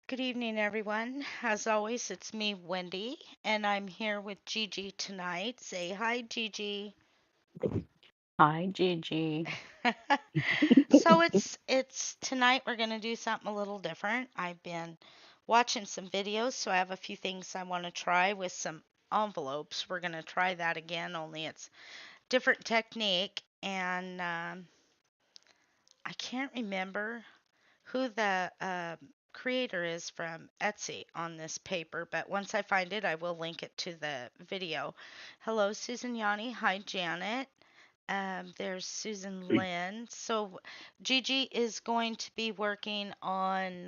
Good evening, everyone. As always, it's me, Wendy, and I'm here with Gigi tonight. Say hi, Gigi. Hi, Gigi. So it's tonight we're gonna do something a little different. I've been watching some videos, so I have a few things I want to try with some envelopes. We're gonna try that again, only it's different technique, and I can't remember who the creator is from Etsy on this paper, but once I find it, I will link it to the video. Hello, Susan Yanni. Hi, Janet. There's Susan Lynn. So, Gigi is going to be working on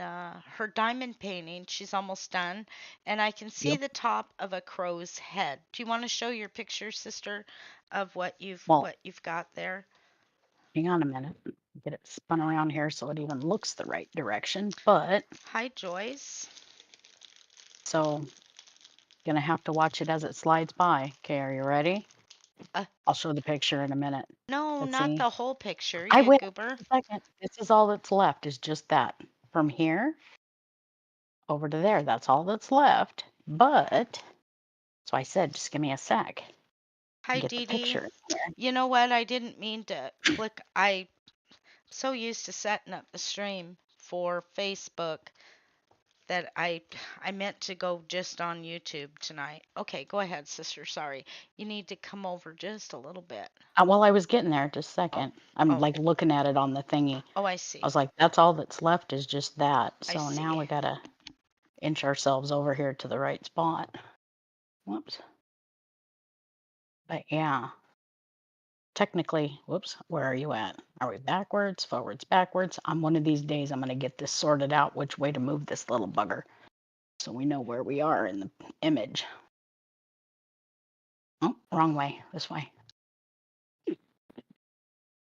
her diamond painting. She's almost done, and I can see Yep. the top of a crow's head. Do you want to show your picture, sister, of Well, what you've got there? hang on a minute. Get it spun around here so it even looks the right direction. But Hi, Joyce. so gonna have to watch it as it slides by. Okay, are you ready? Uh, I'll show the picture in a minute. no, Let's not see. the whole picture, I you will goober. in a second. This is all that's left is just that. From here over to there. That's all that's left. But so I said, just give me a sec Hi, and get the Dee Dee. picture in here. You know what? I didn't mean to click. I'm so used to setting up the stream for Facebook that I meant to go just on YouTube tonight. Okay, go ahead, sister. Sorry. You need to come over just a little bit. Well, I was getting there. Just a Oh, second. I'm oh, like looking at it on the thingy. oh, I I see. was like, that's all that's left is just that. I So now see. we gotta inch ourselves over here to the right spot. Whoops. But yeah, technically, whoops, where are you at? Are we backwards, forwards, backwards? On one of these days, I'm gonna get this sorted out which way to move this little bugger so we know where we are in the image. Oh, wrong way, this way.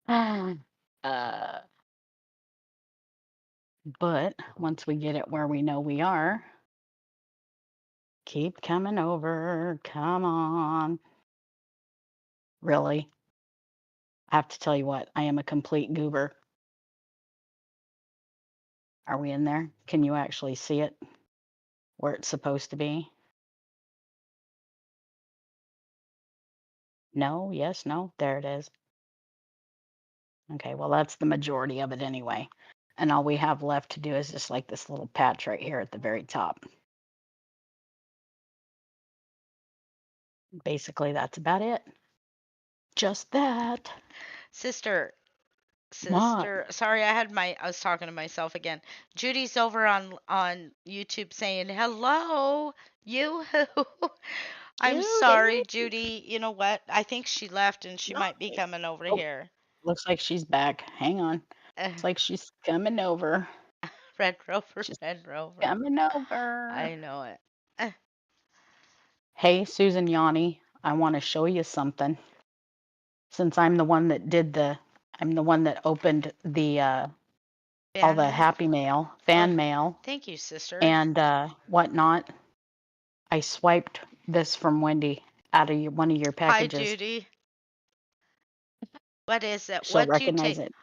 Ah, uh, but once we get it where we know we are, keep coming over. Come on. Really? I have to tell you what, I am a complete goober. Are we in there? Can you actually see it where it's supposed to be? No, yes, no. There it is. Okay, well, that's the majority of it anyway. And all we have left to do is just like this little patch right here at the very top. Basically, that's about it. Just that. Sister, What? sorry, I was talking to myself again. Judy's over on YouTube saying, "Hello, you." I'm Judy? sorry, Judy. You know what? I think she left and she No. might be coming over Oh, here. looks like she's back. Hang on. Uh, Looks like she's coming over. Red Rover, She's Red Rover. coming over. I know it. Uh, Hey, Susan Yanni, I want to show you something. Since I'm the one that opened the all fan the mail. happy mail, Oh, fan mail, thank you, sister. and whatnot. I swiped this from Wendy out of one of your Hi, packages. Judy. What is it? She'll What'd you recognize take? it.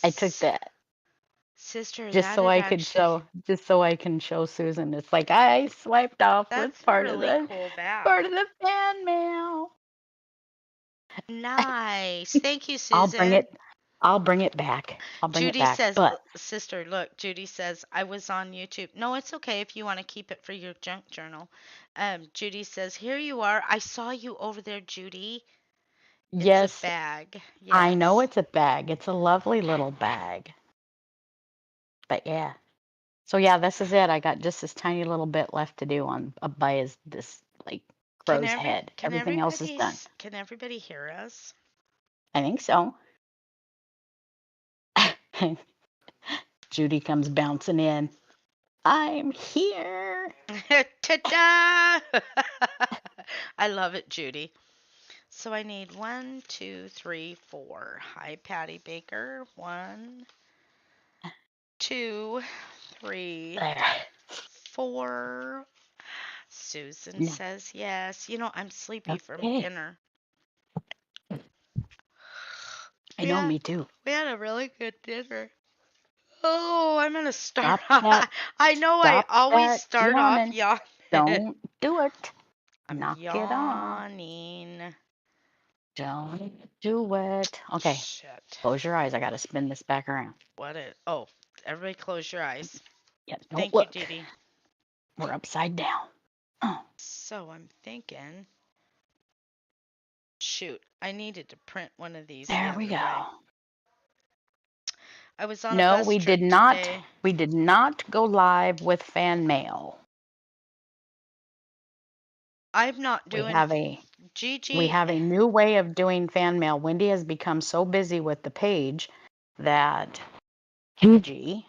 I took that Sister, that just so I can show Susan. It's like I swiped off with that's a really cool part bag. of the fan mail. Nice. Thank you, I'll bring Susan. it. I'll bring it back. I'll bring it Judy back. says, But sister, look, Judy says, I was on YouTube. No, it's okay if you want to keep it for your junk journal. Judy says, here you are. I saw you over there, Judy. It's a yes, bag. I know Yes. it's a bag. It's a lovely little bag. But yeah. So yeah, this is it. I got just this tiny little bit left to do on by his this like crow's head. Everything else is done. Can everybody hear us? I think so. Judy comes bouncing in. I'm here. Ta-da! I love it, Judy. So I need one, two, three, four. Hi, Patty Baker. One, two, three, There. four. Susan No. says yes. You know, I'm sleepy from Okay. dinner. I know, Yeah, me too. we had a really good dinner. Oh, I'm gonna start Stop off. that. I know I Stop always that start off yawning. yawning. Don't do it. I'm Knock it off. yawning. Don't do it. Okay, Shit. close your eyes. I got to spin this back around. What it? Oh, everybody close your eyes. Yeah, don't Thank you, look. Dee Dee. We're upside down. Oh, So I'm thinking, shoot, I needed to print one of these the there we other go. day. I was on a No, bus we did trip not. today. We did not go live with fan mail. I'm not We doing have a we Gigi. have a new way of doing fan mail. Wendy has become so busy with the page that Gigi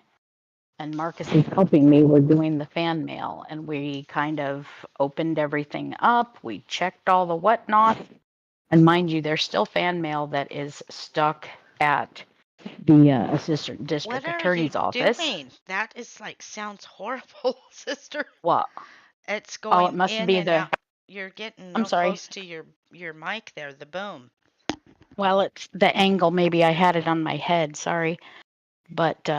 and Marcus is helping me. We're doing the fan mail, and we kind of opened everything up. We checked all the whatnot, and mind you, there's still fan mail that is stuck at the assistant What district are you attorney's office. doing? That is like sounds horrible, sister. What? It's Oh, it going must in be and the. out. You're getting I'm real sorry. close to your mic there, the boom. Well, it's the angle. Maybe I had it on my head. Sorry, but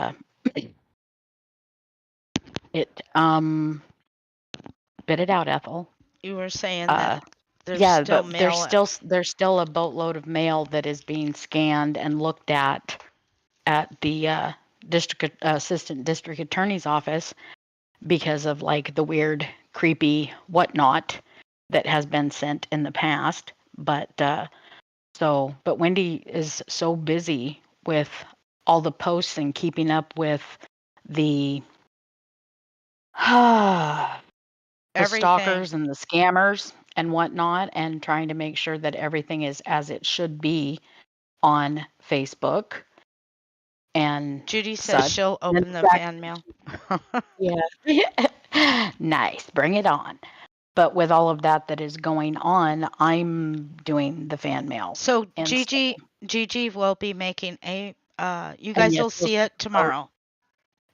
it spit it out, Ethel. You were saying that Uh, there's yeah, still but mail. there's still a boatload of mail that is being scanned and looked at the district assistant district attorney's office because of like the weird, creepy whatnot that has been sent in the past. But but Wendy is so busy with all the posts and keeping up with the the Everything. stalkers and the scammers and whatnot, and trying to make sure that everything is as it should be on Facebook and Judy says such. she'll And open the then fan mail. yeah, nice, bring it on. But with all of that is going on, I'm doing the fan mail So instead. Gigi will be making a you And guys yes, will see it tomorrow.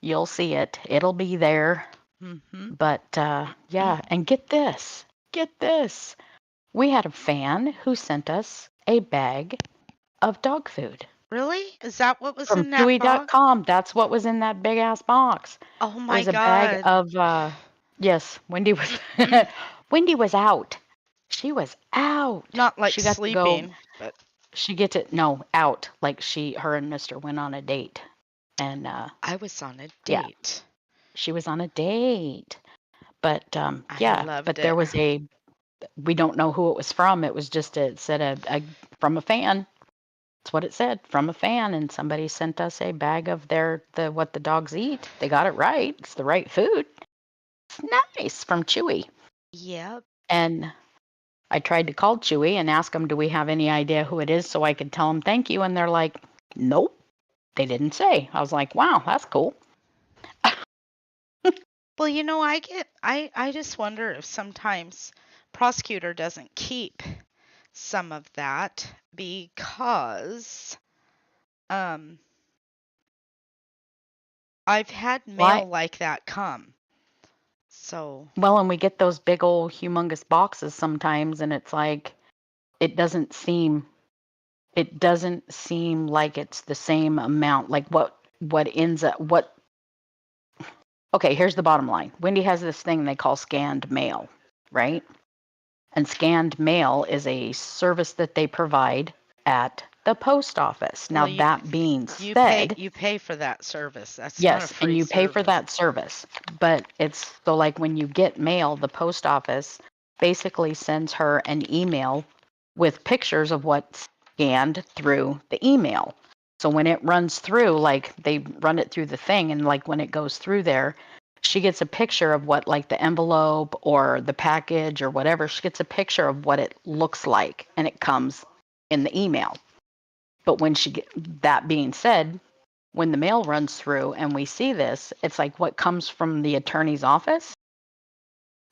you'll see it. It'll be there. Mhm. But yeah, and get this. We had a fan who sent us a bag of dog food Really? Is that what was from in that box? Chewy.com. That's what was in that big ass box. Oh It my was a bag God. of yes, Wendy was Wendy was out. She was out. Not like She got to go. sleeping, but She gets it no out. Like her and Mister went on a date, and I was on a yeah, date. she was on a date. But I yeah, loved but there it. was a we don't know who it was from. It was just it said a from a fan. That's what it said, from a fan, and somebody sent us a bag of the what the dogs eat. They got it right. It's the right food. It's nice from Chewy. Yep. And I tried to call Chewy and ask them, do we have any idea who it is so I could tell them thank you? And they're like, nope, they didn't say. I was like, wow, that's cool. Well, I just wonder if sometimes prosecutor doesn't keep some of that because um I've had Why? mail like that come. So, Well, and we get those big old humongous boxes sometimes, and it's like it doesn't seem like it's the same amount. Like what ends up what okay, here's the bottom line. Wendy has this thing they call scanned mail, right? And scanned mail is a service that they provide at the post office. well, Now, that being you pay said, you pay for that service. That's not a yes, and free you pay for service. that service. But it's so like when you get mail, the post office basically sends her an email with pictures of what's scanned through the email. So when it runs through, like they run it through the thing, and like when it goes through there, she gets a picture of what like the envelope or the package or whatever. She gets a picture of what it looks like, and it comes in the email. But that being said, when the mail runs through and we see this, it's like what comes from the attorney's office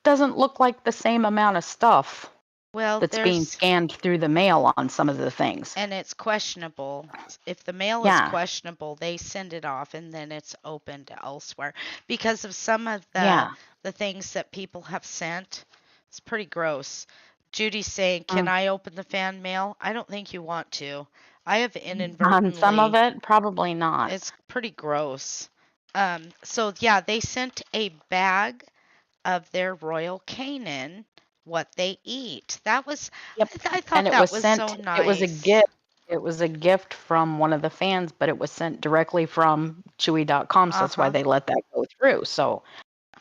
doesn't look like the same amount of stuff Well, that's being there's scanned through the mail on some of the things. and it's questionable. If the mail is Yeah. questionable, they send it off and then it's opened elsewhere because of some of Yeah. the things that people have sent. It's pretty gross. Judy's saying, "Can Mm. I open the fan mail?" I don't think you want to. I have On some of inadvertently. it, probably not. It's pretty gross. So yeah, they sent a bag of their Royal Canin, what they eat. That was, Yep. I And thought that was so it was a nice. gift. It was a gift from one of the fans, but it was sent directly from Chewy.com, so that's why Uh-huh. they let that go through. So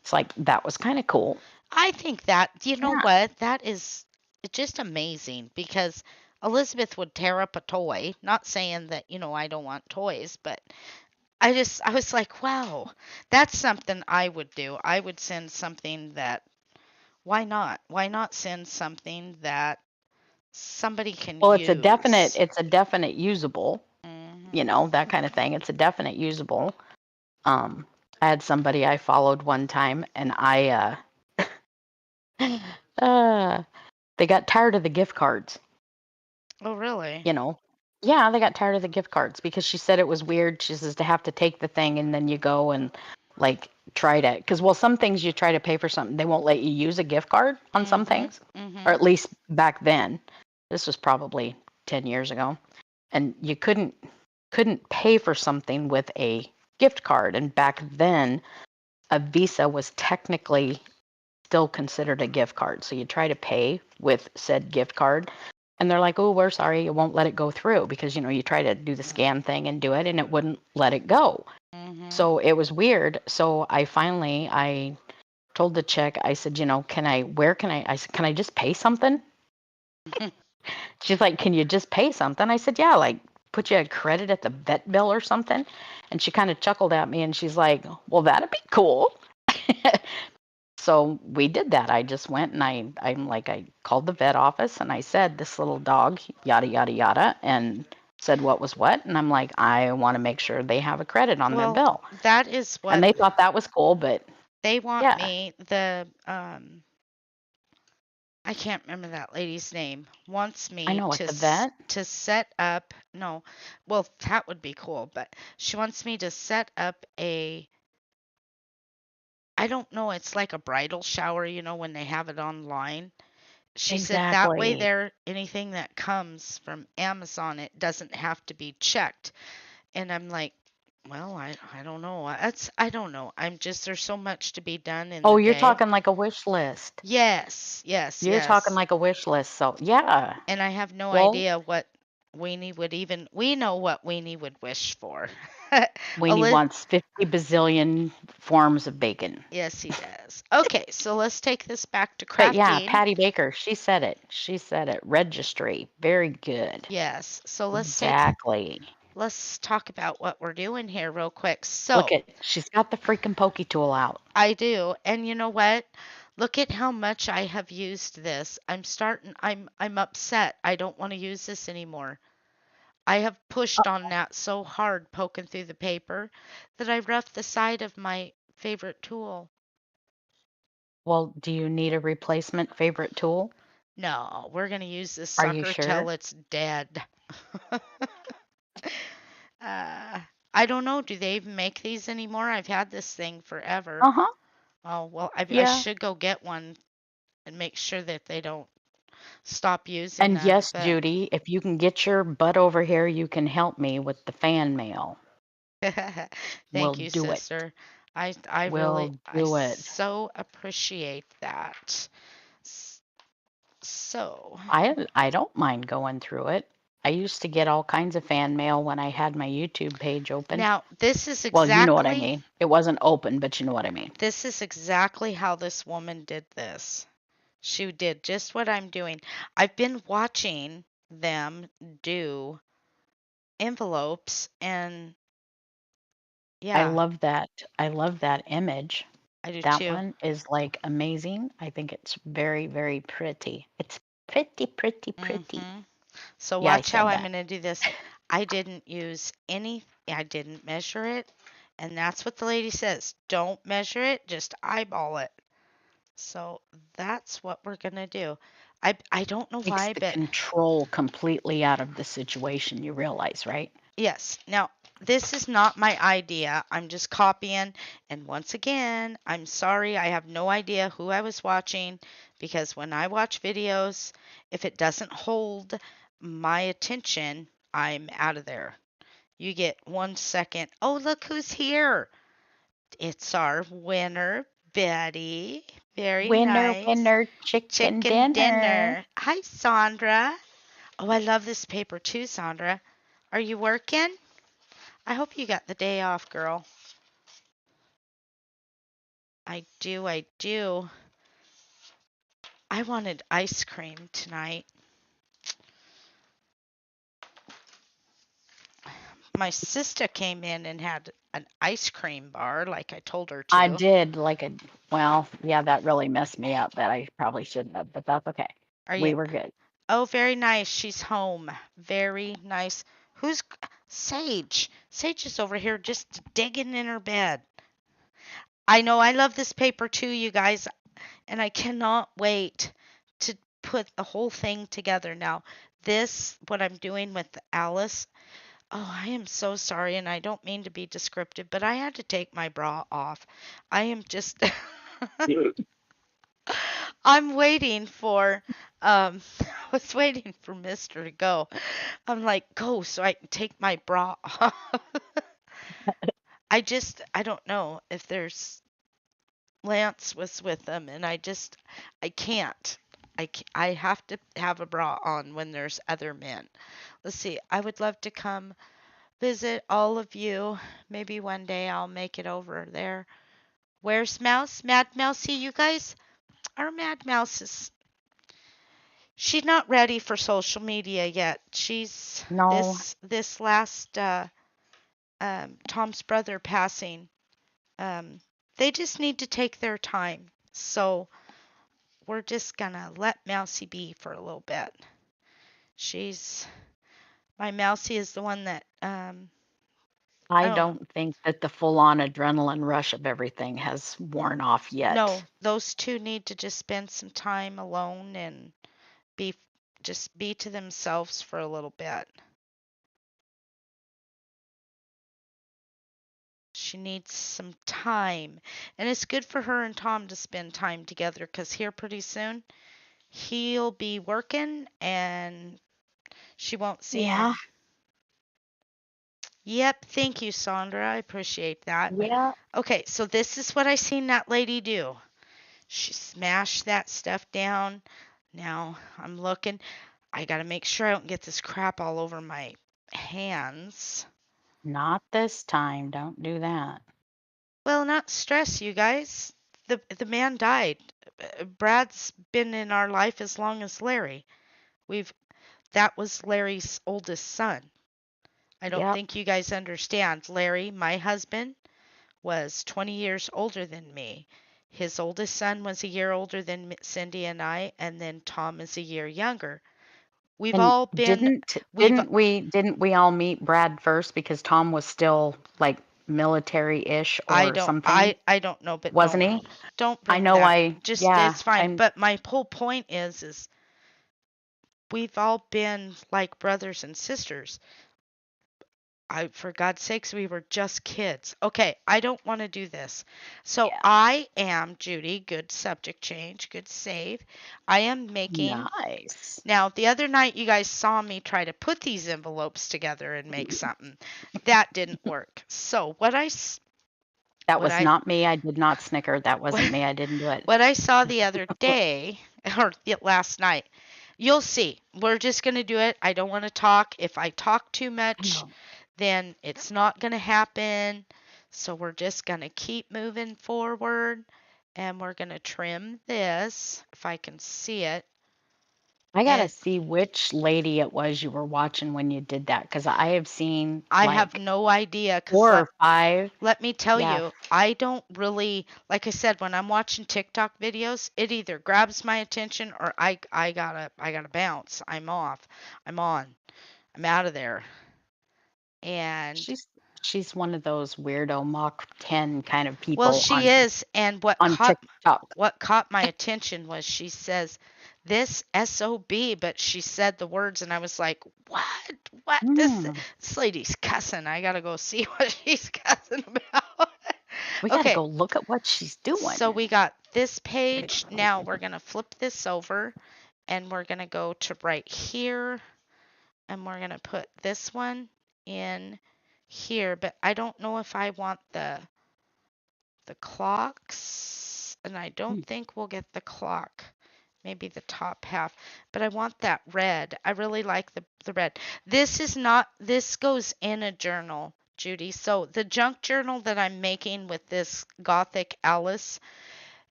it's like that was kind of cool. I think that, you know Yeah. what? That is just amazing because Elizabeth would tear up a toy. Not saying that, I don't want toys, but I was like, wow, that's something I would do. I would send something that, why not? Why not send something that somebody can Well, use? it's a definite usable, Hmm. that kind of thing. It's a definite usable. Um, I had somebody I followed one time, and uh, they got tired of the gift cards. Oh, really? You know, yeah, they got tired of the gift cards because she said it was weird. She says to have to take the thing and then you go and like try to, because well, some things you try to pay for something, they won't let you use a gift card on some Mhm. things, or Mhm. at least back then. This was probably 10 years ago, and you couldn't pay for something with a gift card. And back then, a Visa was technically still considered a gift card. So you try to pay with said gift card, and they're like, "Oh, we're sorry, it won't let it go through," because you try to do the scan thing and do it, and it wouldn't let it go. Mhm. So it was weird. So I told the chick, I said, where can I said, can I just pay something? She's like, can you just pay something? I said, yeah, like put you a credit at the vet bill or something. And she kind of chuckled at me and she's like, well, that'd be cool. So we did that. I just went and I called the vet office and I said, this little dog, yada, yada, yada, and said what was what. And I'm like, I want to make sure they have a credit on their Well, bill. that is And what they thought that was cool, but they want yeah, me, I can't remember that lady's name, wants I me know at the vet. to set up, no, well, that would be cool, but she wants me to set up I don't know, it's like a bridal shower, when they have it online. She said that way Exactly. there, anything that comes from Amazon, it doesn't have to be checked. And I'm like, well, I don't know. I don't know. I'm just there's so much to be done in Oh, the you're day. talking like a wish list. Yes, yes, You're talking yes. like a wish list. So yeah. And I have no Well, idea what Weenie would even we know what Weenie would wish for. Weenie Eli- wants 50 bazillion forms of bacon. yes, he does. Okay, so let's take this back to But yeah, crafting. Patty Baker, she said it. She said it. Registry. Very good. Yes. So Exactly. let's talk about what we're doing here real quick. Look So, at, she's got the freaking pokey tool out. I do. And you know what? Look at how much I have used this. I'm upset. I don't want to use this anymore. I have pushed on that so hard poking through the paper that I roughed the side of my favorite tool. Well, do you need a replacement favorite tool? No, we're going to use this Are you sucker till sure? it's dead. uh, I don't know. Do they even make these anymore? I've had this thing forever. Uh-huh. Oh, well, I Yeah. should go get one and make sure that they don't stop using And them. yes, But Judy, if you can get your butt over here, you can help me with the fan mail. We'll thank you, do it. sister. I really We'll I do it. so appreciate that. S- So I don't mind going through it. I used to get all kinds of fan mail when I had my YouTube page open. now Well, you know what I mean. It wasn't open, but you know what I mean. this is exactly how this woman did this. She did just what I'm doing. I've been watching them do envelopes and I yeah, love that. I love that image. I do That too. one is like amazing. I think it's very, very pretty. It's pretty, pretty, pretty. Mhm. So Yeah, I watch how said I'm that. going to do this. I didn't measure it. And that's what the lady says. Don't measure it, just eyeball it. So that's what we're going to do. I don't know Takes why, the but control completely out of the situation, you realize, right? yes. Now, this is not my idea. I'm just copying. And once again, I'm sorry. I have no idea who I was watching because when I watch videos, if it doesn't hold my attention, I'm out of there. You get 1 second. Oh, look who's here. It's our winner, Betty. Very Winner, nice. winner, chicken Chicken dinner. dinner. Hi, Sandra. Oh, I love this paper too, Sandra. Are you working? I hope you got the day off, girl. I do, I do. I wanted ice cream tonight. My sister came in and had an ice cream bar like I told her I to. did like a, well, yeah, that really messed me up. That I probably shouldn't have, but that's okay. Are you? We were good. Oh, very nice. She's home. Very nice. Who's Sage? Sage is over here just digging in her bed. I know I love this paper too, you guys, and I cannot wait to put the whole thing together now. This, what I'm doing with Alice, oh, I am so sorry, and I don't mean to be descriptive, but I had to take my bra off. I am just, I'm waiting for, I was waiting for Mister to go. I'm like, go so I can take my bra off. I don't know if there's Lance was with them, and I can't. I have to have a bra on when there's other men. Let's see. I would love to come visit all of you. Maybe one day I'll make it over there. Where's Mouse? Mad Mousey, you guys? Our Mad Mouse is. She's not ready for social media yet. She's No, this last Tom's brother passing. Um, they just need to take their time. So we're just gonna let Mousy be for a little bit. She's my Mousy is the one that I I don't know. don't think that the full-on adrenaline rush of everything has worn off yet. No, those two need to just spend some time alone and be just be to themselves for a little bit. She needs some time. And it's good for her and Tom to spend time together because here pretty soon he'll be working and she won't see Yeah, him. Yep, thank you, Sandra. I appreciate that. yeah, Okay, so this is what I seen that lady do. She smashed that stuff down. Now I'm looking. I gotta make sure I don't get this crap all over my hands. not this time. Don't do that. Well, not stress, you guys. The man died. Brad's been in our life as long as Larry. We've that was Larry's oldest son. I don't Yep. think you guys understand. Larry, my husband, was 20 years older than me. His oldest son was a year older than Cindy and I, and then Tom is a year younger. We've And all been, didn't we've, didn't we all meet Brad first because Tom was still like military-ish or something? I don't know, but Wasn't he? don't I bring know that. I Just, yeah, it's fine. I'm But my whole point is we've all been like brothers and sisters. For God's sakes, we were just kids. Okay, I don't want to do this. So yeah. I am, Judy, good subject change, good save. I am making, Nice. now the other night you guys saw me try to put these envelopes together and make something. That didn't work. So That what was I, not me. I did not snicker. That wasn't what, me. I didn't do it. what I saw the other day, or last night, you'll see. We're just going to do it. I don't want to talk. If I talk too I much, know. then it's not going to happen. So we're just going to keep moving forward and we're going to trim this if I can see it. I gotta And see which lady it was you were watching when you did that because I have seen I have like no idea cuz 4 or 5. let me tell Yeah, you, I don't really like I said when I'm watching TikTok videos, it either grabs my attention or I got to bounce. I'm off. I'm on. I'm out of there. And she's she's one of those weirdo Mach 10 kind of well, people she is, and on TikTok. what caught my attention was she says this SOB, but she said the words and I was like, "What? What? Hmm. This lady's cussing. I got to go see what she's cussing about." We gotta Okay. go look at what she's So doing. we got this page. Now we're going to flip this over and we're going to go to right here and we're going to put this one in here, but I don't know if I want the clocks, and I don't Hmm. think we'll get the clock. Maybe the top half, but I want that red. I really like the red. This is not, this goes in a journal, Judy. So the junk journal that I'm making with this Gothic Alice,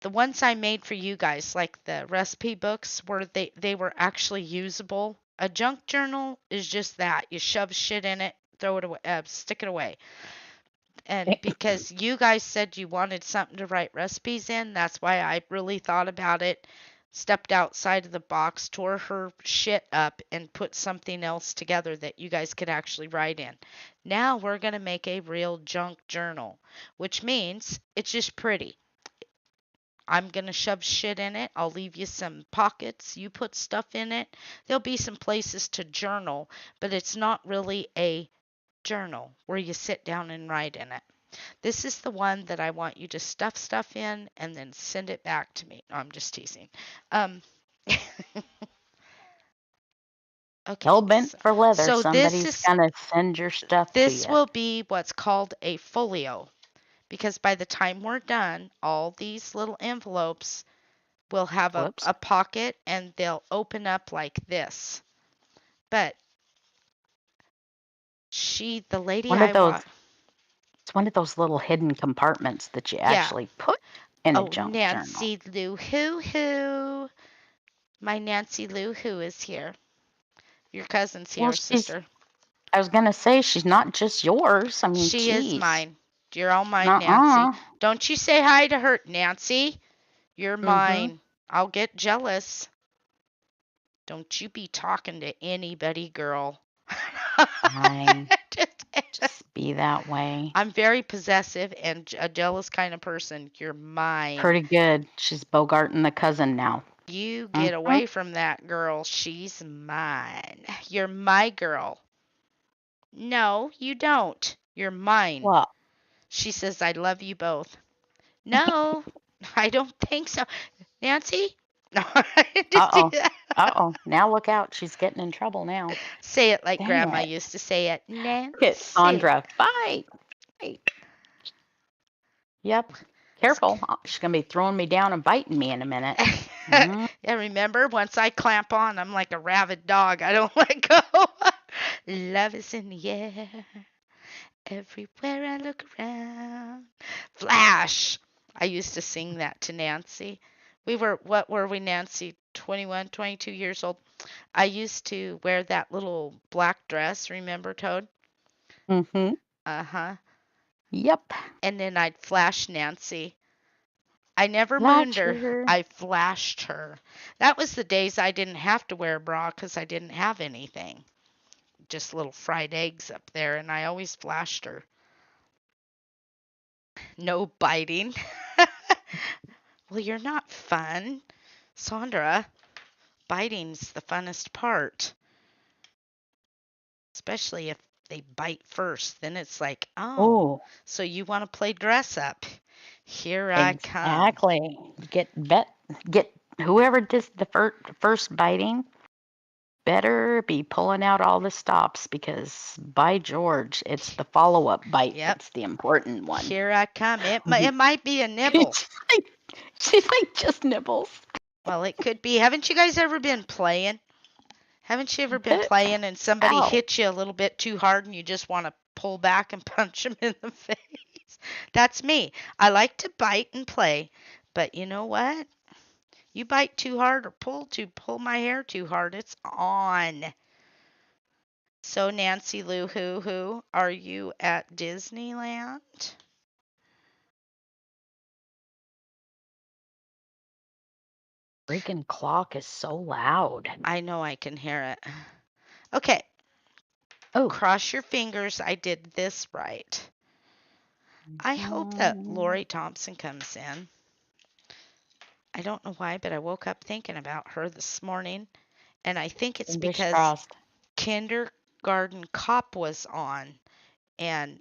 the ones I made for you guys, like the recipe books, where they were actually usable. A junk journal is just that. You shove shit in it, throw it away, stick it away. And because you guys said you wanted something to write recipes in, that's why I really thought about it, stepped outside of the box, tore her shit up, and put something else together that you guys could actually write in. Now we're going to make a real junk journal, which means it's just pretty. I'm going to shove shit in it. I'll leave you some pockets. You put stuff in it. There'll be some places to journal, but it's not really a journal where you sit down and write in it. This is the one that I want you to stuff stuff in and then send it back to me. No, I'm just teasing. Um, okay, Hell bent for leather. so Somebody's gonna send your stuff to this you. will be what's called a folio, because by the time we're done, all these little envelopes will have Whoops. a pocket and they'll open up like this. But the lady One of I those. want, It's one of those little hidden compartments that you yeah. actually put in a Oh, junk journal. Nancy Lou Hoo Hoo. My Nancy Lou Hoo is here. Your cousin's Well, here, sister. I was gonna say she's not just yours. I mean, She is geez. mine. You're all mine, Nancy. Uh-uh. Don't you say hi to her, Nancy. You're Mm-hmm. mine. I'll get jealous. Don't you be talking to anybody, girl. Fine. Just be that way. I'm very possessive and a jealous kind of person. You're mine. Pretty good. She's bogarting the cousin now. You get Mm-hmm. away from that girl. She's mine. You're my girl. No, you don't. You're mine. Well, She says, I love you both. No, I don't think so. Nancy? No, I didn't do uh-oh. that. Uh-oh. Now look out. She's getting in trouble now. Say it like Dang Grandma it. used to say it. Look at Nancy. Sandra. Fight. Fight. Yep. Careful. She's going to be throwing me down and biting me in a minute. Mm. Yeah, remember? Once I clamp on, I'm like a rabid dog. I don't let go. Love is in the air. Everywhere I look around. Flash. I used to sing that to Nancy. What were we, Nancy? 21, 22 years old. I used to wear that little black dress, remember, Toad? Mm-hmm. Uh-huh. Yep. And then I'd flash Nancy. I never mooned her. Flasher. I flashed her. That was the days I didn't have to wear a bra because I didn't have anything. Just little fried eggs up there, and I always flashed her. No biting. Well, you're not fun. Sandra, biting's the funnest part. Especially if they bite first. Then it's like, oh, Oh, so you want to play dress up. Here I come. exactly. Get whoever does the first biting better be pulling out all the stops because by George, it's the follow-up bite Yep. that's the important one. Here I come. It might be a nibble. She's like just nibbles. Well, it could be. Haven't you guys ever been playing? Haven't you ever been Uh, playing and somebody Ow. hits you a little bit too hard and you just want to pull back and punch them in the face? That's me. I like to bite and play, but you know what? You bite too hard or pull my hair too hard, it's on. So Nancy Lou Hoo, are you at Disneyland? Freaking clock is so loud. I know I can hear it. Okay, Oh. cross your fingers I did this right. I hope that Lori Thompson comes in. I don't know why, but I woke up thinking about her this morning, and I think it's Fingers because crossed. Kindergarten Cop was on. And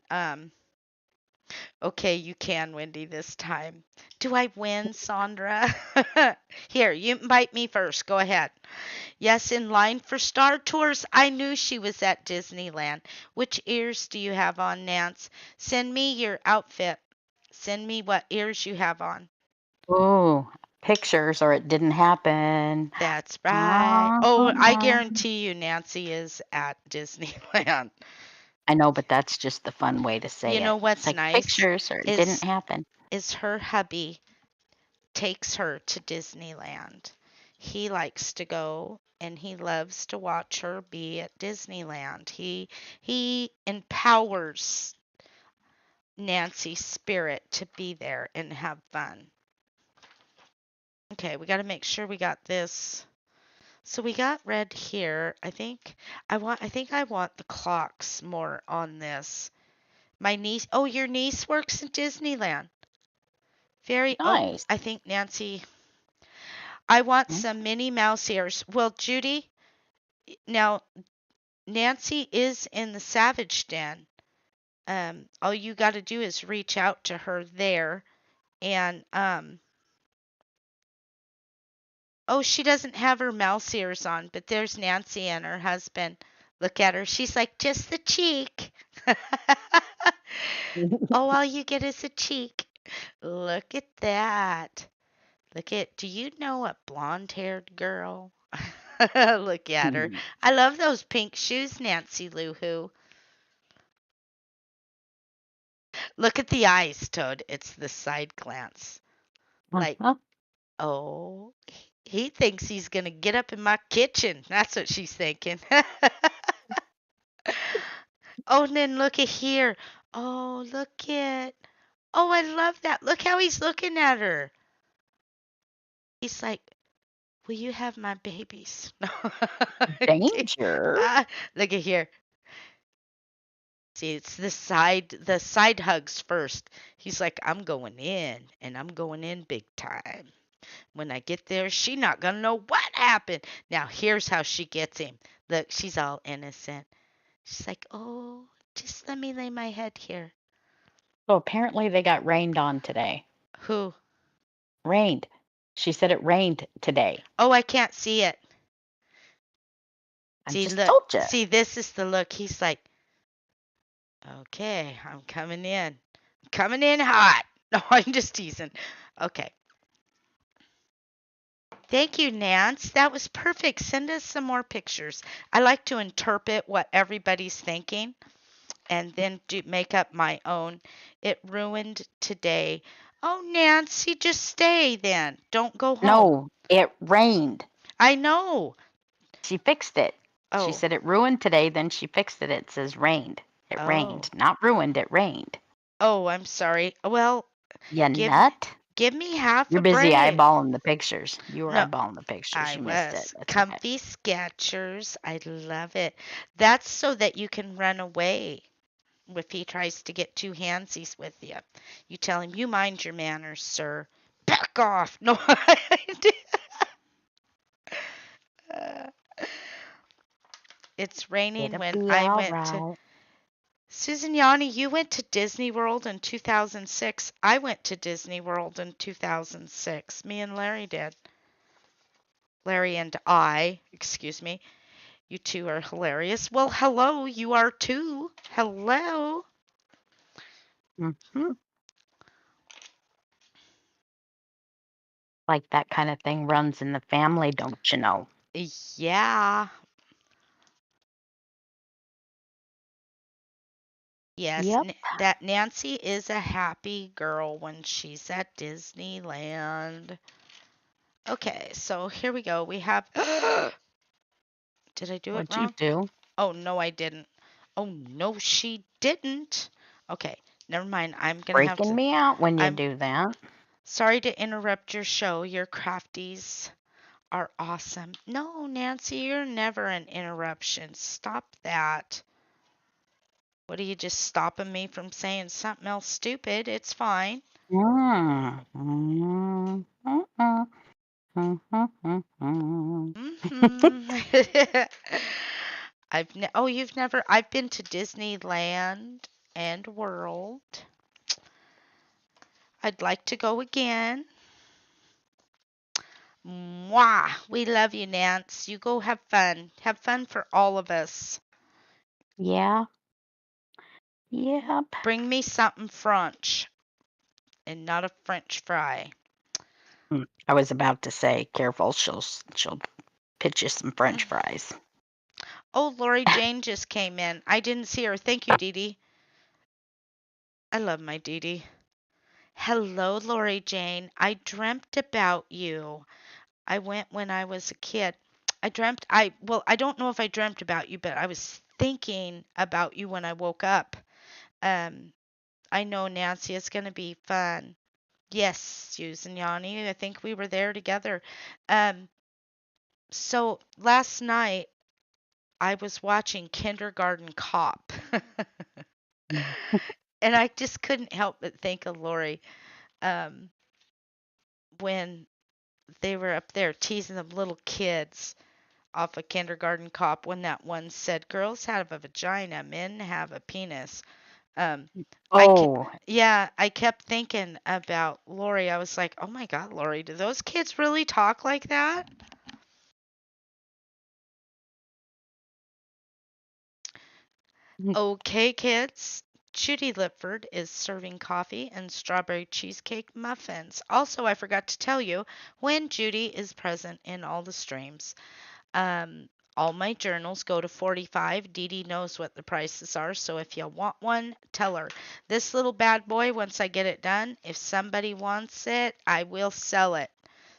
okay, you can, Wendy, this time. Do I win, Sandra? Here, you invite me first. Go ahead. Yes, in line for Star Tours. I knew she was at Disneyland. Which ears do you have on, Nance? Send me your outfit. Send me what ears you have on. Ooh, pictures or it didn't happen. That's right. Oh, I Uh-huh. guarantee you Nancy is at Disneyland. I know, but that's just the fun way to You say know it. It's what's like nice pictures or it didn't is happen. her hubby takes her to Disneyland. He likes to go and he loves to watch her be at Disneyland. He empowers Nancy's spirit to be there and have fun. Okay, we got to make sure we got this. So we got red here. I think I want the clocks more on this. My niece, oh, your niece works in Disneyland. Oh, Nice. I think Nancy, I want Mm, some Minnie Mouse ears. Well, Judy, now Nancy is in the Savage Den. All you got to do is reach out to her there and oh, she doesn't have her mouse ears on, but there's Nancy and her husband. Look at her. She's like, just the cheek. Oh, all you get is a cheek. Look at that. Do you know a blonde haired girl? Look at her. mm. I love those pink shoes, Nancy Lou Who. Look at the eyes, Toad. It's the side glance. Like, Uh-huh. oh, he thinks he's going to get up in my kitchen. That's what she's thinking. Oh, and then look at here. Oh, look at. Oh, I love that. Look how he's looking at her. He's like, will you have my babies? No. Danger. Look at here. See, it's the side hugs first. He's like, I'm going in, and I'm going in big time. When I get there, she not gonna know what happened. Now, here's how she gets him. Look, she's all innocent. She's like, oh, just let me lay my head here. So apparently they got rained on today. Who? Rained. She said it rained today. Oh, I can't see it. I See, just look. told you. See, this is the look. He's like, okay, I'm coming in. I'm coming in hot. No, I'm just teasing. Okay. Thank you, Nance. That was perfect. Send us some more pictures. I like to interpret what everybody's thinking and then make up my own. It ruined today. Oh, Nancy, just stay then. Don't go home. No, it rained. I know. She fixed it. She Oh, said it ruined today, then she fixed it. It says rained. It rained. oh, Not ruined, it rained. oh, I'm sorry. Well, You give nut. give me half You're a busy break. eyeballing the pictures. You were No, eyeballing the pictures. I You missed it. was. That's okay. Comfy Skechers. I love it. That's so that you can run away if he tries to get too handsies with you. You tell him, you mind your manners, sir. Back off. No, I did. Uh, it's raining It'll when be I all went to. right. Susan Yanni, you went to Disney World in 2006. I went to Disney World in 2006. Me and Larry did. Larry and I, excuse me. You two are hilarious. Well, hello, you are too. Hello. Hmm. Like that kind of thing runs in the family, don't you know? Yeah. Yes, Yep. that Nancy is a happy girl when she's at Disneyland. Okay, so here we go. We have. Did I do it What'd you wrong? do? Oh, no, I didn't. Oh, no, she didn't. Okay, never mind. I'm going to have Breaking to. me out when you I'm do that. sorry to interrupt your show. Your crafties are awesome. No, Nancy, you're never an interruption. Stop that. What are you just stopping me from saying something else stupid? It's fine. Mm. Mm. Mm. Mm. Mm. Mm. You've never I've been to Disneyland and World. I'd like to go again. Mwah! We love you, Nance. You go have fun. Have fun for all of us. Yeah. Yep. Bring me something French. and not a French fry. I was about to say, careful, she'll pitch you some French fries. Oh, Lori Jane just came in. I didn't see her. Thank you, Dee Dee. I love my Dee Dee. Hello, Lori Jane. I dreamt about you. I went when I was a kid. I don't know if I dreamt about you, but I was thinking about you when I woke up. Um, I know, Nancy, it's going to be fun. Yes, Susan Yanni, I think we were there together. Um, so last night I was watching Kindergarten Cop, Mm. and I just couldn't help but think of Lori um, when they were up there teasing them little kids off a Kindergarten Cop when that one said, "Girls have a vagina, men have a penis." Um, I ke- Oh, yeah, I kept thinking about Lori. I was like, "Oh my God, Lori, do those kids really talk like that?" mm, Okay, kids. Judy Lipford is serving coffee and strawberry cheesecake muffins. Also, I forgot to tell you when Judy is present in all the streams. Um, all my journals go to 45. Dee Dee knows what the prices are, so if you want one, tell her. This little bad boy, once I get it done, if somebody wants it, I will sell it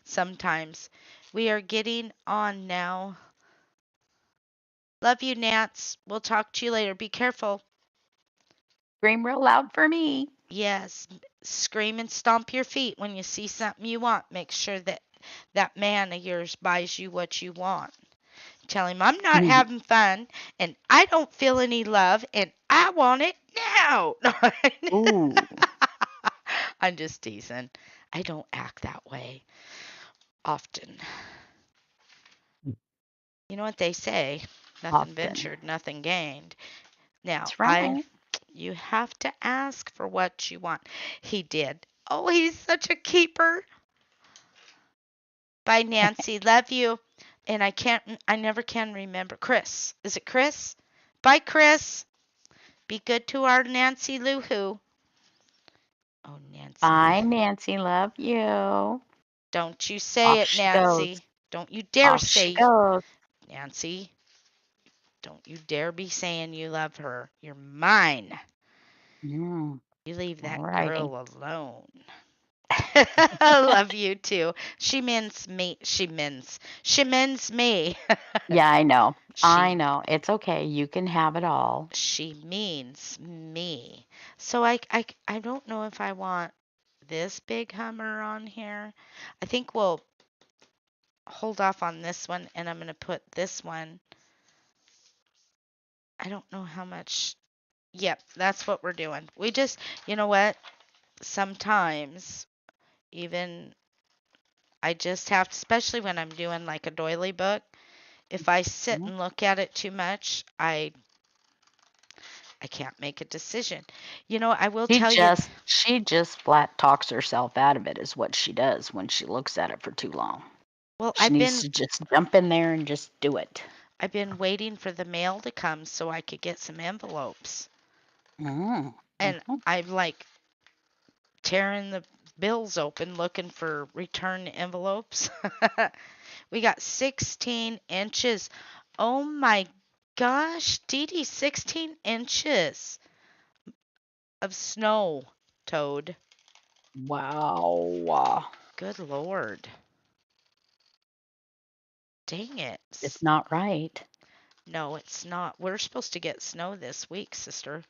sometimes. We are getting on now. Love you, Nats. We'll talk to you later. Be careful. scream real loud for me. Yes, scream and stomp your feet when you see something you want. Make sure that that man of yours buys you what you want. Tell him I'm not having fun and I don't feel any love and I want it now. Ooh, I'm just teasing. I don't act that way often. You know what they say? Nothing often. ventured, nothing gained. Now, That's right. you have to ask for what you want. He did. Oh, he's such a keeper. Bye, Nancy. Love you. And I never can remember. Chris. Is it Chris? Bye, Chris. Be good to our Nancy Lou Who. Oh, Nancy Lou. Bye, Nancy. Love you. Don't you say Off it, she goes. Nancy. Don't you dare Off she say, goes. Nancy. Don't you dare be saying you love her. You're mine. Mm, You leave all that righty. girl alone. I love you too. She mends me. She mends me. Yeah, I know. I she know. It's okay. You can have it all. she means me. So I don't know if I want this big Hummer on here. I think we'll hold off on this one and I'm going to put this one. I don't know how much. Yep, that's what we're doing. We just, you know what? Sometimes even I just have to, especially when I'm doing like a doily book, if I sit Mhm. and look at it too much, I can't make a decision. You know, I will tell you, She just flat talks herself out of it is what she does when she looks at it for too long. well, She needs to just jump in there and just do it. I've been waiting for the mail to come so I could get some envelopes. Mm, And mhm. I'm like tearing the bills open looking for return envelopes. We got 16 inches. Oh my gosh, Dee Dee, 16 inches of snow, Toad. Wow. Good Lord. Dang it. It's not right. No, it's not. We're supposed to get snow this week, sister.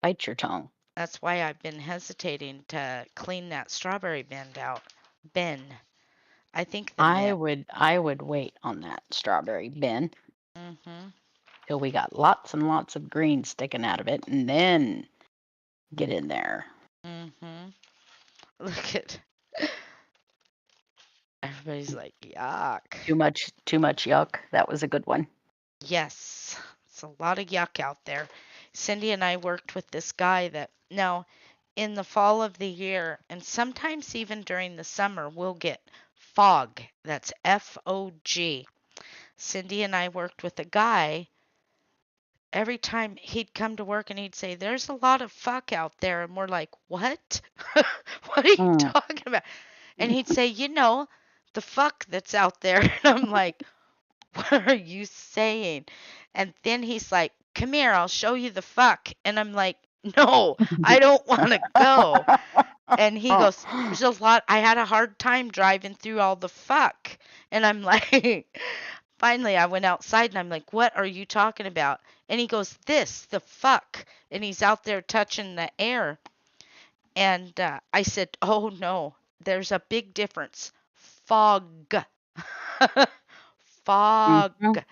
Bite your tongue. That's why I've been hesitating to clean that strawberry bin out. Bin. I think the mint. I would wait on that strawberry bin Mhm. till we got lots and lots of green sticking out of it and then get in there. Mhm. Look at everybody's like, yuck. Too much yuck. That was a good one. Yes, it's a lot of yuck out there. Cindy and I worked with this guy that now in the fall of the year and sometimes even during the summer we'll get fog. That's FOG. Cindy and I worked with a guy. Every time he'd come to work and he'd say, "There's a lot of fuck out there," and we're like, "What? What are you Mm. talking about? And he'd say, the fuck that's out there. And I'm like, what are you saying? And then he's like, come here, I'll show you the fuck. And I'm like, no, I don't want to go. And he goes, there's a lot. I had a hard time driving through all the fuck. And I'm like, finally, I went outside and I'm like, what are you talking about? And he goes, the fuck. And he's out there touching the air. And I said, oh no, there's a big difference. Fog. Mhm. Fog.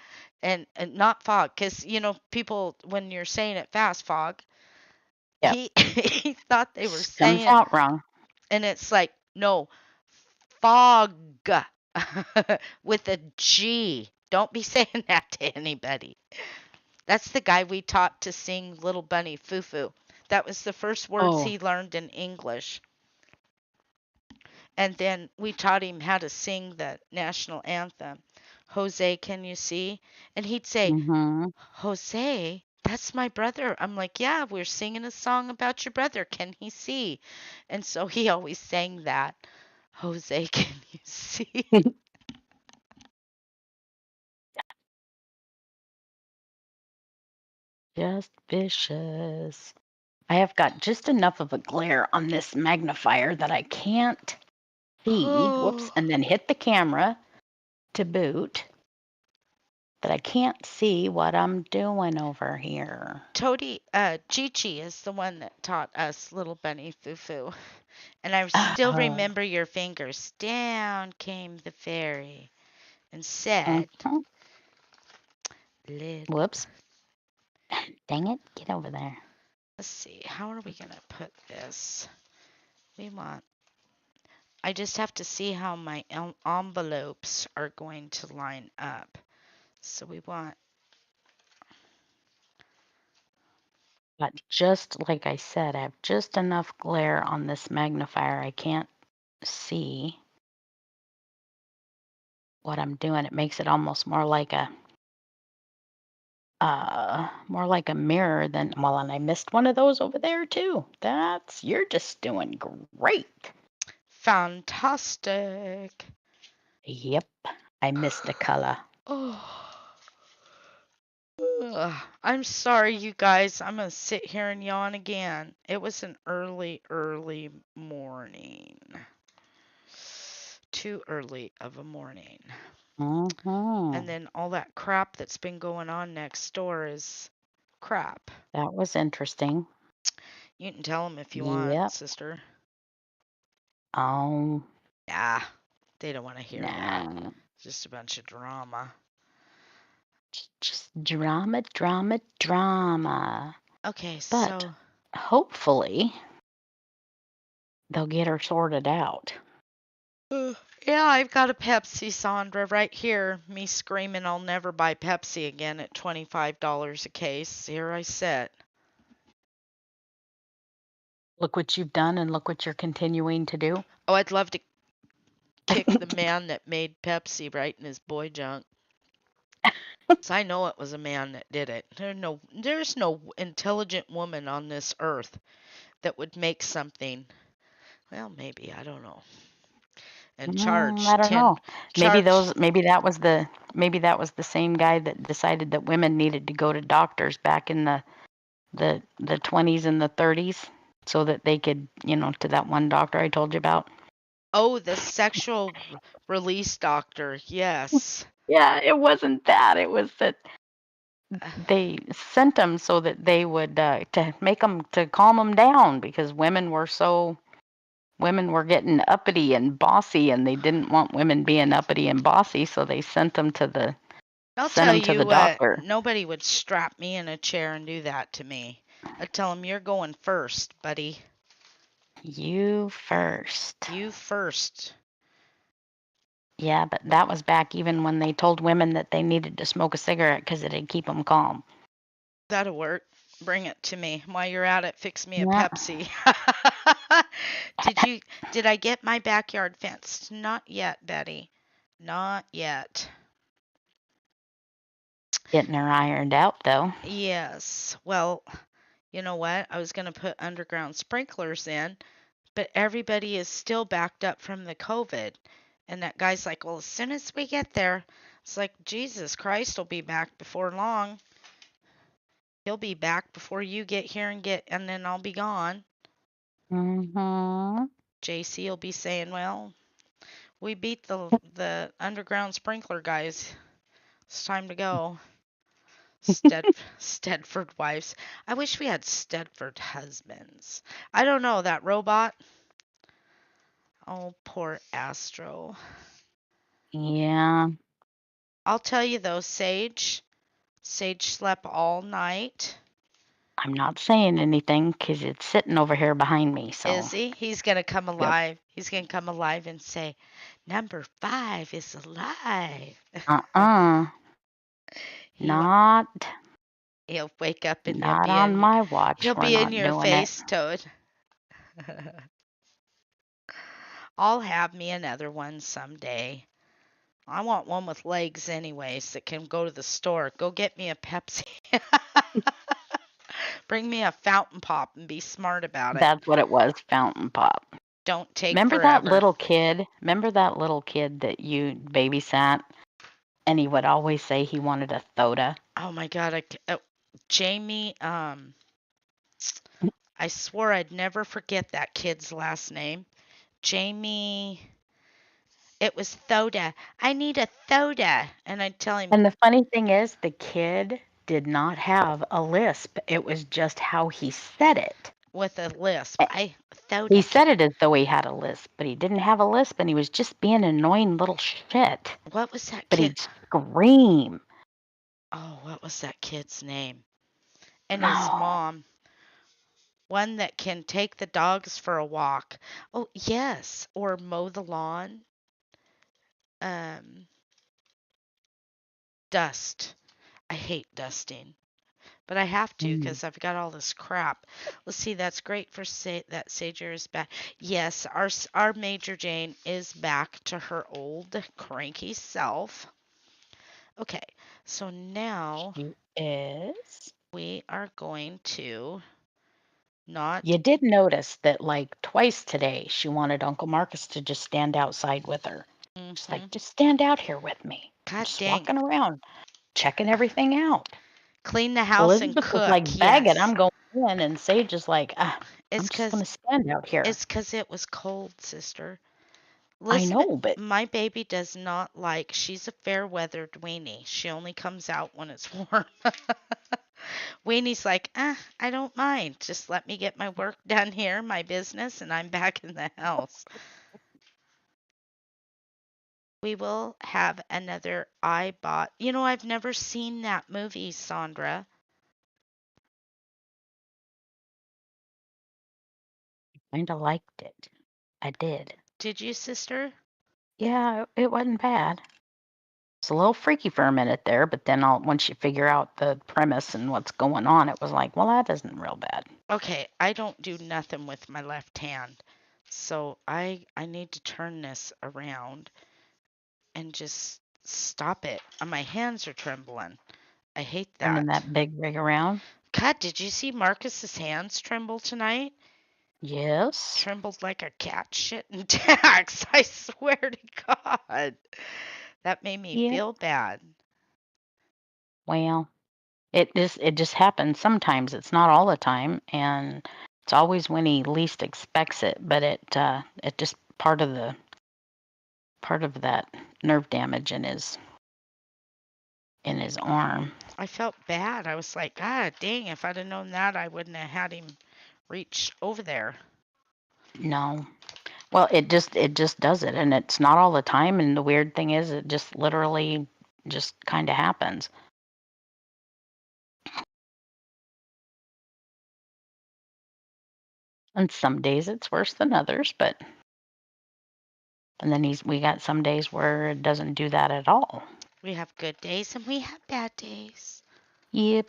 And not fog. Because, people, when you're saying it fast, fog, Yep. he thought they were Comes saying, out wrong. and it's like, no, fog with a G. Don't be saying that to anybody. That's the guy we taught to sing Little Bunny Foo Foo. That was the first words Oh. he learned in English. And then we taught him how to sing the national anthem. Jose, can you see? And he'd say, Mhm. Jose, that's my brother. I'm like, yeah, we're singing a song about your brother. Can he see? And so he always sang that. Jose, can you see? Just vicious. I have got just enough of a glare on this magnifier that I can't see. Whoops. Oh, And then hit the camera to boot that I can't see what I'm doing over here. Chi is the one that taught us Little Bunny Foo Foo. And I still Oh. remember your fingers. Down came the fairy and said, Mhm. Little. Whoops. Dang it. Get over there. Let's see, how are we going to put this? We want. I just have to see how my envelopes are going to line up. So we want. But just like I said, I have just enough glare on this magnifier. I can't see what I'm doing. It makes it almost more like a mirror than well, and I missed one of those over there too. You're just doing great. Fantastic. Yep, I missed a color. Oh. Ugh. I'm sorry, you guys. I'm going to sit here and yawn again. It was an early, early morning. Too early of a morning. And Hmm. then all that crap that's been going on next door is crap. That was interesting. You can tell them if you want, Yep. sister. Oh, Yeah, they don't want to hear that. nah. Just a bunch of drama. Just drama, drama, drama. Okay, But so hopefully they'll get her sorted out. yeah, I've got a Pepsi, Sandra, right here. Me screaming I'll never buy Pepsi again at $25 a case. Here I sit. Look what you've done and look what you're continuing to do. Oh, I'd love to kick the man that made Pepsi right in his boy junk. 'Cause I know it was a man that did it. There's no intelligent woman on this earth that would make something. Well, maybe I don't know. And I charge don't ten, know. Maybe charge. maybe that was the same guy that decided that women needed to go to doctors back in the 20s and the 30s so that they could, to that one doctor I told you about. Oh, the sexual release doctor. Yes. Yeah, it wasn't that. It was that Uh, they sent them so that they would to make them to calm them down because women were getting uppity and bossy and they didn't want women being uppity and bossy, so they I'll sent tell them to you the what. doctor. Nobody would strap me in a chair and do that to me. I'd tell him you're going first, buddy. You first. You first. Yeah, but that was back even when they told women that they needed to smoke a cigarette because it'd keep them calm. That'll work. Bring it to me. While you're at it, fix me a Yeah, Pepsi. did you did I get my backyard fenced? Not yet, Betty. Not yet. getting her ironed out though. Yes. Well, you know what? I was going to put underground sprinklers in, but everybody is still backed up from the COVID. And that guy's like, well, as soon as we get there, it's like, Jesus Christ will be back before long. He'll be back before you get here and then I'll be gone. Mm-hmm. JC will be saying, well, we beat the underground sprinkler guys. It's time to go. Stedford wives. I wish we had Stedford husbands. I don't know, that robot. Oh, poor Astro. Yeah, I'll tell you though, Sage slept all night. I'm not saying anything because it's sitting over here behind me. Is So, he? He's gonna come yep. alive. He's gonna come alive and say, "Number 5 is alive." Uh-uh. He wa- Not, he'll wake up and not on my he'll watch. We're be in not your doing it. face, Toad. I'll have me another one someday. I want one with legs anyways that can go to the store. Go get me a Pepsi. Bring me a fountain pop and be smart about it. That's what it was, fountain pop. Don't take forever. Remember that little kid that you babysat, and he would always say he wanted a soda? Oh my god, Jamie, I swore I'd never forget that kid's last name. Jamie, it was Thoda. I need a Thoda. And I'd tell him And the funny thing is, the kid did not have a lisp. It was just how he said it. with a lisp, Eh, I He Thoda. said it as though he had a lisp, but he didn't have a lisp, and he was just being an annoying little shit. What was that But kid? he'd scream. Oh, what was that kid's name? And his Oh, mom, one that can take the dogs for a walk. Oh, yes, or mow the lawn. Um, Dust. I hate dusting. But I have to mm. because I've got all this crap. Let's see, that's great for that Sager is back. Yes, our Major Jane is back to her old cranky self. Okay, so now She is. we are going to not. You did notice that, like, twice today, she wanted Uncle Marcus to just stand outside with her. She's Hmm. like, just stand out here with me. I'm God just dang. walking around, checking everything out. Clean the house and Elizabeth was cook. like begging, Yes. I'm going in, and Sage is like, I'm It's just cuz going to stand out here. it's cuz it was cold, sister. I Elizabeth, know, but my baby does not like, she's a fair weathered weenie. She only comes out when it's warm. Weenie's like, I don't mind. Just let me get my work done here, my business, and I'm back in the house. We will have another I bought. You know, I've never seen that movie, Sandra. I kind of liked it. I did. Did you, sister? Yeah, it wasn't bad. It's a little freaky for a minute there, but then once you figure out the premise and what's going on, it was like, well, that isn't real bad. Okay, I don't do nothing with my left hand. So I need to turn this around and just stop it. My hands are trembling. I hate Turning that. that big rig around. God, did you see Marcus's hands tremble tonight? Yes. Trembled like a cat shitting tacks. I swear to God. That made me Yeah. feel bad. Well, it just happens sometimes. It's not all the time, and it's always when he least expects it. But it just part of that nerve damage in his arm. I felt bad. I was like, God dang, if I'd have known that, I wouldn't have had him reach over there. No. Well, it just does it, and it's not all the time. And the weird thing is, it just literally just kind of happens. And some days it's worse than others, but and then we got some days where it doesn't do that at all. We have good days and we have bad days. Yep.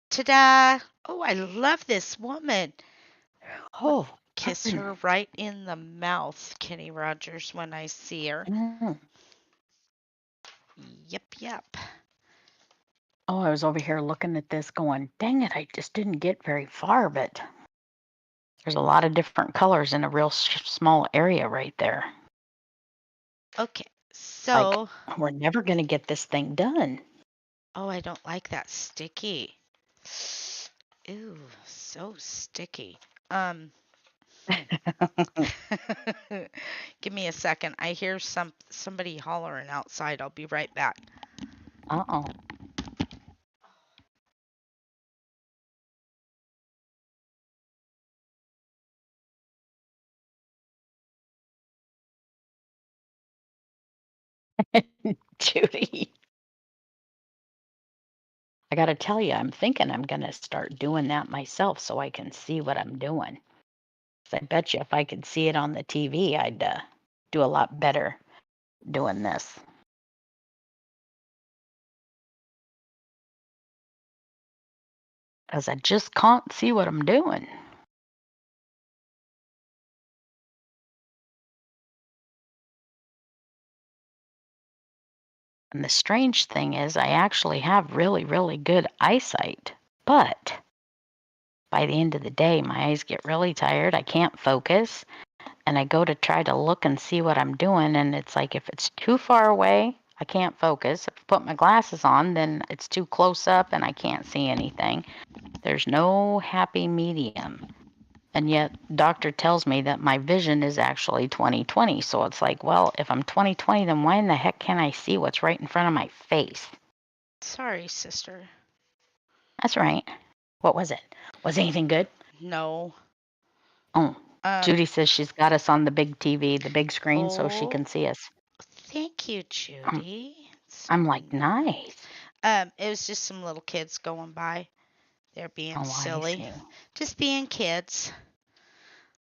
Ta-da! Oh, I love this woman. Oh. Kiss her right in the mouth, Kenny Rogers, when I see her. Mm. Yep, yep. Oh, I was over here looking at this going, dang it, I just didn't get very far, but there's a lot of different colors in a real small area right there. Okay, Like, so, we're never going to get this thing done. oh, I don't like that sticky. Ooh, so sticky. Um, give me a second. I hear somebody hollering outside. I'll be right back. Uh-oh. Judy, I got to tell you, I'm thinking I'm going to start doing that myself so I can see what I'm doing. 'Cause I bet you if I could see it on the TV, I'd do a lot better doing this. Because I just can't see what I'm doing. And the strange thing is, I actually have really, really good eyesight. But by the end of the day, my eyes get really tired. I can't focus. And I go to try to look and see what I'm doing. And it's like if it's too far away, I can't focus. If I put my glasses on, then it's too close up and I can't see anything. There's no happy medium. And yet, doctor tells me that my vision is actually 20/20. So it's like, well, if I'm 20/20, then why in the heck can't I see what's right in front of my face? Sorry, sister. That's right. What was it? Was anything good? No. Oh, Um, Judy says she's got us on the big TV, the big screen, so she oh, can see us. thank you, I'm, Judy. So I'm like, nice. nice. It was just some little kids going by. They're being Oh, I silly. see. Just being kids.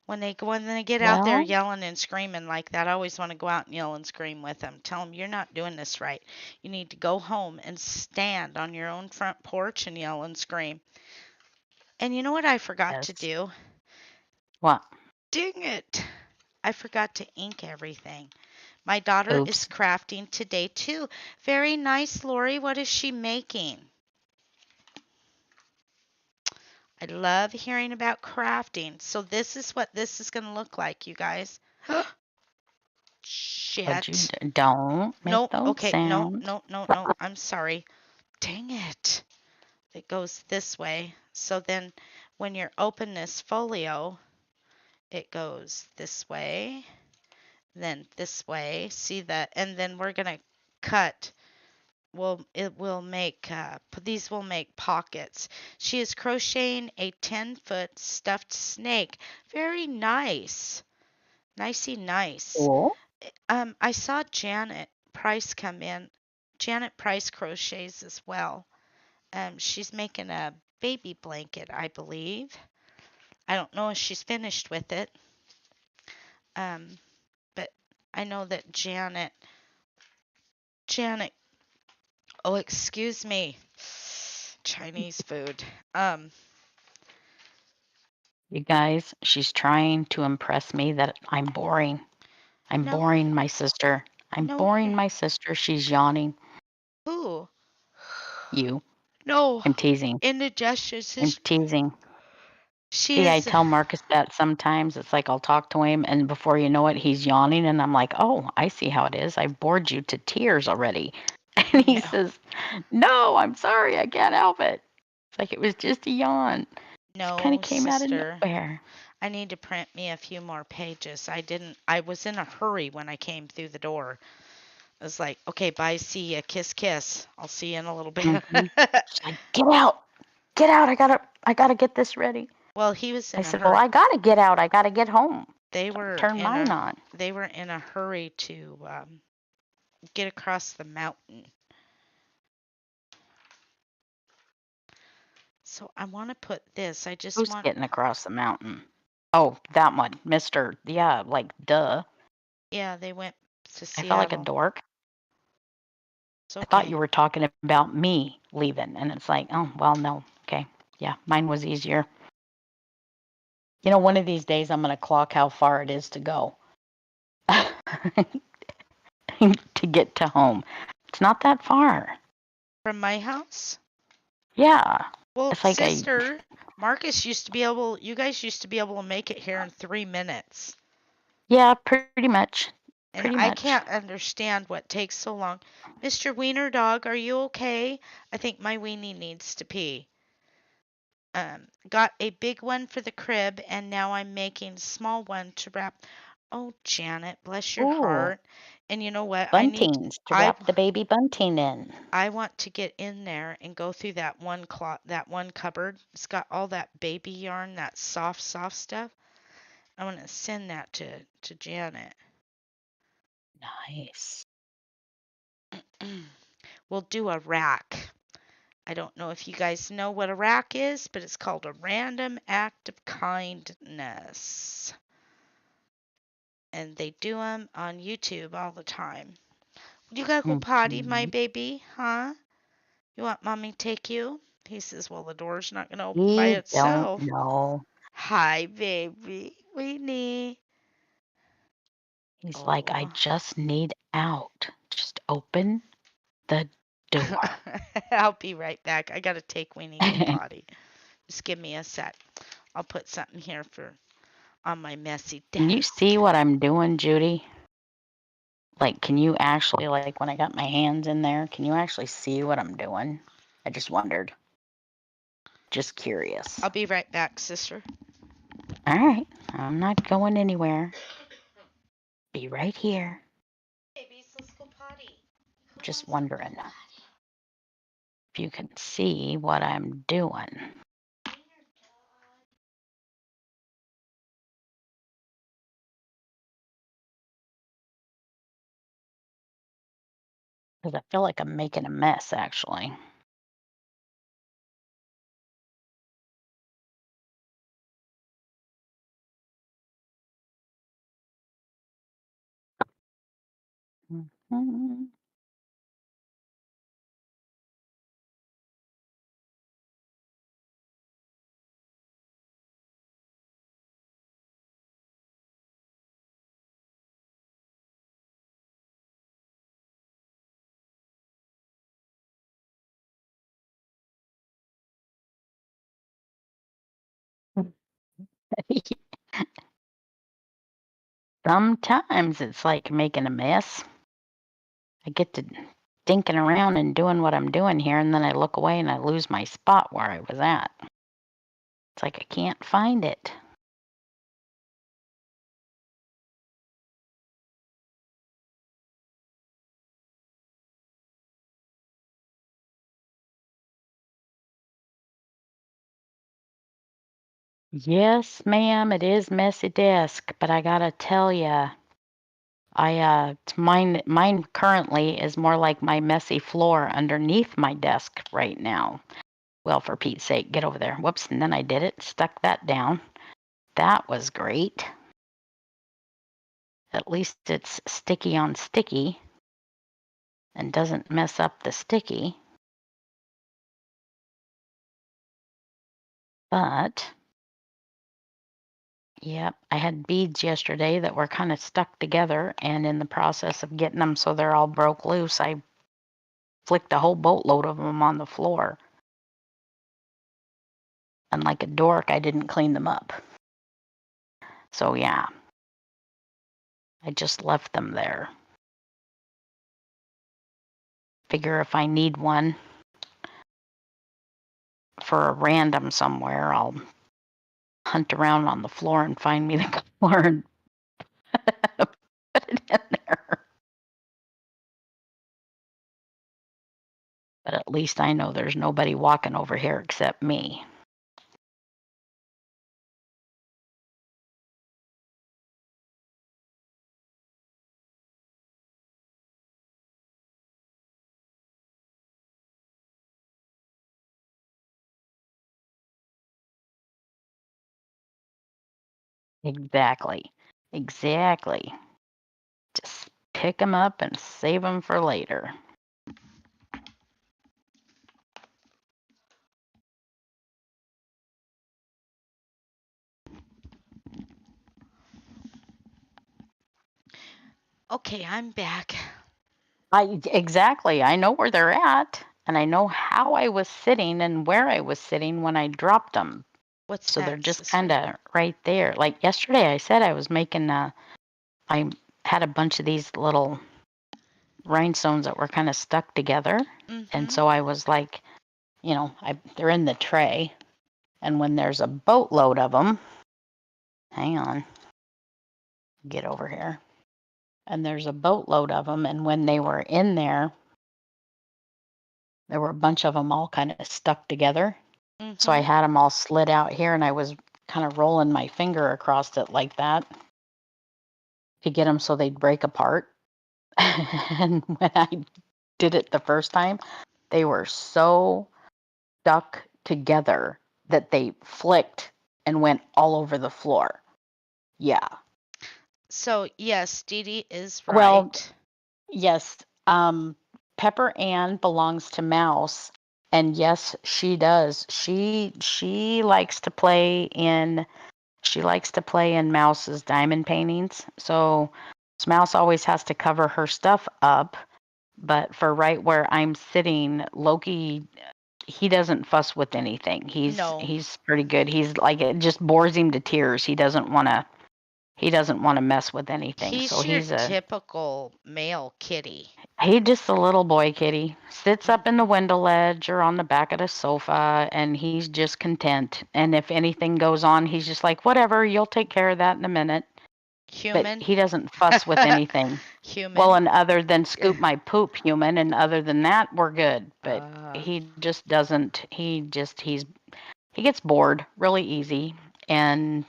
When they get out there Well, yelling and screaming like that, I always want to go out and yell and scream with them. Tell them you're not doing this right. You need to go home and stand on your own front porch and yell and scream. And you know what I forgot to yes. do? What? Dang it! I forgot to ink everything. My daughter is Oops. crafting today too. Very nice, Lori. What is she making? I love hearing about crafting. So this is what this is going to look like, you guys. Would you Shit. don't make No, those okay, no, sounds? no, no, no. I'm sorry. Dang it. It goes this way. So then when you open this folio, it goes this way, then this way. See that? And then we're going to cut. Well, it will make, these will make pockets. She is crocheting a 10-foot stuffed snake. Very nice. Nicey nice. Cool. I saw Janet Price come in. Janet Price crochets as well. She's making a baby blanket, I believe. I don't know if she's finished with it. Um, but I know that Janet, oh, excuse me, Chinese food. Um, You guys, she's trying to impress me that I'm boring. I'm no, boring my sister. I'm no, boring my sister. She's yawning. who? You. No, I'm teasing. indigestion. I'm teasing. She See, I is, tell Marcus that sometimes. It's like I'll talk to him, and before you know it, he's yawning, and I'm like, "Oh, I see how it is. I've bored you to tears already." And he no, says, "No, I'm sorry. I can't help it." It's like it was just a yawn. Just kind no, of came out of sister. nowhere. I need to print me a few more pages. I was in a hurry when I came through the door. I was like, okay, bye, see ya, kiss, kiss. I'll see you in a little bit. Hmm. She's like, "Get out, get out. I gotta get this ready." Well, he was I in a said, "Well, hurry. I gotta get out. I gotta get home. They So were turn in mine a on." they were in a hurry to get across the mountain. So I want to put this. I just Who's want. getting across the mountain? Oh, that one, Mister. Yeah, like duh. Yeah, they went to I felt like a Seattle. dork. It's I thought you okay. were talking about me leaving, and it's like, oh, well, no. Okay. Yeah, mine was easier. You know, one of these days I'm going to clock how far it is to go to get to home. It's not that far. From my house? Yeah. Well, It's like sister, you guys used to be able to make it here in 3 minutes. yeah, pretty much. And Pretty I much. can't understand what takes so long. Mr. Wiener Dog, are you okay? I think my weenie needs to pee. Got a big one for the crib, and now I'm making a small one to wrap. Oh, Janet, bless your Ooh, heart. And you know what? buntings to I, wrap the baby bunting in. I want to get in there and go through that one cupboard. It's got all that baby yarn, that soft, soft stuff. I want to send that to Janet. Nice. We'll do a rack. I don't know if you guys know what a rack is, but it's called a random act of kindness. And they do them on YouTube all the time. You gotta go potty, my Mhm. baby, huh? You want mommy to take you? He says, well, the door's not gonna open by We don't itself. know. Hi, baby. Weenie. He's like, I Oh. just need out. Just open the door. I'll be right back. I gotta take Weenie go Can potty. Just give me a sec. I'll put something here for on my messy you desk. see what I'm doing, Judy? Like, can you actually, like, when I got my hands in there, can you actually see what I'm doing? I just wondered. Just curious. I'll be right back, sister. All right. I'm not going anywhere. Be right here. Babies, let's go potty. Who Just wants to go wondering potty? if you can see what I'm doing. Because I feel like I'm making a mess, actually. Mhm. Sometimes it's like making a mess. I get to dinking around and doing what I'm doing here, and then I look away and I lose my spot where I was at. It's like I can't find it. Yes, ma'am, it is messy desk, but I gotta tell ya, mine currently is more like my messy floor underneath my desk right now. Well, for Pete's sake, get over there. Whoops, and then I did it, stuck that down. That was great. At least it's sticky on sticky and doesn't mess up the sticky. But, yep, I had beads yesterday that were kind of stuck together, and in the process of getting them so they're all broke loose, I flicked a whole boatload of them on the floor. And like a dork, I didn't clean them up. So, yeah, I just left them there. Figure if I need one for a random somewhere, I'll hunt around on the floor and find me the color and put it in there. But at least I know there's nobody walking over here except me. Exactly. Exactly. Just pick them up and save them for later. Okay, I'm back. Exactly. I know where they're at. and I know how I was sitting and where I was sitting when I dropped them. What's So they're that, just sister? kind of right there. Like yesterday, I said I was making I had a bunch of these little rhinestones that were kind of stuck together. And Mm-hmm. so I was like, they're in the tray. And when there's a boatload of them, hang on, get over here. And there's a boatload of them. And when they were in there were a bunch of them all kind of stuck together. So I Mm-hmm. had them all slid out here and I was kind of rolling my finger across it like that to get them so they'd break apart. And when I did it the first time, they were so stuck together that they flicked and went all over the floor. Yeah. So, yes, Dee Dee is Well, right. yes, Pepper Ann belongs to Mouse, and yes, she does. She likes to play in Mouse's diamond paintings. So Mouse always has to cover her stuff up. But for right where I'm sitting, Loki, he doesn't fuss with anything. No, He's pretty good. He's like it just bores him to tears. He doesn't want to mess with anything. So he's your typical male kitty. he just a little boy kitty. Sits up in the Mm-hmm. window ledge or on the back of the sofa and he's just content. And if anything goes on, he's just like, whatever, you'll take care of that in a minute. But Human. he doesn't fuss with anything. Well, Human. and other than scoop my poop, human, and other than that, we're good. But Uh, he just doesn't. He gets bored really easy, and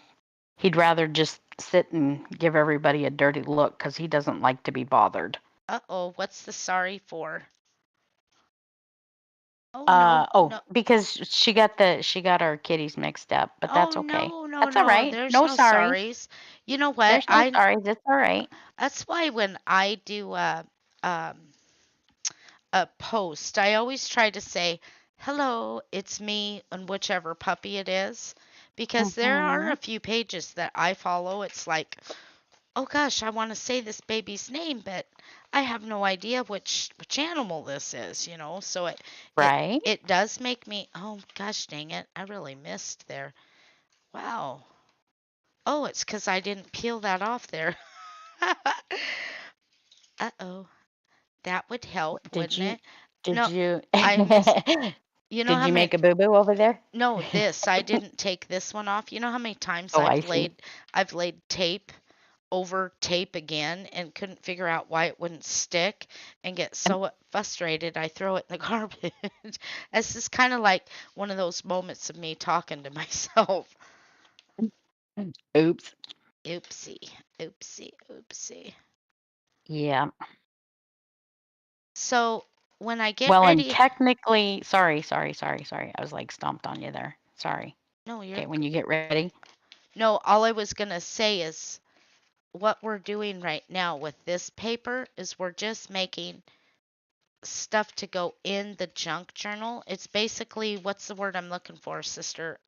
he'd rather just sit and give everybody a dirty look because he doesn't like to be bothered. uh-oh, what's the sorry for? Oh no, Oh, no. because she got our kitties mixed up, but Oh that's okay. no, no, That's all no. right. There's No no sorries. sorries. You know what? There's no sorries. It's all right. That's why when I do um a post, I always try to say, "Hello, it's me," and whichever puppy it is, because there are Mm-hmm. a few pages that I follow. It's like, "Oh gosh, I want to say this baby's name, but I have no idea which animal this is," you know? So it Right. it does make me, "Oh gosh, dang it. I really missed there." Wow. Oh, it's cuz I didn't peel that off there. Uh-oh. That would help, Did wouldn't you? it? Did No, you? I missed. You know Did how you many make a boo boo over there? No, this, I didn't take this one off. You know how many times Oh, I see. I've laid tape over tape again and couldn't figure out why it wouldn't stick and get so frustrated I throw it in the garbage. This is kind of like one of those moments of me talking to myself. Oops. Oopsie, oopsie, oopsie. Yeah. So when I get Well, and ready, technically, sorry. I was like stomped on you there. Sorry. no, you're Okay, when you get ready. no, all I was gonna say is what we're doing right now with this paper is we're just making stuff to go in the junk journal. It's basically what's the word I'm looking for, sister?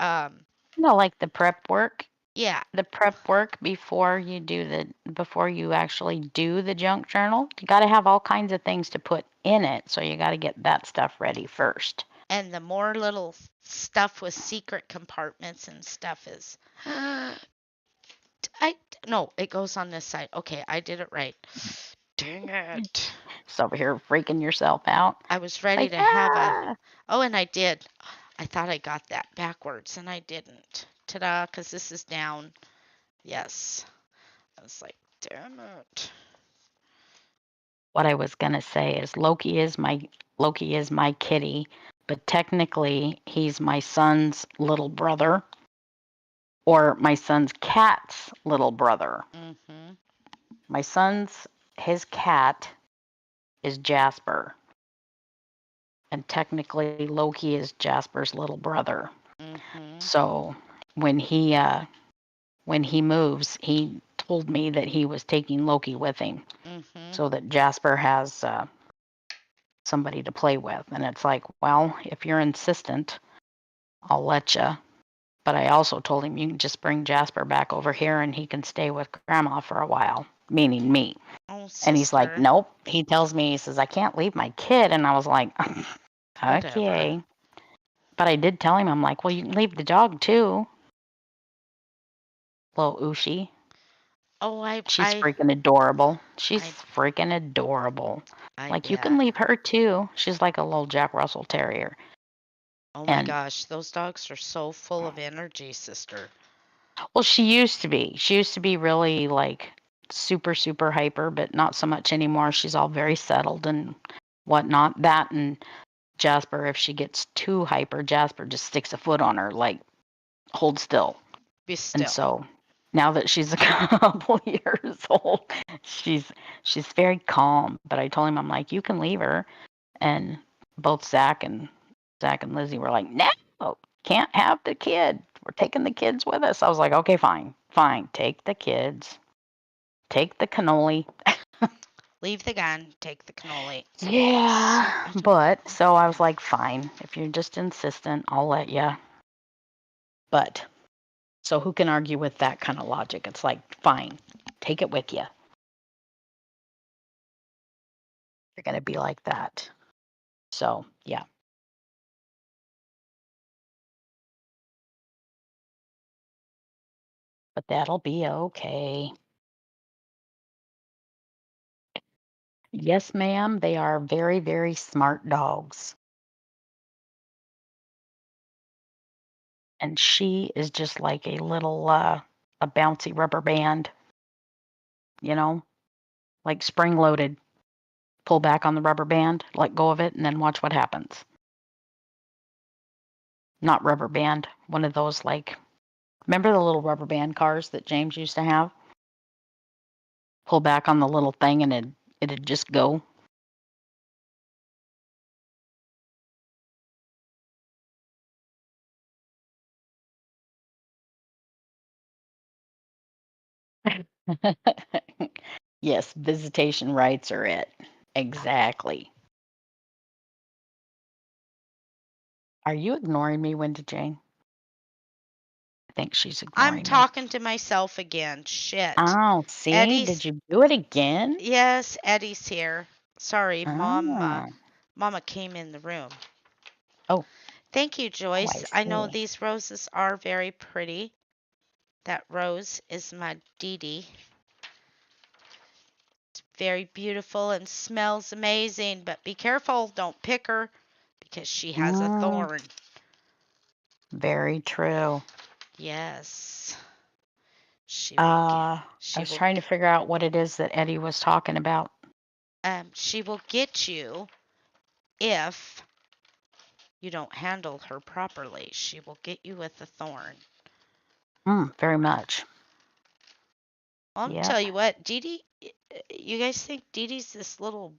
Like the prep work. Yeah, The prep work before you actually do the junk journal. You got to have all kinds of things to put in it, so you got to get that stuff ready first. and the more little stuff with secret compartments and stuff is I no, it goes on this side. Okay, I did it right. Dang it. So over here freaking yourself out. I was ready Like, to have a ah. Oh, and I did. I thought I got that backwards and I didn't. Ta-da, cuz this is down. Yes. I was like, damn it. What I was gonna say is Loki is my kitty, but technically he's my son's little brother or my son's cat's little brother. Mhm. My son's his cat is Jasper, and technically Loki is Jasper's little brother. Mhm. So when he moves, he told me that he was taking Loki with him Mhm. so that Jasper has somebody to play with. And it's like, well, if you're insistent, I'll let you. But I also told him you can just bring Jasper back over here and he can stay with Grandma for a while, meaning me. Oh, And he's like, sister. nope. He tells me, he says, I can't leave my kid. And I was like, Whatever. Okay. But I did tell him, I'm like, well, you can leave the dog too. Little Ushi. Oh, She's freaking adorable. She's I, freaking adorable. I Like, you can bet. leave her too. She's like a little Jack Russell Terrier. Oh my And, gosh, those dogs are so full of energy, sister. well, she used to be. She used to be really like super, super hyper, but not so much anymore. She's all very settled and whatnot. That and Jasper, if she gets too hyper, Jasper just sticks a foot on her, like, hold still. Be And still. so now that she's a couple years old, she's she's very calm. But I told him, I'm like, you can leave her. And both Zach and Lizzie were like, no, can't have the kid. We're taking the kids with us. I was like, okay, fine, fine. Take the kids. Take the cannoli. Leave the gun, take the cannoli. Yeah, but so I was like, fine. If you're just insistent, I'll let you. But so who can argue with that kind of logic? It's like, fine, take it with you. You're going to be like that. So, yeah, but that'll be okay. Yes, ma'am. They are very, very smart dogs. And she is just like a little, a bouncy rubber band, you know, like spring loaded. Pull back on the rubber band, let go of it, and then watch what happens. Not rubber band, one of those like, remember the little rubber band cars that James used to have? Pull back on the little thing and it'd just go. Yes, visitation rights are it. Exactly. Are you ignoring me, Wendy Jane? I think she's I'm ignoring me. talking to myself again. Shit. Oh, see? Eddie's Did you do it again? Yes, Eddie's here. Sorry, Ah. Mama came in the room. Oh, Thank you, oh, I Joyce. I know see. these roses are very pretty. That rose is my Dee Dee. Very beautiful and smells amazing, but be careful, don't pick her because she has a Mm, thorn. very true. Yes. She will get I she was will trying to figure out what it is that Eddie was talking about. she will get you if you don't handle her properly. She will get you with a thorn. Very much. I'll tell Yep. you what, Dee Dee, you guys think Dee Dee's this little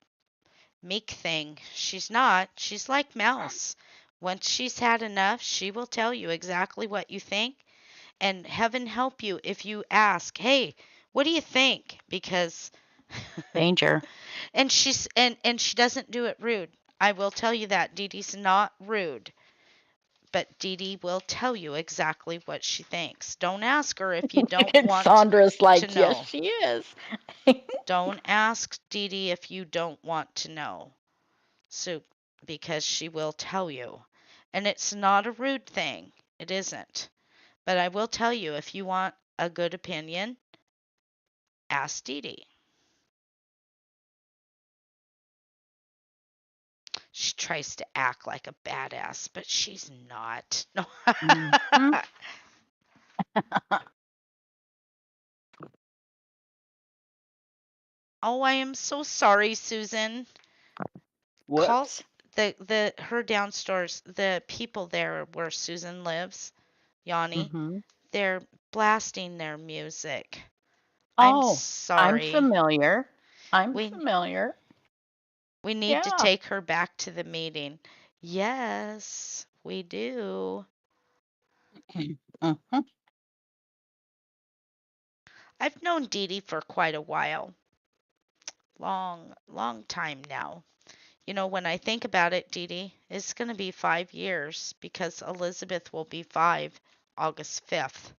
meek thing. She's not. She's like Mouse. Once she's had enough, she will tell you exactly what you think. And heaven help you if you ask, hey, what do you think? Because, Danger. and she doesn't do it rude. I will tell you that Dee Dee's not rude, but Dee Dee will tell you exactly what she thinks. Don't ask her if you don't And want Sandra's to like, yes, know. she is. Don't ask Dee Dee if you don't want to know. So, because she will tell you. And it's not a rude thing. It isn't. But I will tell you if you want a good opinion, ask Dee Dee. She tries to act like a badass, but she's not. No. Hmm. Oh, I am so sorry, Susan. Call Whoops. the her downstairs, the people there where Susan lives, Yanni, Hmm. they're blasting their music. I'm Oh, I'm sorry. familiar. I'm We familiar. we need to Yeah. take her back to the meeting. Yes, we do. Hmm. I've known Dee Dee for quite a while. Long, long time now. You know, when I think about it, Dee Dee, it's going to be 5 years because Elizabeth will be 5 August 5th.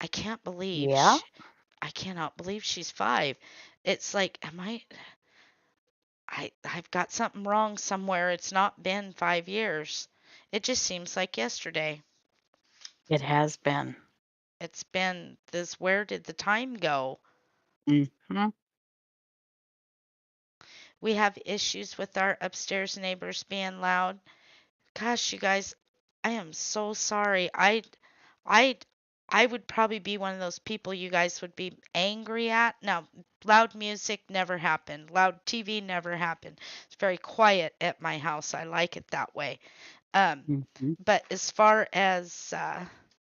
I can't believe Yeah. I cannot believe she's 5. It's like, I've got something wrong somewhere. It's not been 5 years. It just seems like yesterday. It has been. It's been this. Where did the time go? Hmm. We have issues with our upstairs neighbors being loud. Gosh, you guys, I am so sorry. I I would probably be one of those people you guys would be angry at. Now, loud music never happened. Loud TV never happened. It's very quiet at my house. I like it that way. Um, Hmm. but as far as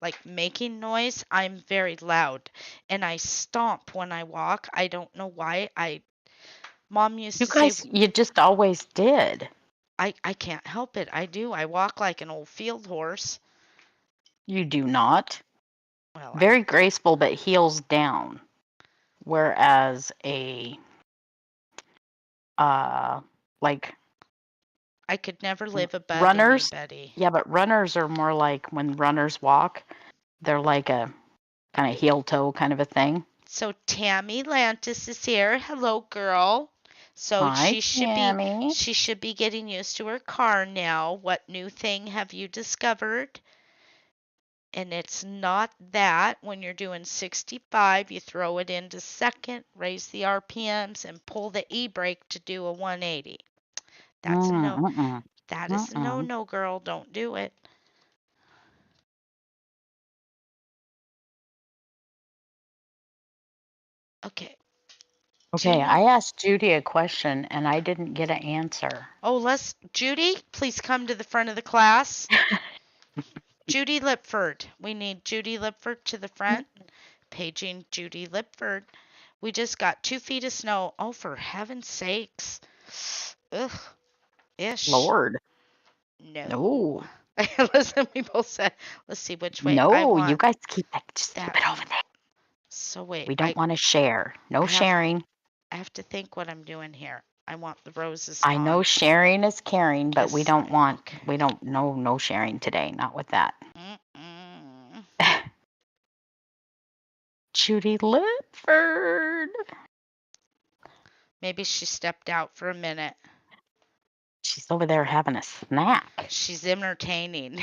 like making noise, I'm very loud and I stomp when I walk. I don't know why. I Mom used You to say guys, you just always did. I can't help it. I do. I walk like an old field horse. You do not. Well, I Very graceful, but heels down. Whereas a uh like I could never live above runners, anybody. yeah, but runners are more like when runners walk, they're like a kind of heel toe kind of a thing. So Tammy Lantis is here. Hello, girl. So Hi, Tammy. she should be getting used to her car now. What new thing have you discovered? And it's not that when you're doing 65, you throw it into second, raise the RPMs, and pull the e brake to do a 180. That's a no. Mm-mm. That is a no Mm-mm. no, girl. Don't do it. Okay. Do you Okay, know? I asked Judy a question and I didn't get an answer. Oh, let's. Judy, please come to the front of the class. Judy Lipford. We need Judy Lipford to the front. Paging Judy Lipford. We just got 2 feet of snow. Oh, for heaven's sakes. Ugh. Ish. Lord. No. No. Listen, we both said, let's see which way I No, you want guys keep that. Just keep that it over one. there. So wait, We don't want to share. No I have sharing. I have to think what I'm doing here. I want the roses I know on. sharing is caring, but we Yes, don't want, okay. we don't, no sharing today. Not with that. Mm-mm. Judy Lipford. Maybe she stepped out for a minute. She's over there having a snack. She's entertaining.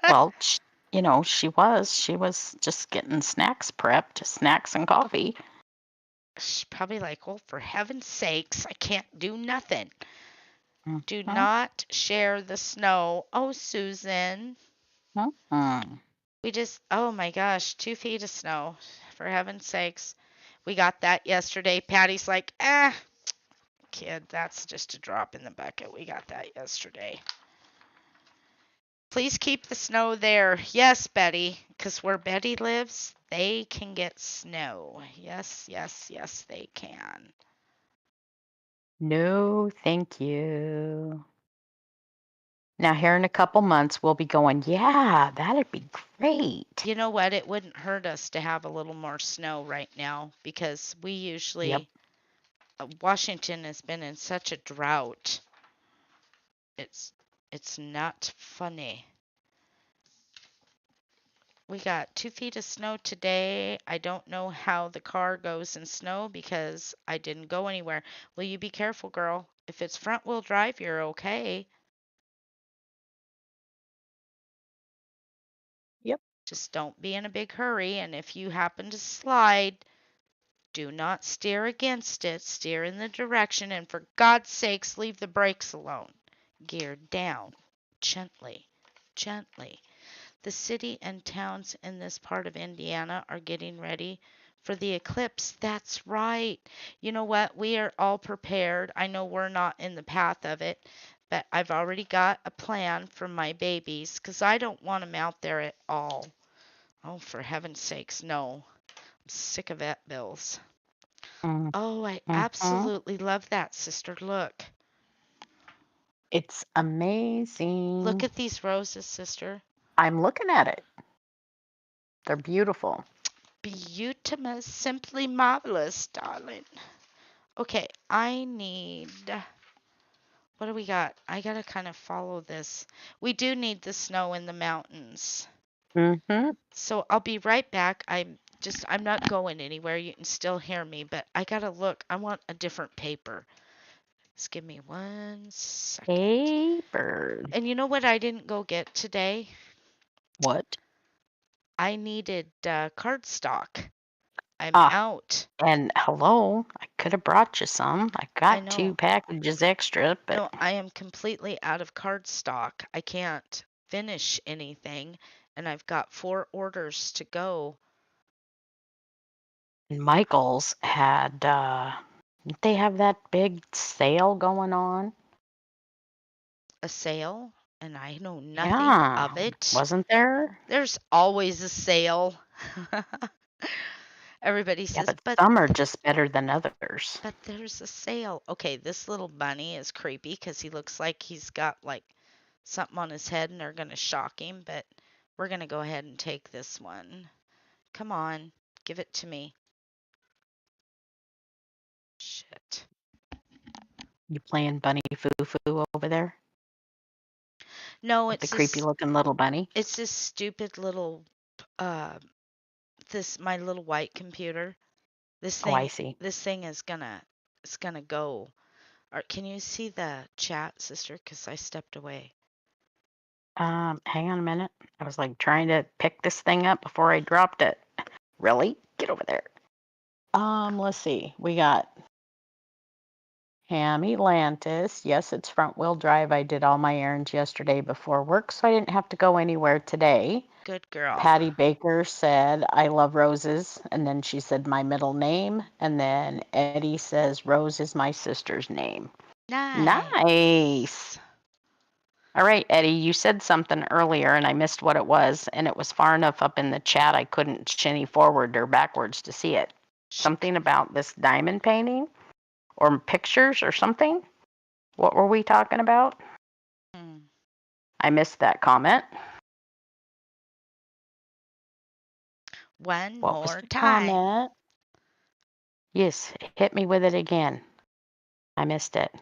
Well, she was just getting snacks prepped, snacks and coffee. She's probably like, oh, for heaven's sakes, I can't do nothing. Do Mm-hmm. not share the snow. Oh, Susan. Mm-hmm. Oh my gosh, 2 feet of snow. For heaven's sakes. We got that yesterday. Patty's like, kid, that's just a drop in the bucket. We got that yesterday. Please keep the snow there. Yes, Betty, because where Betty lives, they can get snow. Yes, yes, yes, they can. No, thank you. Now, here in a couple months, we'll be going, yeah, that'd be great. You know what? It wouldn't hurt us to have a little more snow right now because we Yep. usually, Washington has been in such a drought. It's it's not funny. We got 2 feet of snow today. I don't know how the car goes in snow because I didn't go anywhere. Will you be careful, girl? If it's front wheel drive, you're okay. Yep. Just don't be in a big hurry. And if you happen to slide, do not steer against it. Steer in the direction. And for God's sakes, leave the brakes alone. Gear down. Gently. Gently. The city and towns in this part of Indiana are getting ready for the eclipse. That's right. You know what? We are all prepared. I know we're not in the path of it, but I've already got a plan for my babies because I don't want them out there at all. Oh, for heaven's sakes, no. I'm sick of vet bills. Oh, I Mm-hmm. absolutely love that, sister. Look. It's Look amazing. at these roses, sister. I'm looking at it. They're beautiful. Beautimous, simply marvelous, darling. Okay, I need. What do we got? I gotta kind of follow this. We do need the snow in the mountains. Mm-hmm. So I'll be right back. I'm not going anywhere. You can still hear me, but I gotta look. I want a different paper. Just give me 1 second. Hey, bird. And you know what I didn't go get today? What? I needed cardstock. I'm Ah, out. and hello. I could have brought you some. I I got two know. packages extra, but No, I am completely out of cardstock. I can't finish anything, and I've got 4 orders to go. Michael's had, didn't they have that big sale going on? A sale, and I know nothing of Yeah, it. wasn't there? There's always a sale. Everybody Yeah, says, but some are just better than others. but there's a sale. Okay, this little bunny is creepy because he looks like he's got like something on his head and they're gonna shock him, but we're gonna go ahead and take this one. Come on, give it to me. Shit. You playing Bunny Foo Foo over there No, with the creepy looking little bunny? it's this stupid little uh this my little white computer. This Oh, I thing see. this thing is gonna it's gonna go. Or can you see the chat, sister? Because I stepped away. Hang on a minute. I was like trying to pick this thing up before I dropped it. Really? Get over there. Let's see. We got Hammy Lantis. Yes, it's front wheel drive. I did all my errands yesterday before work, so I didn't have to go anywhere today. Good girl. Patty Baker said, I love roses. And then she said my middle name. And then Eddie says, Rose is my sister's name. Nice. Nice. All right, Eddie, you said something earlier and I missed what it was. And it was far enough up in the chat I couldn't shinny forward or backwards to see it. Sh- Something about this diamond painting or pictures or something? What were we talking about? hmm. I missed that comment. One What was more the time. comment? Yes, hit me with it again. I missed it.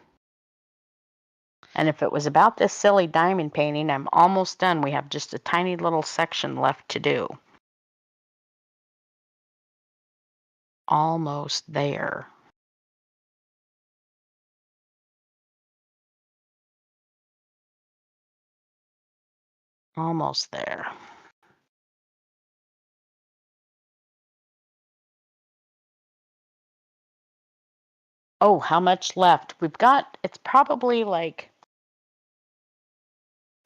And if it was about this silly diamond painting, I'm almost done. We have just a tiny little section left to do. Almost there. Almost there. Oh, how much left? We've got, it's probably like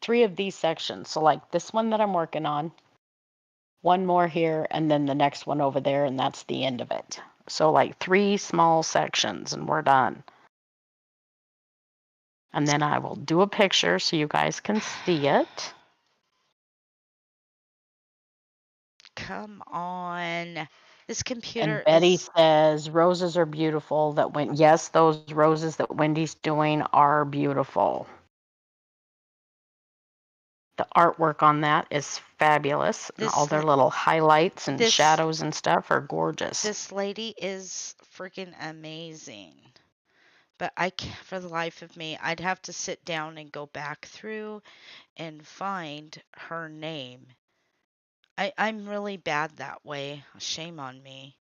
3 of these sections. So like this one that I'm working on, one more here, and then the next one over there, and that's the end of it. So like 3 small sections and we're done. And then I will do a picture so you guys can see it. Come on. This computer And Betty is. says roses are beautiful. That when yes, those roses that Wendy's doing are beautiful. The artwork on that is fabulous, and all This their little highlights and this shadows and stuff are gorgeous. this lady is freaking amazing. But for the life of me, I'd have to sit down and go back through and find her name. I'm really bad that way. Shame on me.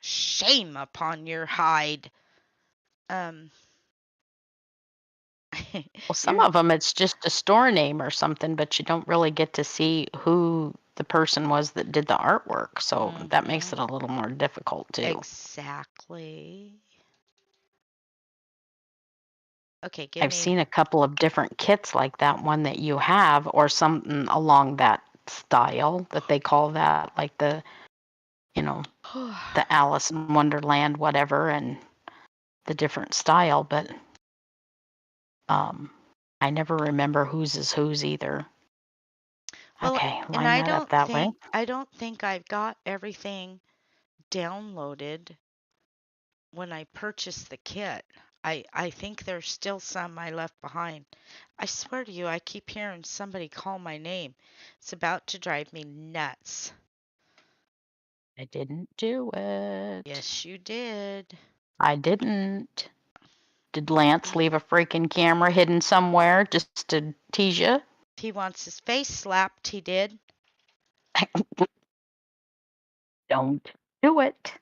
Shame upon your hide. Um, Well, some you're. of them it's just a store name or something, but you don't really get to see who the person was that did the artwork. So that makes Mm-hmm. it a little more difficult too. Exactly. Okay, give I've me. seen a couple of different kits like that one that you have, or something along that style that they call that, like the, you know, the Alice in Wonderland, whatever, and the different style, but um, I never remember whose is whose either. Well, Okay, and line that up that way. I don't think I've got everything downloaded when I purchased the kit. I think there's still some I left behind. I swear to you, I keep hearing somebody call my name. It's about to drive me nuts. I didn't do it. Yes, you did. I didn't. Did Lance leave a freaking camera hidden somewhere just to tease you? If he wants his face slapped, he did. Don't do it.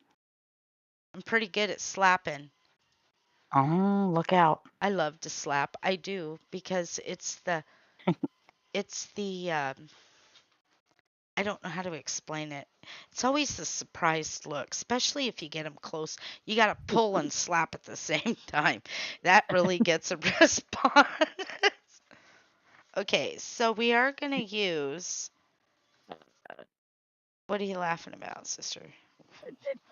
I'm pretty good at slapping. Oh, look out. I love to slap. I do because it's the I don't know how to explain it. It's always the surprised look, especially if you get them close. You got to pull and slap at the same time. That really gets a response. Okay, so we are going to use. What are you laughing about, sister?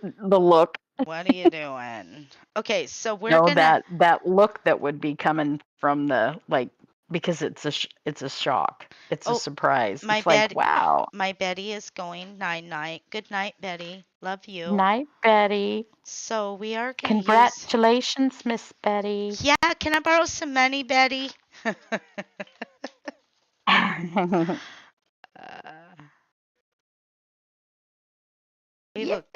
The look. What are you doing? Okay, so we're No, going to. that look that would be coming from the like because it's a shock. It's a Oh, surprise. my It's like, bed. wow. My Betty is going night night. Good night, Betty. Love you. Night, Betty. So we are going to use. Congratulations, Miss Betty. Yeah, can I borrow some money, Betty? We Yay! look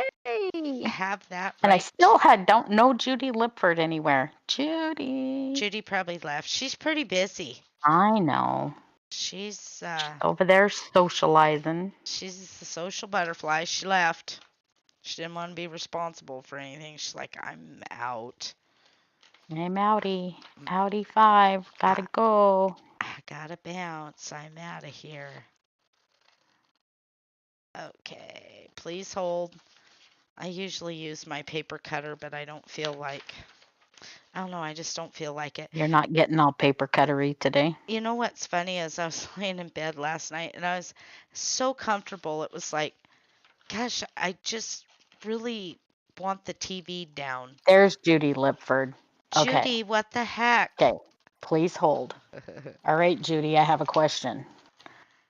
have that And I right. still had don't know Judy Lipford anywhere. Judy. Judy probably left. She's pretty busy. I know. She's Over there socializing. she's the social butterfly. She left. She didn't want to be responsible for anything. She's like, I'm out. I'm outie. Outie 5. Gotta I, go. I gotta bounce. I'm out of here. Okay, please hold. I usually use my paper cutter, but I don't feel like. I don't know. I just don't feel like it. You're not getting all paper cuttery today. You know what's funny is I was laying in bed last night and I was so comfortable. It was like, gosh, I just really want the TV down. There's Judy Lipford. Okay. Judy, what the heck? Okay. Please hold. All right, Judy, I have a question.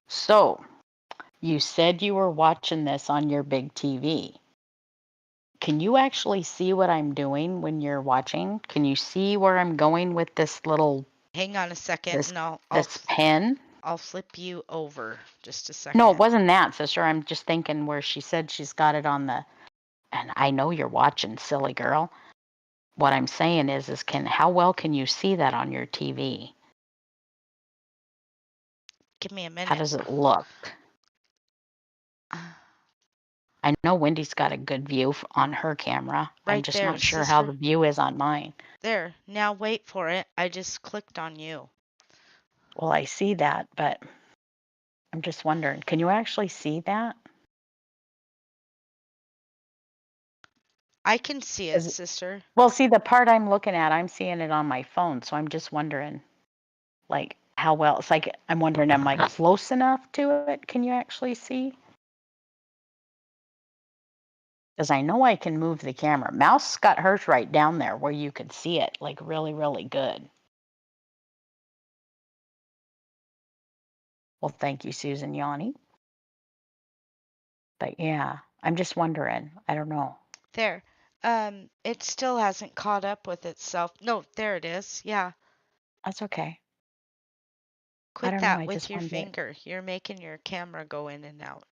So, you said you were watching this on your big TV. Can you actually see what I'm doing when you're watching? Can you see where I'm going with this little Hang on a second this and this pen? I'll flip you over just a No, it second. wasn't that, sister. I'm just thinking where she said she's got it on the and I know you're watching, silly girl. What I'm saying is can how well can you see that on your TV? Give me a How minute. does it look? I know Wendy's got a good view on her camera. I'm Right just there, not sure how the sister. view is on mine. There. Now wait for it. I just clicked on you. Well, I see that, but I'm just wondering, can you actually see that? I can see it, 'Cause sister. well, see, the part I'm looking at, I'm seeing it on my phone, so I'm just wondering, like, how well. It's like I'm wondering, am I close enough to it? Can you actually see? Because I know I can move the camera. Mouse got hers right down there where you could see it, like really, really good. Well, thank you, Susan Yanni. But yeah, I'm just wondering. I don't know. There. It still hasn't caught up with itself. No, there it is. Yeah. That's okay. I Quit don't know. that I with just your wondered. finger. You're making your camera go in and out.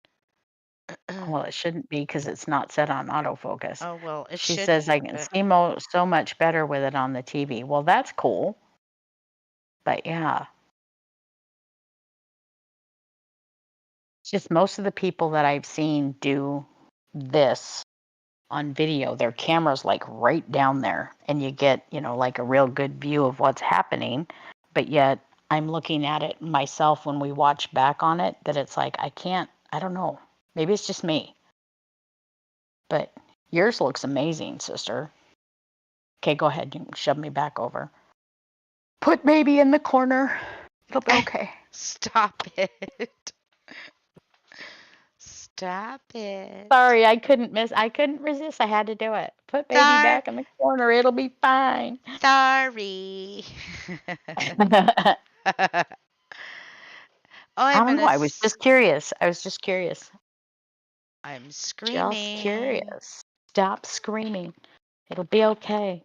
Well, it shouldn't be because it's not set on autofocus. Oh, well, it She shouldn't, says I can but see so much better with it on the TV. Well, that's cool. But yeah, it's just most of the people that I've seen do this on video, their camera's like right down there and you get, like a real good view of what's happening. But yet I'm looking at it myself when we watch back on it that it's like I don't know. Maybe it's just me. But yours looks amazing, sister. Okay, go ahead. You can shove me back over. Put baby in the corner. It'll be okay. stop it. Stop it. Sorry, I couldn't resist. I had to do it. Put baby Sor- back in the corner. It'll be fine. sorry. I Oh, I'm don't know. gonna. I was just curious. I was just curious. I'm Just screaming. curious. Stop screaming. It'll be okay.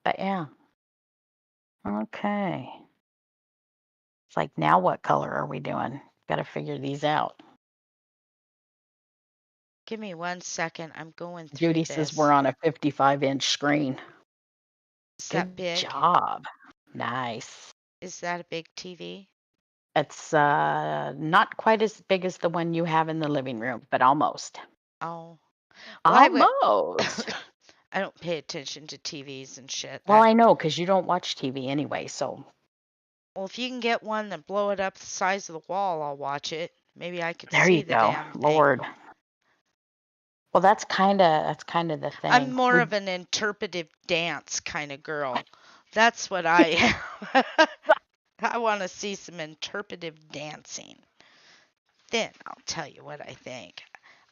But yeah. Okay. It's like now what color are we doing? Got to figure these out. Give me 1 second. I'm going through Judy says we're this. on a 55-inch screen. Is that Good big? job. Nice. Is that a big TV? It's not quite as big as the one you have in the living room, but almost. Oh, well, Almost. I don't pay attention to TVs and shit. Well, That I know because you don't watch TV anyway, so Well, if you can get one that blow it up the size of the wall, I'll watch it. Maybe I could there see you the go. damn thing. Lord. Well, that's kind of the I'm thing. more We of an interpretive dance kind of girl. That's what I am. I want to see some interpretive dancing. Then I'll tell you what I think.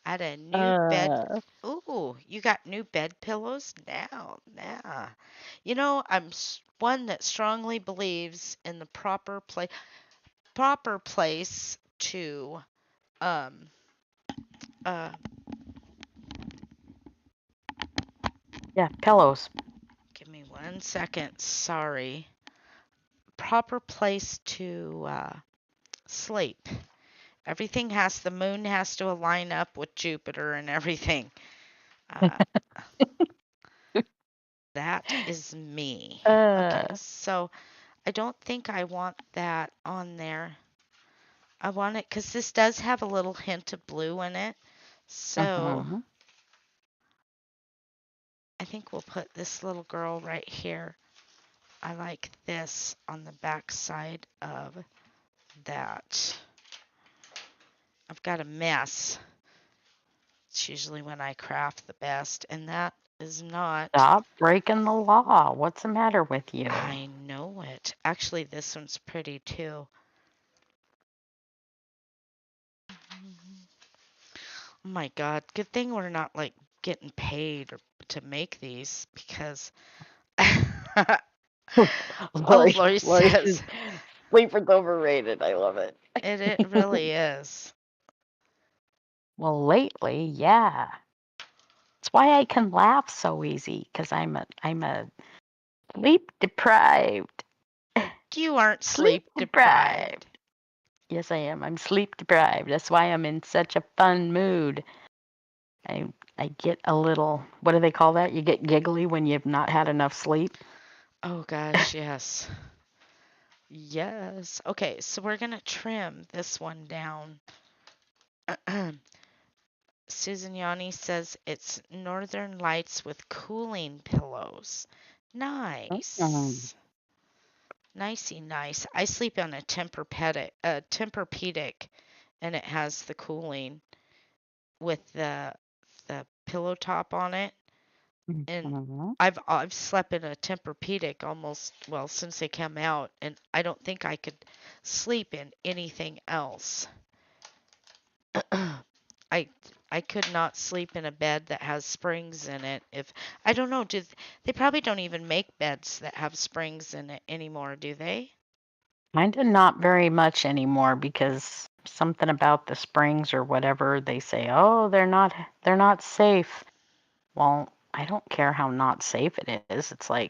I had a new bed. uh Ooh, you got new bed pillows now? Nah. You know, I'm one that strongly believes in the proper place to um uh yeah, pillows. give me 1 second. Sorry. Proper place to sleep. Everything has the moon has to align up with Jupiter and everything. Uh, that is me. Okay, Uh so I don't think I want that on there. I want it because this does have a little hint of blue in it. So mhm. I think we'll put this little girl right here. I like this on the back side of that. I've got a mess. It's usually when I craft the best, and that is not. Stop breaking the law. What's the matter with you? I know it. Actually, this one's pretty too. Oh my God. Good thing we're not like getting paid to make these because. Oh, Lori, Lori Lori says says sleeper's overrated. I love it. it really is. Well, lately, yeah. That's why I can laugh so easy because I'm a sleep deprived. You aren't Sleep sleep deprived. deprived. Yes, I am. I'm sleep deprived. That's why I'm in such a fun mood. I get a little, what do they call that? You get giggly when you've not had enough sleep. Oh gosh, yes. Yes. Okay, so we're gonna trim this one down. Susan Yanni says it's Northern Lights with cooling pillows. Mm. Nice. Nicey nice. I sleep on a Tempur-Pedic, and it has the cooling with the pillow top on it. And Mhm. I've slept in a Tempur-Pedic almost well since they came out, and I don't think I could sleep in anything else. I I could not sleep in a bed that has springs in it. If I don't know, they probably don't even make beds that have springs in it anymore, do they? Kinda not very much anymore because something about the springs or whatever, they say, "Oh, they're not safe." Well, I don't care how not safe it is. It's like,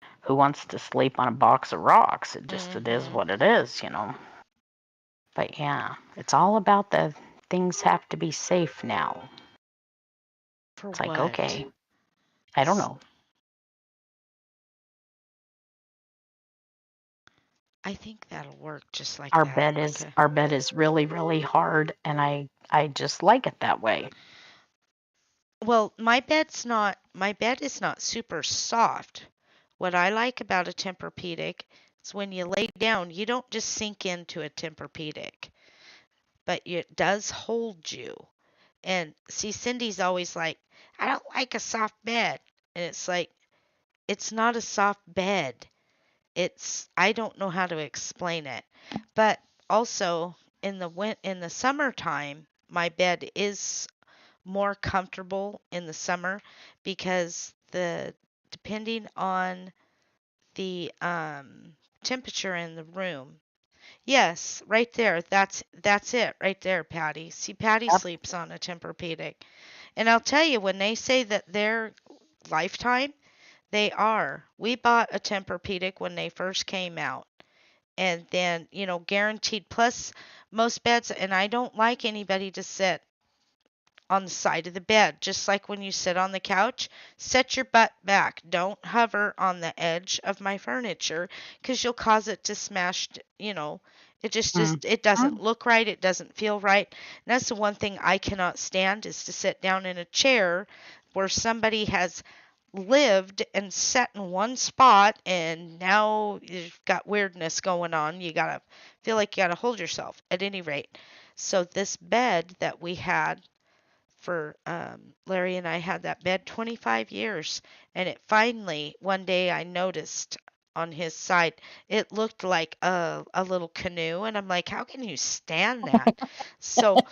who wants to sleep on a box of rocks? It is Mhm. what it is. But yeah, it's all about the things have to be safe now. For It's like, what? okay, I don't S- know. I think that'll work just like Our that. bed is Okay. our bed is really, really hard and I just like it that way. Well, my bed is not super soft. What I like about a Tempur-Pedic is when you lay down, you don't just sink into a Tempur-Pedic, but it does hold you. And see, Cindy's always like, I don't like a soft bed. And it's like, it's not a soft bed. I don't know how to explain it. But also in the summertime, my bed is more comfortable in the summer because the depending on the temperature in the room. Yes, right there. That's it right there, Patty. See, Patty Yep. sleeps on a Tempur-Pedic. And I'll tell you, when they say that they're lifetime, they are. We bought a Tempur-Pedic when they first came out. And then, guaranteed plus most beds, and I don't like anybody to sit on the side of the bed, just like when you sit on the couch. Set your butt back. Don't hover on the edge of my furniture because you'll cause it to smash. It just it doesn't Mhm. look right. It doesn't feel right. And that's the one thing I cannot stand is to sit down in a chair where somebody has lived and set in one spot, and now you've got weirdness going on. You gotta feel like you gotta hold yourself at any rate. So this bed that we had for Larry and I had that bed 25 years, and it finally one day I noticed on his side it looked like a little canoe, and I'm like, how can you stand that? So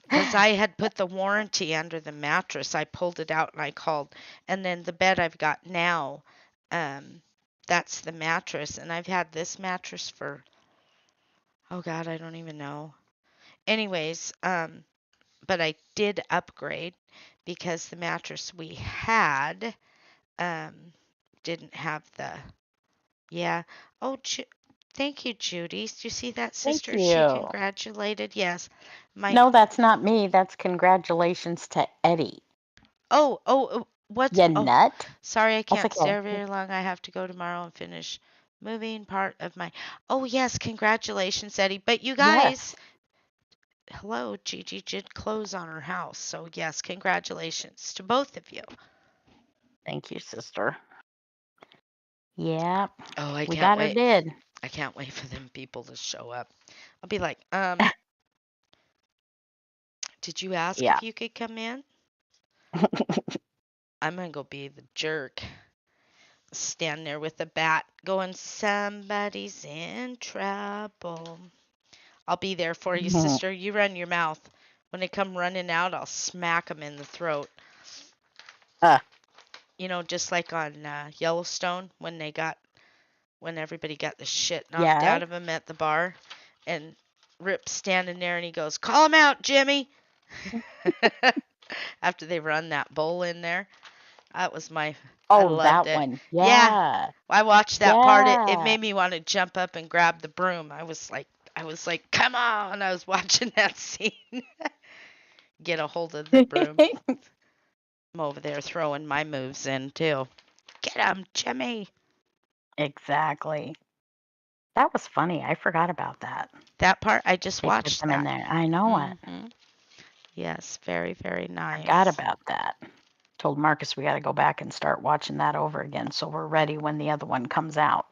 because I had put the warranty under the mattress, I pulled it out and I called. And then the bed I've got now, um, that's the mattress. And I've had this mattress for, oh God, I don't even know. Anyways, but I did upgrade because the mattress we had um, didn't have the, yeah. Oh, thank you, Judy. Did you see that, Thank sister? She you. congratulated. Yes. My No, that's not me. That's congratulations to Eddie. what's You oh nut. sorry, I That's can't okay. stay very long. I have to go tomorrow and finish moving part of my. Oh, yes, congratulations, Eddie. But you guys, Yes. hello, Gigi did close on her house. So, yes, congratulations to both of you. Thank you, sister. Yeah, Oh, I we can't got her wait. did. I can't wait for them people to show up. I'll be like, did you ask Yeah. if you could come in? I'm gonna go be the jerk. Stand there with a bat going, somebody's in trouble. I'll be there for you, sister. You run your mouth. When they come running out, I'll smack them in the throat. uh, You know, just like on Yellowstone when everybody got the shit knocked yeah. out of him at the bar, and Rip's standing there and he goes, "Call him out, Jimmy." After they run that bull in there, that was I Oh, loved that it. one. Yeah, Yeah. I watched that part. It Yeah. made me want to jump up and grab the broom. I was like, come on! I was watching that scene. Get a hold of the broom. I'm over there throwing my moves in too. Get him, Jimmy. Exactly. That was funny. I forgot about that. That part, I just They put watched them in that. there. I know it. Mhm. Yes, very, very Forgot nice. about that. Told Marcus we got to go back and start watching that over again so we're ready when the other one comes out.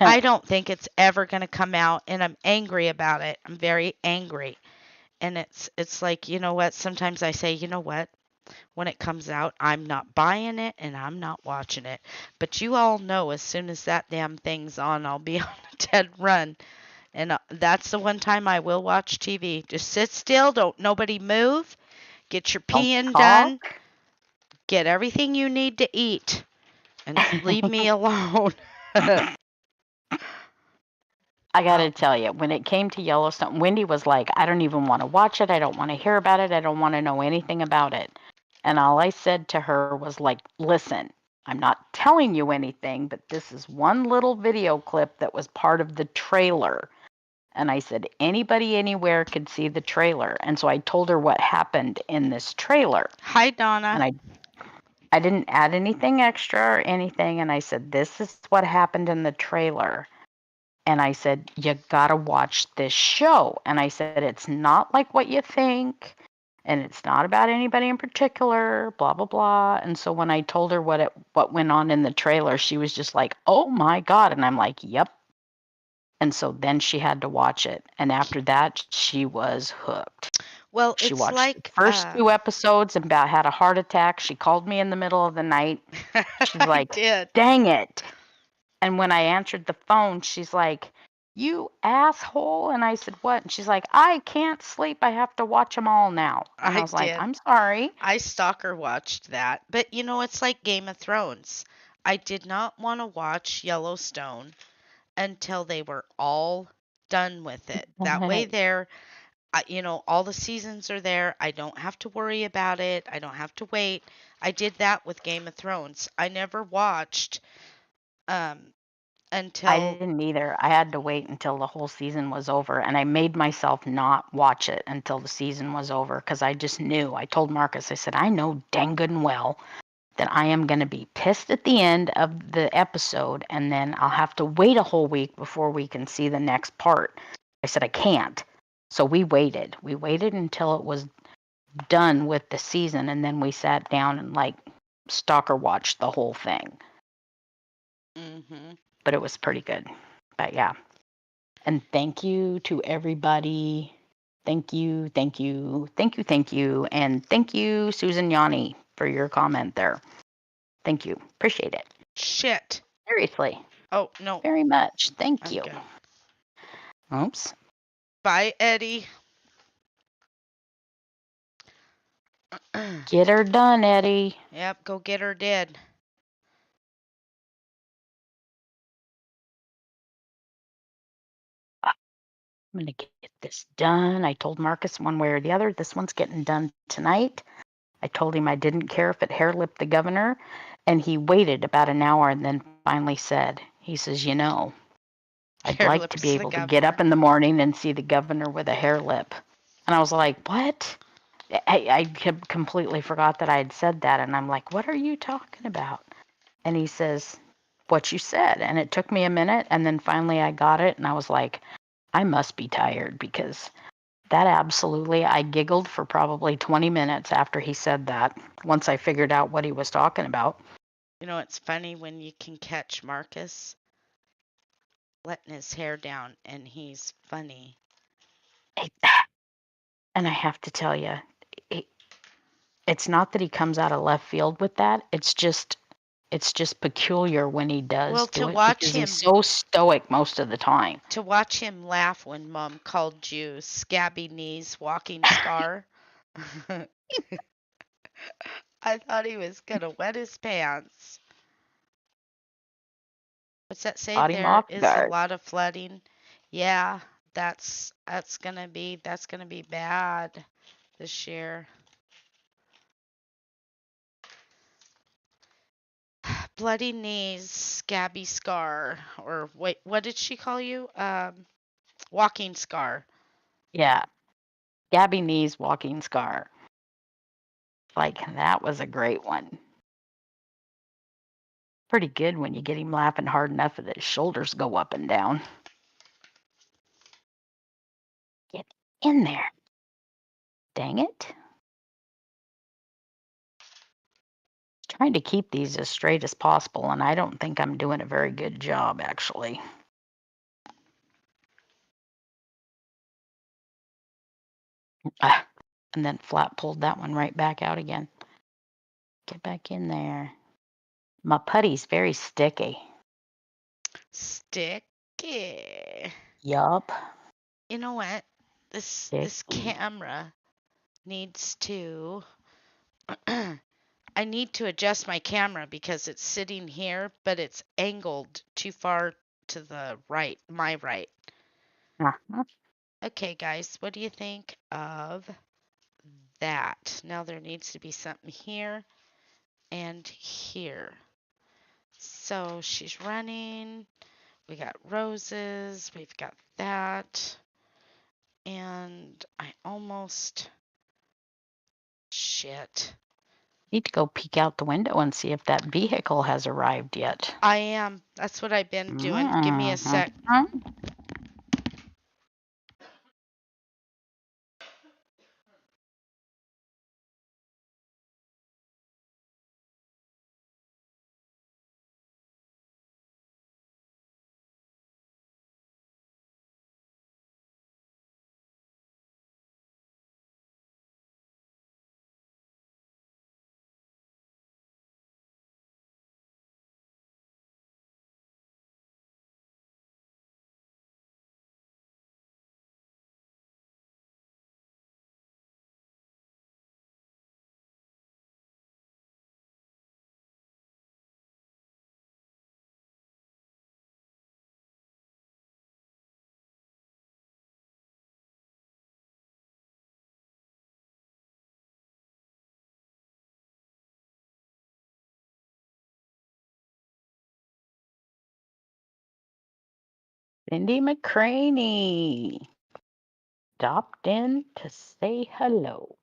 I don't think it's ever going to come out, and I'm angry about it. I'm very angry. And it's like, you know what? Sometimes I say, you know what? When it comes out, I'm not buying it and I'm not watching it. But you all know as soon as that damn thing's on, I'll be on a dead run. And that's the one time I will watch TV. Just sit still, don't nobody move. Get your Don't peeing talk. done. Get everything you need to eat and leave me alone. I got Oh, to tell you, when it came to Yellowstone, Wendy was like, I don't even want to watch it. I don't want to hear about it. I don't want to know anything about it. And all I said to her was like, listen, I'm not telling you anything, but this is one little video clip that was part of the trailer. And I said, anybody anywhere could see the trailer. And so I told her what happened in this trailer. hi, Donna. And I didn't add anything extra or anything. And I said, this is what happened in the trailer. And I said, you got to watch this show. And I said, it's not like what you think. And it's not about anybody in particular, blah, blah, blah. And so when I told her what went on in the trailer, she was just like, oh my God. And I'm like, yep. And so then she had to watch it. And after that, she was hooked. Well, She it's watched the like first 2 episodes and about had a heart attack. She called me in the middle of the night. She's I like, did. dang it. And when I answered the phone, she's like, you asshole. And I said, what? And she's like, I can't sleep. I have to watch them all now. And I I was like, did. I'm sorry. I stalker watched that. But you know, it's like Game of Thrones. I did not want to watch Yellowstone until they were all done with it. That way, all the seasons are there. I don't have to worry about it. I don't have to wait. I did that with Game of Thrones. I never watched um, I until didn't either. I had to wait until the whole season was over. And I made myself not watch it until the season was over because I just knew. I told Marcus, I said, I know dang good and well that I am going to be pissed at the end of the episode, and then I'll have to wait a whole week before we can see the next part. I said, I can't. So we waited. We waited until it was done with the season, and then we sat down and like stalker watched the whole thing, Mhm. but it was pretty good. But yeah. And thank you to everybody. Thank you, thank you, thank you, thank you. And thank you, Susan Yanni, for your comment there. Thank you. Appreciate it. Shit. Seriously. Oh, no. Very much. Thank I'm you. good. Oops. Bye, Eddie. Get her done, Eddie. Yep, go get her dead. I'm going to get this done. I told Marcus one way or the other, this one's getting done tonight. I told him I didn't care if it hair lipped the governor, and he waited about an hour and then finally said, he says, I'd Hair like to be lips the able to get up governor. in the morning and see the governor with a hair lip. And I was like, what? I completely forgot that I had said that. And I'm like, what are you talking about? And he says, what you said. And it took me a minute. And then finally I got it. And I was like, I must be tired because that absolutely, I giggled for probably 20 minutes after he said that, once I figured out what he was talking about. You know, it's funny when you can catch Marcus letting his hair down and he's funny. And I have to tell you, it's not that he comes out of left field with that. It's just peculiar when he Well, does to do it watch because he's him so stoic most of the time. to watch him laugh when Mom called you scabby knees walking scar. I thought he was gonna wet his pants. What's that say? Caught him There off is a guard. lot of flooding. Yeah, that's gonna be bad this year. Bloody knees, scabby scar, or wait, what did she call you? Walking scar. Yeah, Gabby knees walking scar. Like that was a great one. Pretty good when you get him laughing hard enough that his shoulders go up and down. Get in there. Dang it. Trying to keep these as straight as possible, and I don't think I'm doing a very good job actually. Ah, and then flat pulled that one right back out again. Get back in there. My putty's very sticky. Sticky. Yup. You know what? This Sticky. camera needs to I need to adjust my camera because it's sitting here, but it's angled too far to the right, my right. Uh-huh. Okay, guys, what do you think of that? Now there needs to be something here and here. So she's running. We got roses. We've got that. And I almost. Shit. Need to go peek out the window and see if that vehicle has arrived yet. I am. That's what I've been doing. Give me a Mm-hmm. sec. Cindy McCraney stopped in to say hello.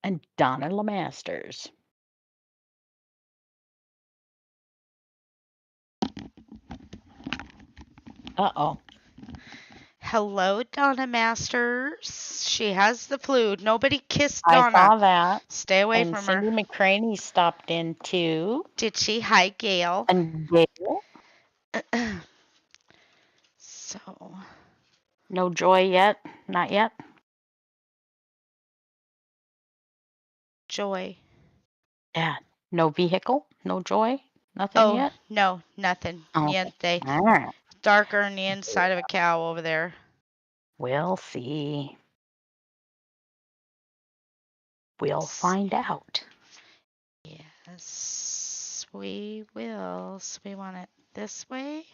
And Donna Lemasters. Uh-oh. Hello, Donna Masters. She has the flu. Nobody kissed I Donna. saw that. Stay away And from her. Cindy McCraney stopped in too. Did she? Hi, Gail. And Gail. So, No Joy yet? Not yet? Joy. Yeah. No vehicle? No Joy? Nothing Oh, yet? no, nothing. Oh, okay. Niente. All right. Darker than the inside of a cow over there. We'll see. We'll Let's see. find out. Yes, we will. So we want it this way.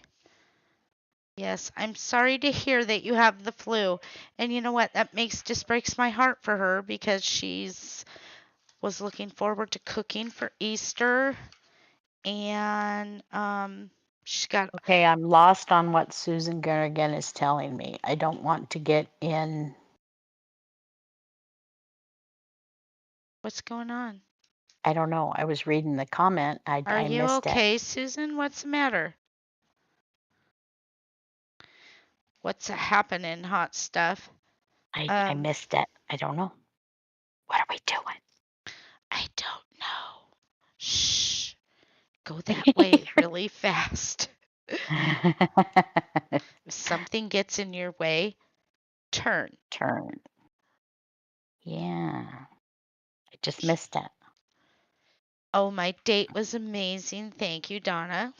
Yes, I'm sorry to hear that you have the flu. And you know what? That just breaks my heart for her because she's was looking forward to cooking for Easter and she's got Okay, I'm lost on what Susan Garrigan is telling me. I don't want to get in. what's going on? I don't know. I was reading the comment. Are I you missed it. okay, Susan? What's the matter? What's happening, hot stuff? I missed it. I don't know. What are we I don't know. Shh. Go that doing? way really fast. If something gets in your way, turn. Turn. Yeah. I just missed it. Oh, my date was amazing. Thank you, Donna.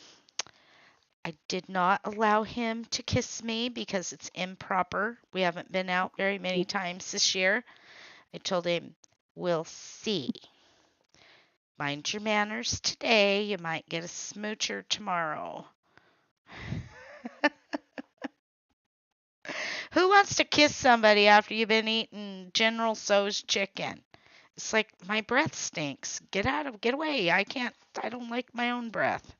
I did not allow him to kiss me because it's improper. We haven't been out very many times this year. I told him, we'll see. Mind your manners today. You might get a smoocher tomorrow. Who wants to kiss somebody after you've been eating General Tso's chicken? It's like my breath stinks. Get away. I don't like my own breath.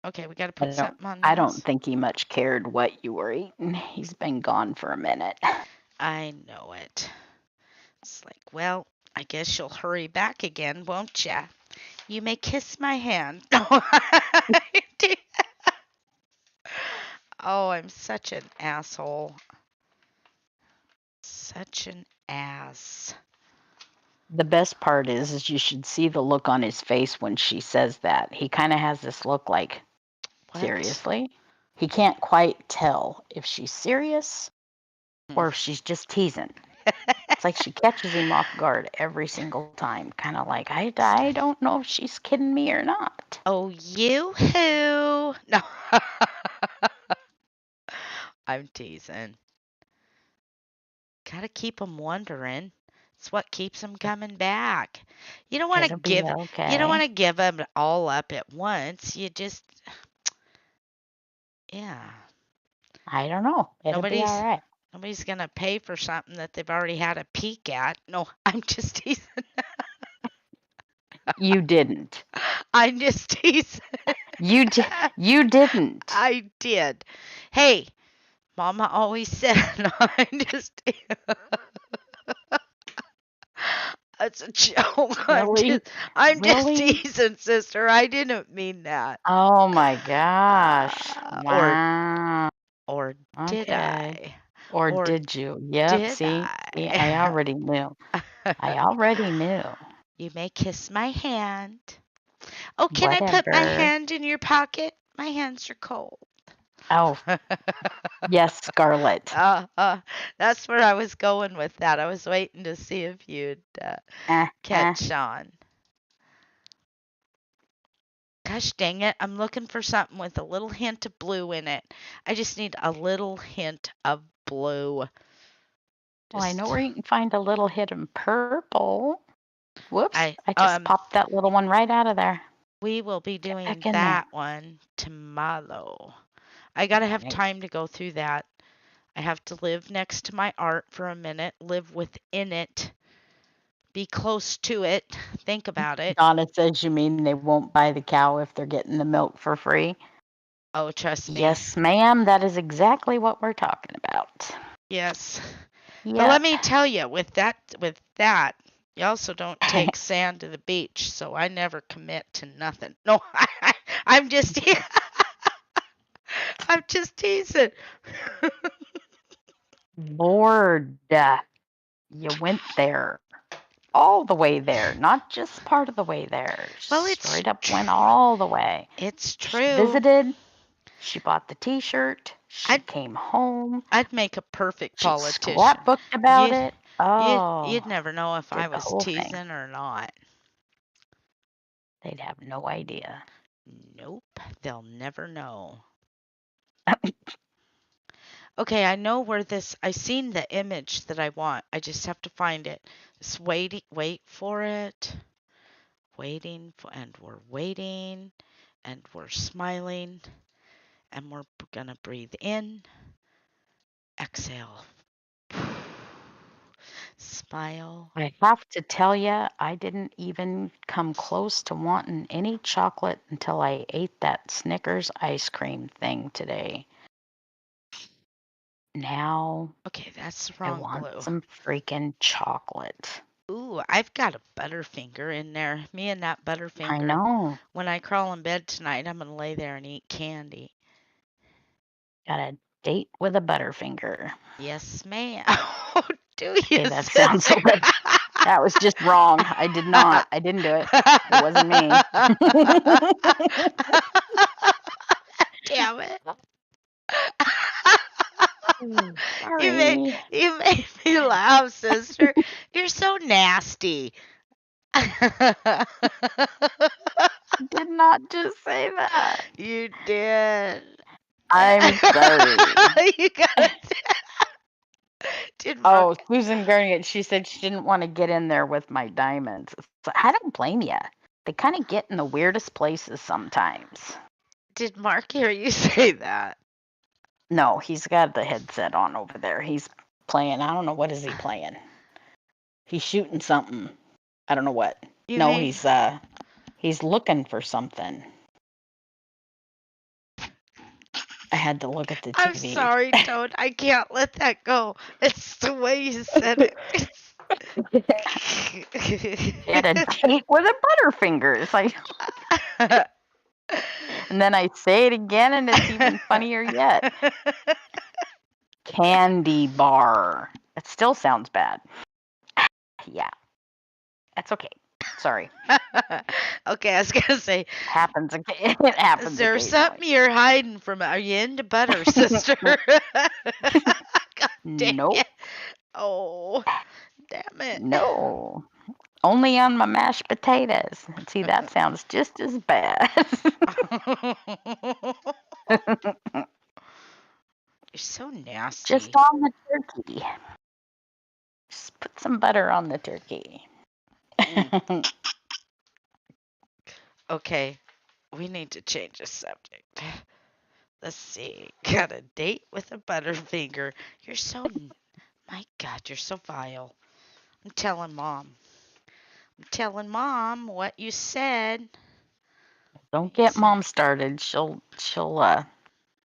Okay, we got to put something on I don't this. think he much cared what you were eating. He's been gone for a minute. I know it. It's like, well, I guess you'll hurry back again, won't ya? You may kiss my hand. Oh, I'm such an asshole. Such an ass. The best part is you should see the look on his face when she says that. He kind of has this look like, What? seriously? He can't quite tell if she's serious or if she's just teasing. It's like she catches him off guard every single time, kind of like, I don't know if she's kidding me or not. Oh, you who? No. I'm teasing. Gotta keep 'em wondering. It's what keeps 'em coming back. You don't want to It'll be give you don't want okay. to give them all up at once. You just yeah. I don't know. It'll be all Nobody's right. nobody's gonna pay for something that they've already had a peek at. No, I'm just teasing. You didn't. I'm just teasing. You didn't. I did. Hey, Mama always said I'm just It's a joke. Really? I'm just Really? teasing, sister. I didn't mean that. Oh my gosh. Or Wow. did Okay. I? Or Or did you? Yep, did see? See, I I? already knew. I already knew. You may kiss my hand. Oh, can I put my Whatever. hand in your pocket? My hands are cold. Oh, yes, Scarlett. That's where I was going with that. I was waiting to see if you'd Eh, eh. catch on. Gosh dang it, I'm looking for something with a little hint of blue in it. I just need a little hint of blue. Well, I know Just where you can find a little hidden purple. Whoops, I I just popped that little one right out of there. we will be Get doing back in there. that one tomorrow. I gotta have Right. time to go through that. I have to live next to my art for a minute, live within it, be close to it, think about it. Donna says you mean they won't buy the cow if they're getting the milk for free? Oh, trust me. Yes, ma'am. That is exactly what we're talking about. Yes. But let Yep. me tell you, with that, you also don't take sand to the beach, so I never commit to nothing. No, I'm just I'm just teasing. Lord, you went there. All the way there, not just part of the way there. Well, Straight up went all the way. it's She true. visited, she bought the t-shirt, she I'd came home, I'd make a perfect she politician. scrapbooked about You'd it. you'd Oh, never know if I did the was whole thing. teasing or not. They'd have no idea. Nope, they'll never know. Okay, I know where this. I seen the image that I want. I just have to find it. Just wait for it. Waiting for, and we're waiting, and we're smiling, and we're gonna breathe in, exhale, smile. I have to tell you, I didn't even come close to wanting any chocolate until I ate that Snickers ice cream thing today. Now Okay, that's the I wrong want blue. some freaking chocolate. Ooh, I've got a Butterfinger in there. Me and that I Butterfinger. know. When I crawl in bed tonight, I'm gonna lay there and eat candy. Got a date with a Butterfinger. Yes, ma'am. Oh, do you, Okay, that sounds sister? like that was just wrong. I didn't do it. It wasn't me. Damn it. You made Sorry. you made me laugh, sister. You're so nasty. Did not just say that. You did. I'm sorry. You got did Oh, Mark Susan Garnier, she said she didn't want to get in there with my diamonds. So I don't blame you. They kind of get in the weirdest places sometimes. did Mark hear you say that? No, he's got the headset on over there. He's playing. I don't know what is he playing. He's shooting something. I don't know what. You No, made he's looking for something. I had to look at the I'm TV. sorry, Toad. I can't let that go. It's the way you said it. She had a date with a Butterfingers. And then I say it again, and it's even funnier yet. Candy bar. It still sounds bad. Yeah, that's okay. Sorry. Okay, I was gonna say, Happens again. It is happens there something occasionally. you're hiding from? Are you into butter, sister? God dang Nope. it. Oh, damn it. No. Only on my mashed potatoes. See, that sounds just as bad. You're so Just nasty. on the turkey. Just put some butter on the turkey. Mm, okay, we need to change the subject. Let's see. Got a date with a Butterfinger. You're so, my God, you're so vile. I'm telling mom. I'm telling mom what you said. Don't get mom started.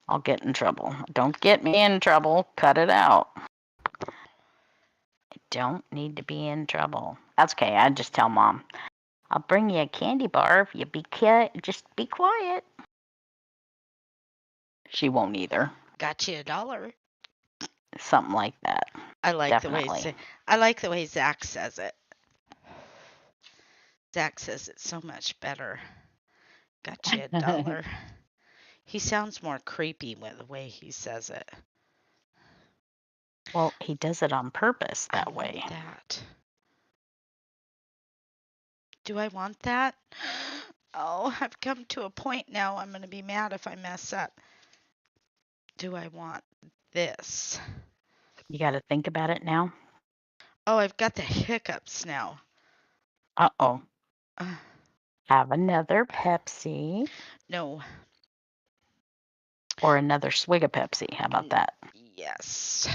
I'll get in trouble. Don't get me in trouble. Cut it out. I don't need to be in trouble. That's okay. I just tell mom, I'll bring you a candy bar if you just be quiet. She won't either. Got you $1. Something like that. I like the way Definitely. I like the way Zach says it. Zach says it so much better. Got you $1. He sounds more creepy with the way he says it. Well, he does it on purpose I that want way. that. Do I want that? Oh, I've come to a point now. I'm going to be mad if I mess up. Do I want this? You got to think about it now. Oh, I've got the hiccups now. Uh-oh. Uh, Have another Pepsi no. or another swig of Pepsi. How about that? Yes.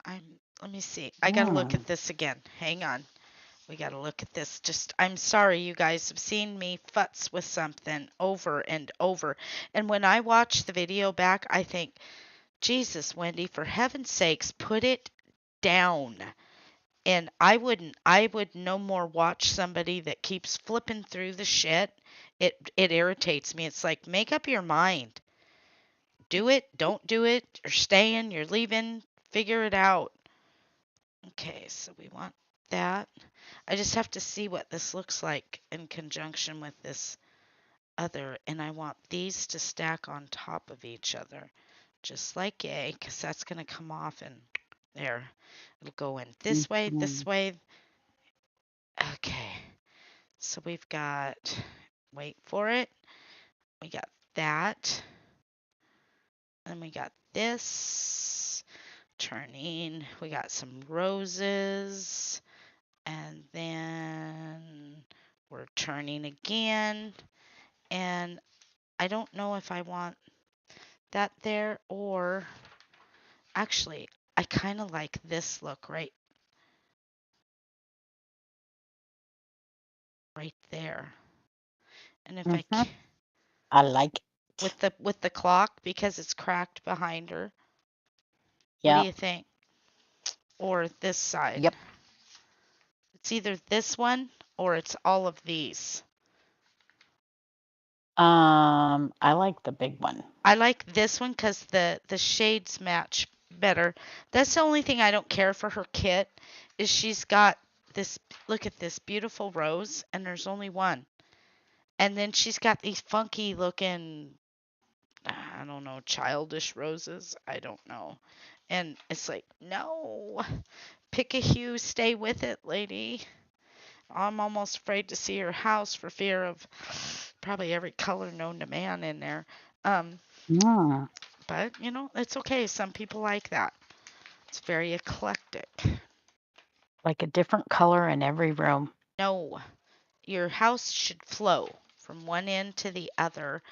I'm. Let me see. I gotta look Mm. at this again. Hang on. We gotta look at this. I'm sorry, you guys have seen me futz with something over and over. And when I watch the video back, I think, Jesus, Wendy, for heaven's sakes, put it down. And I would no more watch somebody that keeps flipping through the shit. It irritates me. It's like, make up your mind. Do it, don't do it, you're staying, you're leaving, figure it out. Okay, so we want that. I just have to see what this looks like in conjunction with this other, and I want these to stack on top of each other, just like A, because that's going to come off and there. It'll go in this way, this Mhm. way. Okay, so we've got, wait for it, we got that, and we got this turning, we got some roses, and then we're turning again, and I don't know if I want that there, or actually I kind of like this look right there. And if Mhm. I like it. with the clock, because it's cracked behind her. What do Yep. you think? Or this side? Yep. It's either this one or it's all of these. I like the big one. I like this one because the shades match better. That's the only thing I don't care for her kit, is she's got this, look at this beautiful rose, and there's only one. And then she's got these funky looking, I don't know, childish roses. I don't know. And it's like, no, pick a hue, stay with it, lady. I'm almost afraid to see her house for fear of probably every color known to man in there. Um, Mm, but it's okay. Some people like that. It's very eclectic. like a different color in every room. No, your house should flow from one end to the other,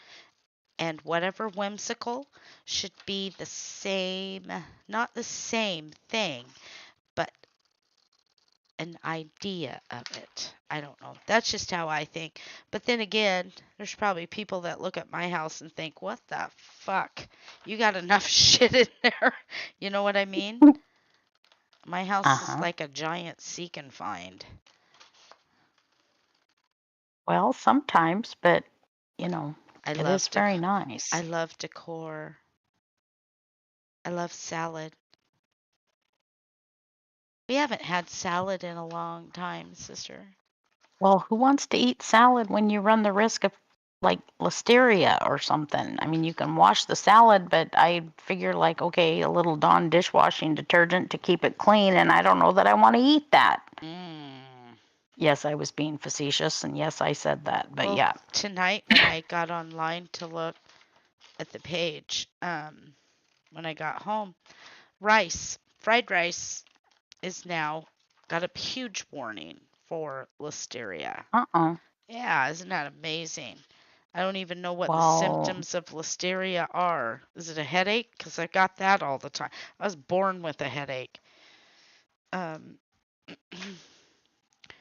and whatever whimsical should be the same, not the same thing, but an idea of it. I don't know. That's just how I think. But then again, there's probably people that look at my house and think, what the fuck? You got enough shit in there. You know what I mean? My house is Uh-huh. like a giant seek and find. Well, sometimes, but you know, I it is love very dec- I nice. love decor. I love salad. We haven't had salad in a long time, sister. Well, who wants to eat salad when you run the risk of like listeria or something? I mean, you can wash the salad, but I figure like, okay, a little Dawn dishwashing detergent to keep it clean, and I don't know that I want to eat that. Mm. Yes, I was being facetious, and yes, I said that, but Well, yeah. tonight when I got online to look at the page, when I got home, fried rice is now got a huge warning for listeria. Uh-uh. Yeah, isn't that amazing? I don't even know what the Well, symptoms of listeria are. Is it a headache? Because I got that all the time. I was born with a headache. Um,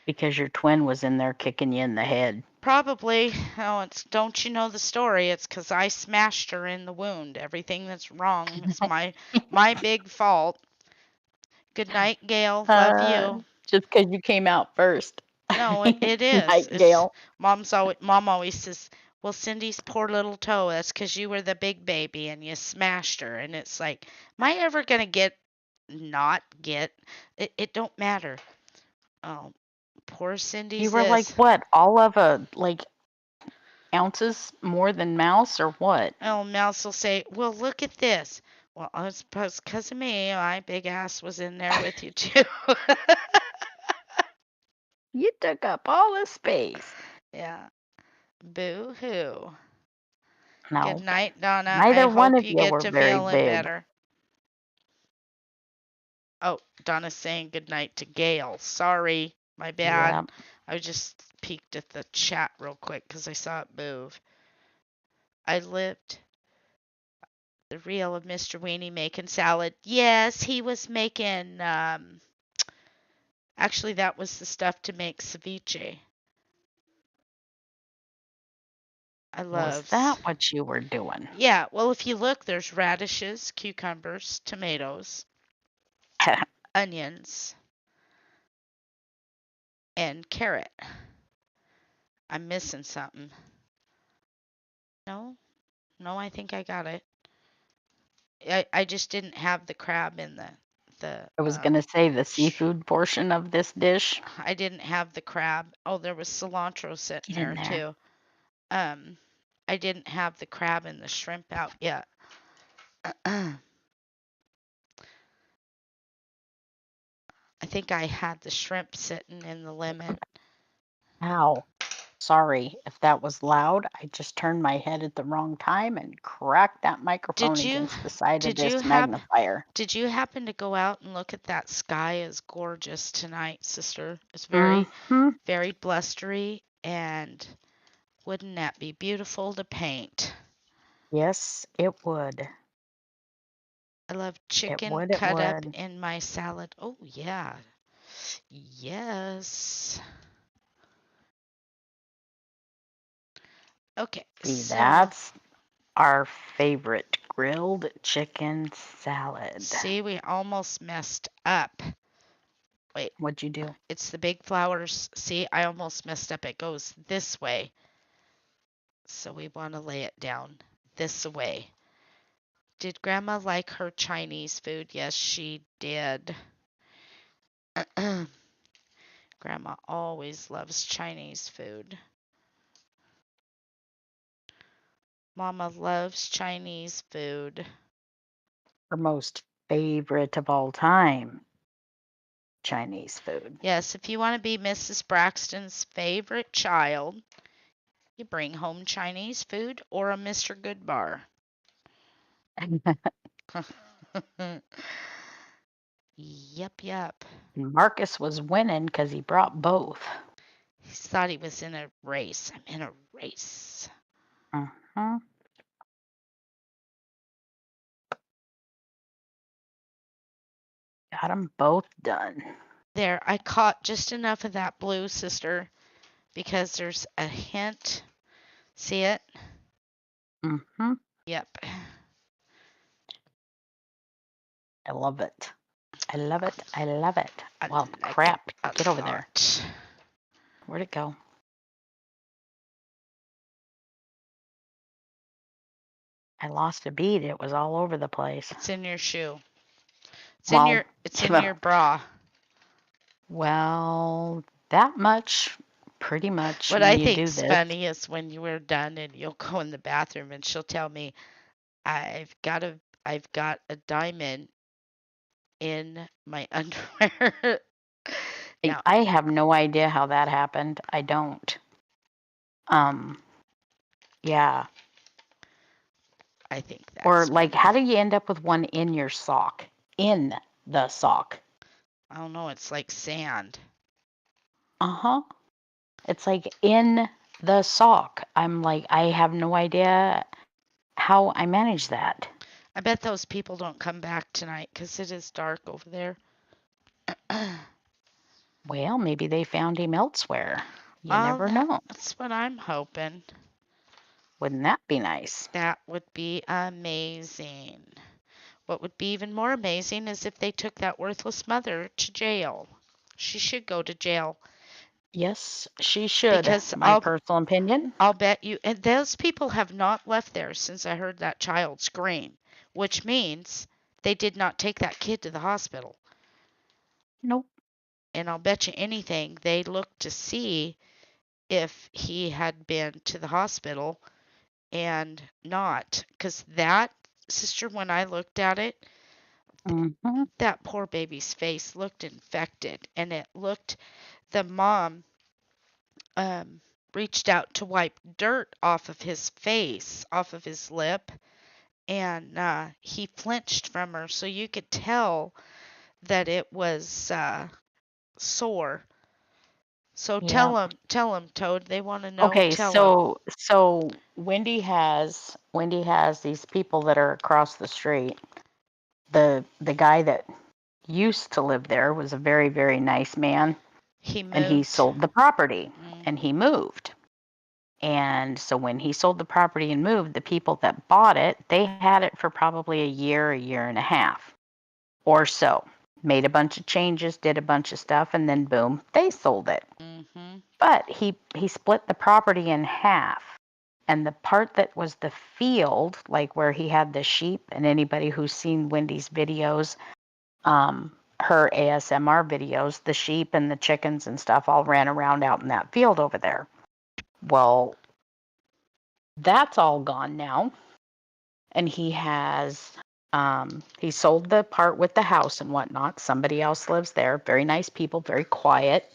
because your twin was in there kicking you in the head. Probably. Oh, it's don't you know the story? It's 'cause I smashed her in the wound. Everything that's wrong is my big fault. Good night, Gail. Love Uh, you. just because you came out first. No, it is. It's Nightingale. mom always says, "Well, Cindy's poor little toe. That's 'cause you were the big baby and you smashed her." And it's like, am I ever gonna not get it? It don't matter. Oh, poor You Cindy's were like this. what? All of a like ounces more than mouse or what? Oh, Mouse will say, "Well, look at this." Well, I suppose 'cause of me, my big ass was in there with you too. You took up all the space. Yeah. Boo hoo. Good No, night, Donna. I neither one hope of you you get were to very feeling big. better. Oh, Donna's saying good night to Gail. Sorry, my bad. Yeah. I just peeked at the chat real quick 'cause I saw it move. I lived the reel of Mr. Weenie making salad. Yes, he was making actually that was the stuff to make ceviche. I Was love. that what you were doing? Yeah, well, if you look, there's radishes, cucumbers, tomatoes, onions. and carrot. I'm missing something. No, no, I think I got it. I just didn't have the crab in the I was gonna say the seafood portion of this dish. I didn't have the crab. Oh, there was cilantro sitting Get in there there. too. Um, I didn't have the crab and the shrimp out yet. I think I had the shrimp sitting in the lemon. Ow. Sorry if that was loud. I just turned my head at the wrong time and cracked that microphone Did you against the side of did you this hap magnifier. did you happen to go out and look at that sky? Is gorgeous tonight, sister. It's very Mm-hmm. very blustery, and wouldn't that be beautiful to paint? Yes, it would. I love It chicken would. It cut up would. in my salad. Oh yeah. Yes. Okay, See, so that's our favorite grilled chicken salad. see, we almost messed up. Wait, What'd you do? it's the big flowers. See, I almost messed up. It goes this way. So we want to lay it down this way. Did Grandma like her Chinese food? Yes, she did. Grandma always loves Chinese food. Mama loves Chinese food. Her most favorite of all time Chinese food. Yes, if you want to be Mrs. Braxton's favorite child, you bring home Chinese food or a Mr. Goodbar. Yep, yep. Marcus was winning because he brought both. He thought he was in a race. I'm in a race. Uh-huh. Got them both done. There, I caught just enough of that blue, sister, because there's a hint. See it? Mm-hmm. Yep. I love it. I love it. I love it. I Well, like it crap. a Get over there. lot. Where'd it go? I lost a bead. It was all over the place. It's in your shoe. Well, It's in your bra. well, that much, pretty much, What when I you do think's this. funny is when you were done and you'll go in the bathroom and she'll tell me, I've got a diamond in my underwear. Now, I have no idea how that happened. I don't. Um, yeah. I think Or that's like, how funny. do you end up with one in your sock? In the sock. I don't know, it's like sand. Uh-huh. It's like in the sock. I'm like, I have no idea how I manage that. I bet those people don't come back tonight because it is dark over there. Well, maybe they found him elsewhere. You Well, never know. that's what I'm hoping. Wouldn't that be nice? That would be amazing. What would be even more amazing is if they took that worthless mother to jail. She should go to jail Yes, she should. because My personal opinion. I'll bet you, and those people have not left there since I heard that child scream, which means they did not take that kid to the hospital. Nope. And I'll bet you anything they looked to see if he had been to the hospital and not. Because that, sister, when I looked at it, Mm-hmm. that poor baby's face looked infected. And it looked, the mom um, reached out to wipe dirt off of his face, off of his lip, and he flinched from her. So you could tell that it was sore. So Yeah. tell him, Toad. They want to know. Okay, Tell him. so Wendy has these people that are across the street. The guy that used to live there was a very, very nice man, He and he moved. sold the property and Hmm. he moved. And so when he sold the property and moved, the people that bought it, they had it for probably a year and a half or so. made a bunch of changes, did a bunch of stuff, and then boom, they sold it. Mhm. But he split the property in half. And the part that was the field, like where he had the sheep, and anybody who's seen Wendy's videos, her ASMR videos, the sheep and the chickens and stuff all ran around out in that field over there. Well, that's all gone now. And he sold the part with the house and whatnot. Somebody else lives there. Very nice people, very quiet,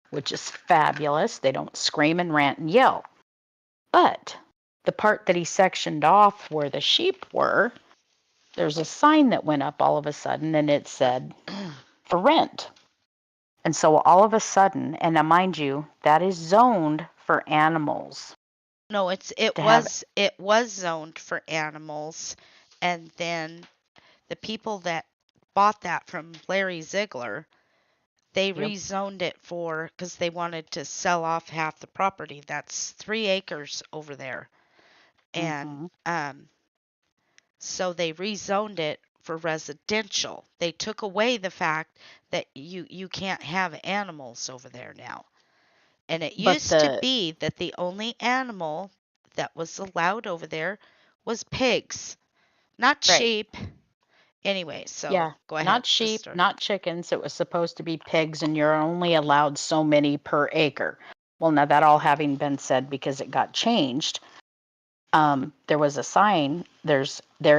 which is fabulous. They don't scream and rant and yell. But the part that he sectioned off where the sheep were, there's a sign that went up all of a sudden and it said for rent. And so all of a sudden, and now mind you, that is zoned for animals No, it to have. was zoned for animals, and then the people that bought that from Larry Ziegler, they Yep. rezoned it for because they wanted to sell off half the property. That's 3 acres over there, and Mm-hmm. so they rezoned it for residential. They took away the fact that you can't have animals over there now. And it But used to the be that the only animal that was allowed over there was pigs, not right, sheep. Anyway, so yeah, go ahead, not the sheep, story. not chickens. It was supposed to be pigs, and you're only allowed so many per acre. Well, now that all having been said, because it got changed, there was a sign. There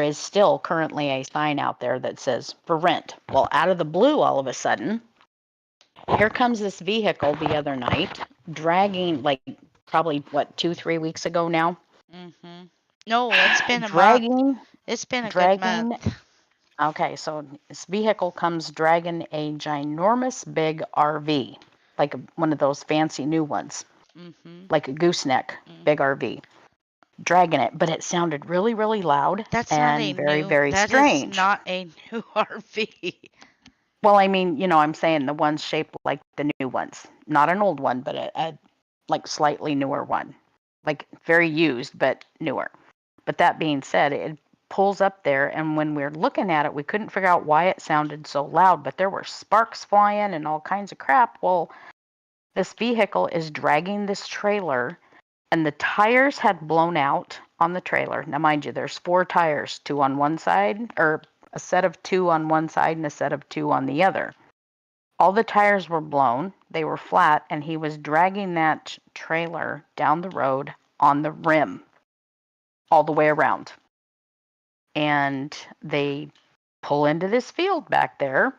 is still currently a sign out there that says for rent. Well, out of the blue, all of a sudden, here comes this vehicle the other night, dragging like probably what 2 3 weeks ago now, No, it's been a month. dragging It's been a good dragging. month. Okay, so this vehicle comes dragging a ginormous big RV, like one of those fancy new ones, Mhm. like a gooseneck Mm. big RV, dragging it, but it sounded really, really loud That's not a and very, new. very That is strange. not a new RV. Well, I mean, I'm saying the ones shaped like the new ones, not an old one, but a like slightly newer one, like very used but newer. But that being said, it pulls up there, and when we are looking at it, we couldn't figure out why it sounded so loud, but there were sparks flying and all kinds of crap. Well, this vehicle is dragging this trailer, and the tires had blown out on the trailer. Now, mind you, there's 4 tires, two on one side, or a set of two on one side and a set of two on the other. All the tires were blown, they were flat, and he was dragging that trailer down the road on the rim all the way around. And they pull into this field back there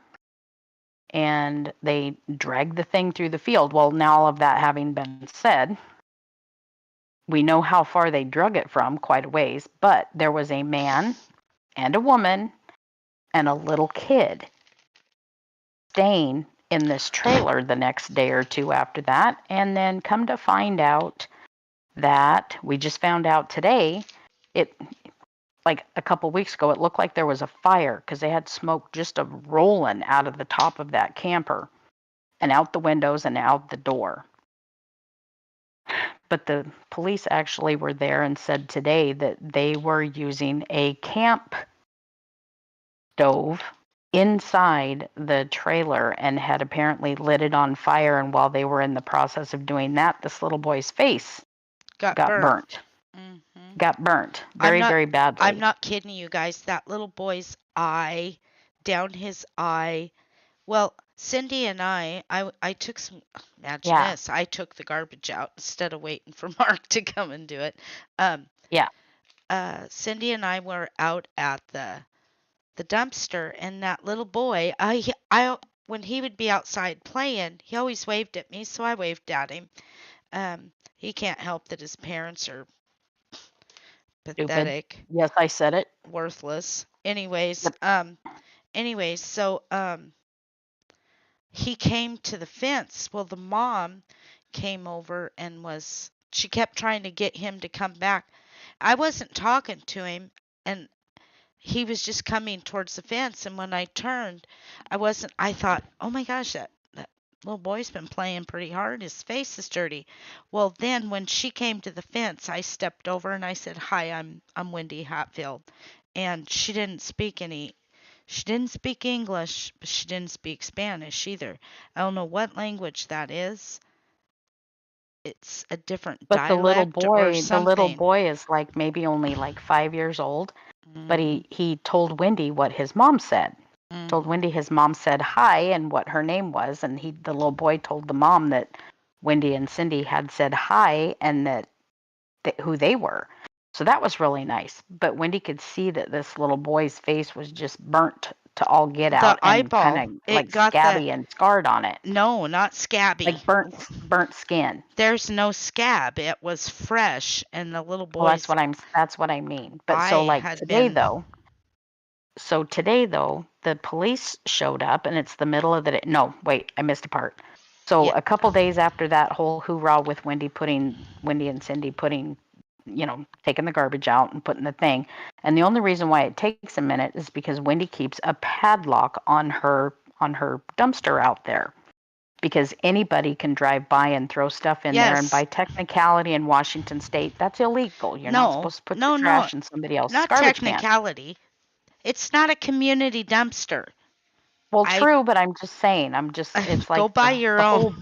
and they drag the thing through the field. Well, now all of that having been said, we know how far they drug it from, quite a ways, but there was a man and a woman and a little kid staying in this trailer the next day or two after that. And then come to find out that we just found out today, it like a couple weeks ago, it looked like there was a fire because they had smoke just a rolling out of the top of that camper and out the windows and out the door. But the police actually were there and said today that they were using a camp stove inside the trailer and had apparently lit it on fire. And while they were in the process of doing that, this little boy's face Got got burnt, burnt. Mhm. got burnt I'm very, not very I'm badly. not kidding you guys. That little boy's eye, down his eye. Well, Cindy and I took some. Imagine Yeah, this. I took the garbage out instead of waiting for Mark to come and do it. Um, yeah, Cindy and I were out at the dumpster, and that little boy, I when he would be outside playing, he always waved at me, so I waved at him. He can't help that his parents are stupid. pathetic, Yes, I said it. worthless. Anyways, Yep. so he came to the fence. Well, the mom came over and she kept trying to get him to come back. I wasn't talking to him, and he was just coming towards the fence. And when I turned, I thought, oh my gosh, that little boy's been playing pretty hard. His face is dirty. Well, then when she came to the fence, I stepped over and I said, hi, I'm Wendy Hatfield. And she didn't speak any. She didn't speak English, but she didn't speak Spanish either. I don't know what language that is. It's a different But dialect or the little something. boy is like maybe only like 5 years old. But Mhm. he told Wendy what his mom said. Told Mhm. Wendy his mom said hi and what her name was, and the little boy told the mom that Wendy and Cindy had said hi and that who they were. So that was really nice. But Wendy could see that this little boy's face was just burnt to all get The out and kind eyeball, of it like got that. scabby and scarred on it, No, not scabby. like burnt skin. There's no scab. It was fresh, and the little Well, boy's that's what I mean. But so eye like had been. today though, the police showed up and it's the middle of the day. No, wait, I missed a part. So Yeah. a couple days after that whole hoorah with Wendy and Cindy putting, taking the garbage out and putting the thing. And the only reason why it takes a minute is because Wendy keeps a padlock on her dumpster out there, because anybody can drive by and throw stuff in there, and by Yes. technicality in Washington state, that's illegal. You're not No. supposed to put your No. No. trash in somebody else's Not garbage can. technicality. It's not a community dumpster. Well, I true, but I'm just saying, it's go like buy your the own. whole,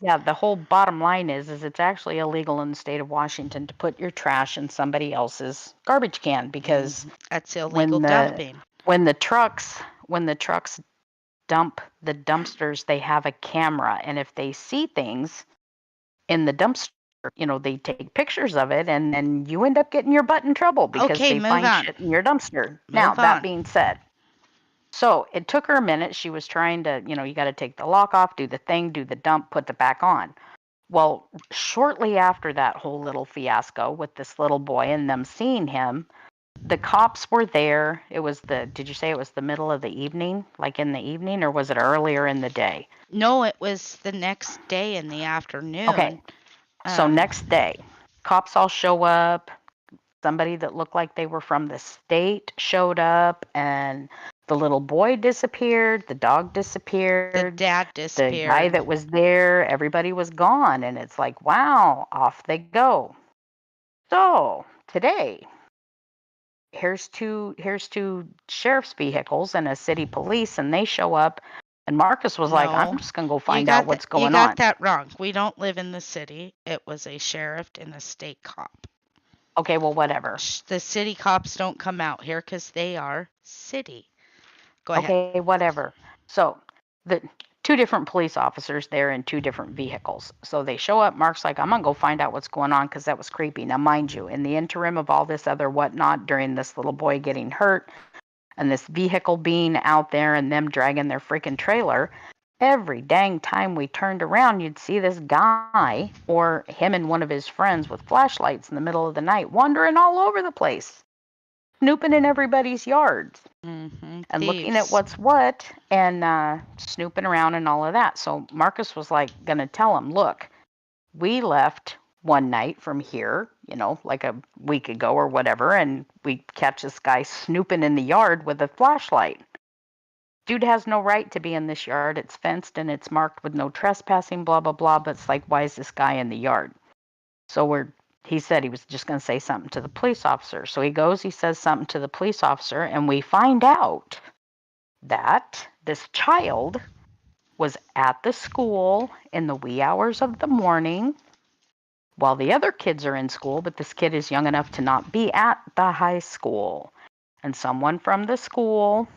yeah, the whole bottom line is it's actually illegal in the state of Washington to put your trash in somebody else's garbage can, because That's illegal when the dumping. when the trucks when the trucks dump the dumpsters, they have a camera, and if they see things in the dumpster, they take pictures of it, and then you end up getting your butt in trouble because Okay, they move find on. shit in your dumpster. Now, Move that on. being said, so it took her a minute. She was trying to, you got to take the lock off, do the thing, do the dump, put it back on. Well, shortly after that whole little fiasco with this little boy and them seeing him, the cops were there. Did you say it was the middle of the evening, like in the evening, or was it earlier in the day? No, it was the next day in the Okay, afternoon. so Um, next day, cops all show up. Somebody that looked like they were from the state showed up, and the little boy disappeared, the dog the disappeared, dad the guy disappeared. that was there, everybody was gone, and it's like, wow, off they go. So today, here's two sheriff's vehicles and a city police, and they show up, and Marcus was like, I'm No, just gonna go find out what's you going got on. that wrong. We don't live in the city. It was a sheriff and a state cop. Okay, well, whatever. The city cops don't come out here because they are city. Go ahead. Okay, whatever. So the two different police officers there in two different vehicles. So they show up. Mark's like, I'm gonna go find out what's going on because that was creepy. Now, mind you, in the interim of all this other whatnot, during this little boy getting hurt and this vehicle being out there and them dragging their freaking trailer, every dang time we turned around, you'd see this guy or him and one of his friends with flashlights in the middle of the night wandering all over the place, snooping in everybody's yards and looking at Thieves. what's what, and snooping around and all of that. So Marcus was like going to tell him, look, we left one night from here, like a week ago or whatever, and we catch this guy snooping in the yard with a flashlight. Dude has no right to be in this yard. It's fenced and it's marked with no trespassing, blah, blah, blah. But it's like, why is this guy in the yard? So he said he was just going to say something to the police officer. So he says something to the police officer, and we find out that this child was at the school in the wee hours of the morning while the other kids are in school, but this kid is young enough to not be at the high school. And someone from the school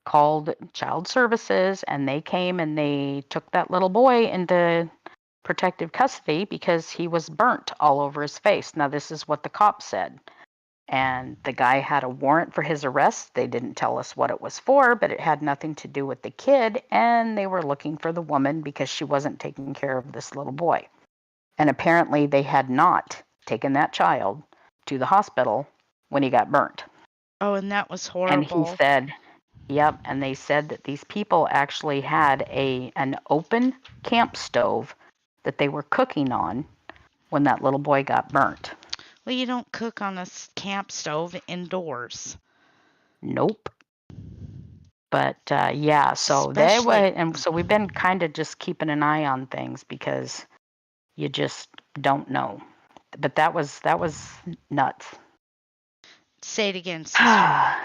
called child services, and they came and they took that little boy into protective custody because he was burnt all over his face. Now, this is what the cop said. And the guy had a warrant for his arrest. They didn't tell us what it was for, but it had nothing to do with the kid. And they were looking for the woman because she wasn't taking care of this little boy. And apparently, they had not taken that child to the hospital when he got burnt. Oh, and that was And he horrible. said, yep. And they said that these people actually had an open camp stove that they were cooking on when that little boy got burnt. Well, you don't cook on a camp stove indoors. Nope. But yeah, so they were, Especially, and so we've been kind of just keeping an eye on things because you just don't know. But that was nuts. say it again, sister.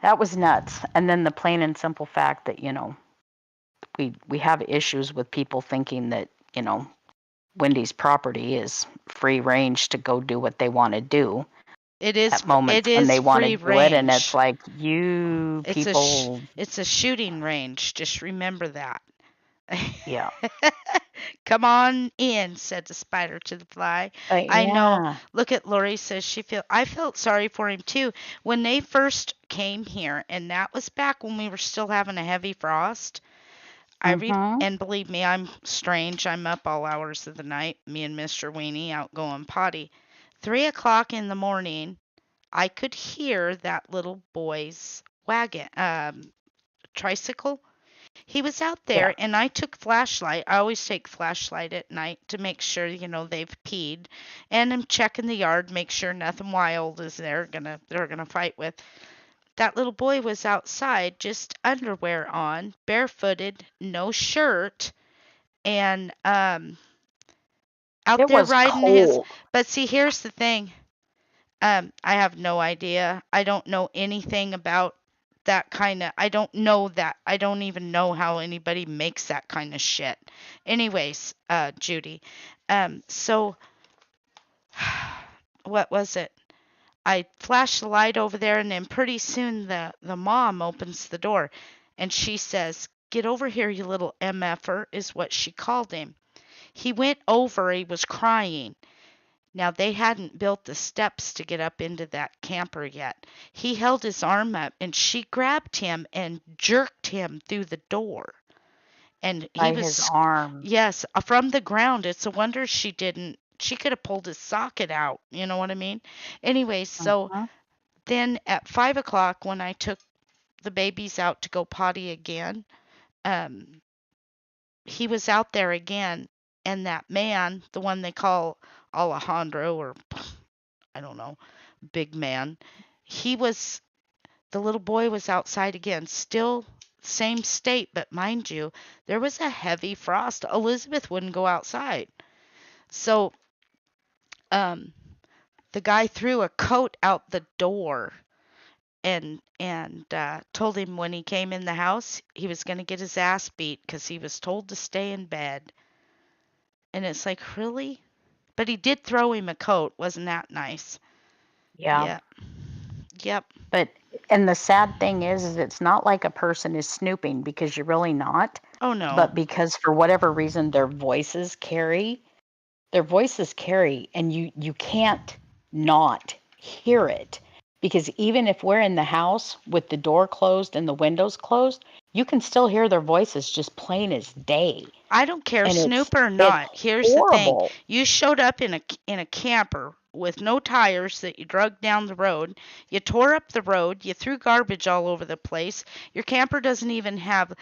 that was nuts. And then the plain and simple fact that, we have issues with people thinking that, Wendy's property is free range to go do what they want to do at It moments when is they want to free do it. And it's range. like, you people, It's a shooting range. Just remember that. yeah. Come on in, said the spider to the fly. But I know. yeah. Look at Lori says I felt sorry for him too when they first came here, and that was back when we were still having a heavy frost. Mm-hmm. And believe me, I'm strange. I'm up all hours of the night. Me and Mr. Weenie out going potty. 3 o'clock in the morning, I could hear that little boy's wagon, tricycle. He was out Yeah. there, and I took flashlight. I always take flashlight at night to make sure they've peed, and I'm checking the yard, make sure nothing wild is there they're gonna fight with. That little boy was outside, just underwear on, barefooted, no shirt, and out It there was riding his. cold. But see, here's the thing. I have no idea. I don't know anything about that kind of. I don't know that. I don't even know how anybody makes that kind of shit. Anyways, Judy. So what was it? I flash the light over there, and then pretty soon the mom opens the door, and she says, "Get over here, you little mf'er," is what she called him. He went over. He was crying. Now they hadn't built the steps to get up into that camper yet. He held his arm up, and she grabbed him and jerked him through the door. And he By his was, arm. yes, from the ground. It's a wonder she didn't. She could have pulled his socket out. You know what I mean? Anyways, so Mm-hmm. then at 5 o'clock, when I took the babies out to go potty again, um, he was out there again, and that man, the one they call Alejandro, or I don't know, big man, he was, the little boy was outside again, still same state, but mind you, there was a heavy frost. Elizabeth wouldn't go outside. So, um, the guy threw a coat out the door and told him when he came in the house he was going to get his ass beat because he was told to stay in bed. And it's like, really? But he did throw him a coat. Wasn't that nice? Yeah. Yeah. Yep. But and the sad thing is it's not like a person is snooping because you're really not, Oh no. but because for whatever reason their voices carry and you can't not hear it because even if we're in the house with the door closed and the windows closed, you can still hear their voices just plain as day. I don't care, And Snoop or it's not. Here's the thing. horrible. You showed up in a camper with no tires that you dragged down the road. You tore up the road. You threw garbage all over the place. Your camper doesn't even have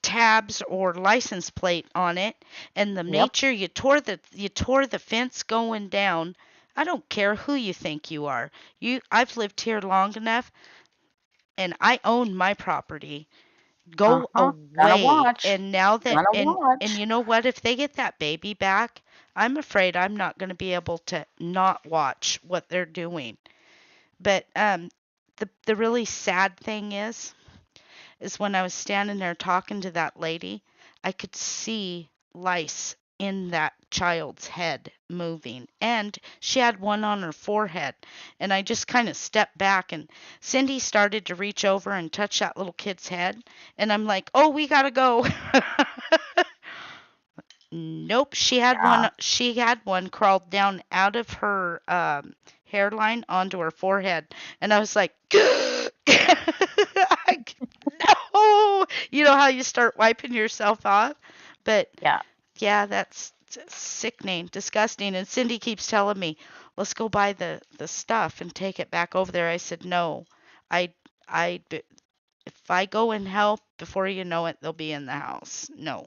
tabs or license plate on it. And the Yep. nature you tore the fence going down. I don't care who you think you are. I've lived here long enough and I own my property. Go Uh-huh. Gonna away. watch. And now that Gonna and watch. you know what? If they get that baby back, I'm afraid I'm not going to be able to not watch what they're doing. But the really sad thing is when I was standing there talking to that lady, I could see lice in that child's head moving. And she had one on her forehead. And I just kind of stepped back, and Cindy started to reach over and touch that little kid's head. And I'm like, oh, we got to go. Nope, Yeah. she had one crawled down out of her hairline onto her forehead. And I was like, no. You know how you start wiping yourself off? But Yeah. yeah, that's sickening, disgusting. And Cindy keeps telling me, let's go buy the stuff and take it back over there. I said, no. I I if I go and help, before you know it, they'll be in the house. No.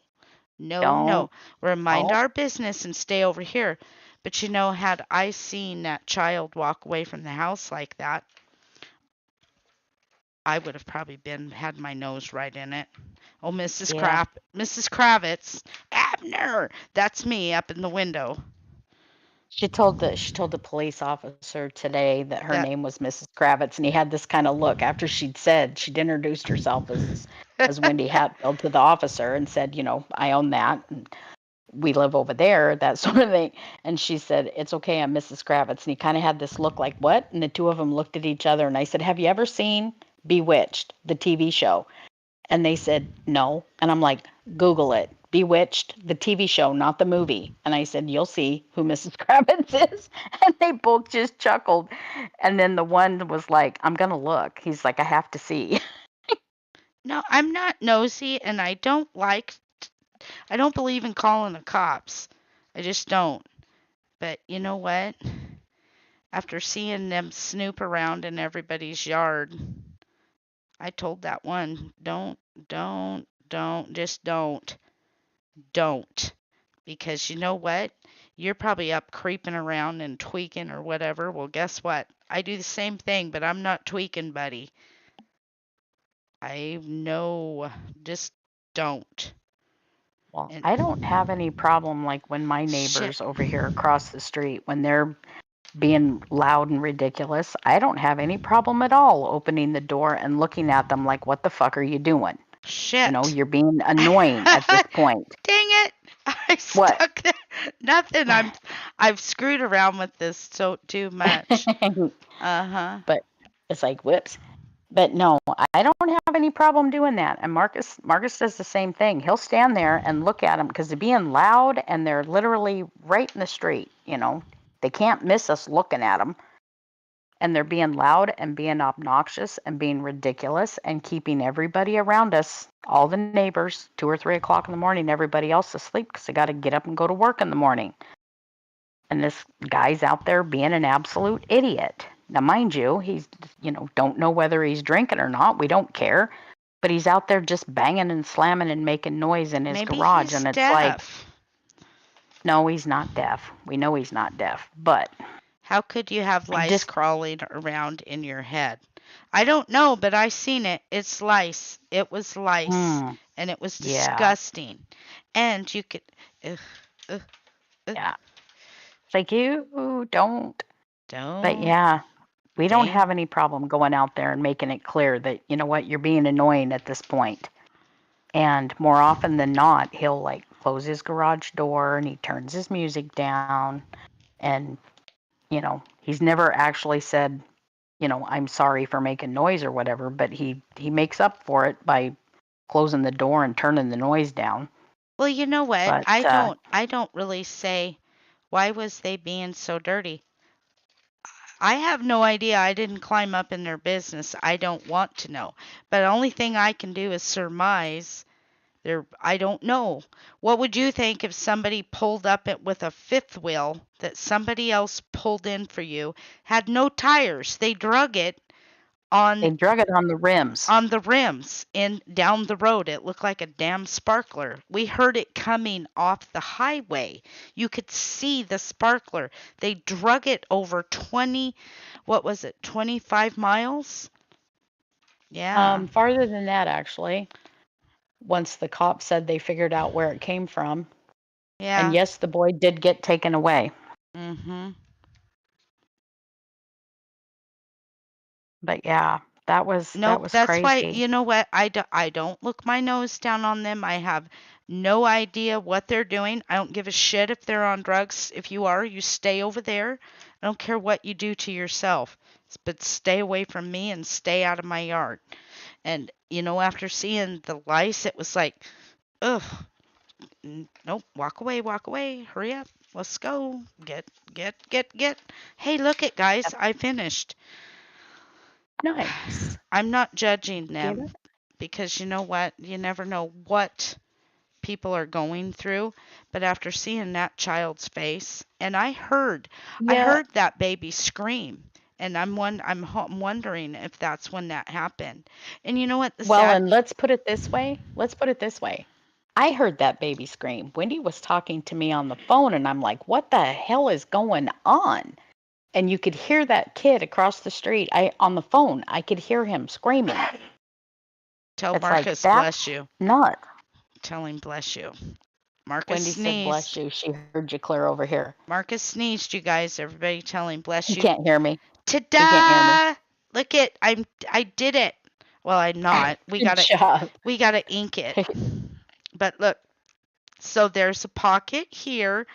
No, no. Don't We'll mind don't our business and stay over here. But had I seen that child walk away from the house like that, I would have probably been had my nose right in it. Oh, yeah. Mrs. Kravitz, Abner, that's me up in the window. She told the police officer today that her That name was Mrs. Kravitz, and he had this kind of look after she'd introduced herself as Wendy Hatfield to the officer and said, I own that. And we live over there, that sort of thing. And she said, it's okay, I'm Mrs. Kravitz. And he kind of had this look like, what? And the two of them looked at each other. And I said, have you ever seen Bewitched, the TV show? And they said, no. And I'm like, Google it. Bewitched, the TV show, not the movie. And I said, you'll see who Mrs. Kravitz is. And they both just chuckled. And then the one was like, I'm going to look. He's like, I have to see. no, I'm not nosy, and I don't believe in calling the cops. I just don't. But you know what? After seeing them snoop around in everybody's yard, I told that one, just don't. Because you know what? You're probably up creeping around and tweaking or whatever. Well, guess what? I do the same thing, but I'm not tweaking, buddy. I know. Just don't. Well, And I don't have any problem like when my shit. neighbors over here across the street, when they're being loud and ridiculous, I don't have any problem at all opening the door and looking at them like, what the fuck are you doing? Shit. You're being Dang annoying at this point. it. I What? stuck there. Nothing. I've screwed around with this so too much. Uh-huh. But it's like, whoops. But no, I don't have any problem doing that. And Marcus does the same thing. He'll stand there and look at them because they're being loud and they're literally right in the street. They can't miss us looking at them. And they're being loud and being obnoxious and being ridiculous and keeping everybody around us, all the neighbors, 2 or 3 o'clock in the morning, everybody else asleep because they got to get up and go to work in the morning. And this guy's out there being an absolute idiot. Now, mind you, he's, don't know whether he's drinking or not. We don't care. But he's out there just banging and slamming and making noise in his Maybe garage. he's And it's like, deaf. no, he's not deaf. We know he's not deaf. But How could you have I lice just, crawling around in your head? I don't know, but I seen it. It's lice. It was lice. hmm, And it was yeah, disgusting. And you could. Ugh, ugh, ugh. yeah. It's like, you don't. But Don't. yeah, we don't Dang. have any problem going out there and making it clear that, you know what, you're being annoying at this point. And more often than not, he'll like close his garage door and he turns his music down. And, he's never actually said, I'm sorry for making noise or whatever, but he makes up for it by closing the door and turning the noise down. Well, you know what? But I don't really say why was they being so dirty. I have no idea. I didn't climb up in their business. I don't want to know. But the only thing I can do is surmise. I don't know. What would you think if somebody pulled up it with a fifth wheel that somebody else pulled in for you, had no tires? They drug it on they drug it on the rims. on the rims and down the road. It looked like a damn sparkler. We heard it coming off the highway. You could see the sparkler. They drug it over 20, what was it, 25 miles? Yeah. Farther than that, actually, once the cops said they figured out where it came from. And Yeah. yes, the boy did get taken away. Mhm. But yeah, that Nope, was that's why, crazy. you know what? I don't look my nose down on them. I have no idea what they're doing. I don't give a shit if they're on drugs. If you are, you stay over there. I don't care what you do to yourself, but stay away from me and stay out of my yard. And, after seeing the lice, it was like, ugh, nope, walk away, hurry up, let's go. Get. Hey, look it, guys, Yep. I finished. Nice. I'm not judging Get them it? because you know what? You never know what people are going through. But after seeing that child's face, and I Yeah. heard that baby scream, and I'm wondering if that's when that happened. And you know what? The Well, sad. and let's put it this way. Let's put it this way. I heard that baby scream. Wendy was talking to me on the phone, and I'm like, what the hell is going on? And you could hear that kid across the street. On the phone, I could hear him screaming. Tell It's like, Marcus that's bless you. nuts. Tell him bless you. Marcus Wendy said, bless sneezed. you. She heard you clear over here. Marcus sneezed, you guys. Everybody tell him, bless He you. can't hear me. He can't hear me. Ta-da! Look it, I did it. Well, I'm not. Good job. We gotta ink it. But look, so there's a pocket here.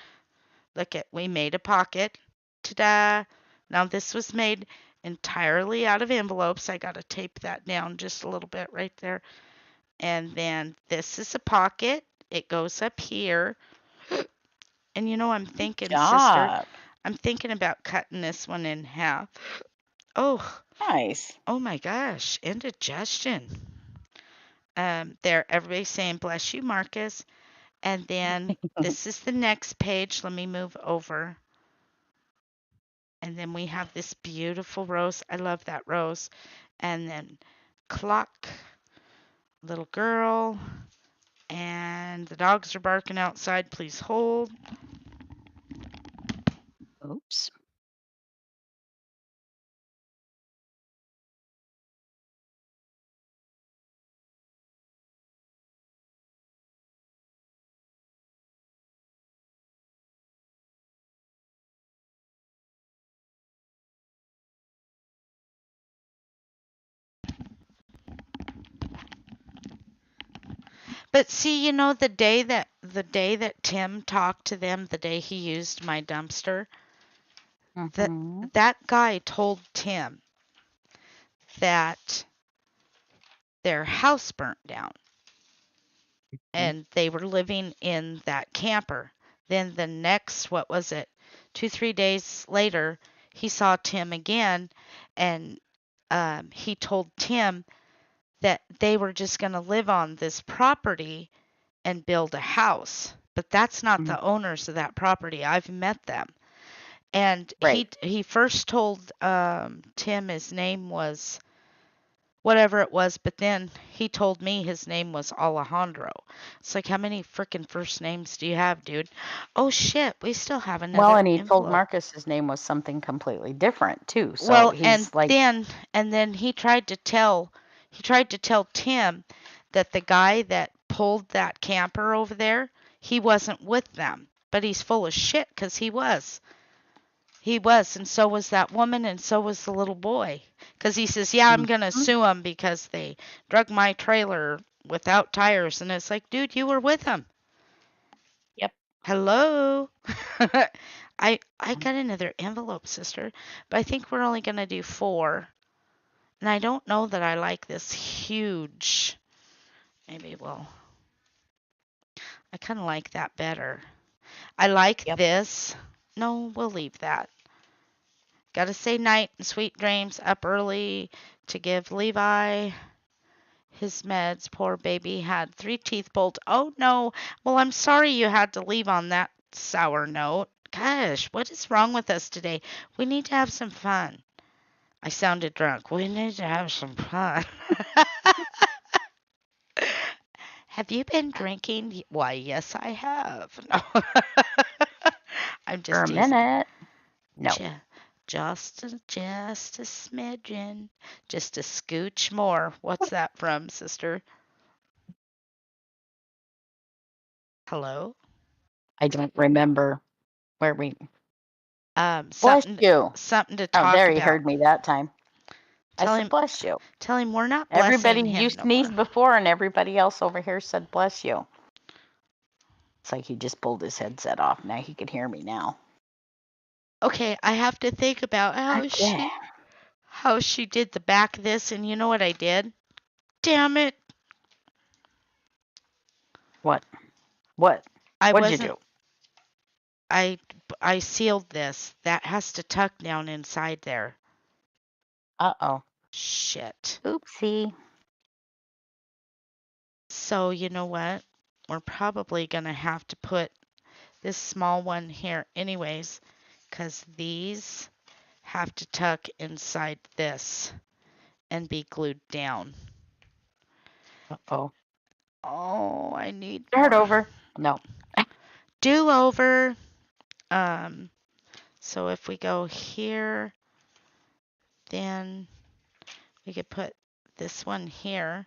Look it, we made a pocket. Ta-da! Now this was made entirely out of envelopes. I gotta tape that down just a little bit right there. And then this is a pocket. It goes up here. And you know, I'm Good thinking, sister, job. I'm thinking about cutting this one in half. Oh, Nice. oh my gosh, indigestion. There, everybody's saying, bless you, Marcus. And then this is the next page. Let me move over. And then we have this beautiful rose. I love that rose. And then clock, little girl, and the dogs are barking outside. Please hold. Oops. But see, you know, the day that Tim talked to them, the day he used my dumpster, that Mm-hmm. that guy told Tim that their house burnt down and they were living in that camper. Then the next, what was it, 2, 3 days later, he saw Tim again, and he told Tim that they were just going to live on this property and build a house. But that's not Mm-hmm. the owners of that property. I've met them. And Right. he first told Tim his name was whatever it was, but then he told me his name was Alejandro. It's like, how many freaking first names do you have, dude? Oh shit, we still have Well, another and he told envelope. Marcus his name was something completely different too. So Well, he's like, and then he tried to tell Tim that the guy that pulled that camper over there, he wasn't with them. But he's full of shit because he was. He was, and so was that woman, and so was the little boy. Because he says, yeah, I'm going to mhm. sue them because they drug my trailer without tires. And it's like, dude, you were with them. Yep. Hello? I got another envelope, sister, but I think we're only going to do 4. And I don't know that I like this huge. Maybe I kind of like that better. I like Yep. this. No, we'll leave that. Gotta say night and sweet dreams up early to give Levi his meds. Poor baby had 3 teeth pulled. Oh no. Well, I'm sorry you had to leave on that sour note. Gosh, what is wrong with us today? We need to have some fun. I sounded drunk. We need to have some fun. Have you been drinking? Why, yes, I have. No. I'm For just a teasing. minute. No. Ju- just a smidgen, just a scooch more. What's that from, sister? Hello? I don't remember where we. Bless Something, you. something to Oh, talk there he about. heard me that time. I Tell said, him, bless you. tell him we're not Everybody, blessing you him no more. sneezed before, and everybody else over here said, bless you. It's like he just pulled his headset off. Now he can hear me now. Okay, I have to think about Okay. how she did the back of this, and you know what I did? Damn it! What? What? I What'd you wasn't. do? I I sealed this. That has to tuck down inside there. Uh-oh. Shit. Oopsie. So you know what? We're probably gonna have to put this small one here anyways, because these have to tuck inside this and be glued down. Uh-oh. Oh, I need Start more. over. No. Do over. Um, so if we go here, then we could put this one here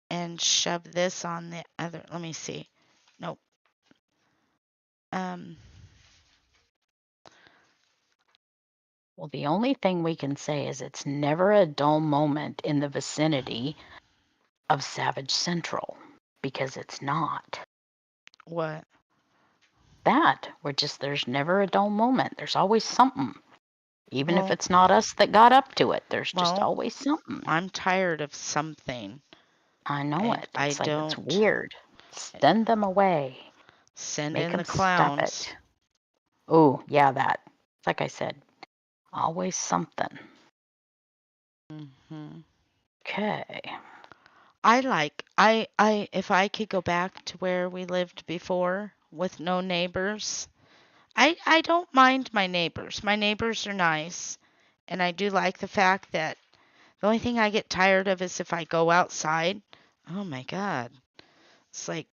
and shove this on the other. Let me see. Nope. Um, Well, the only thing we can say is it's never a dull moment in the vicinity of Savage Central because it's not. what? That we're just there's never a dull moment. There's always something. Even if Well, it's not us that got up to it, there's just well, always something. I'm tired of something. I know it. I It's like it's don't weird. Send them away. send Make in them the stop clowns. it. Oh, yeah, that. Like I said, always something. Hmm. Okay. If I could go back to where we lived before with no neighbors, I don't mind my neighbors. My neighbors are nice, and I do like the fact that the only thing I get tired of is if I go outside. Oh my God. It's like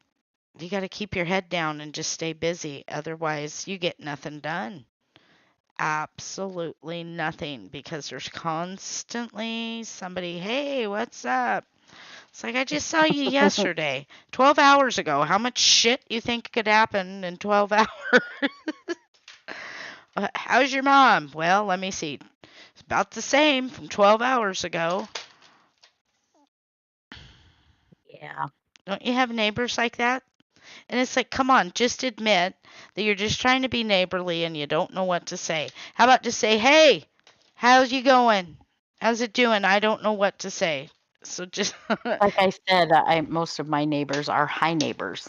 you got to keep your head down and just stay busy. Otherwise, you get nothing done. Absolutely nothing because there's constantly somebody, hey, what's up? It's like I just saw you yesterday, 12 hours ago. How much shit you think could happen in 12 hours? How's your mom? Well, let me see. It's about the same from 12 hours ago. Yeah. Don't you have neighbors like that? And it's like, come on, just admit that you're just trying to be neighborly and you don't know what to say. How about just say, hey, how's you going? How's it doing? I don't know what to say. So just, Like I said, I most of my neighbors are high neighbors.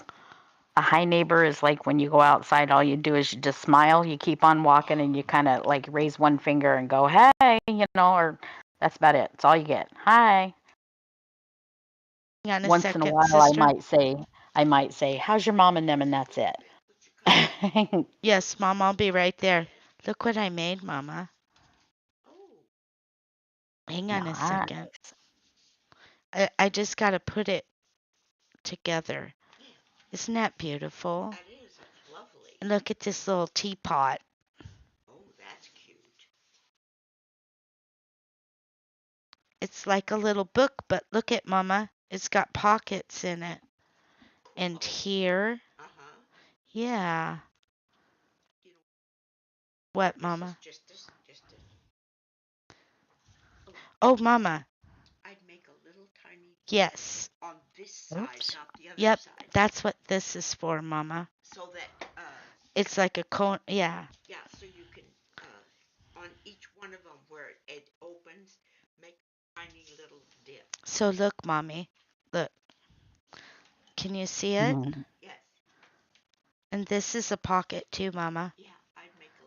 A high neighbor is like when you go outside, all you do is you just smile, you keep on walking, and you kind of like raise one finger and go, hey, or that's about it. It's all you get. Hi. hang on a Once in a second, while, sister. I might say, how's your mom and them, and that's it. Yes, Mom, I'll be right there. Look what I made, Mama. Hang on a second. Nice. I just got to put it together. Isn't that beautiful? And look at this little teapot. It's like a little book, but look at Mama. It's got pockets in it. And here, yeah. What, Mama? Oh, Mama. Yes. Oops. Yep. That's what this is for, Mama. It's like a cone. Yeah. So look, Mommy. Look. Can you see it? Mhm. And this is a pocket too, Mama.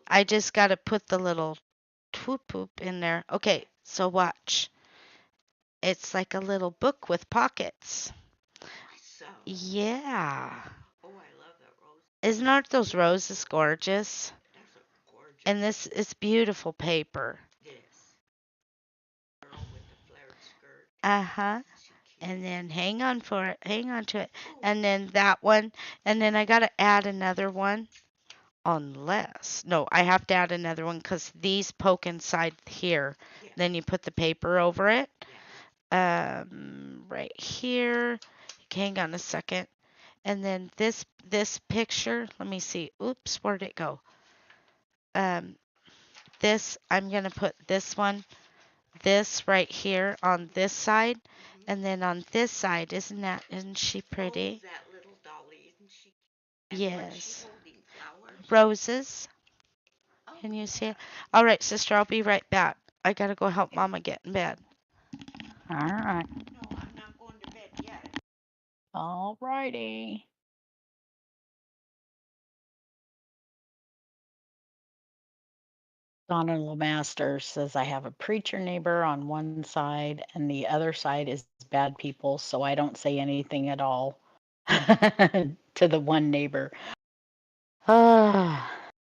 I just got to put the little swoop poop in there. Okay, so watch. It's like a little book with pockets. Yeah. Isn't aren't those roses gorgeous? And this is beautiful paper. Uh-huh. And then hang on for it. Hang on to it. And then that one. And then I got to add another one. Unless. No, I have to add another one because these poke inside here. Then you put the paper over it. Right here. Hang on a second. And then this picture, let me see. Oops, where'd it go? Um, this I'm gonna put this one, this right here on this side, and then on this side, isn't she pretty? Yes. Roses. Can you see it? All right, sister, I'll be right back. I gotta go help Mama get in bed. All right. All righty. Donna Lemaster says I have a preacher neighbor on one side and the other side is bad people, so I don't say anything at all to the one neighbor. Ah,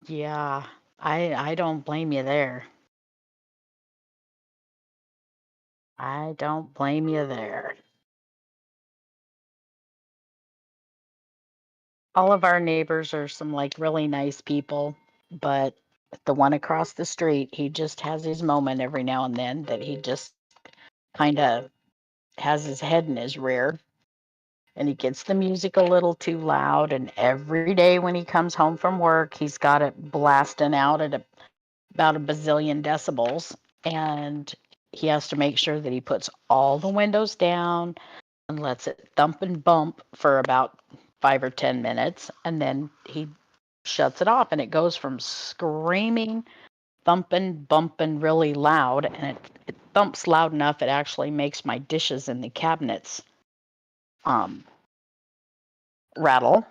yeah. I don't blame you there. I don't blame you there. All of our neighbors are some like really nice people, but the one across the street, he just has his moment every now and then that he just kind of has his head in his rear. and he gets the music a little too loud. And every day when he comes home from work, he's got it blasting out at about a bazillion decibels. And he has to make sure that he puts all the windows down and lets it thump and bump for about 5 or 10 minutes. And then he shuts it off, and it goes from screaming, thumping, bumping really loud. And it thumps loud enough it actually makes my dishes in the cabinets um, rattle.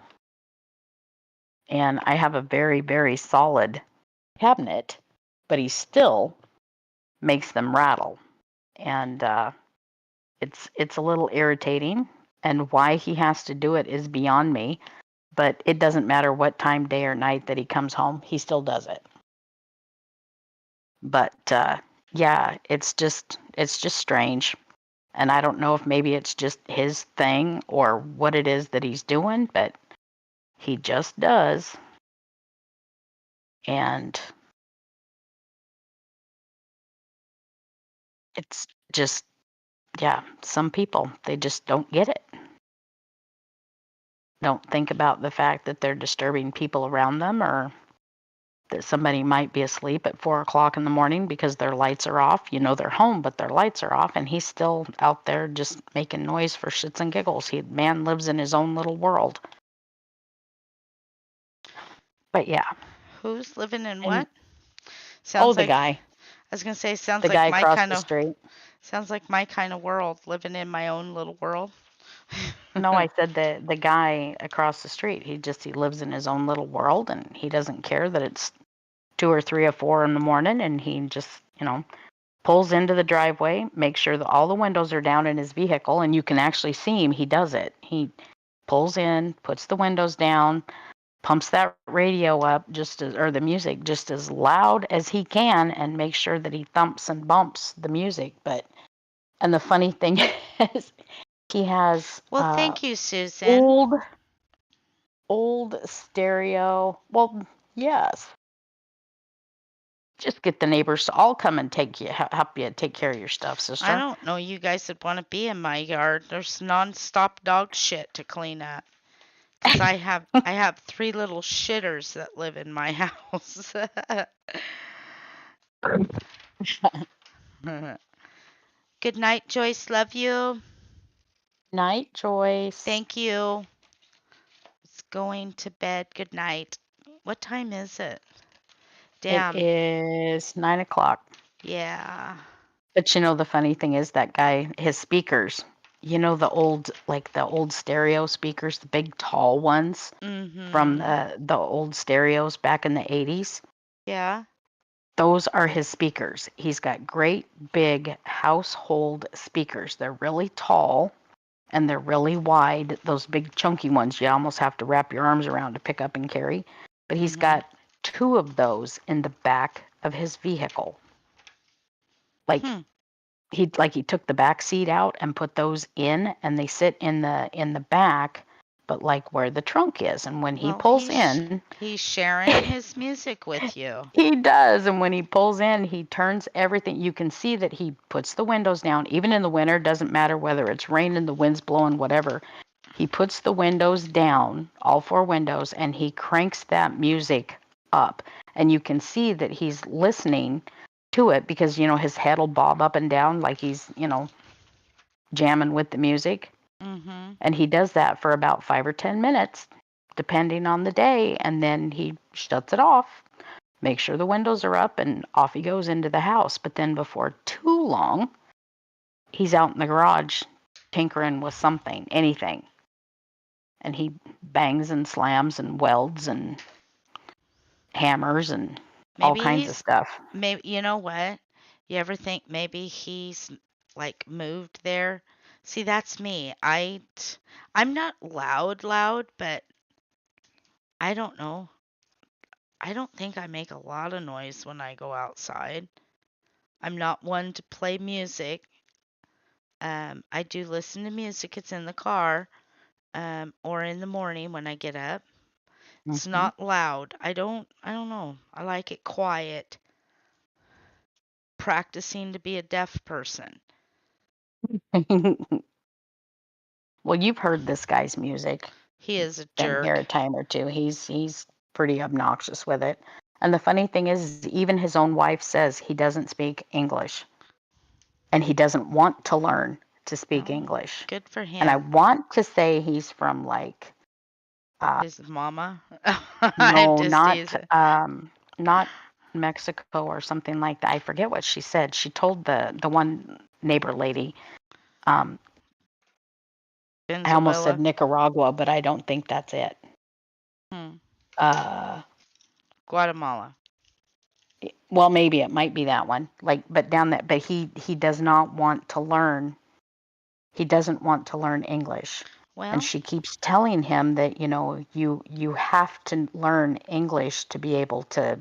And I have a very, very solid cabinet, but he still makes them rattle. And it's a little irritating. And why he has to do it is beyond me. But it doesn't matter what time, day or night that he comes home, he still does it. But yeah, it's just strange. And I don't know if maybe it's just his thing or what it is that he's doing, but he just does. And it's just, yeah, some people, they just don't get it. Don't think about the fact that they're disturbing people around them, or that somebody might be asleep at 4 o'clock in the morning because their lights are off. They're home, but their lights are off, and he's still out there just making noise for shits and giggles. Man lives in his own little world. But yeah, Who's living in and what? oh, Sounds like I was gonna say the guy across the street. sounds like my kind of world, living in my own little world. No, I said the guy across the street. He lives in his own little world, and he doesn't care that it's 2 or 3 or 4 in the morning, and he just pulls into the driveway, makes sure that all the windows are down in his vehicle, and you can actually see him. He does it. He pulls in, puts the windows down, pumps that radio up or the music just as loud as he can, and makes sure that he thumps and bumps the music. And the funny thing is, he has Well, thank you, Susan. old old stereo. Well, yes. Just get the neighbors to all come and help you take care of your stuff, I sister. don't know you guys would want to be in my yard. There's nonstop dog shit to clean up. 'Cause I have three little shitters that live in my house. Good night, Joyce. Love you. Night, Joyce. Thank you. It's going to bed. Good night. What time is it? It Damn. is 9 o'clock. Yeah. But the funny thing is that guy, his speakers, the old stereo speakers, the big tall ones from Mhm. the old stereos back in the 80s. Yeah. Those are his speakers. He's got great big household speakers. They're really tall and they're really wide. Those big chunky ones you almost have to wrap your arms around to pick up and carry. But he's Mhm. got two of those in the back of his vehicle. Like Hmm. he took the back seat out and put those in, and they sit in the back, but like where the trunk is. And when he Well, pulls in, he's sharing his music with you. he does. And when he pulls in, he turns everything. You can see that he puts the windows down, even in the winter. Doesn't matter whether it's raining, the wind's blowing, whatever. He puts the windows down, all four windows, and he cranks that music up. And you can see that he's listening to it because, his head will bob up and down like he's, jamming with the music. Mhm. And he does that for about 5 or 10 minutes, depending on the day. And then he shuts it off, make sure the windows are up, and off he goes into the house. But then before too long, he's out in the garage tinkering with something, anything. And he bangs and slams and welds and hammers and all Maybe kinds of he's stuff. maybe you know what? You ever think maybe he's like moved there? See, that's me. I'm not loud, but I don't know. I don't think I make a lot of noise when I go outside. I'm not one to play music. I do listen to music. It's in the car, or in the morning when I get up. It's Hmm. not loud. I don't know. I like it quiet. Practicing to be a deaf person. Well, you've heard this guy's music. He is a Been here jerk. a time or two. He's pretty obnoxious with it. And the funny thing is, even his own wife says he doesn't speak English and he doesn't want to learn to speak Oh, English. good for And I him. want to say he's from like His mama. I'm no, just teasing. not Mexico or something like that. I forget what she said. She told the one neighbor lady, um, I almost said Venezuela. Nicaragua, but I don't think that's it. Hmm. Uh, Guatemala. well, maybe it might be that one. Like, but down that, but he does not want to learn. He doesn't want to learn English. And Well, she keeps telling him that, you have to learn English to be able to,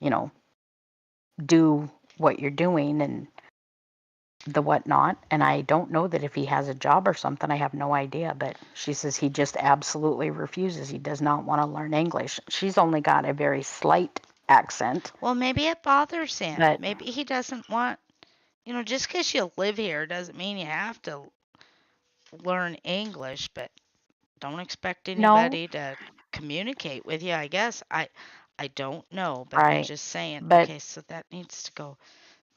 you know, do what you're doing and the whatnot. And I don't know that if he has a job or something, I have no idea. But she says he just absolutely refuses. He does not want to learn English. She's only got a very slight accent, well, maybe it bothers him. but Maybe he doesn't want, just because you live here doesn't mean you have to learn English, but don't expect no, anybody to communicate with you, I guess. I don't know, but I'm right. just saying, But okay, so that needs to go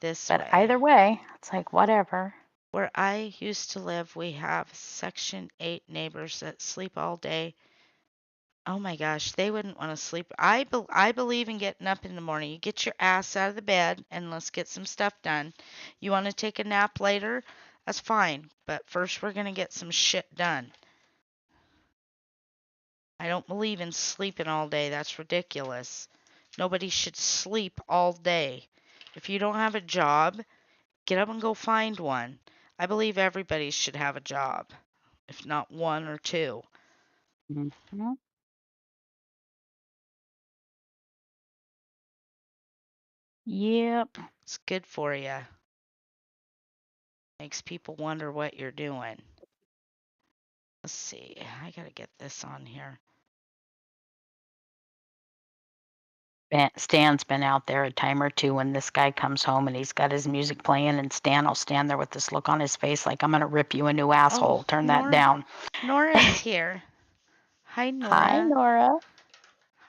this but way. either way, it's like whatever. Where I used to live, we have Section 8 neighbors that sleep all day. Oh my gosh, they wouldn't want to sleep. I believe in getting up in the morning. You get your ass out of the bed and let's get some stuff done. You want to take a nap later? That's fine. But first, we're going to get some shit done. I don't believe in sleeping all day. That's ridiculous. Nobody should sleep all day. If you don't have a job, get up and go find one. I believe everybody should have a job, if not one or two. Mhm. Yep. It's good for you. Makes people wonder what you're doing. Let's see. I gotta get this on here. Stan's been out there a time or two when this guy comes home and he's got his music playing, and Stan will stand there with this look on his face like, I'm going to rip you a new Oh, asshole. Turn that down. Nora's here. Hi, Hi, Nora. Nora.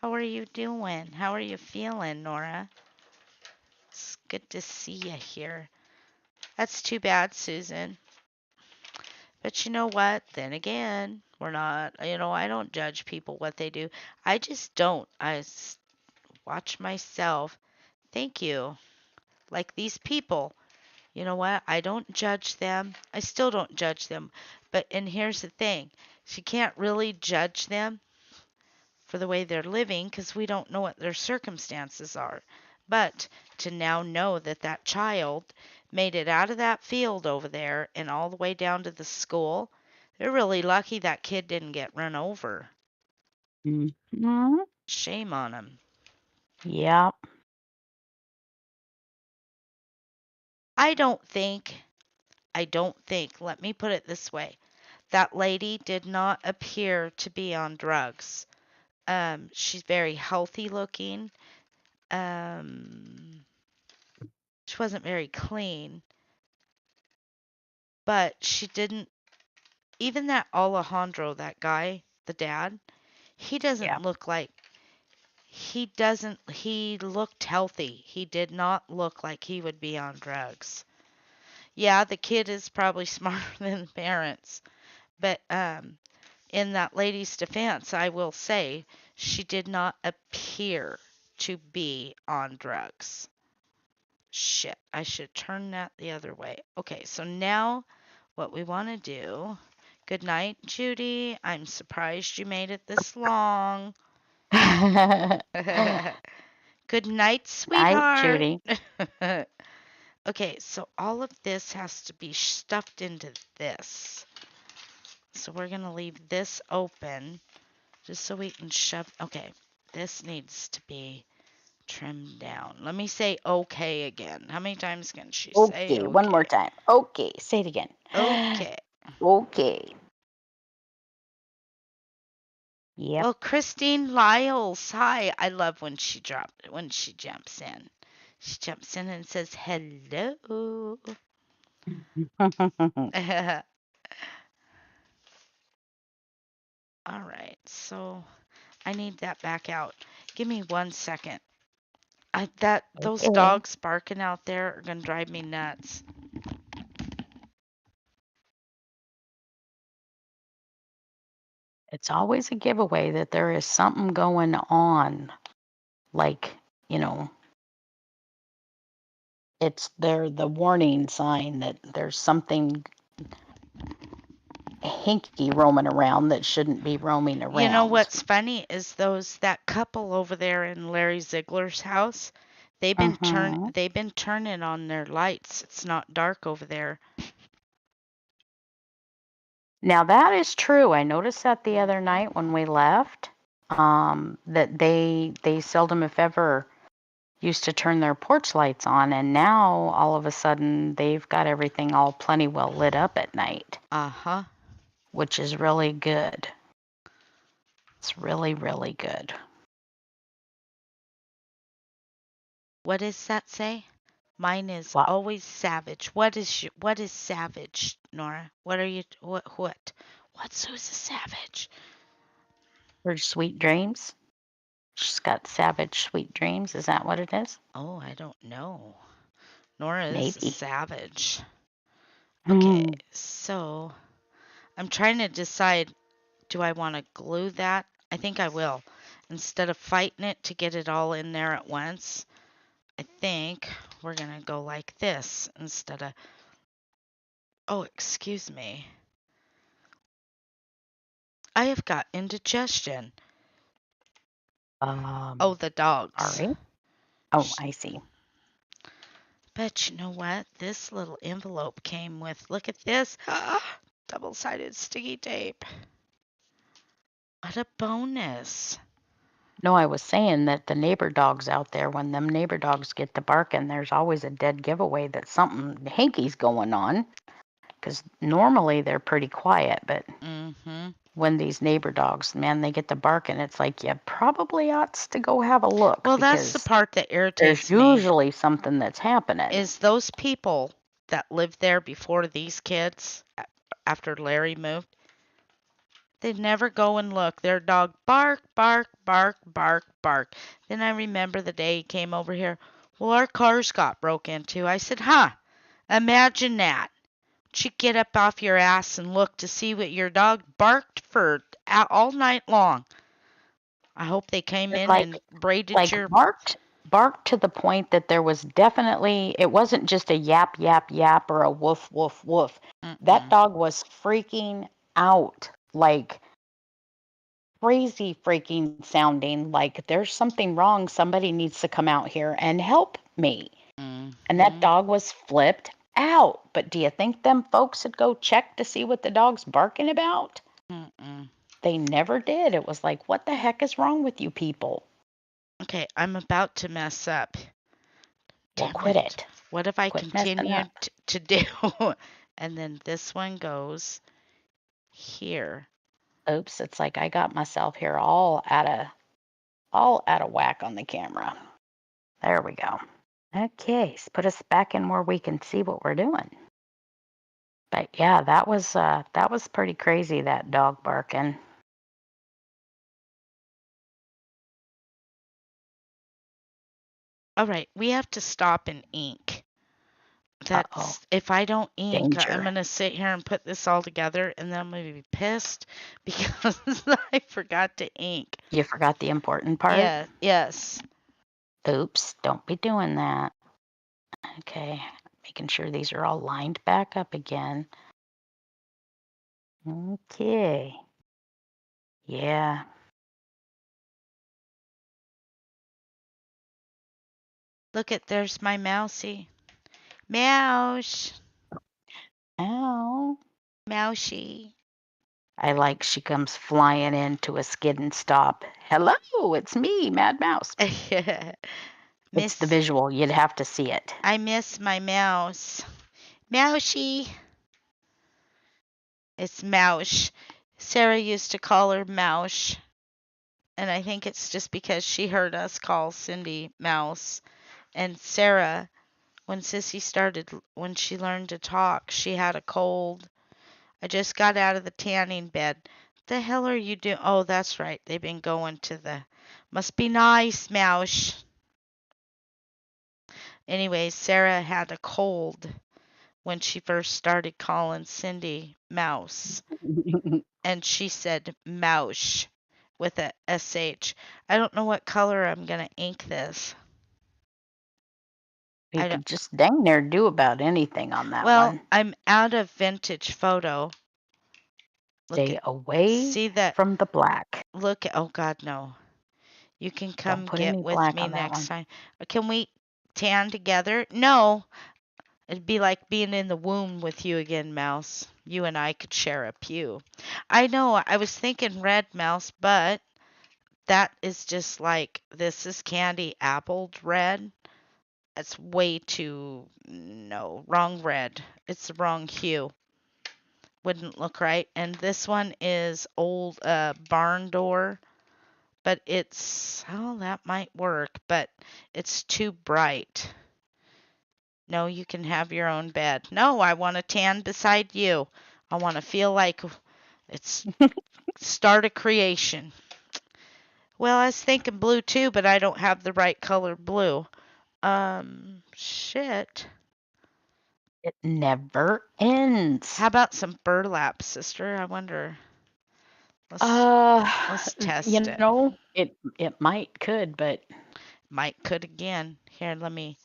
How are you doing? How are you feeling, Nora? It's good to see you here. That's too bad, Susan. But you know what? Then again, we're not, I don't judge people what they do. I just don't. Watch myself. Thank you. Like these people. You know what? I don't judge them. I still don't judge them. And here's the thing, she can't really judge them for the way they're living because we don't know what their circumstances are. But to now know that that child made it out of that field over there and all the way down to the school, they're really lucky that kid didn't get run over. Hmm. Shame on them. Yep. I don't think, let me put it this way, that lady did not appear to be on drugs. She's very healthy looking. Um, she wasn't very clean, but she didn't. Even that Alejandro, that guy, the dad, he doesn't Yep. look like he doesn't. He looked healthy. He did not look like he would be on drugs. Yeah, the kid is probably smarter than the parents, but in that lady's defense, I will say she did not appear to be on drugs. Shit, I should turn that the other way. Okay, so now what we want to do. Good night, Judy. I'm surprised you made it this long. Good night, Night, sweetheart. Judy. Okay, so all of this has to be stuffed into this. So we're going to leave this open just so we can shove. Okay, this needs to be trimmed down. Let me say okay again. How many times can she say Okay, one more okay? time. Okay, say it again. Okay. Okay. Yep. Well, Christine Lyles, hi. I love when she jumps in. She jumps in and says hello. All right, so I need that back out. Give me 1 second. Those Okay. dogs barking out there are gonna drive me nuts. It's always a giveaway that there is something going on. Like, you know, it's the warning sign that there's something hinky roaming around that shouldn't be roaming You know around. what's funny is that couple over there in Larry Ziegler's house. Mm-hmm. They've been turning on their lights. It's not dark over there. Now that is true. I noticed that the other night when we left, that they seldom, if ever, used to turn their porch lights on, and now all of a sudden they've got everything all plenty well lit up at night, Uh-huh. which is really good. It's really, really good. What does that say? Mine is Well, always savage. What is savage, Nora? What are you what's who's a savage? her sweet dreams. She's got savage sweet dreams. Is that what it is? Oh, I don't know. Nora is a Maybe. savage. Okay, Hmm. so I'm trying to decide, do I want to glue that? I think I will. Instead of fighting it to get it all in there at once, I think we're going to go like this instead of. Oh, excuse me. I have got indigestion. Oh, Um. the dogs. Sorry. Oh, Sh- I see. But you know what? This little envelope came with, look at this. Double-sided sticky tape. What a bonus. No, I was saying that the neighbor dogs out there, when them neighbor dogs get to barking, there's always a dead giveaway that something hanky's going on. Because normally they're pretty quiet, but Mm-hmm. when these neighbor dogs, man, they get to barking, it's like you probably ought to go have a look Well, that's the because part that there's irritates me, usually something that's happening. is those people that lived there before these kids, after Larry moved, they never go and look. Their dog bark, bark, bark, bark, bark. Then I remember the day he came over here. Well, our cars got broke into. I said, huh, imagine that. You get up off your ass and look to see what your dog barked for all night long. I hope they came It in and braided like your. barked to the point that there was definitely it wasn't just a yap yap yap or a woof woof woof. That Mm-mm, dog was freaking out, like crazy freaking sounding like there's something wrong. Somebody needs to come out here and help me. And that mm-hmm, dog was flipped out. But do you think them folks would go check to see what the dog's barking about? mm-mm. They never did. It was like, what the heck is wrong with you people? Okay, I'm about to mess up. Well, Damn quit it. it. What if I Quit messing continue up. to do? And then this one goes here. Oops, it's like I got myself here all out of whack on the camera. There we go. Okay, so put us back in where we can see what we're doing. But yeah, that was pretty crazy, that dog barking. All right, we have to stop and ink. Uh-oh, If I don't ink, I'm danger. gonna sit here and put this all together and then I'm gonna be pissed because I forgot to ink. You forgot the important part? Yeah, yes. Oops, don't be doing that. Okay, making sure these are all lined back up again. Okay. Yeah. Look at there's my mousy. Mouse. Ow. Mousy. I like she comes flying into a skid and stop. Hello, it's me, Mad Mouse. It's the Miss visual. You'd have to see it. I miss my mouse. Mousy. It's Moush. Sarah used to call her Moush, and I think it's just because she heard us call Cindy Mouse. And Sarah, when she learned to talk, she had a cold. I just got out of the tanning bed. The hell are you doing? Oh, that's right. They've been going to the. Must be nice, Mouse. Anyway, Sarah had a cold when she first started calling Cindy Mouse, and she said Mouse with a SH. I don't know what color I'm gonna ink this. You I don't. could just dang near do about anything on that Well, one. I'm out of vintage photo. Look Stay at. away See that? from the black. Look at. Oh God, no. You can Don't come put get any with black me on that next one. time. Can we tan together? No. It'd be like being in the womb with you again, Mouse. You and I could share a pew. I know, I was thinking red, Mouse, but that is just like this is candy appled red. It's way too. No, wrong red. It's the wrong hue. Wouldn't look right. And this one is old barn door, but it's. Oh, that might work, but it's too bright. No, you can have your own bed. No, I want to tan beside you. I want to feel like it's start of creation. Well, I was thinking blue too, but I don't have the right color blue. Shit. It never How ends. about some burlap, sister? I wonder. Let's Uh, let's you test it. know, it might could, but Might could again. Here, let me.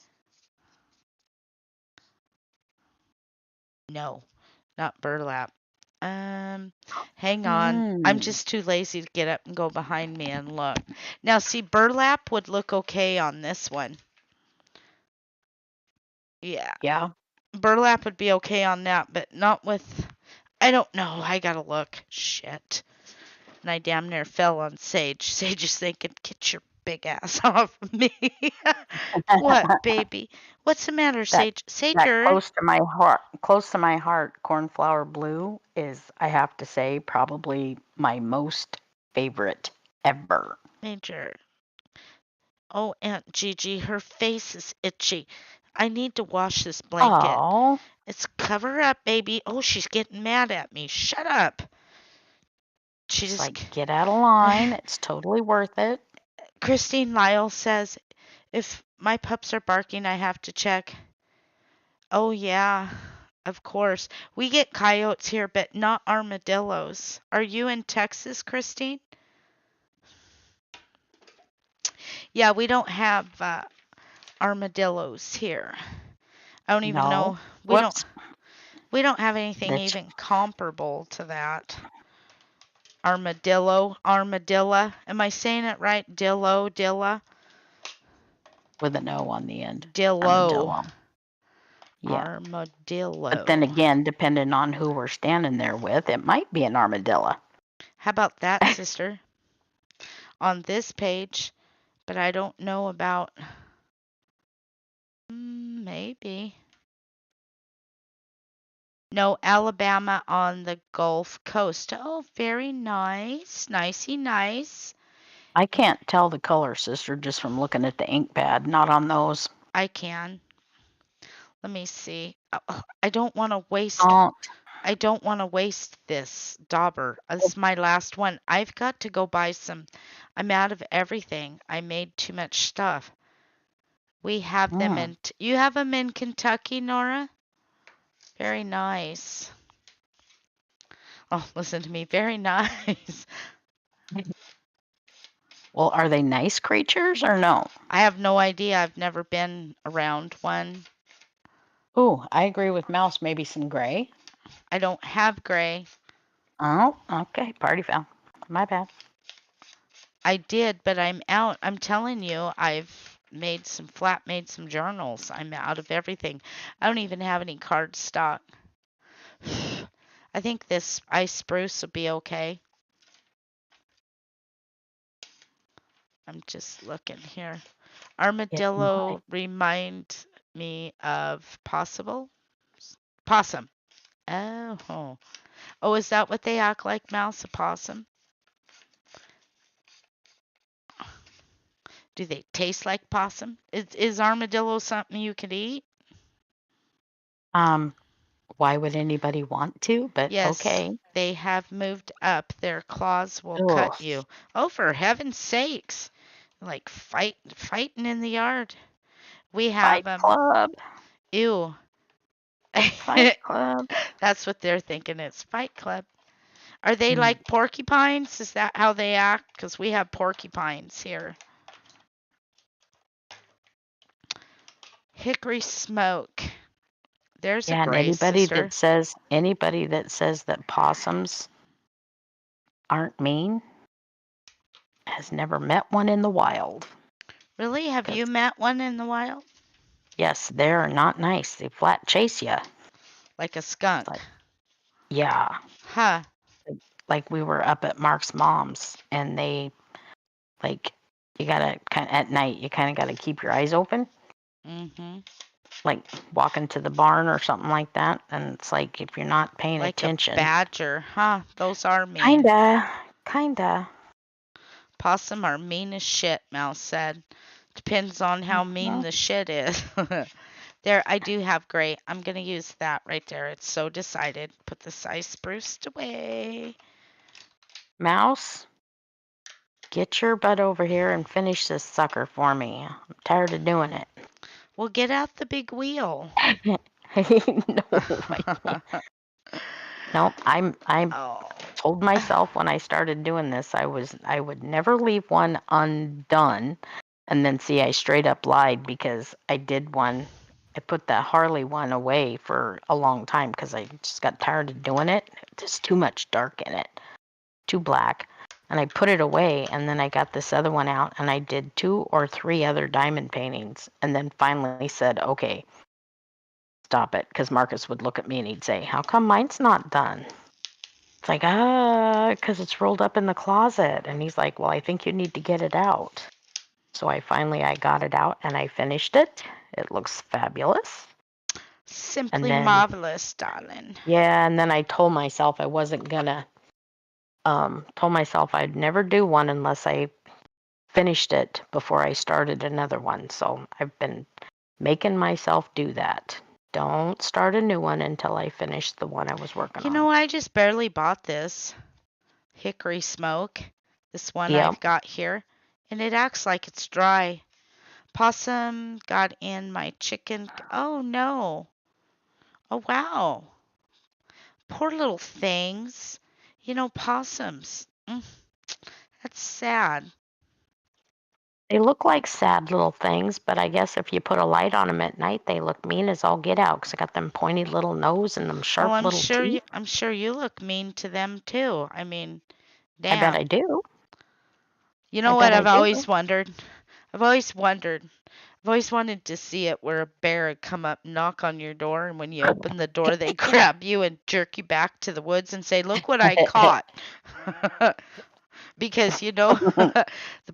No, not burlap. Um, hang on. I'm hmm, just too lazy to get up and go behind me and look. Now, see, burlap would look okay on this one. Yeah, yeah, burlap would be okay on that, but not with. I don't know. I gotta look. Shit. And I damn near fell on Sage. Sage is thinking, get your big ass off of me. What, baby? What's the matter, that Sage? that Sager? close to my heart, cornflower blue is, I have to say, probably my most favorite ever. Major. Oh, Aunt Gigi, her face is itchy. I need to wash this blanket. Oh, It's cover up, baby. Oh, she's getting mad at me. Shut up. She it's just. like get out of line. It's totally worth it. Christine Lyle says, if my pups are barking, I have to check. Oh, yeah, of course. We get coyotes here, but not armadillos. Are you in Texas, Christine? Yeah, we don't have armadillos here. I don't even No, know. We don't. whoops. We don't have anything That's even comparable to that. Armadillo, armadilla. Am I saying it right? Dillo, dilla, with an O on the end. dillo, Armadillo. Yeah. But then armadillo. again, depending on who we're standing there with, it might be an armadillo. How about that, sister? On this page, but I don't know about. Maybe. No, Alabama on the Gulf Coast. Oh, very nice. Nicey nice. I can't tell the color, sister, just from looking at the ink pad. Not on those. I can. Let me see. I don't want to waste. Don't. I don't want to waste this dauber. This is my last one. I've got to go buy some. I'm out of everything. I made too much stuff. We have them Mm. in. You have them in Kentucky, Nora? Very nice. Oh, listen to me. Very nice. Well, are they nice creatures or no? I have no idea. I've never been around one. Ooh, I agree with Mouse. Maybe some gray. I don't have gray. Oh, okay. Party foul. My bad. I did, but I'm out. I'm telling you, I've made some journals. I'm out of everything. I don't even have any card stock. I think this ice spruce will be okay. I'm just looking here. It might. Armadillo remind me of possible possum. Oh, oh, is that what they act like, mouse? A possum? Do they taste like possum? Is armadillo something you could eat? Um, Why would anybody want to? But Yes, okay. they have moved up. Their claws will cut Ugh. you. Oh, for heaven's sakes. Like fighting in the yard. We have Fight Club. ew. Fight Club. That's what they're thinking. It's Fight Club. Are they Mm. like porcupines? Is that how they act? Because we have porcupines here. Hickory smoke. There's a Yeah, and gray sister. anybody that says that possums aren't mean has never met one in the wild. Really? Have you 'Cause met one in the wild? yes, they're not nice. They flat chase you. Like a It's skunk? like, yeah, Huh. like we were up at Mark's mom's, and they like you gotta kind at night. You kind of gotta keep your eyes open, Mm-hmm. like walking to the barn or something like that. And it's like if you're not paying Like a attention, badger. Huh. Those are mean. kinda, kinda. Possum are mean as shit, Mouse said. Depends on how mean Mhm. the shit is. There, I do have gray. I'm going to use that right there. It's so decided. Put the size spruced away. Mouse, get your butt over here and finish this sucker for me. I'm tired of doing it. Well, get out the big wheel. No, I can't. No, I Oh. told myself when I started doing this I would never leave one undone. And then see, I straight up lied because I did one. I put the Harley one away for a long time because I just got tired of doing it. There's too much dark in it, too black. And I put it away, and then I got this other one out, and I did 2 or 3 other diamond paintings, and then finally said, okay, stop it, because Marcus would look at me and he'd say, how come mine's not done? It's like, because it's rolled up in the closet. And he's like, well, I think you need to get it out. So I got it out and I finished it. It looks fabulous. And Simply then, marvelous, darling. yeah, and then I told myself I wasn't gonna, told myself I'd never do one unless I finished it before I started another one. So I've been making myself do that. Don't start a new one until I finish the one I was working You on. know, I just barely bought this hickory smoke. This one Yep. I've got here. And it acts like it's dry. Possum got in my chicken. Oh no. Oh wow. Poor little things. You know, possums. That's sad. They look like sad little things, but I guess if you put a light on them at night, they look mean as all get out because they got them pointy little nose and them Oh, sharp little teeth. I'm sure you look mean to them too. I mean, I bet I damn. do. You I know what bet I I've do. always wondered? I've always wondered. I've always wanted to see it where a bear would come up, knock on your door, and when you open the door, they grab you and jerk you back to the woods and say, "Look what I caught." Because the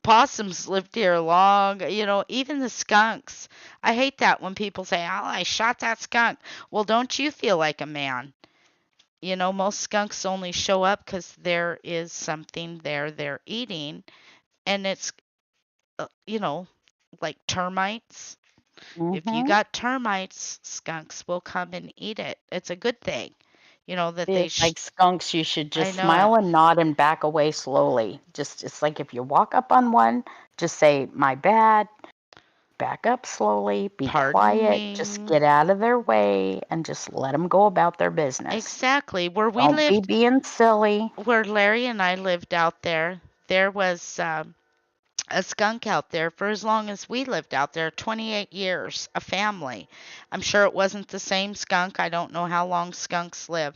possums lived here long, even the skunks. I hate that when people say, "Oh, I shot that skunk." Well, don't you feel like a man? Most skunks only show up because there is something there they're eating, and it's you know like termites. If you Mm-hmm. got termites, skunks will come and eat it. It's a good thing, that they. It's like skunks, you should I just know it. smile and nod and back away slowly. Just it's like if you walk up on one, just say, "My bad." Back up slowly, be Pardon quiet, just me. get out of their way and just let them go about their business. Exactly. Don't be being silly. Where Larry and I lived out there was a skunk out there for as long as we lived out there, 28 years, a family. I'm sure it wasn't the same skunk. I don't know how long skunks live,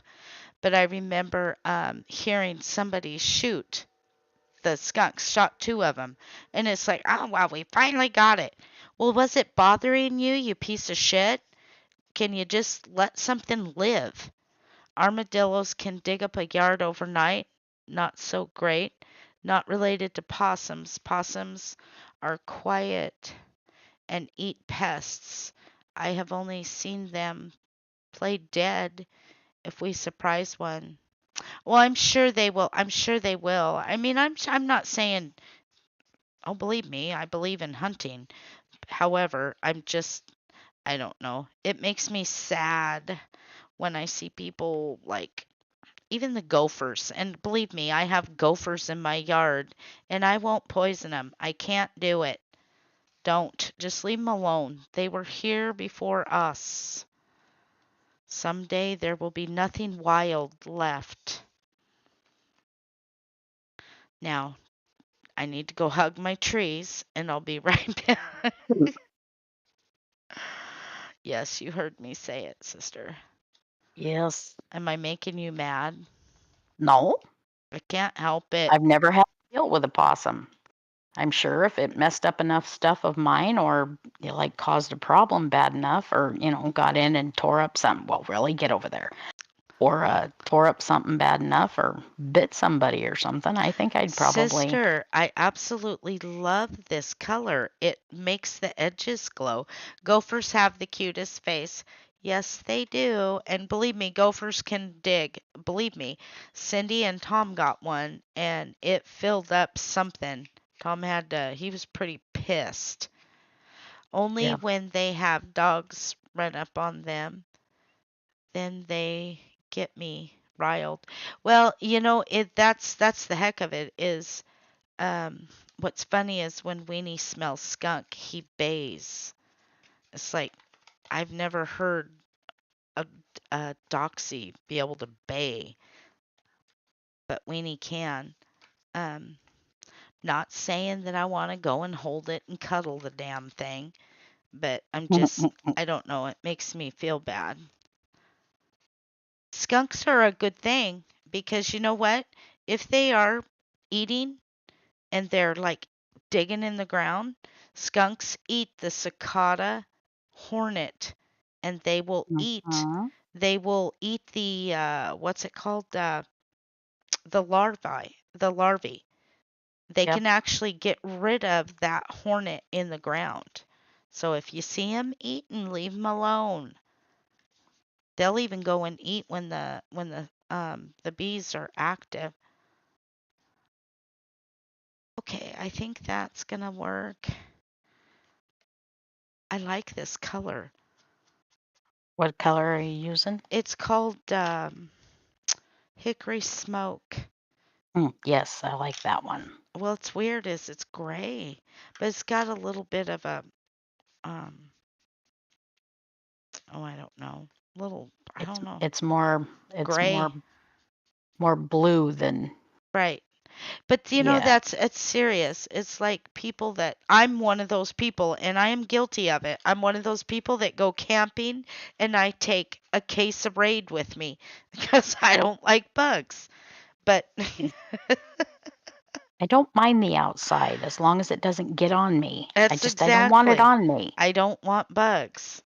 but I remember hearing somebody shoot the skunks, shot 2 of them. And it's like, oh, wow, we finally got it. Well, was it bothering you, you piece of shit? Can you just let something live? Armadillos can dig up a yard overnight. Not so great. Not related to possums. Possums are quiet and eat pests. I have only seen them play dead if we surprise one. Well, I'm sure they will. I'm sure they will. I mean, I'm not saying, oh, believe me, I believe in hunting. However, I don't know. It makes me sad when I see people like even the gophers. And believe me, I have gophers in my yard and I won't poison them. I can't do it. Don't. Just leave them alone. They were here before us. Someday there will be nothing wild left. Now, I need to go hug my trees and I'll be right back. Yes, you heard me say it, sister. Yes. Am I making you mad? No, I can't help it. I've never had to deal with a possum. I'm sure if it messed up enough stuff of mine or like caused a problem bad enough or, got in and tore up something, well, really get over there. Or tore up something bad enough or bit somebody or something, I think I'd probably. Sister, I absolutely love this color. It makes the edges glow. Gophers have the cutest face. Yes, they do. And believe me, gophers can dig. Believe me, Cindy and Tom got one and it filled up something. Tom had to, he was pretty pissed. Only Yeah. when they have dogs run up on them, then they get me riled. Well, that's the heck of it is what's funny is when Weenie smells skunk, he bays. It's like I've never heard a, a doxy be able to bay, but Weenie can. Um, Not saying that I want to go and hold it and cuddle the damn thing, but I don't know, it makes me feel bad. Skunks are a good thing because you know what? If they are eating and they're like digging in the ground, skunks eat the cicada hornet and Mhm. they will eat the what's it called the larvae. They Yep. can actually get rid of that hornet in the ground. So if you see them eating, leave them alone. They'll even go and eat when the bees are active. Okay, I think that's gonna work. I like this color. What color are you using? It's called hickory smoke. Yes, I like that one. Well, it's weird is it's gray, but it's got a little bit of a um oh, I don't know. Little I It's don't know. it's more it's more Gray. more blue than. Right. But Yeah. that's it's serious. It's like people that I'm one of those people and I am guilty of it. I'm one of those people that go camping and I take a case of Raid with me because I don't like bugs. But I don't mind the outside as long as it doesn't get on me. that's I don't want it exactly. on me. I don't want bugs.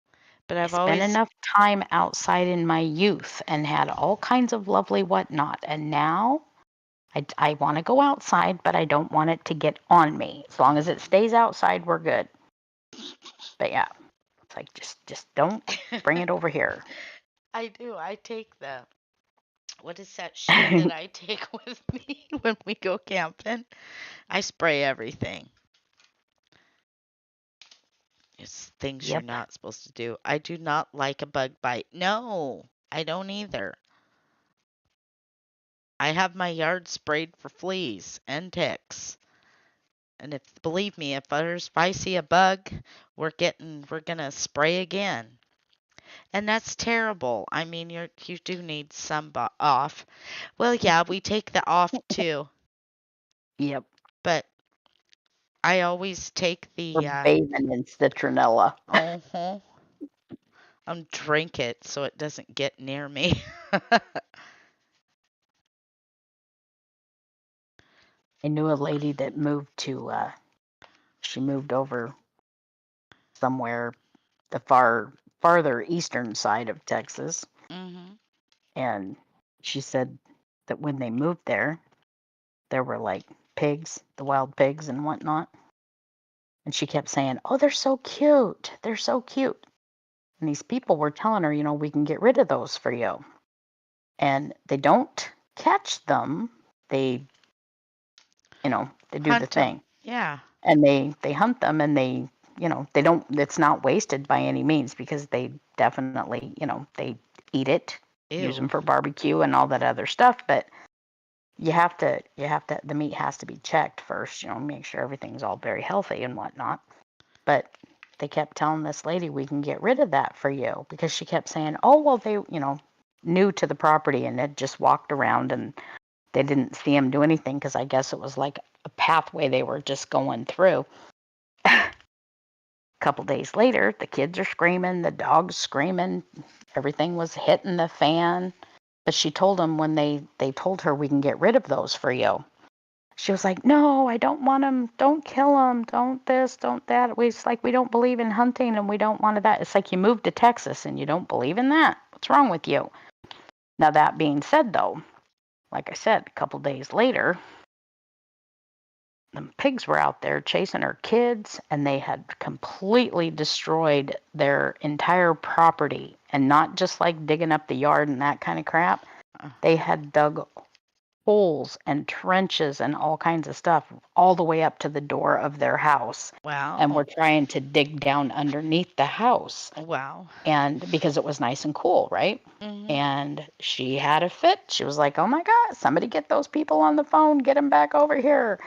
But I I've spent always enough time outside in my youth and had all kinds of lovely whatnot, and now I want to go outside, but I don't want it to get on me. As long as it stays outside, we're good. But yeah, it's like just don't bring it over here. I do. I take the what is that shit that I take with me when we go camping? I spray everything. It's things you're Yep. not supposed to do. I do not like a bug bite. No, I don't either. I have my yard sprayed for fleas and ticks. And believe me, if I see a bug, we're gonna spray again. And that's terrible. I mean, you do need some off. Well, yeah, we take the off too, Yep. but I always take We're the bathing in citronella. uh-huh, drink it so it doesn't get near me. I knew a lady that she moved over somewhere the farther eastern side of Texas, Mhm. and she said that when they moved there were like pigs, the wild pigs and whatnot, and she kept saying, "Oh, they're so cute, they're so cute." And these people were telling her, we can get rid of those for you, and they don't catch them. They, they do the Hunt them. thing, Yeah. and they hunt them, and they don't. It's not wasted by any means because they definitely, they eat it use Ew. them for barbecue and all that other stuff. But the meat has to be checked first, make sure everything's all very healthy and whatnot. But they kept telling this lady, we can get rid of that for you, because she kept saying, oh, well, they, new to the property and had just walked around and they didn't see him do anything, because I guess it was like a pathway they were just going through. A couple days later, the kids are screaming, the dog's screaming, everything was hitting the fan. But she told them when they told her, we can get rid of those for you. She was like, no, I don't want them. Don't kill them. Don't this, don't that. It's like, we don't believe in hunting and we don't want that. It's like you moved to Texas and you don't believe in that. What's wrong with you? Now, that being said, though, like I said, a couple days later, the pigs were out there chasing her kids, and they had completely destroyed their entire property. And not just like digging up the yard and that kind of crap. They had dug holes and trenches and all kinds of stuff all the way up to the door of their house. And Wow. were trying to dig down underneath the house. Wow. And because it was nice and cool, right? Hmm. And she had a fit. She was like, oh my God, somebody get those people on the phone, get them back over here.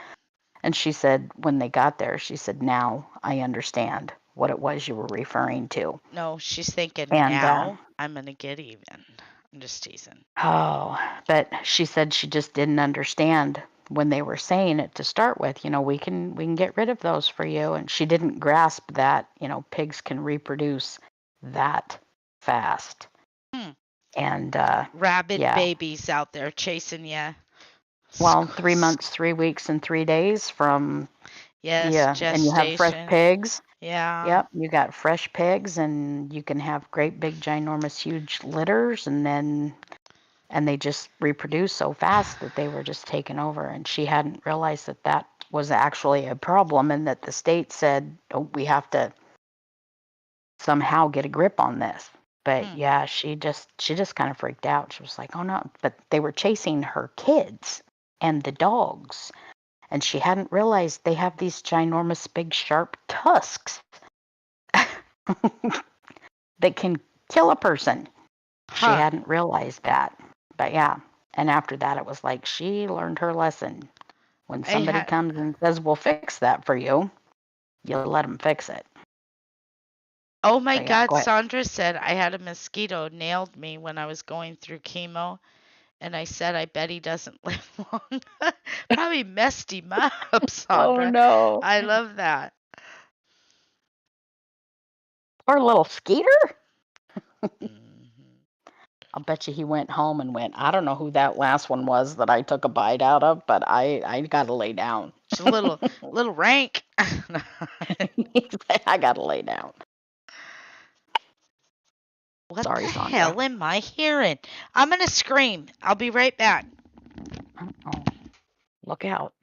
And she said, when they got there, she said, now I understand what it was you were referring to. No, she's thinking And, now I'm gonna get even. I'm just teasing. but she said she just didn't understand when they were saying it to start with. We can get rid of those for you. And she didn't grasp that, pigs can reproduce that fast. Hmm. And Rabid yeah, babies out there chasing you. well, 3 months, 3 weeks, and 3 days from, Yes, yeah, and you have fresh gestation. pigs. Yeah. Yep, you got fresh pigs, and you can have great big ginormous huge litters, and they just reproduce so fast that they were just taken over. And she hadn't realized that that was actually a problem, and that the state said, oh, we have to somehow get a grip on this. But Hmm. yeah, she just kind of freaked out. She was like, oh no, but they were chasing her kids and the dogs, and she hadn't realized they have these ginormous big sharp tusks that can kill a person. She Huh. hadn't realized that. But yeah, and after that, it was like she learned her lesson. When I somebody had. comes and says, we'll fix that for you, you let them fix it. Oh my But yeah, God, go ahead. Sandra said I had a mosquito nailed me when I was going through chemo, and I said I bet he doesn't live long. Probably messed him up, Oh Sandra. no. I love that. Poor little Skeeter. Hmm. I'll bet you he went home and went, I don't know who that last one was that I took a bite out of, but I got to lay down. She's a little rank. He's like, I got to lay down. What Sorry, the Sandra. hell am I hearing? I'm gonna scream. I'll be right back. Oh, look out.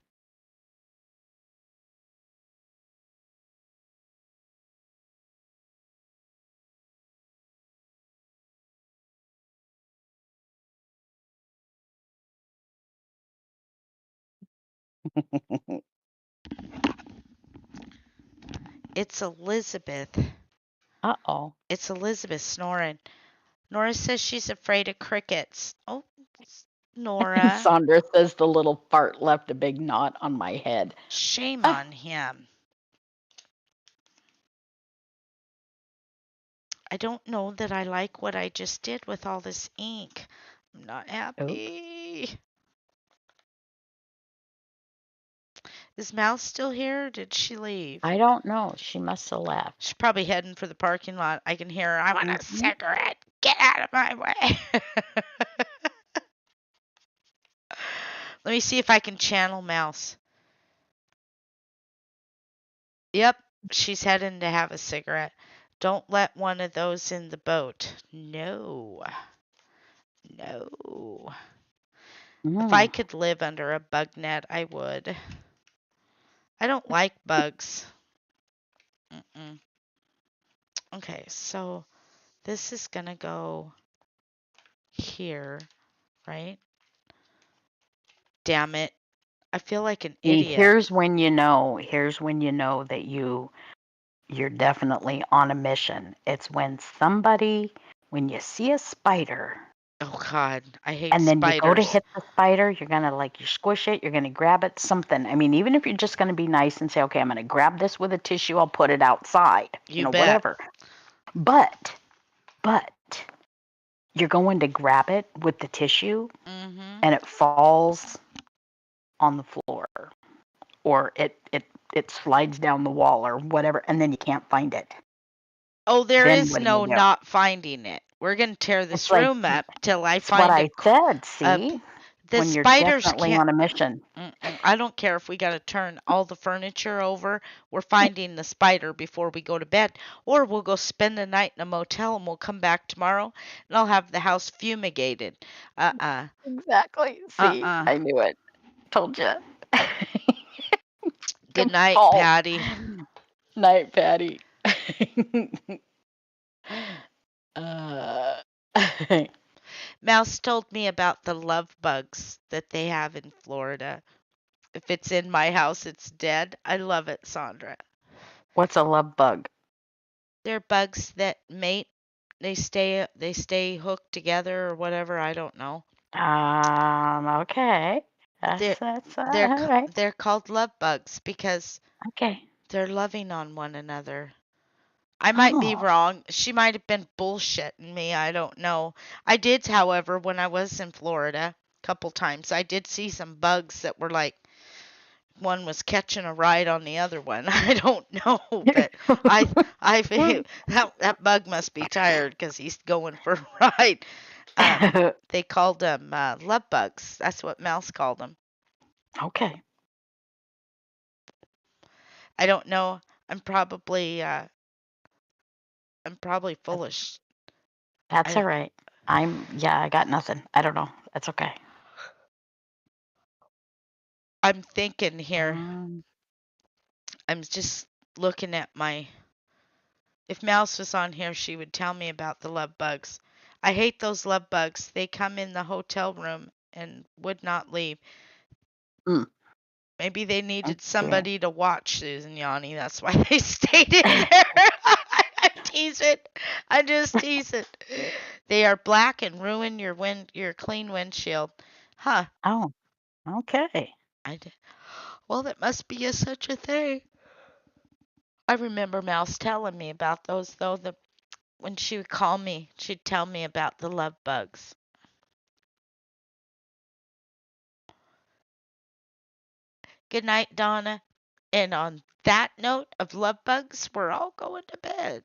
It's Elizabeth. Uh-oh. It's Elizabeth snoring. Nora says she's afraid of crickets. Oh, Nora. Sandra says the little fart left a big knot on my head. Shame Ah, on him. I don't know that I like what I just did with all this ink. I'm not oops. happy. Is Mouse still here or did she leave? I don't know. She must have left. She's probably heading for the parking lot. I can hear her. I want a Hmm. cigarette. Get out of my way. Let me see if I can channel Mouse. Yep, she's heading to have a cigarette. Don't let one of those in the boat. No. No. If I Mm. could live under a bug net, I would. I don't like bugs. Mm-mm. Okay, so this is gonna go here, right? Damn it. I feel like an See, idiot. here's when you know that you're definitely on a mission. It's when you see a spider Oh God, I hate And then you go to spiders. hit the spider, you're gonna like you squish it, you're gonna grab it, something. I mean, even if you're just gonna be nice and say, okay, I'm gonna grab this with a tissue, I'll put it outside, You bet. whatever. But, but you're going to grab it with the tissue Mhm. and it falls on the floor or it slides down the wall or whatever, and then you can't find it. Oh, there Then is what do you no do? not finding it. We're gonna tear It's this like room up till I it's what find I said, see? the When you're spiders definitely can't. on a mission. Mm-mm. I don't care if we got to turn all the furniture over. We're finding the spider before we go to bed. Or we'll go spend the night in a motel and we'll come back tomorrow and I'll have the house fumigated. Uh uh. Exactly. Uh See, uh. I knew it. Told you. Good Your night, fault. Patty. Night, Patty. uh, Mouse told me about the love bugs that they have in Florida. If it's in my house, it's dead. I love it, Sandra. what's a love bug? They're bugs that mate. They stay hooked together or whatever. I don't know. Okay. They're That's they're all right. they're called love bugs because Okay. they're loving on one another. I might be Oh, wrong. She might have been bullshitting me. I don't know. I did, however, when I was in Florida a couple times, I did see some bugs that were like one was catching a ride on the other one. I don't know, but I I feel that bug must be tired because he's going for a ride. They called them love bugs. That's what Mouse called them. okay. I don't know. I'm probably uh, I'm probably That's, foolish. that's I all right. Yeah, I got nothing. I don't know. That's okay. I'm thinking here. Um, I'm just looking at my. If Mouse was on here, she would tell me about the love bugs. I hate those love bugs. They come in the hotel room and would not leave. mm, Maybe they needed okay. somebody to watch Susan Yanni. That's why they stayed in there. I tease it. I just tease it. They are black and ruin your clean windshield. Huh. Oh, okay. I d- well, that must be such a thing. I remember Mouse telling me about those though. The when she would call me, she'd tell me about the love bugs. Good night, Donna. And on that note of love bugs, we're all going to bed.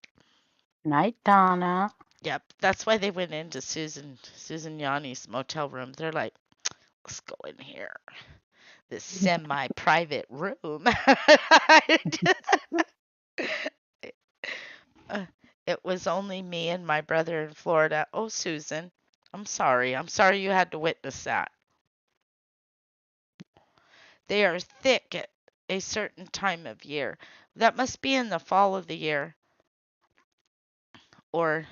Night, Donna. Yep, that's why they went into Susan Yanni's motel room. They're like, let's go in here, this semi-private room. It was only me and my brother in Florida. Oh, Susan, I'm sorry. I'm sorry you had to witness that. They are thick at a certain time of year. That must be in the fall of the year, or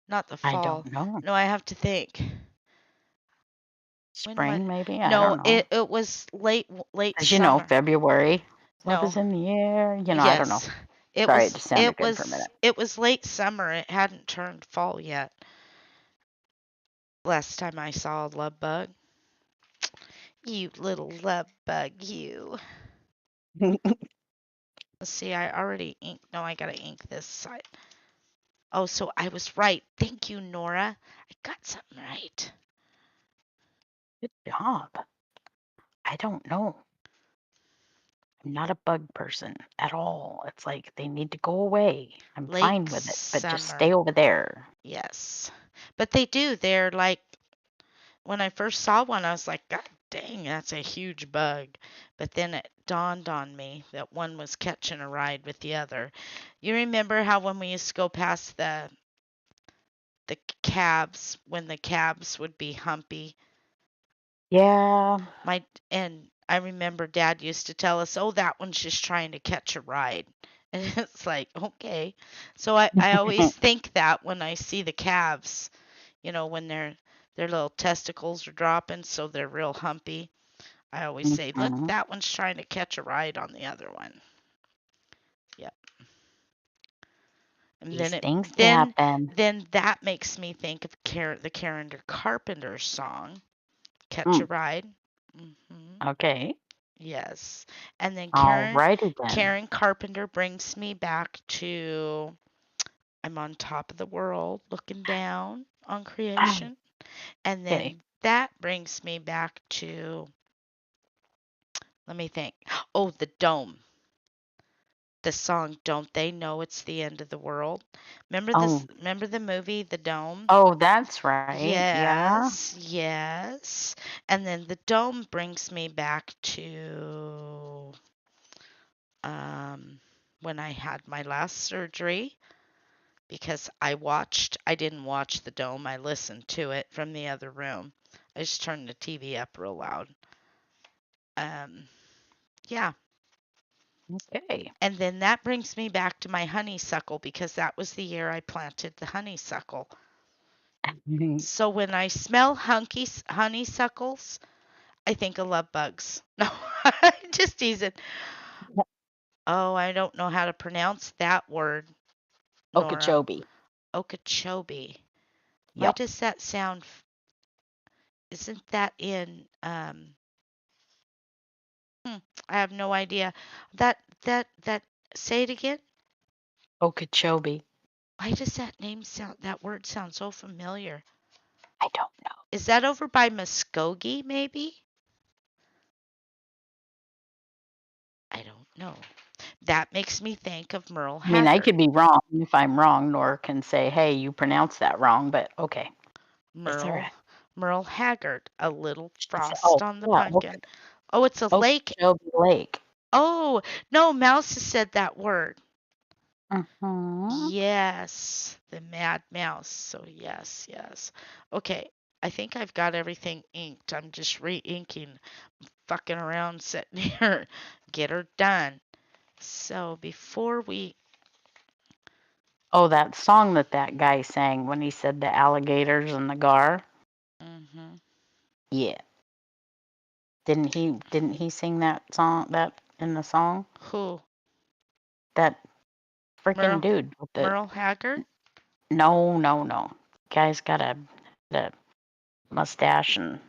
not the I fall. don't know. No, I have to think. When was? Spring, maybe? I No, don't know. it was late As you know, summer. February. Love No, is in the air. I don't know. yes, it Sorry, it was just sounded it good for a was minute. it was late summer. It hadn't turned fall yet. Last time I saw a love bug. You little love bug, you. Let's see, I already inked. No, I gotta ink this side. Oh, so I was right. Thank you, Nora. I got something right. Good job. I don't know. I'm not a bug person at all. It's like they need to go away. I'm fine Late with it, but just stay summer. over there. Yes. But they do. They're like, when I first saw one, I was like, God dang, that's a huge bug. But then it dawned on me that one was catching a ride with the other. You remember how when we used to go past the cabs, when the cabs would be humpy, Yeah. my and I remember Dad used to tell us, "Oh, that one's just trying to catch a ride." And it's like, okay. So I always think that when I see the calves, when their little testicles are dropping, so they're real humpy. I always say, "Look, Mhm. that one's trying to catch a ride on the other one." Yep. And These then things then happen. that makes me think of the Karen Carpenter song, Catch a Mm, Ride. Hmm. okay. Yes. And then Alrighty then. Karen Carpenter brings me back to I'm on top of the world looking down on creation. And Okay. then that brings me back to, let me think. Oh, the dome. The song Don't They Know It's the End of the World? Remember this, Oh, remember the movie The Dome? oh, that's right. Yeah. Yes, yes. And then the dome brings me back to um when I had my last surgery because I didn't watch the dome, I listened to it from the other room. I just turned the TV up real loud. Um, yeah. Okay. And then that brings me back to my honeysuckle because that was the year I planted the honeysuckle. So when I smell honeysuckles, I think of love bugs. No, just teasing. Oh, I don't know how to pronounce that word, Nora. Okeechobee. Okeechobee. Why Yep. does that sound? Isn't that in? I have no idea. That. Say it again. Okeechobee. Why does that name sound? That word sound so familiar? I don't know. Is that over by Muskogee? Maybe. I don't know. That makes me think of Merle I mean, I Haggard. could be wrong. If I'm wrong, Nora can say, "Hey, you pronounced that wrong," but okay. It's all Merle right. Merle Haggard. A little She said, frost "Oh, on the yeah, pumpkin. Oh, it's a lake. Okeechobee Lake." Oh, no, Mouse has said that word. Mm-hmm. Yes, the Mad Mouse. So yes, yes. Okay, I think I've got everything inked. I'm just re-inking, fucking around, sitting here, get her done. So before we, Oh, that song that that guy sang when he said the alligators and the gar. hmm Yeah. Didn't he sing that song that in the song? who? That freaking Merle dude with the Merle Haggard? no, no, no. Guy's got a mustache and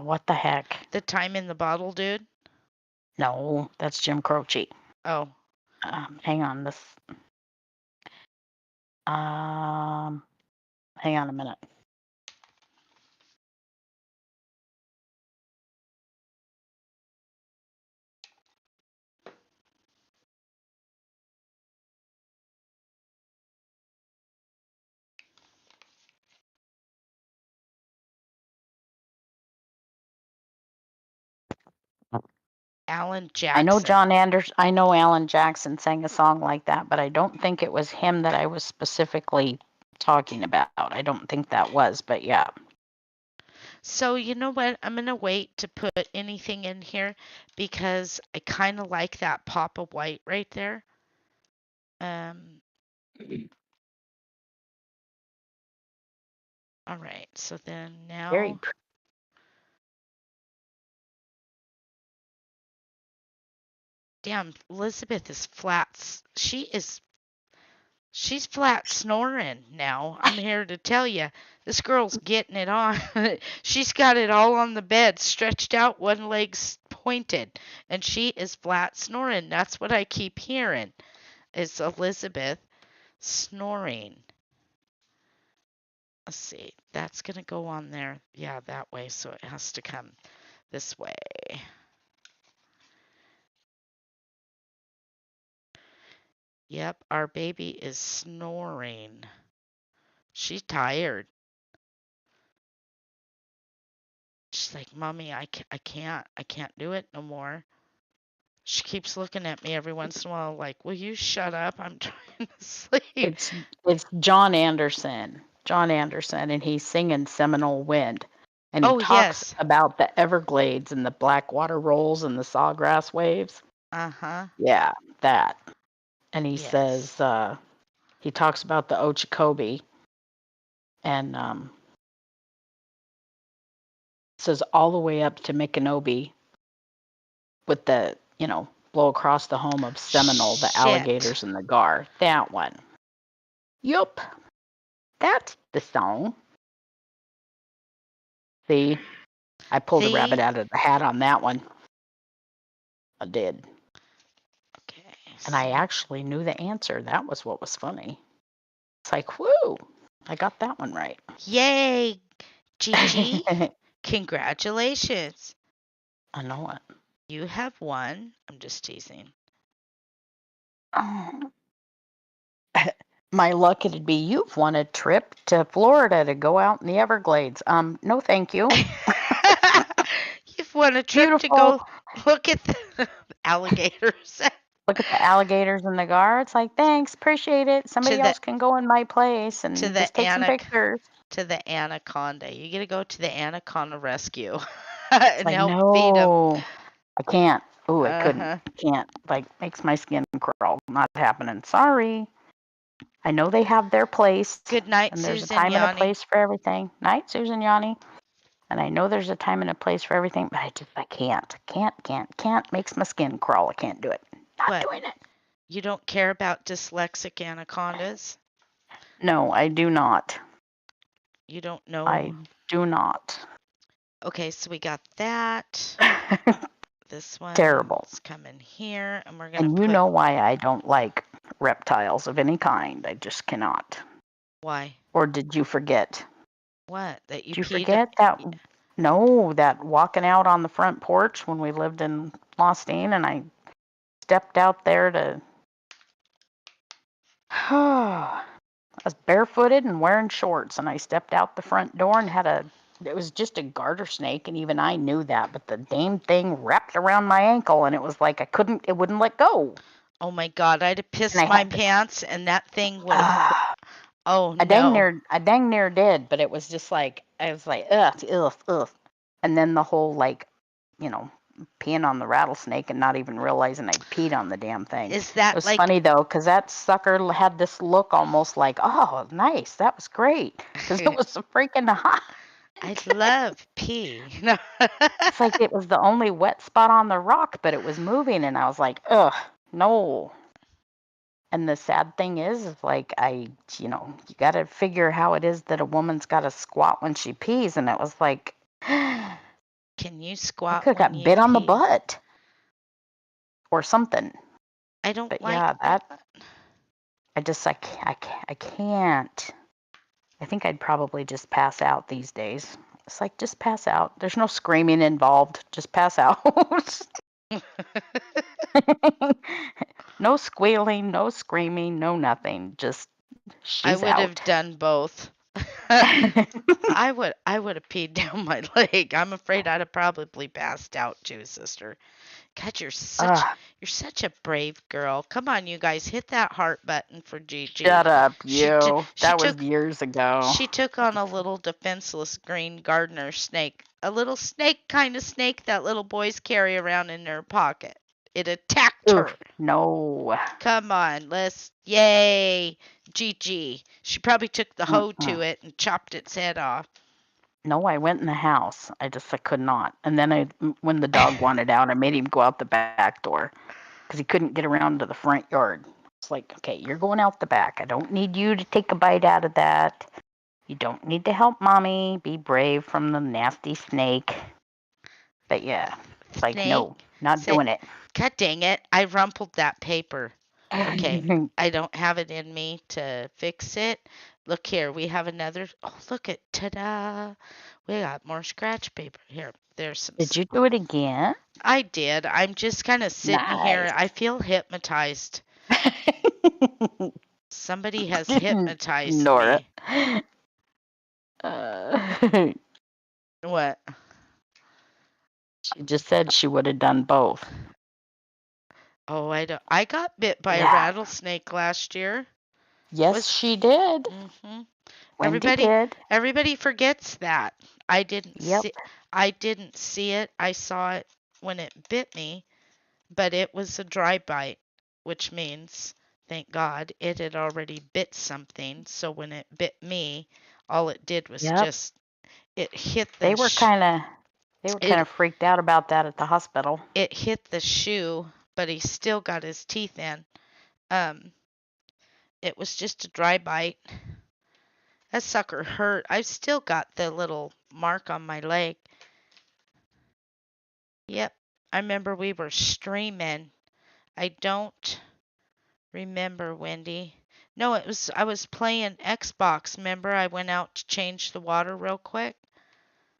what the heck? The Time in the Bottle dude? No, that's Jim Croce. Oh, Hang on, this um, hang on a minute. Alan I know Jackson. John Anders. I know Alan Jackson sang a song like that, but I don't think it was him that I was specifically talking about. I don't think that was, but yeah. So you know what? I'm gonna wait to put anything in here because I kind of like that pop of white right there. Um, all right. So then Very now, damn, Elizabeth is flat. She's flat snoring now. I'm here to tell you, this girl's getting it on. She's got it all on the bed, stretched out, one leg's pointed, and she is flat snoring. That's what I keep hearing. Is Elizabeth snoring? Let's see. That's going to go on there. Yeah, that way. So it has to come this way. Yep, our baby is snoring. She's tired. She's like, Mommy, I can't do it no more. She keeps looking at me every once in a while, like, will you shut up? I'm trying to sleep. it's John Anderson. John Anderson, and he's singing Seminole Wind. And he Oh, talks yes. about the Everglades and the Blackwater rolls and the sawgrass waves. Uh huh. Yeah, that. And he Yes. says, he talks about the Okeechobee and says all the way up to Micanopy with the, Blow Across the Home of Seminole, the Shit. alligators in the gar. That one. Yup. That's the song. See, I pulled a rabbit See? out of the hat on that one. I did. Okay. And I actually knew the answer. That was what was funny. It's like, whoo, I got that one right. Yay, Gigi. I Congratulations. know it. You have won. I'm just teasing. Oh. My luck it'd be you've won a trip to Florida to go out in the Everglades. No thank you. You've won a trip to Beautiful. go look at the alligators Look at the alligators in the gar. It's like, thanks, appreciate it. to Somebody the else can go in my place to and the just take some pictures. to the anaconda. You get to go to the anaconda rescue It's and like, help feed them. no, I can't. Oh, I couldn't. Uh-huh. Can't. Like, makes my skin crawl. Not happening. Sorry. I know they have their place, Good night, and there's a Susan time and a Yanni. place for everything. Night, Susan Yanni. And I know there's a time and a place for everything, but I can't. Can't. Makes my skin crawl. I can't do it. Not What? doing it. You don't care about dyslexic anacondas? No, I do not. You don't I know? do not. Okay, so we got that. This Terrible. one's coming here, and we're gonna And you put know why I don't like reptiles of any kind. I just cannot. why? Or did you forget? What? That you Did you peed? forget that? No, that walking out on the front porch when we lived in Lostine and I stepped out there to. I was barefooted and wearing shorts, and I stepped out the front door and had a. It was just a garter snake, and even I knew that, but the damn thing wrapped around my ankle, and it was like I couldn't. It wouldn't let go, Oh my God, I'd have and I pissed my had to. pants, and that thing would have. Oh no. I dang near did, but it was just like I was like, ugh, and then the whole like, you know, peeing on the rattlesnake and not even realizing I peed on the damn thing. Is It that was like? funny though, because that sucker had this look almost like, oh, nice, that was great, because it was so freaking hot. I love pee. No. It's like it was the only wet spot on the rock, but it was moving, and I was like, ugh, no. And the sad thing is like you got to figure how it is that a woman's got to squat when she pees, and it was like, I Can you could squat have when got you bit on the pee? butt or something. I don't But like yeah, that. that I just I can't. I think I'd probably just pass out these days. It's like just pass out. There's no screaming involved. Just pass out. No squealing, no screaming, no nothing. Just I she's would have out. done both. I would have peed down my leg. I'm afraid I'd have probably passed out too, sister. God, Ugh, you're such a brave girl. Come on, you guys, hit that heart button for Gigi. shut up, She t- you. she That was took years ago. she took on a little defenseless green gardener snake, a little snake kind of snake that little boys carry around in their pocket. It attacked Oof, her. no. Come on, let's yay, Gigi. She probably took the hoe to Mm-mm. it and chopped its head off. No, I went in the house. I could not. And then when the dog wanted out, I made him go out the back door because he couldn't get around to the front yard. It's like, okay, you're going out the back. I don't need you to take a bite out of that. You don't need to help mommy. Be brave from the nasty snake. But yeah, it's like, no, Snake, not say, doing it. God dang it, I rumpled that paper. Okay, I don't have it in me to fix it. Look here, we have another. Oh, look at ta-da! We got more scratch paper here. There's some. Did you do it again? I did. I'm just kind of sitting here. Nice. I feel hypnotized. Somebody has hypnotized Nora. me. Uh, What? she just said she would have done both. Oh, I don't. I got bit by a Yeah. rattlesnake last year. Yes, Was she did. mhm. Wendy Everybody did. everybody forgets that. I didn't Yep. see I didn't see it. I saw it when it bit me, but it was a dry bite, which means, thank God, it had already bit something. So when it bit me, all it did was Yep. just it hit They the were sh- kind of freaked out about that at the hospital. it hit the shoe but he still got his teeth in. Um, it was just a dry bite. That sucker hurt. I've still got the little mark on my leg. Yep. I remember we were streaming. I don't remember, Wendy. No, I was playing Xbox. Remember, I went out to change the water real quick,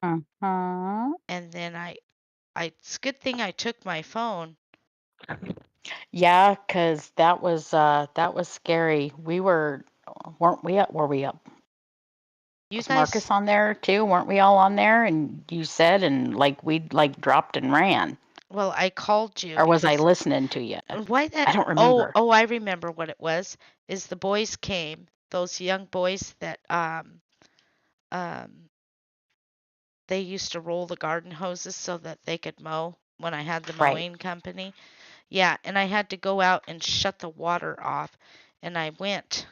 Uh-huh. and then it's a good thing I took my phone. Yeah, 'cause that was scary. Weren't we up? Were we up? You Was guys, Marcus on there too? Weren't we all on there? And you said, and like we like dropped and ran, well, I called you or was I because listening to you? why that? I don't Oh, remember. oh, I remember what it was. Is the boys came, those young boys that um they used to roll the garden hoses so that they could mow when I had the Right. mowing company. Yeah, and I had to go out and shut the water off. And I went.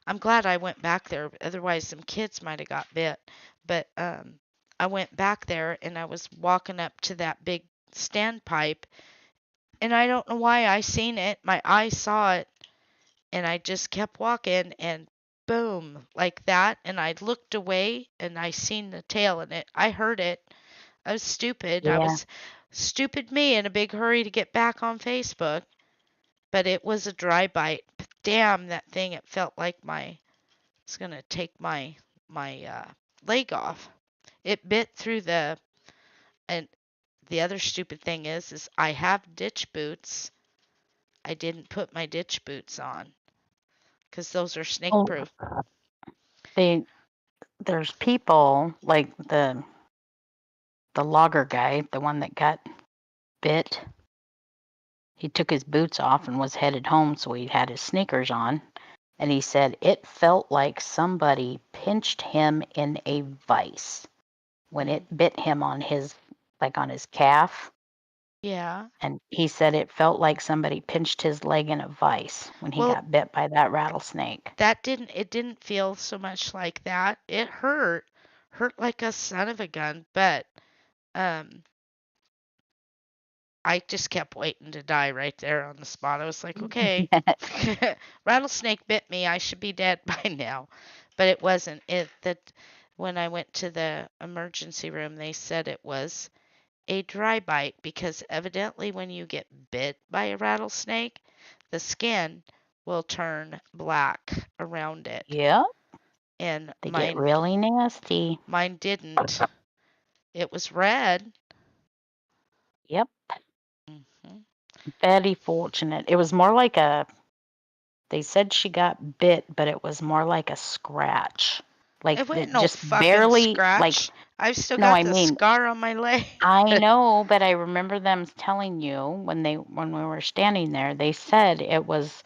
I'm glad I went back there. Otherwise, some kids might have got bit. But I went back there and I was walking up to that big standpipe. And I don't know why I seen it. My eye saw it. And I just kept walking and boom, like that. And I looked away and I seen the tail in it. I heard it. I was stupid. I Yeah. was stupid me in a big hurry to get back on Facebook. But it was a dry bite. Damn, that thing! It felt like it's gonna take my leg off. It bit through and the other stupid thing is I have ditch boots. I didn't put my ditch boots on because those are snake Oh, proof. there's people like the logger guy, the one that got bit. He took his boots off and was headed home, so he had his sneakers on. And he said it felt like somebody pinched him in a vice when Mm, it bit him on on his calf. yeah. And he said it felt like somebody pinched his leg in a vice when he Well, got bit by that rattlesnake. it didn't feel so much like that. It hurt like a son of a gun, but um I just kept waiting to die right there on the spot. I was like, okay, rattlesnake bit me. I should be dead by now. But it wasn't. When I went to the emergency room, they said it was a dry bite because evidently when you get bit by a rattlesnake, the skin will turn black around it. Yep, And they get really nasty. mine didn't. It was red. Yep, Hmm. very fortunate. It was more like they said she got bit, but it was more like a scratch. Like It wasn't no just fucking barely, scratch. I've still no, got I the mean, scar on my leg. I know, but I remember them telling you when we were standing there, they said it was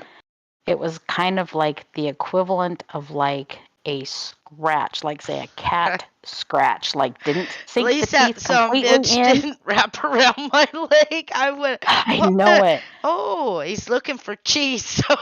kind of like the equivalent of like a scratch, like say a cat scratch, like didn't At sink the least that teeth some completely bitch in. didn't wrap around my leg. I would. I What? know it. Oh, he's looking for cheese. So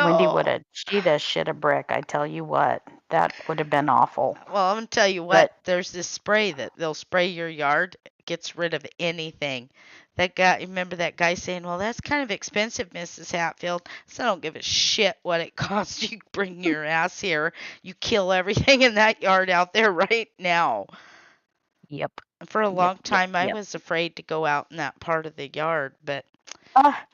Wendy would no. have she'd have shit a brick, I tell you what. That would have been awful. Well, I'm gonna tell you what. But There's this spray that they'll spray your yard. Gets rid of anything. That guy. Remember that guy saying, "Well, that's kind of expensive, Mrs. Hatfield." So I don't give a shit what it costs. You bring your ass here. You kill everything in that yard out there right now. yep, For a yep, long yep, time, I yep. was afraid to go out in that part of the yard, but Ah,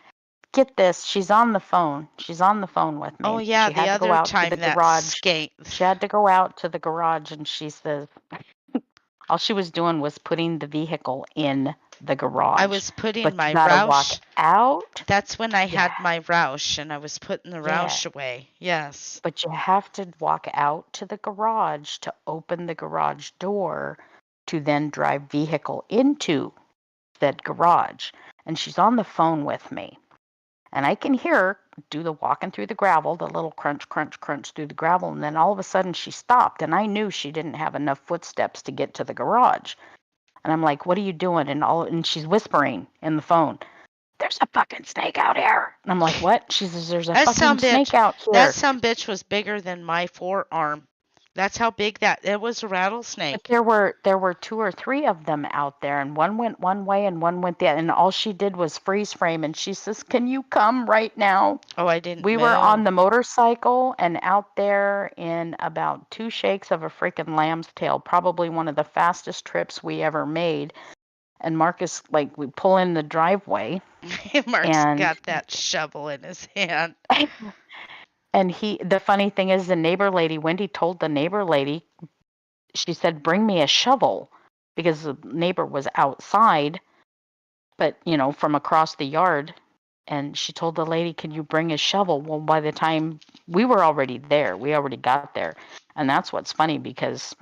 get this, she's on the phone. She's on the phone with oh me. yeah, She the had to go other out to the time that garage. skate, She had to go out to the garage and she says all she was doing was putting the vehicle in the I garage. was putting But you my gotta walk Roush. out. That's when I Yeah, had my Roush, and I was putting the yeah. Roush away. Yes. But you have to walk out to the garage to open the garage door to then drive vehicle into that garage. And she's on the phone with me. And I can hear her do the walking through the gravel, the little crunch, crunch, crunch through the gravel. And then all of a sudden she stopped. And I knew she didn't have enough footsteps to get to the garage. And I'm like, what are you doing? And she's whispering in the phone, there's a fucking snake out here. And I'm like, what? She says, there's a That fucking some bitch. snake out That here. some bitch was bigger than my forearm. That's how big that it was a But rattlesnake. there were 2 or 3 of them out there, and one went one way and one went the other, and all she did was freeze frame, and she says, "Can you come right now?" Oh, I didn't We were on move. the motorcycle and out there in about 2 shakes of a freaking lamb's tail, probably one of the fastest trips we ever made, and Marcus, like, we pull in the driveway, Mark's and got that shovel in his hand. and the funny thing is the neighbor lady, Wendy told the neighbor lady, she said, "Bring me a shovel," because the neighbor was outside, but, from across the yard, and she told the lady, "Can you bring a shovel?" Well, by the time we were already there, we already got there. And that's what's funny because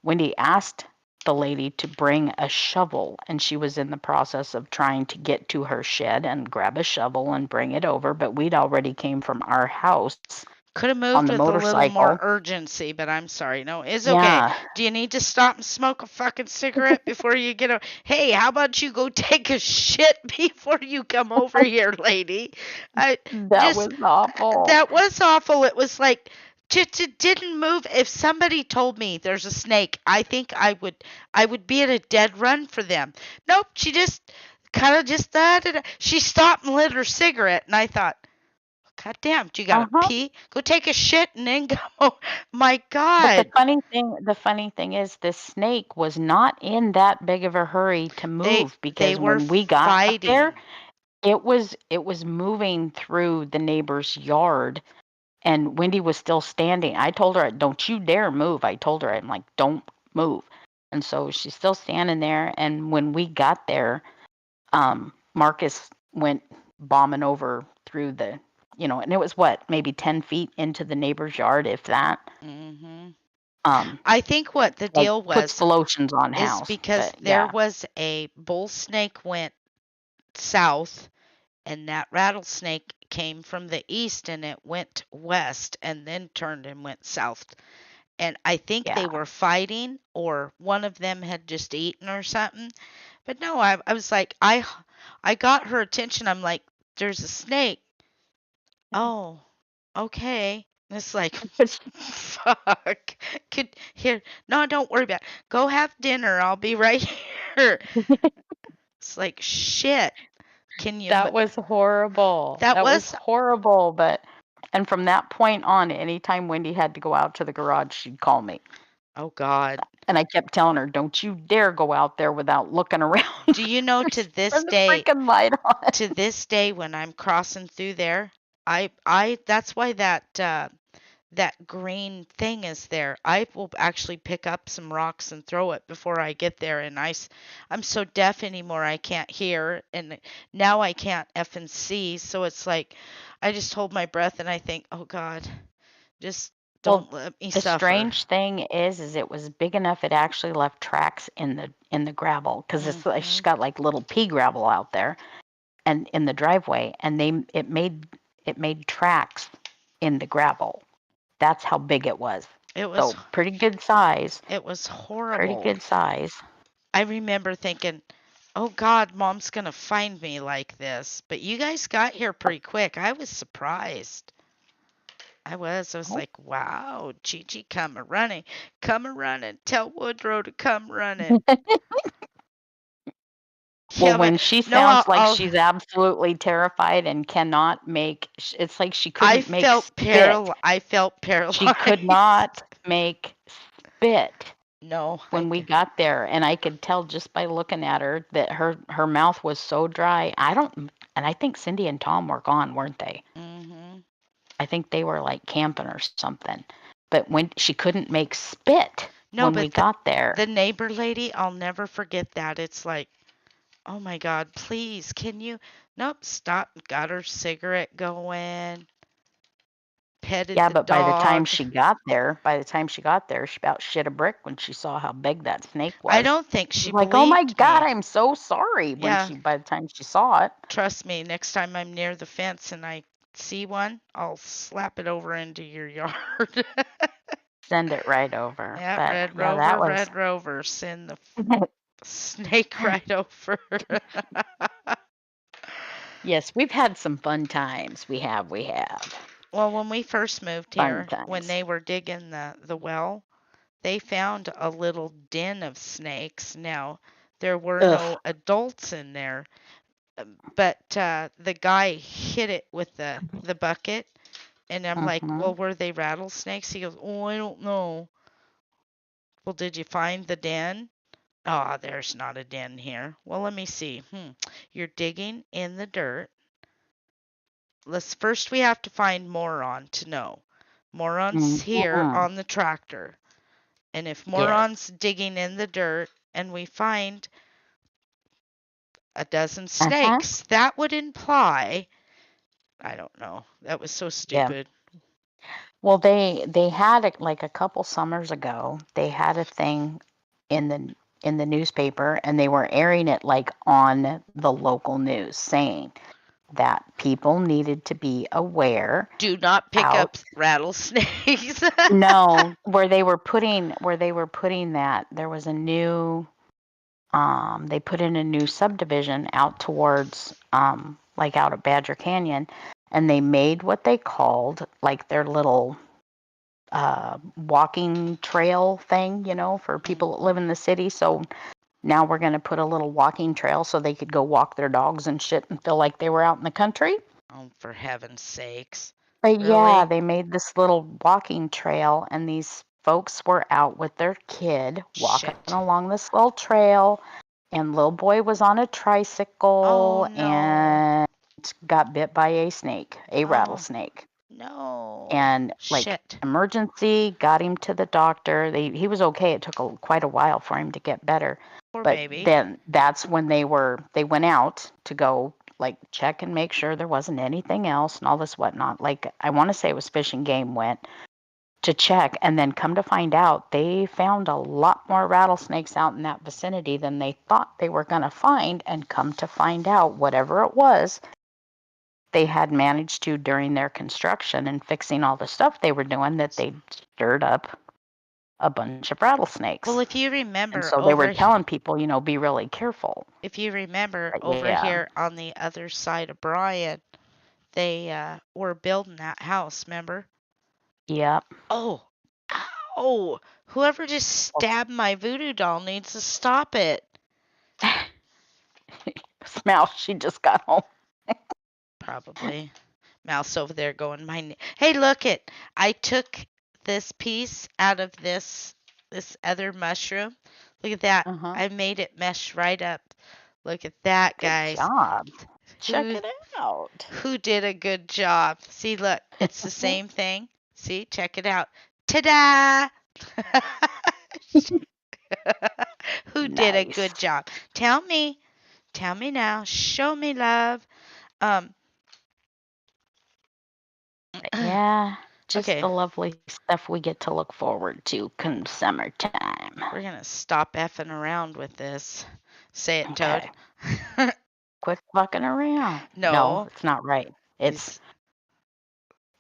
Wendy asked the lady to bring a shovel, and she was in the process of trying to get to her shed and grab a shovel and bring it over, but we'd already came from our house Could have on moved the with a little more motorcycle. urgency, but I'm sorry. No, it's okay. Yeah. Do you need to stop and smoke a fucking cigarette before you get over? Hey, how about you go take a shit before you come over here, lady? I That just was awful. that was awful. It was like just it didn't move. If somebody told me there's a snake, I think I would be at a dead run for them. Nope, she just kind of just she stopped and lit her cigarette, and I thought, God damn, do you gotta Uh-huh. pee? Go take a shit and then go. My But God. the funny thing is the snake was not in that big of a hurry to They move they because were when we got there, fighting. it was moving through the neighbor's yard and Wendy was still standing. I told her, "Don't you dare move." I told her, I'm like, "Don't move." And so she's still standing there. And when we got there, Marcus went bombing over through and it was what, maybe 10 feet into the neighbor's yard, if that. Mhm. Um, I think what the like deal puts was the lotions on is house. because But there yeah, was a bull snake went south and that rattlesnake came from the east and it went west and then turned and went south. And I think yeah. they were fighting or one of them had just eaten or something. But no, I was like I got her attention. I'm like, there's a snake. Oh, okay. It's like, fuck. Could here? No, don't worry about it. Go have dinner. I'll be right here. It's like shit. Can you? That was horrible. That That was was. horrible. And from that point on, anytime Wendy had to go out to the garage, she'd call me. Oh God. And I kept telling her, "Don't you dare go out there without looking around." Do you know to this Turn the day? freaking light on. To this day, when I'm crossing through there, I. That's why that green thing is there. I will actually pick up some rocks and throw it before I get there. And I'm so deaf anymore I can't hear, and now I can't effing see. So it's like I just hold my breath and I think, oh God, just Well, don't let me the suffer. strange thing is it was big enough it actually left tracks in the gravel because it's like she's Mhm. got like little pea gravel out there and in the driveway, and it made tracks in the gravel. That's how big it was. It was So pretty good size. it was Pretty horrible. good size. I remember thinking, "Oh God, Mom's gonna find me like this." But you guys got here pretty quick. I was surprised. I was. I was Oh. like, wow, Gigi, come a running. Come a running. Tell Woodrow to come running. Well, Yeah, but when she no, sounds like she's absolutely terrified and cannot it's like she couldn't make spit. I felt She could paralyzed. not make spit No, I when we could. got there, and I could tell just by looking at her that her mouth was so dry. And I think Cindy and Tom were gone, weren't they? Mhm. I think they were like camping or something. But when she couldn't make spit No, when we but got there. the neighbor lady, I'll never forget that. It's like, oh my God, please, can you? Nope, stop. Got her cigarette going. Petted Yeah, the but dog. by the time she got there, she about shit a brick when she saw how big that snake I was. don't think she She's like, "Oh my believed God, me. I'm so sorry." Yeah, By the time she saw it, trust me, next time I'm near the fence and I see one, I'll slap it over into your yard. send it right over. Yeah, But yeah, that was. Red Rover, send the snake right over. Yes, we've had some fun times. We have Well, when we first moved fun here, when times. they were digging the well, they found a little den of snakes. Now, there were Ugh. no adults in there, but the guy hit it with the bucket, and I'm like, Mm-hmm. "Well, were they rattlesnakes?" He goes, "Oh, I don't know." Well, did you find the den? Ah, there's not a den here. Well, let me see. You're digging in the dirt. Let's first we have to find Moron to know. Moron's here Mm-hmm. on the tractor. And if Yes. Moron's digging in the dirt and we find a dozen Uh-huh. snakes, that would imply, I don't know. That was so Yeah. stupid. Well, they had it like a couple summers ago. They had a thing in the newspaper, and they were airing it like on the local news, saying that people needed to be aware Do not pick up out. rattlesnakes. No, where they were putting that, there was a new they put in a new subdivision out towards like out at Badger Canyon, and they made what they called like their little walking trail thing, for people that live in the city. So now we're going to put a little walking trail so they could go walk their dogs and shit and feel like they were out in the country. Oh, for heaven's sakes. But yeah, Really? they made this little walking trail, and these folks were out with their kid walking Shit. along this little trail, and little boy was on a Oh tricycle no. and got bit by a snake, a Oh rattlesnake. no. And like Shit. emergency, got him to the doctor. He was okay. It took quite a while for him to get better. Poor But baby. then that's when they went out to go like check and make sure there wasn't anything else and all this whatnot. Like I want to say it was Fish and Game went to check, and then come to find out they found a lot more rattlesnakes out in that vicinity than they thought they were going to find. And come to find out, whatever it was, they had managed to, during their construction and fixing all the stuff they were doing, that they stirred up a bunch of Well, rattlesnakes. And so they were telling people, be really careful. if you remember But over yeah, here on the other side of Bryan, they were building that house, remember? yeah. Oh. Ow. Whoever just Well, stabbed my voodoo doll needs to stop it. Smell, she just got home. Probably. Mouse over there going, Hey, look it. I took this piece out of this other mushroom. Look at that. Uh-huh. I made it mesh right up. Look at that, Good guys. job. Check Who it out. who did a good job? See, look, it's the same thing. See, check it out. Ta-da! Who did a Nice. good job? Tell me. Tell me now. Show me love. Um But yeah, just okay, the lovely stuff we get to look forward to come summertime. we're gonna stop effing around with this. Say it, Toad. Okay. Quit fucking around. No, No, it's not right. It's this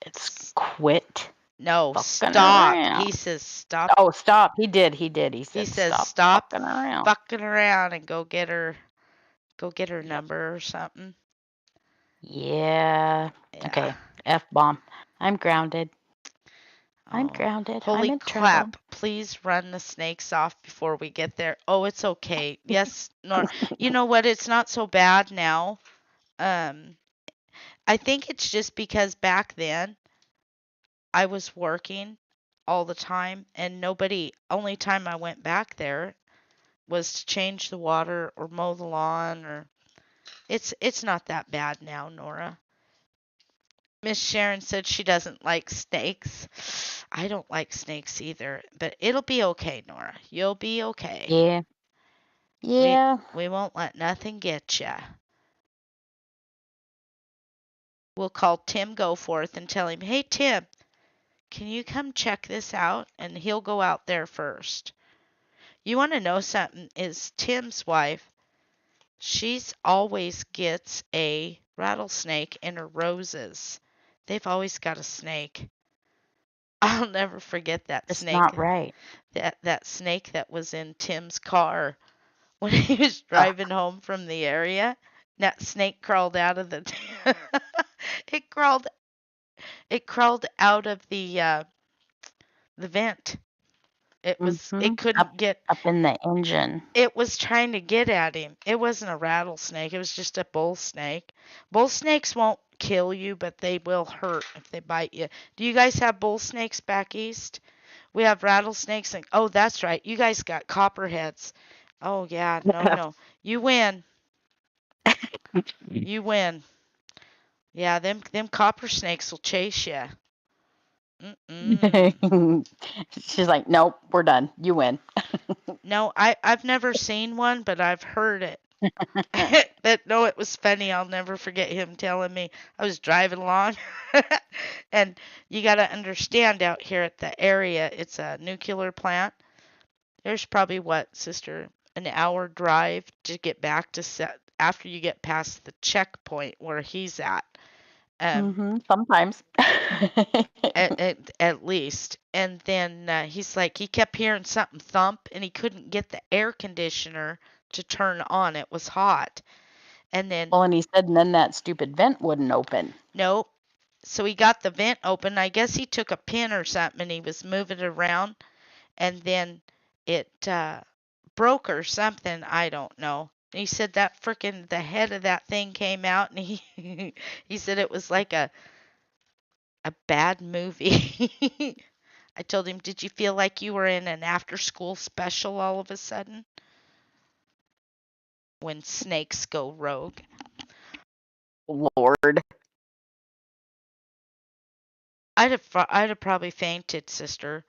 it's quit no, fucking stop. around. He says stop. Oh, stop. He did. He did. He He said says stop stop fucking around. fucking around and go get her Yep. number or something. Yeah. Yeah. Okay. F bomb. I'm grounded. I'm Oh, grounded. I'm holy in trouble. crap. Please run the snakes off before we get there. Oh, it's okay. Yes, Nor. You know what? It's not so bad now. Um, I think it's just because back then I was working all the time and only time I went back there was to change the water or mow the lawn or it's not that bad now, Nora. Miss Sharon said she doesn't like snakes. I don't like snakes either, but it'll be okay, Nora. You'll be okay. Yeah. We Yeah. we won't let nothing get ya. We'll call Tim Goforth and tell him, "Hey Tim, can you come check this out?" And he'll go out there first. You want to know something? Is Tim's wife, she's always gets a rattlesnake in her roses. They've always got a snake. I'll never forget that It's snake. not right. That snake that was in Tim's car when he was Ugh. driving home from the area. That snake crawled out of the it crawled it crawled out of the vent. It Up couldn't get, up in the engine. it was trying to get at him. It wasn't a rattlesnake, it was just a bull snake. Bull snakes won't kill you, but they will hurt if they bite you. Do you guys have bull snakes back east? We have rattlesnakes and oh, that's right. You guys got copperheads. Oh yeah, no, no. You win. You win. Yeah, them copper snakes will chase you. Mm-mm. She's like, nope, we're done. You win. No, I've never seen one, but I've heard it. But no, it was funny. I'll never forget him telling me I was driving along. And you got to understand out here at the area, it's a nuclear plant. There's probably what, sister, an hour drive to get back to set after you get past the checkpoint where he's at. Um, Sometimes. at least. And then he's like, he kept hearing something thump, and he couldn't get the air conditioner to turn on. It was hot. And then, Well, and he said, and then that stupid vent wouldn't open. nope. So he got the vent open. I guess he took a pin or something and he was moving it around, and then it broke or something. I don't know. And he said that frickin' the head of that thing came out, and he he said it was like a bad movie. I told him, "Did you feel like you were in an after school special all of a sudden when snakes go rogue?" Lord. I'd have probably fainted, sister.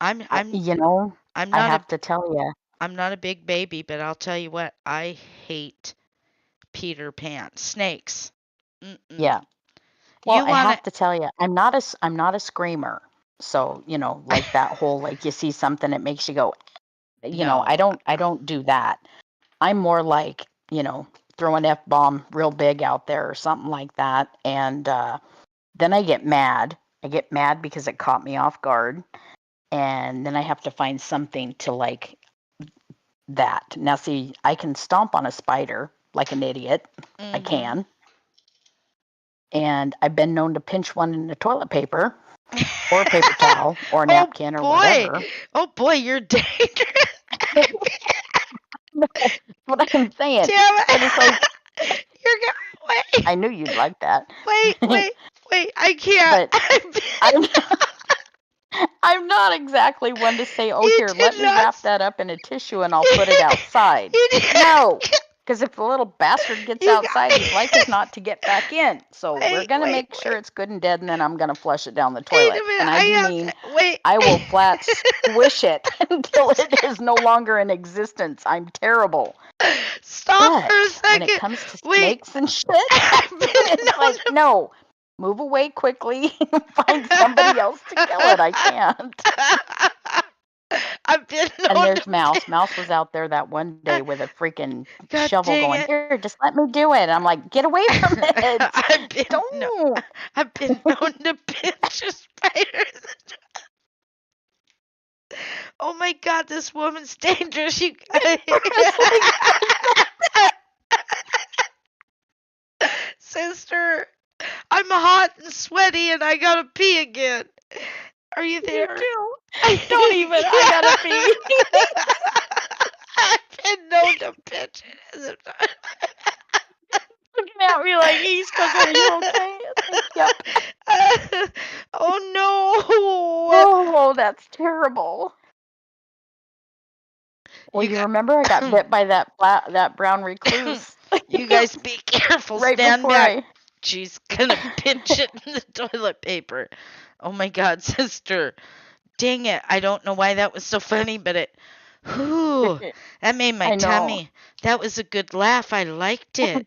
I'm I'm You know, I'm I not a have to tell you. I'm not a big baby, but I'll tell you what, I hate Peter Pan snakes. Yeah. Mm-mm. Well, You I want to have to tell you, I'm not a screamer. So, like that whole like you see something that makes you go, no. I don't do that. I'm more like, throw an F-bomb real big out there or something like that. And then I get mad. I get mad because it caught me off guard. And then I have to find something to like that. Now, see, I can stomp on a spider like an idiot. I Mhm. can. And I've been known to pinch one in the toilet paper or a paper towel or a Oh napkin or boy. whatever. Oh boy, you're dangerous. That's what I'm saying. Damn But it's like, it. You're gonna I wait. knew you'd like that. Wait, wait, wait. I can't. But I'm I'm not exactly one to say, "Oh, You here, did let me not. wrap that up in a tissue and I'll put it outside." You did. No, because if the little bastard gets You outside, got. his life is not to get back in. So we're Wait, going to wait, make sure wait. it's good and dead, and then I'm going to flush it down the Wait a toilet. minute. And I I do have mean, to wait. I will flat squish it until it is no longer in existence. I'm terrible. Stop for a But when it second. comes to Wait. snakes and shit, I've been it's known like, no, move away quickly and find somebody else to kill it. I can't. I've been And known to there's Mouse. Mouse was out there that one day with a freaking God shovel dang going, it. here, just let me do it. And I'm like, get away from it. I've been no, Don't. I've been known to pinch a spider. Oh my God, this woman's dangerous. You Seriously. Sister, I'm hot and sweaty and I gotta pee again. Are you You there? do. Don't even. I gotta pee. I've been known to pinch it. Looking at me like, East Coast, are you okay? It's like, yep. Oh no. Oh, that's terrible. Well, You you got remember I got bit by that brown recluse you guys be careful. right Stand before back. I. She's gonna pinch it in the toilet paper. Oh my God, sister. Dang it. I don't know why that was so funny, but whew, that made my I know. tummy. That was a good laugh. I liked it.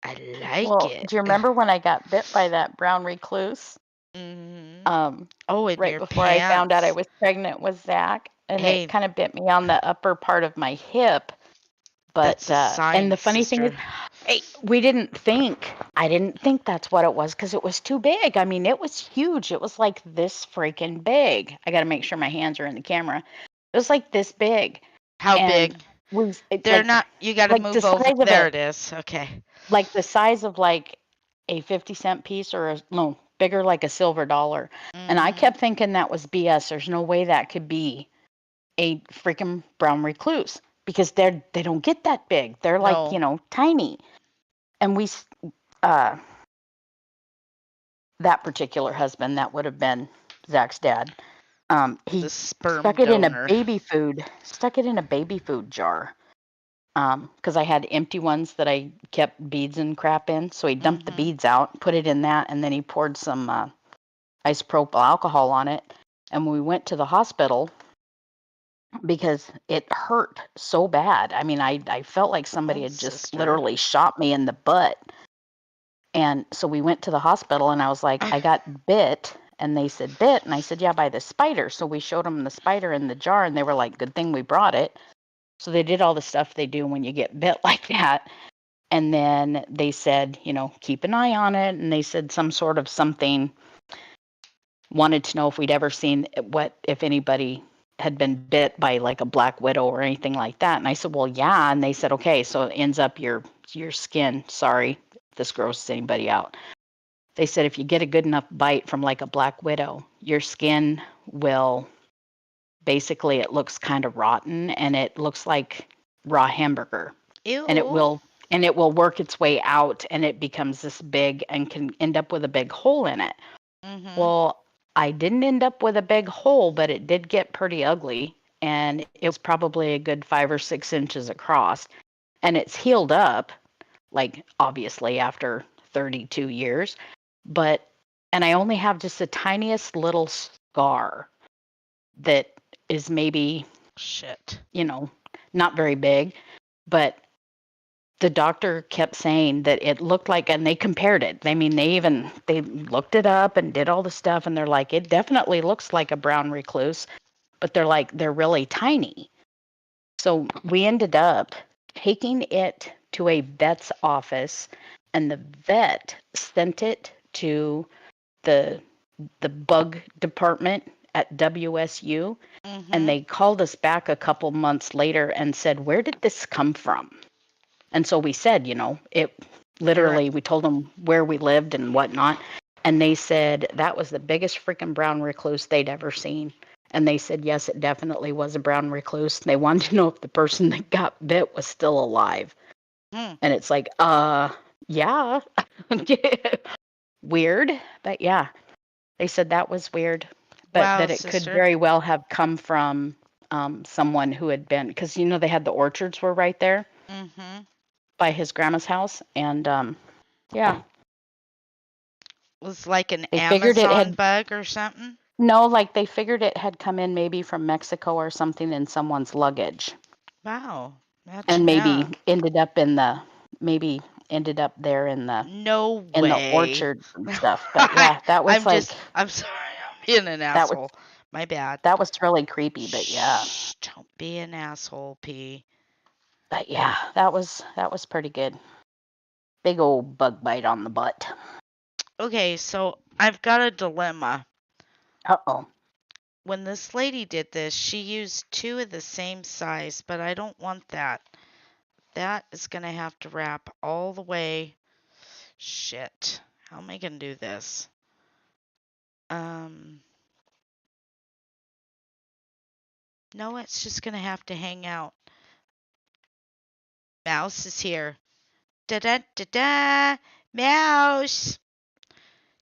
I like Well, it. do you remember when I got bit by that brown recluse? Hmm. Um, Oh, in right your before I found out I pants. was pregnant with Zach, and it Hey, kind of bit me on the upper part of my hip. that's But a and sign, the funny thing is, sister. I didn't think that's what it was because it was too big. I mean, it was huge. It was like this freaking big. I got to make sure my hands are in the camera. It was like this big, How and big? was it's They're not. You got to like the move over. size of There a it is. Okay. like the size of like a 50-cent piece or a no. bigger like a silver dollar. And I Mhm. kept thinking that was BS. There's no way that could be a freaking brown recluse because they don't get that big. They're like, No, tiny. And uh that particular husband, that would have been Zach's dad. the He sperm donor. stuck it in a baby food jar. Because I had empty ones that I kept beads and crap in. So he dumped the Mhm. beads out, put it in that, and then he poured some isopropyl alcohol on it. And when we went to the hospital, because it hurt so bad. I mean, I felt like somebody Oh, had just sister. literally shot me in the butt. And so we went to the hospital, and I was like, I got bit. And they said, bit. And I said, yeah, by the spider. So we showed them the spider in the jar, and they were like, good thing we brought it. So they did all the stuff they do when you get bit like that. And then they said, keep an eye on it. And they said some sort of something, wanted to know if we'd ever seen if anybody had been bit by like a black widow or anything like that. And I said, well, yeah. And they said, okay, so it ends up your skin. Sorry if this grosses anybody out. They said if you get a good enough bite from like a black widow, your skin will basically, it looks kind of rotten and it looks like raw hamburger. And it Ew. will work its way out and it becomes this big and can end up with a big hole in it. Mhm. Well, I didn't end up with a big hole, but it did get pretty ugly. And it was probably a good 5 or 6 inches across. And it's healed up, like obviously after 32 years. But, and I only have just the tiniest little scar that is maybe, Shit. not very big. But the doctor kept saying that it looked like, and they compared it. I mean, they looked it up and did all the stuff, and they're like, it definitely looks like a brown recluse, but they're like, they're really tiny. So we ended up taking it to a vet's office, and the vet sent it to the bug department at WSU, and Mhm. they called us back a couple months later and said, where did this come from? And so we said, it You're literally, we told them where we lived and whatnot. And they said that was the biggest freaking brown recluse they'd ever seen. And they said, yes, it definitely was a brown recluse. They wanted to know if the person that got bit was still alive. hmm. And it's like, yeah. Weird. But yeah, they said that was weird. But Wow, that it could sister. very well have come from someone who had been, because, they had the orchards were right there Mhm. by his grandma's house. And yeah, Was like an they figured it Amazon had, bug or something? no, like they figured it had come in maybe from Mexico or something in someone's luggage Wow. and Imagine maybe that. maybe ended up there in the No way. orchard and stuff. But yeah, that was like, I'm sorry, I'm being an that was asshole. My bad. that was really creepy. But yeah, Shh, don't be an asshole, P. that was pretty good. Big old bug bite on the butt. Okay, so I've got a dilemma. Uh-oh. When this lady did this, she used two of the same size, but I don't want that. That is going to have to wrap all the way. Shit. How am I going to do this? Um, no, it's just going to have to hang out. Mouse is here. Da da da da! Mouse!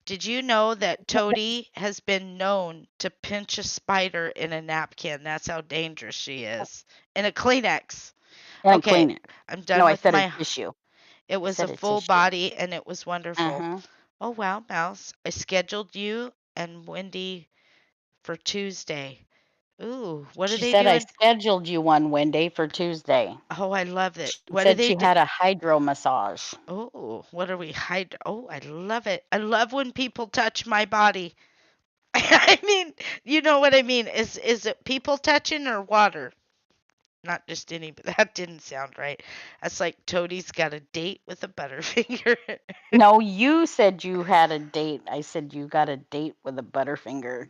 Did you know that Toady has been known to pinch a spider in a napkin? That's how dangerous she is. In a Kleenex. And Okay, clean it. I'm No, done I with said a my. tissue. It I was a said a full tissue. body and it was wonderful. Uh-huh. Oh, wow, Mouse. I scheduled you and Wendy for Tuesday. Ooh, what are She they said I doing? scheduled you one Wendy for Tuesday. Oh, I love it. She What are said they she do? had a hydro massage. Oh, what are we hide? Oh, I love it. I love when people touch my body. I mean, you know what I mean? Is it people touching or water? Not just any, but that didn't sound right. That's like Toadie's got a date with a butterfinger. No, you said you had a date. I said you got a date with a butterfinger.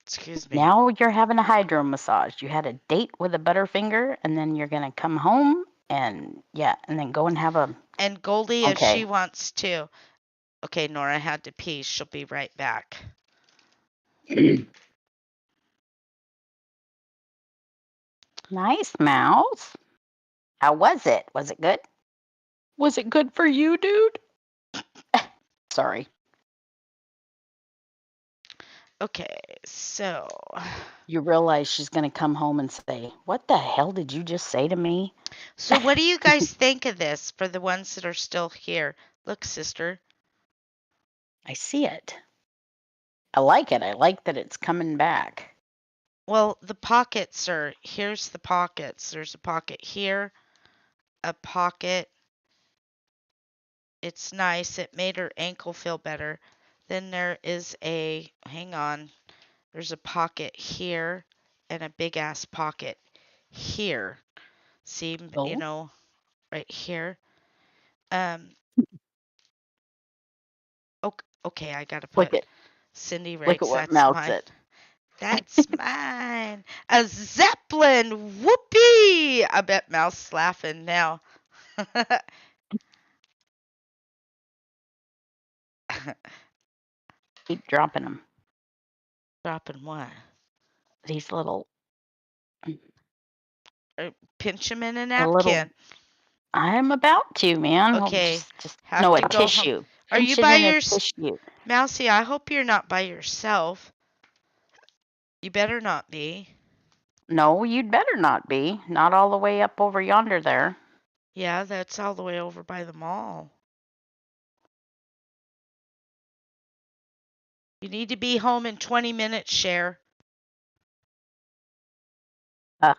Excuse me. Now you're having a hydro massage. You had a date with a butterfinger, and then you're gonna come home And yeah, and then go and have a. And Goldie, if she Okay. wants to. Okay, Nora had to pee. She'll be right back. Nice, Mouse. How was it? Was it good? Was it good for you, dude? Sorry. Okay, so You realize she's going to come home and say, "What the hell did you just say to me?" what do you guys think of this for the ones that are still here? Look, sister. I see it. I like it. I like that it's coming back. Well, the pockets are, here's the pockets. There's a pocket here, a pocket. It's nice. It made her ankle feel better. Then there is a, hang on, there's a pocket here and a big ass pocket here. See, Oh, right here. Okay, I gotta look put at Cindy look at writes, what that's Mouse mine. said. That's mine. A Zeppelin. Whoopee! I bet Mouse is laughing now. Keep dropping them. Dropping what? These little, Pinch him in a a little. napkin. I am about to, man. Well, Okay, just have no, to a go home. tissue. Are you Pinch it by in a your tissue. Mousy? I hope you're not by yourself. You better not be. No, you'd better not be. Not all the way up over yonder there. Yeah, that's all the way over by the mall. You need to be home in 20 minutes, Cher. Uh,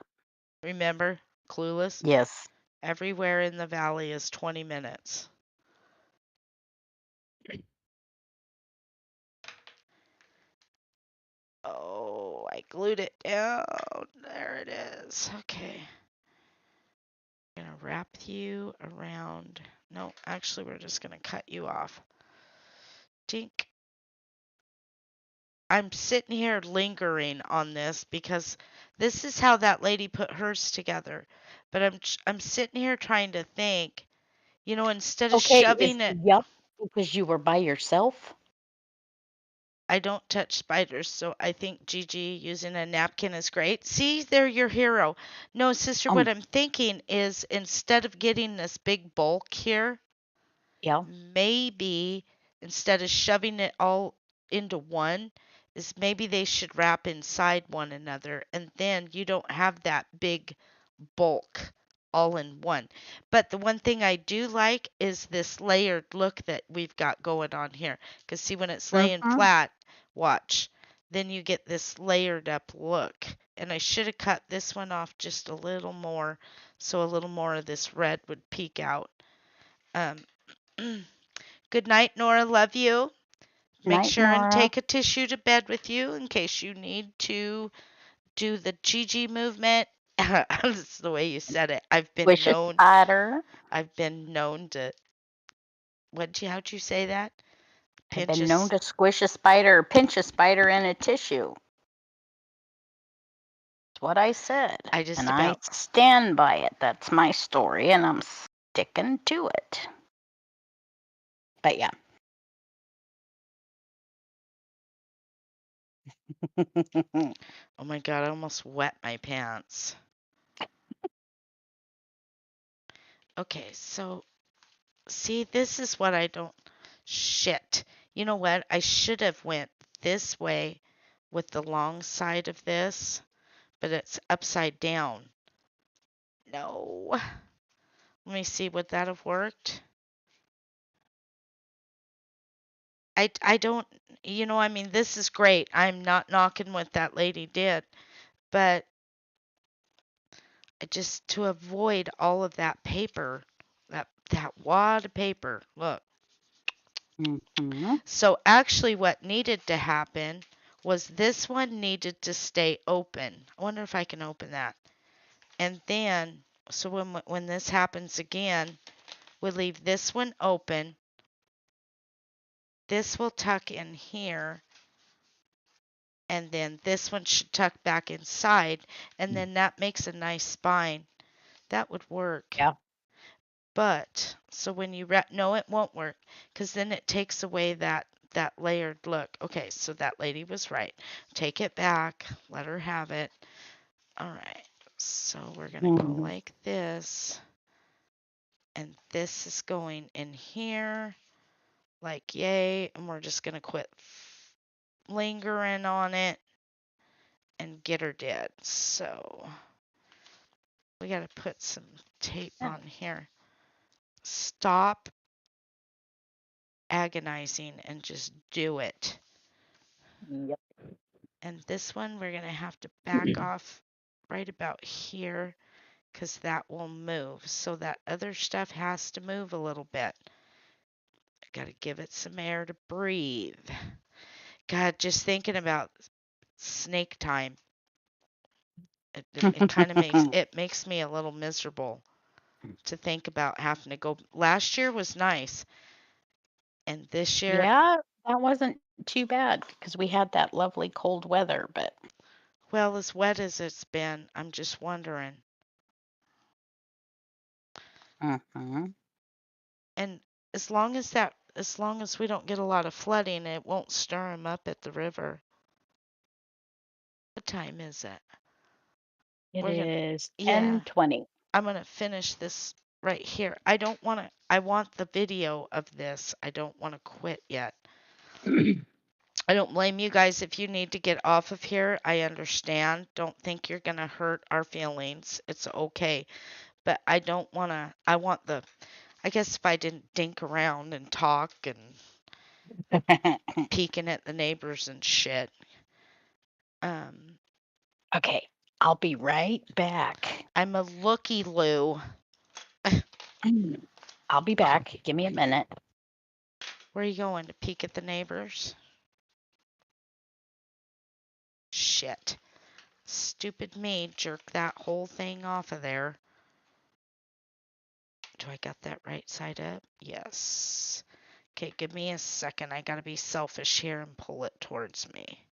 Remember? Clueless? yes. Everywhere in the valley is 20 minutes. Oh, I glued it down. There it is. Okay. I'm going to wrap you around. No, actually, we're just going to cut you off. Tink. I'm sitting here lingering on this because this is how that lady put hers together. But I'm sitting here trying to think, instead of Okay, is shoving it, yep, because you were by yourself? I don't touch spiders, so I think Gigi using a napkin is great. See, they're your hero. No, sister, what Um, I'm thinking is instead of getting this big bulk here, yeah. maybe instead of shoving it all into one, is maybe they should wrap inside one another, and then you don't have that big bulk all in one. But the one thing I do like is this layered look that we've got going on here. Because see, when it's laying Mm-hmm. flat, watch, then you get this layered up look. And I should have cut this one off just a little more so a little more of this red would peek out. Um, good night, Nora. Love you. Make Night, sure and Nora. take a tissue to bed with you in case you need to do the Gigi movement. That's the way you said it. Wish a spider. I've been known to how'd you say that? I've Pinch been known us. to squish a spider or pinch a spider in a tissue. That's what I said. I just And I about stand by it. That's my story, and I'm sticking to it. But yeah. Oh my god, I almost wet my pants. Okay, so see, this is what I don't shit. You know what? I should have went this way with the long side of this, but it's upside down. No. Let me see, would that have worked? I don't, I mean, this is great. I'm not knocking what that lady did, but just to avoid all of that paper, that wad of paper. Look. Mm-hmm. So actually what needed to happen was this one needed to stay open. I wonder if I can open that. And then so when this happens again, we leave this one open. This will tuck in here, and then this one should tuck back inside, and then that makes a nice spine That would work. Yeah. But so when you no, it won't work because then it takes away that layered look. Okay, so that lady was right. Take it back. Let her have it. All right. So we're gonna go Mhm. like this, and this is going in here, like yay, and we're just gonna quit lingering on it and get her dead. So we gotta put some tape Yeah. on here. Stop agonizing and just do it. Yep. And this one, we're going to have to back off right about here because that will move. So that other stuff has to move a little bit. I got to give it some air to breathe. God, just thinking about snake time, it kind of makes me a little miserable to think about having to go. Last year was nice, and this year, Yeah, that wasn't too bad because we had that lovely cold weather, but well, as wet as it's been, I'm just wondering. mhm. And as long as we don't get a lot of flooding, it won't stir them up at the river. What time is it? It We're gonna, is yeah, 10:20. I'm gonna finish this right here. I don't want to, I want the video of this. I don't want to quit yet. I don't blame you guys if you need to get off of here. I understand. Don't think you're gonna hurt our feelings. It's okay. But I don't want to, I want the, I guess if I didn't dink around and talk and peeking at the neighbors and shit. Um, Okay, I'll be right back. I'm a looky loo. I'll be back. Give me a minute. Where are you going to peek at the neighbors? Shit. Stupid me. Jerk that whole thing off of there. Do I got that right side up? Yes. Okay, give me a second. I gotta be selfish here and pull it towards me.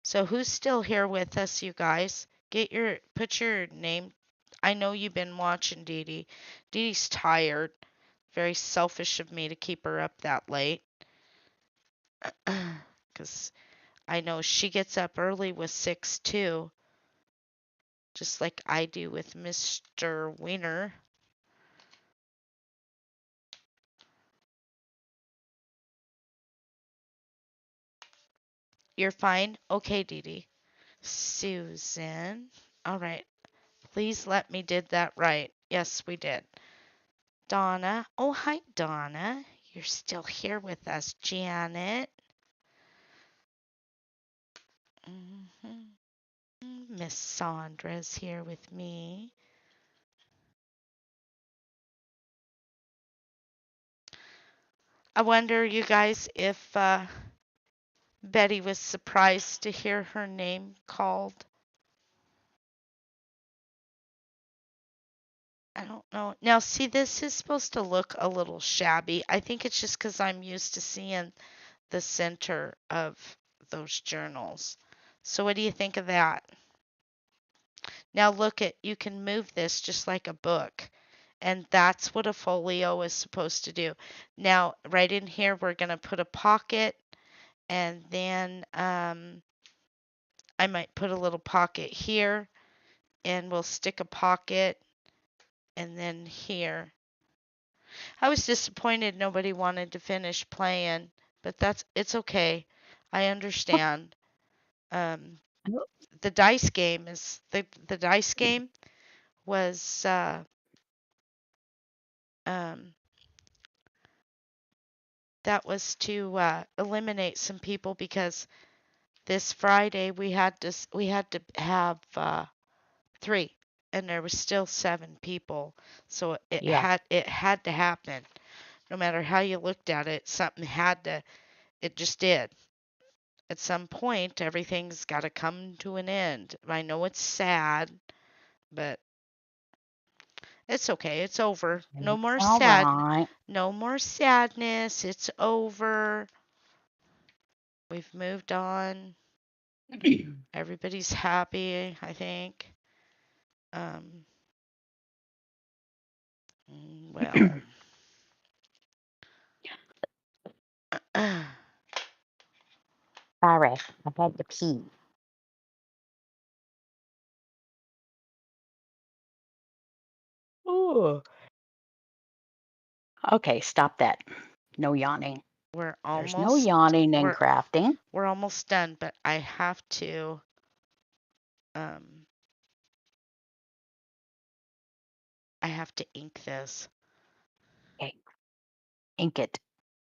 So who's still here with us, you guys? Put your name. I know you've been watching Dee Dee. Dee Dee's tired. Very selfish of me to keep her up that late. Because I know she gets up early with 6 too, just like I do with Mr. Wiener. You're fine? Okay, Dee Dee. Susan. All right. Please let me did that right. Yes, we did. Donna. Oh, hi, Donna. You're still here with us, Janet. Miss Sandra's here with me. I wonder, you guys, if Betty was surprised to hear her name called. I don't know. Now, see, this is supposed to look a little shabby. I think it's just because I'm used to seeing the center of those journals. So, what do you think of that? Now, look at, you can move this just like a book. And that's what a folio is supposed to do. Now, right in here, we're going to put a pocket, and then I might put a little pocket here, and we'll stick a pocket, and then here. I was disappointed nobody wanted to finish playing, but it's okay. I understand. Um, the dice game is the dice game was um, that was to eliminate some people because this Friday we had to have three, and there was still 7 people, so Yeah. it had to happen. No matter how you looked at it, something had to. It just did. At some point, everything's got to come to an end. I know it's sad, but it's okay. It's over. No It's more all sad. right. No more sadness. It's over. We've moved on. Everybody's happy, I think. Um, well, Sorry, I've had to pee. Ooh. Okay, stop that. No yawning. we're There's no almost yawning in we're crafting. we're almost done, but um I have to ink this. Okay, ink it.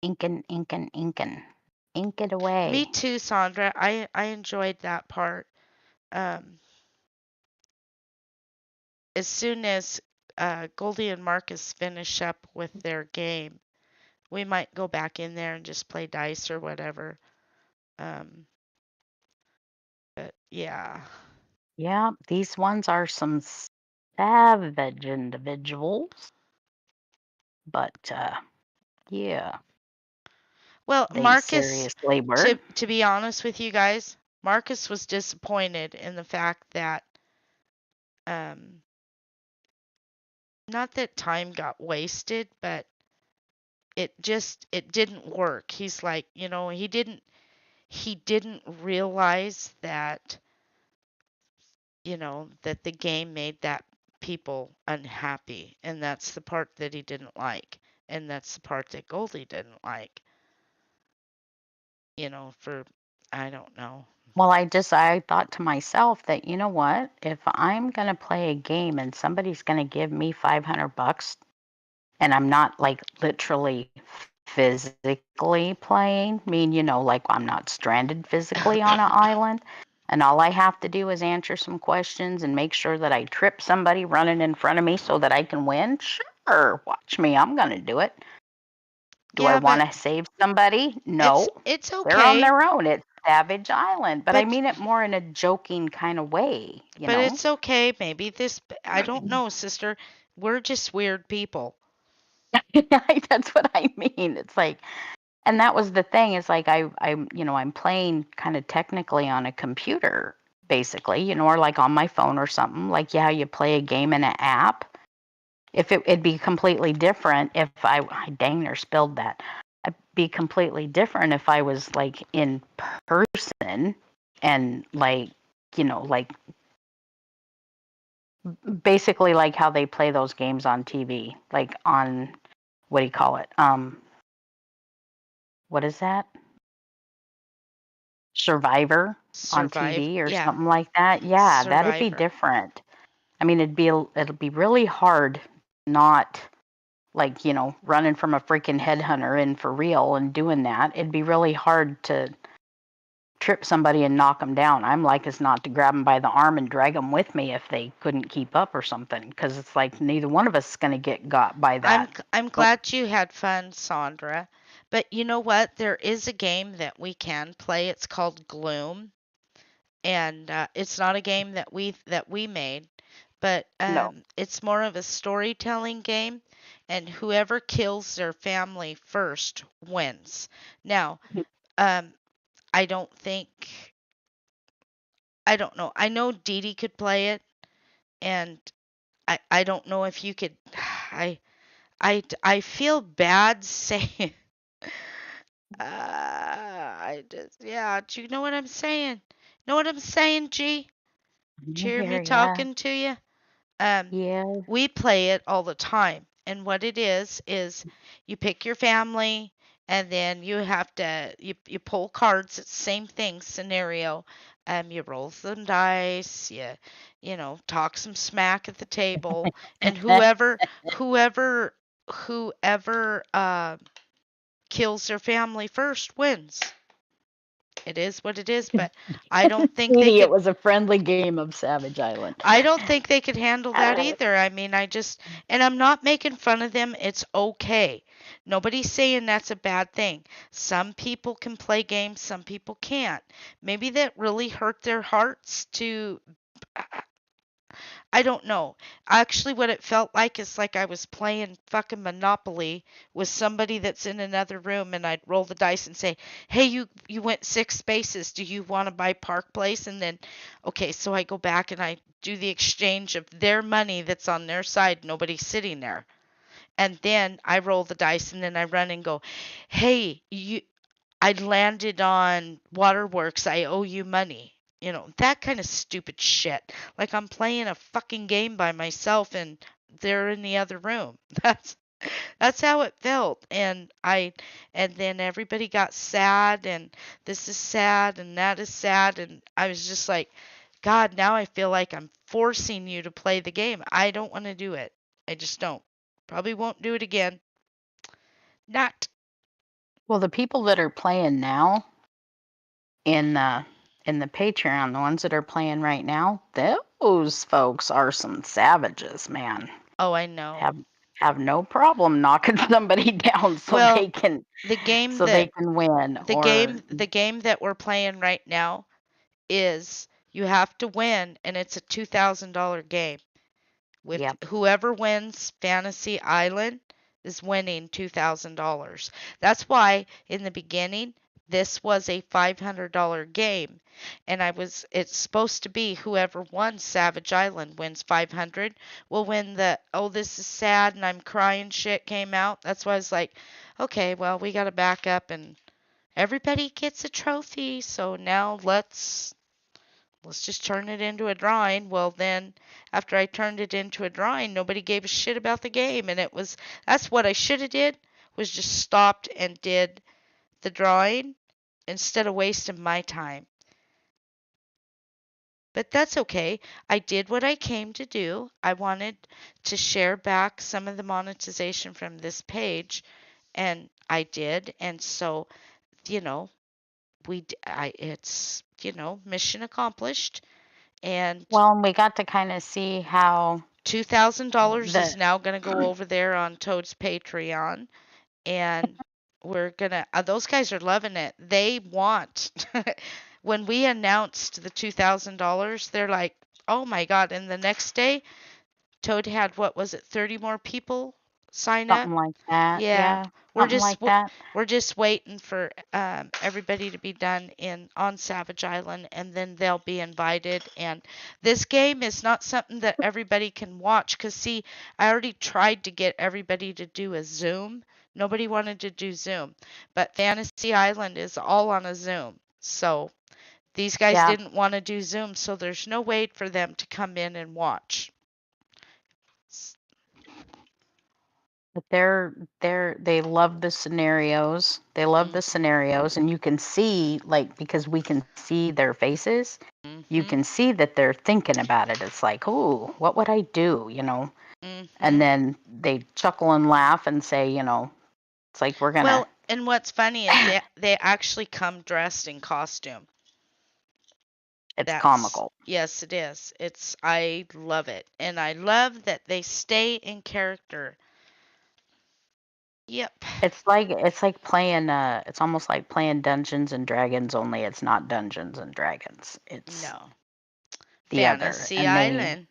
Inkin, inkin, inkin. Ink it Me away. too, Sandra. I enjoyed that part. Um, as soon as Goldie and Marcus finish up with their game, we might go back in there and just play dice or whatever. Um, but yeah. Yeah, these ones are some savage individuals, but yeah, Well, they Marcus, seriously were. to be honest with you guys, Marcus was disappointed in the fact that um, not that time got wasted, but it didn't work. He's like, he didn't realize that, that the game made that people unhappy, and that's the part that he didn't like, and that's the part that Goldie didn't like, for I don't know. Well, I thought to myself that, you know what? If I'm going to play a game and somebody's going to give me $500 and I'm not like literally physically playing, I mean, like I'm not stranded physically on an island, and all I have to do is answer some questions and make sure that I trip somebody running in front of me so that I can win. Sure, watch me. I'm going to do it. Do I Yeah, want but to save somebody? it's No. it's They're on okay. their own. It's Savage Island. But I But mean it more in a joking kind of way, you but know? it's okay. Maybe I don't know, sister. We're just weird people. That's what I mean. It's like, and that was the thing, is like I'm playing kind of technically on a computer, basically, or like on my phone or something. Like, yeah, you play a game in an app. If it'd be completely different if I dang near spilled that. It'd be completely different if I was like in person and like, like basically like how they play those games on TV, like on, what do you call it? What is that? Survivor on Survive. TV or Yeah, something like that. Yeah, that'd be Survivor. different. I mean, it'll be really hard not like, running from a freaking headhunter in for real and doing that. It'd be really hard to trip somebody and knock them down. I'm like as not to grab them by the arm and drag them with me if they couldn't keep up or something, because it's like neither one of us is going to get got by that. I'm But glad you had fun, Sandra. But you know what? There is a game that we can play. It's called Gloom, and it's not a game that we made, but no. it's more of a storytelling game, and whoever kills their family first wins. Now, um, I don't think I don't know. I know Dee Dee could play it, and I don't know if you could. I feel bad saying. I just yeah. Do you know what I'm saying? Know what I'm saying, G? Do I you hear me hear ya. talking to you? Um, Yeah. we play it all the time. And what it is you pick your family, and then you have to you pull cards. It's the same thing scenario. You roll some dice. You talk some smack at the table, and whoever kills their family first wins. It is what it is, but I don't think they Sweetie, it could was a friendly game of Savage Island. I don't think they could handle that Uh, either. I mean, and I'm not making fun of them. It's okay. Nobody's saying that's a bad thing. Some people can play games, some people can't. Maybe that really hurt their hearts to, I don't know. Actually, what it felt like is like I was playing fucking Monopoly with somebody that's in another room, and I'd roll the dice and say, "Hey, you went 6 spaces. Do you want to buy Park Place?" And then, okay, so I go back and I do the exchange of their money that's on their side. Nobody's sitting there. And then I roll the dice and then I run and go, "Hey, I landed on Waterworks. I owe you money." That kind of stupid shit. Like I'm playing a fucking game by myself and they're in the other room. That's how it felt. And then everybody got sad and this is sad and that is sad and I was just like, God, now I feel like I'm forcing you to play the game. I don't want to do it. I just don't. Probably won't do it again. Not. Well, the people that are playing now in the Patreon, the ones that are playing right now, those folks are some savages, man. Oh, I know. Have have no problem knocking somebody down so Well, they can the game so that they can win the or game the game that we're playing right now is you have to win and it's a $2,000 game. With yep. whoever wins Fantasy Island is winning $2,000. That's why in the beginning this was a $500 game and it's supposed to be whoever won Savage Island wins 500 will win the "oh this is sad and I'm crying" shit came out. That's why I was like, okay, well, we got to back up and everybody gets a trophy. So now let's just turn it into a drawing. Well, then after I turned it into a drawing, nobody gave a shit about the game, and that's what I should have did was just stopped and did the drawing instead of wasting my time. But that's okay. I did what I came to do. I wanted to share back some of the monetization from this page, and I did. And so, you know, it's, mission accomplished. And Well, and we got to kind of see how $2,000 is the now going to go over there on Toad's Patreon, and we're gonna. Those guys are loving it. They want. When we announced the $2,000, they're like, "Oh my God!" And the next day, Toad had, what was it, 30 more people sign up. something like that. Yeah, Yeah, we're something just like that. we're just waiting for everybody to be done in on Savage Island, and then they'll be invited. And this game is not something that everybody can watch. Cause see, I already tried to get everybody to do a Zoom. Nobody wanted to do Zoom, but Fantasy Island is all on a Zoom. So these guys Yeah, didn't want to do Zoom, so there's no way for them to come in and watch. but they love the scenarios. They love the Mhm. scenarios, and you can see like because we can see their faces, you Mhm. can see that they're thinking about it. It's like, "Ooh, what would I do?" And Mhm. then they chuckle and laugh and say, it's like we're gonna. Well, and what's funny is they actually come dressed in costume. It's That's comical. Yes, it is. I love it. And I love that they stay in character. Yep. It's like playing it's almost like playing Dungeons and Dragons, only it's not Dungeons and Dragons. It's No. the other. Fantasy And they Island.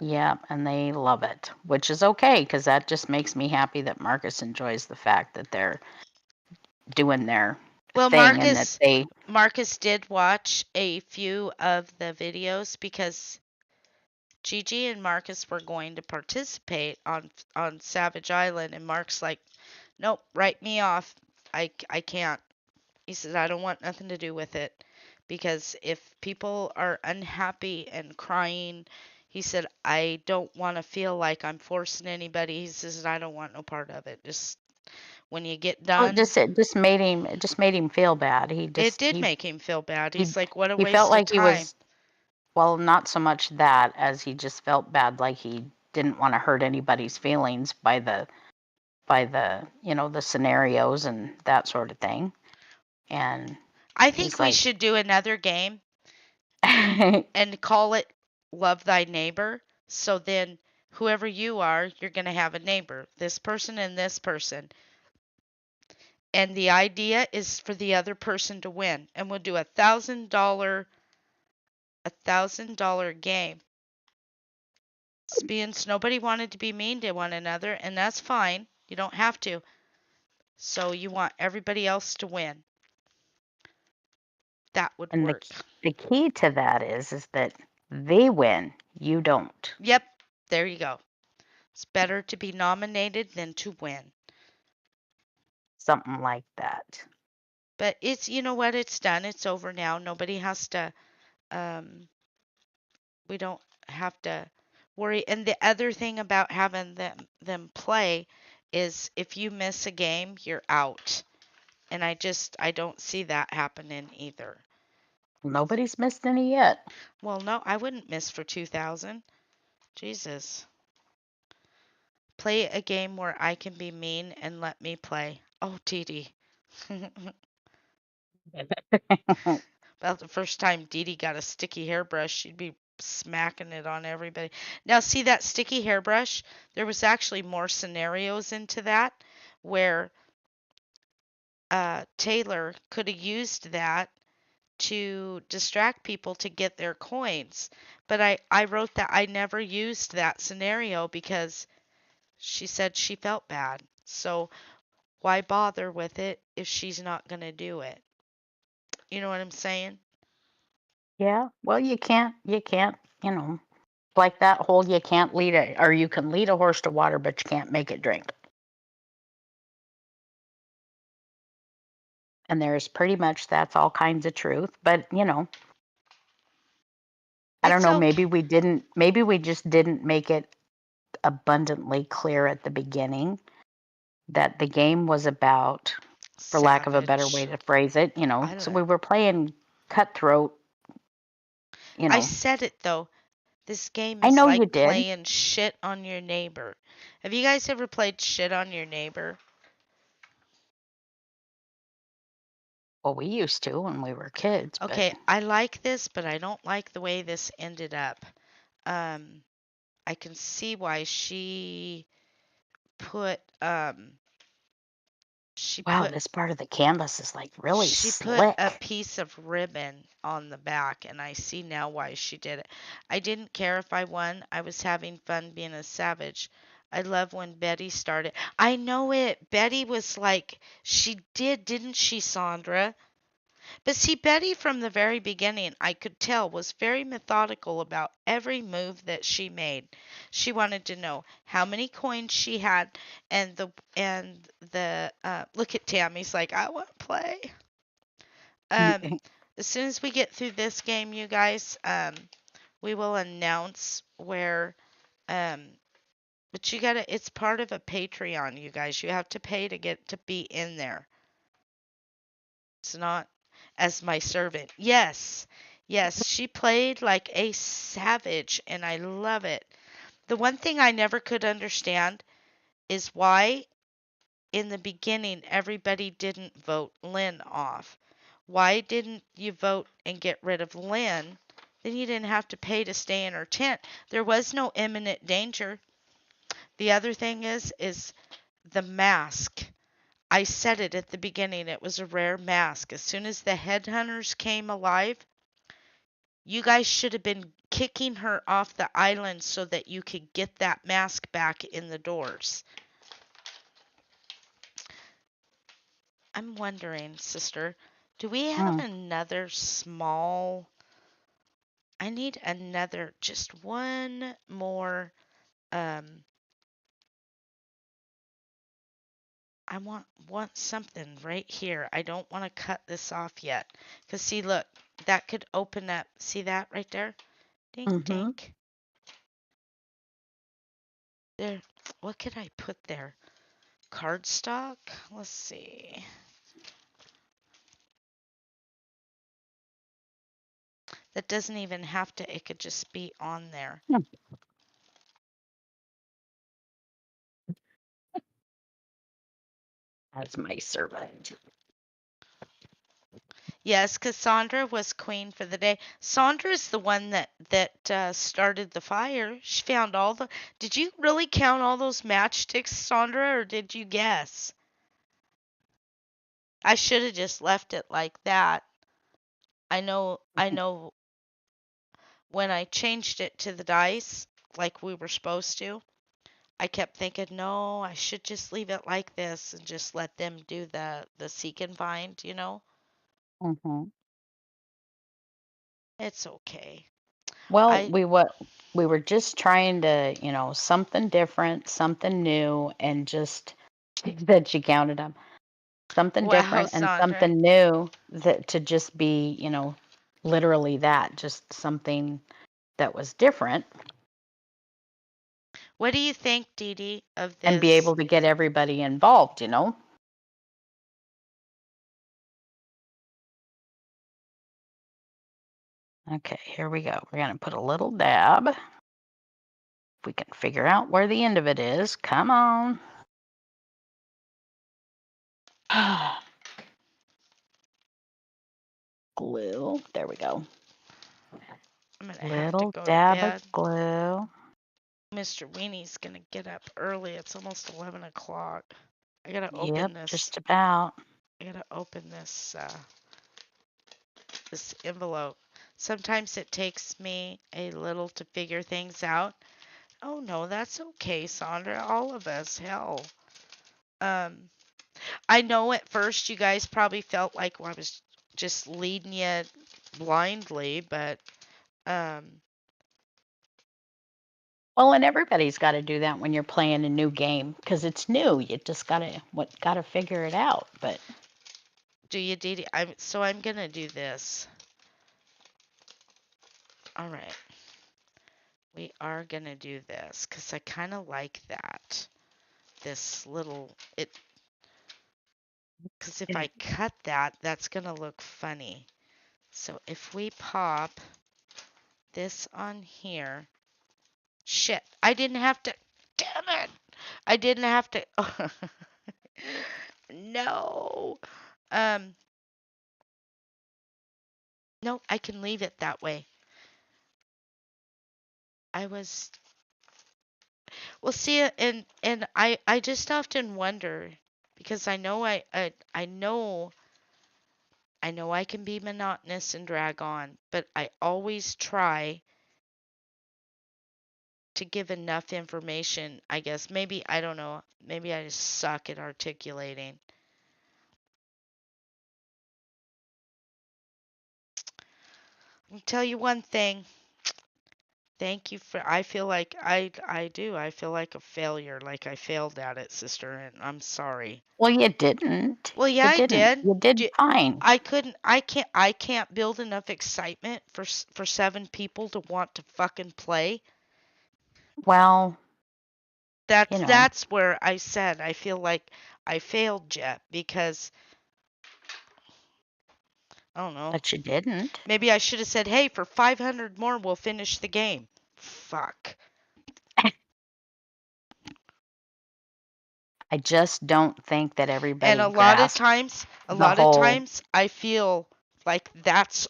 yeah, and they love it, which is okay because that just makes me happy that Marcus enjoys the fact that they're doing their Well, thing and that they Marcus did watch a few of the videos because Gigi and Marcus were going to participate on Savage Island, and Mark's like, "Nope, write me off. I can't." He says, "I don't want nothing to do with it because if people are unhappy and crying," he said, "I don't want to feel like I'm forcing anybody." He says, "I don't want no part of it. Just when you get well, done." it just made him feel bad. He It just did make him feel bad. he He's like, "What a he felt waste of like he time." was well, not so much that as he just felt bad like he didn't want to hurt anybody's feelings by the scenarios and that sort of thing. And I think he's we like, should do another game and call it Love Thy Neighbor. So then, whoever you are, you're going to have a neighbor, this person and this person. And the idea is for the other person to win. And we'll do $1,000 game. Lesbians, nobody wanted to be mean to one another, and that's fine. You don't have to. So you want everybody else to win. That would And work. the key to that is that they win, you don't. Yep, there you go. It's better to be nominated than to win. Something like that. But it's, you know what, it's done. It's over now. Nobody has to, um, we don't have to worry. And the other thing about having them play is if you miss a game, you're out. And I don't see that happening either. Nobody's missed any yet. Well, no, I wouldn't miss for 2000. Jesus. Play a game where I can be mean and let me play. Oh, Dee Dee. About the first time Dee Dee got a sticky hairbrush, she'd be smacking it on everybody. Now, see that sticky hairbrush? There was actually more scenarios into that where Taylor could have used that to distract people to get their coins. But I wrote that I never used that scenario because she said she felt bad. So why bother with it if she's not going to do it? You know what I'm saying? Yeah. Well, you can't, like that whole you can't lead a, or you can lead a horse to water, but you can't make it drink. And there's pretty much that's all kinds of truth. But, I don't It's know, okay. maybe we just didn't make it abundantly clear at the beginning that the game was about, for lack of a better way Savage. to phrase it, I so don't. we were playing cutthroat, you I know. said it though. This game I is know you like did. playing shit on your neighbor. Have you guys ever played shit on your neighbor? Well, we used to when we were kids, but Okay, I like this, but I don't like the way this ended up. Um, I can see why put um she wow, put this part of the canvas is like really she put a slick. piece of ribbon on the back, and I see now why she did it. I didn't care if I won. I was having fun being a savage. I love when Betty started. I know it. Betty was like, she did, didn't she, Sandra? But see, Betty from the very beginning, I could tell, was very methodical about every move that she made. She wanted to know how many coins she had, and the look at Tammy's like, I want to play. Um, as soon as we get through this game, you guys, we will announce where. Um, but you gotta. It's part of a Patreon, you guys. You have to pay to get to be in there. It's not as my servant. Yes, yes, she played like a savage, and I love it. The one thing I never could understand is why in the beginning everybody didn't vote Lynn off. Why didn't you vote and get rid of Lynn? Then you didn't have to pay to stay in her tent. There was no imminent danger. The other thing is the mask. I said it at the beginning. It was a rare mask. As soon as the headhunters came alive, you guys should have been kicking her off the island so that you could get that mask back in the doors. I'm wondering, sister, do we have Mm. another small? I need another, just one more. Um, I want something right here. I don't want to cut this off yet. Cause see, look, that could open up. See that right there? Dink Mm-hmm. dink. There. What could I put there? Cardstock? Let's see. That doesn't even have to. It could just be on there. As my servant. Yes, Cassandra was queen for the day. Sandra's the one that started the fire. She found all the. Did you really count all those matchsticks, Sandra, or did you guess? I should have just left it like that. I know when I changed it to the dice. like we were supposed to. I kept thinking, no, I should just leave it like this and just let them do the seek and find, you know? Hmm. It's okay. Well, I we were just trying to, something different, something new, and just that she counted them. Something Wow, different and Sandra. something new that to just be, literally that, just something that was different What do you think, Dee Dee, of and be this? able to get everybody involved. Okay, here we go. We're going to put a little dab. If we can figure out where the end of it is. Come on. Glue. There we go. I'm gonna have to Little go to dab of bed. glue. Mr. Weenie's gonna get up early. It's almost 11 o'clock. I gotta Yep, open this. just about. I gotta open this envelope. Sometimes it takes me a little to figure things out. Oh no, that's okay, Sandra. All of us, hell. Um, I know at first you guys probably felt like I was just leading you blindly, but um, Well, and everybody's got to do that when you're playing a new game because it's new. You just gotta figure it out. But do you, Dee Dee? I'm gonna do this. All right, we are gonna do this because I kind of like that. This little it because if I it, cut that, that's gonna look funny. So if we pop this on here, shit, I didn't have to. Damn it! I didn't have to. No. Um, no, I can leave it that way. I was well, see, and I just often wonder because I know I can be monotonous and drag on, but I always try to give enough information. I guess maybe I don't know. Maybe I just suck at articulating. I'll tell you one thing. Thank you for I feel like I do. I feel like a failure, like I failed at it, sister, and I'm sorry. well, you didn't. Well, yeah, You I didn't. did. You did fine. I can't build enough excitement for 7 people to want to fucking play. Well, you know, That's where I said I feel like I failed, Jet, because I don't know. but you didn't. Maybe I should have said, "Hey, for 500 more, we'll finish the game." Fuck. I just don't think that And everybody grasped a the lot of whole. times, I feel like that's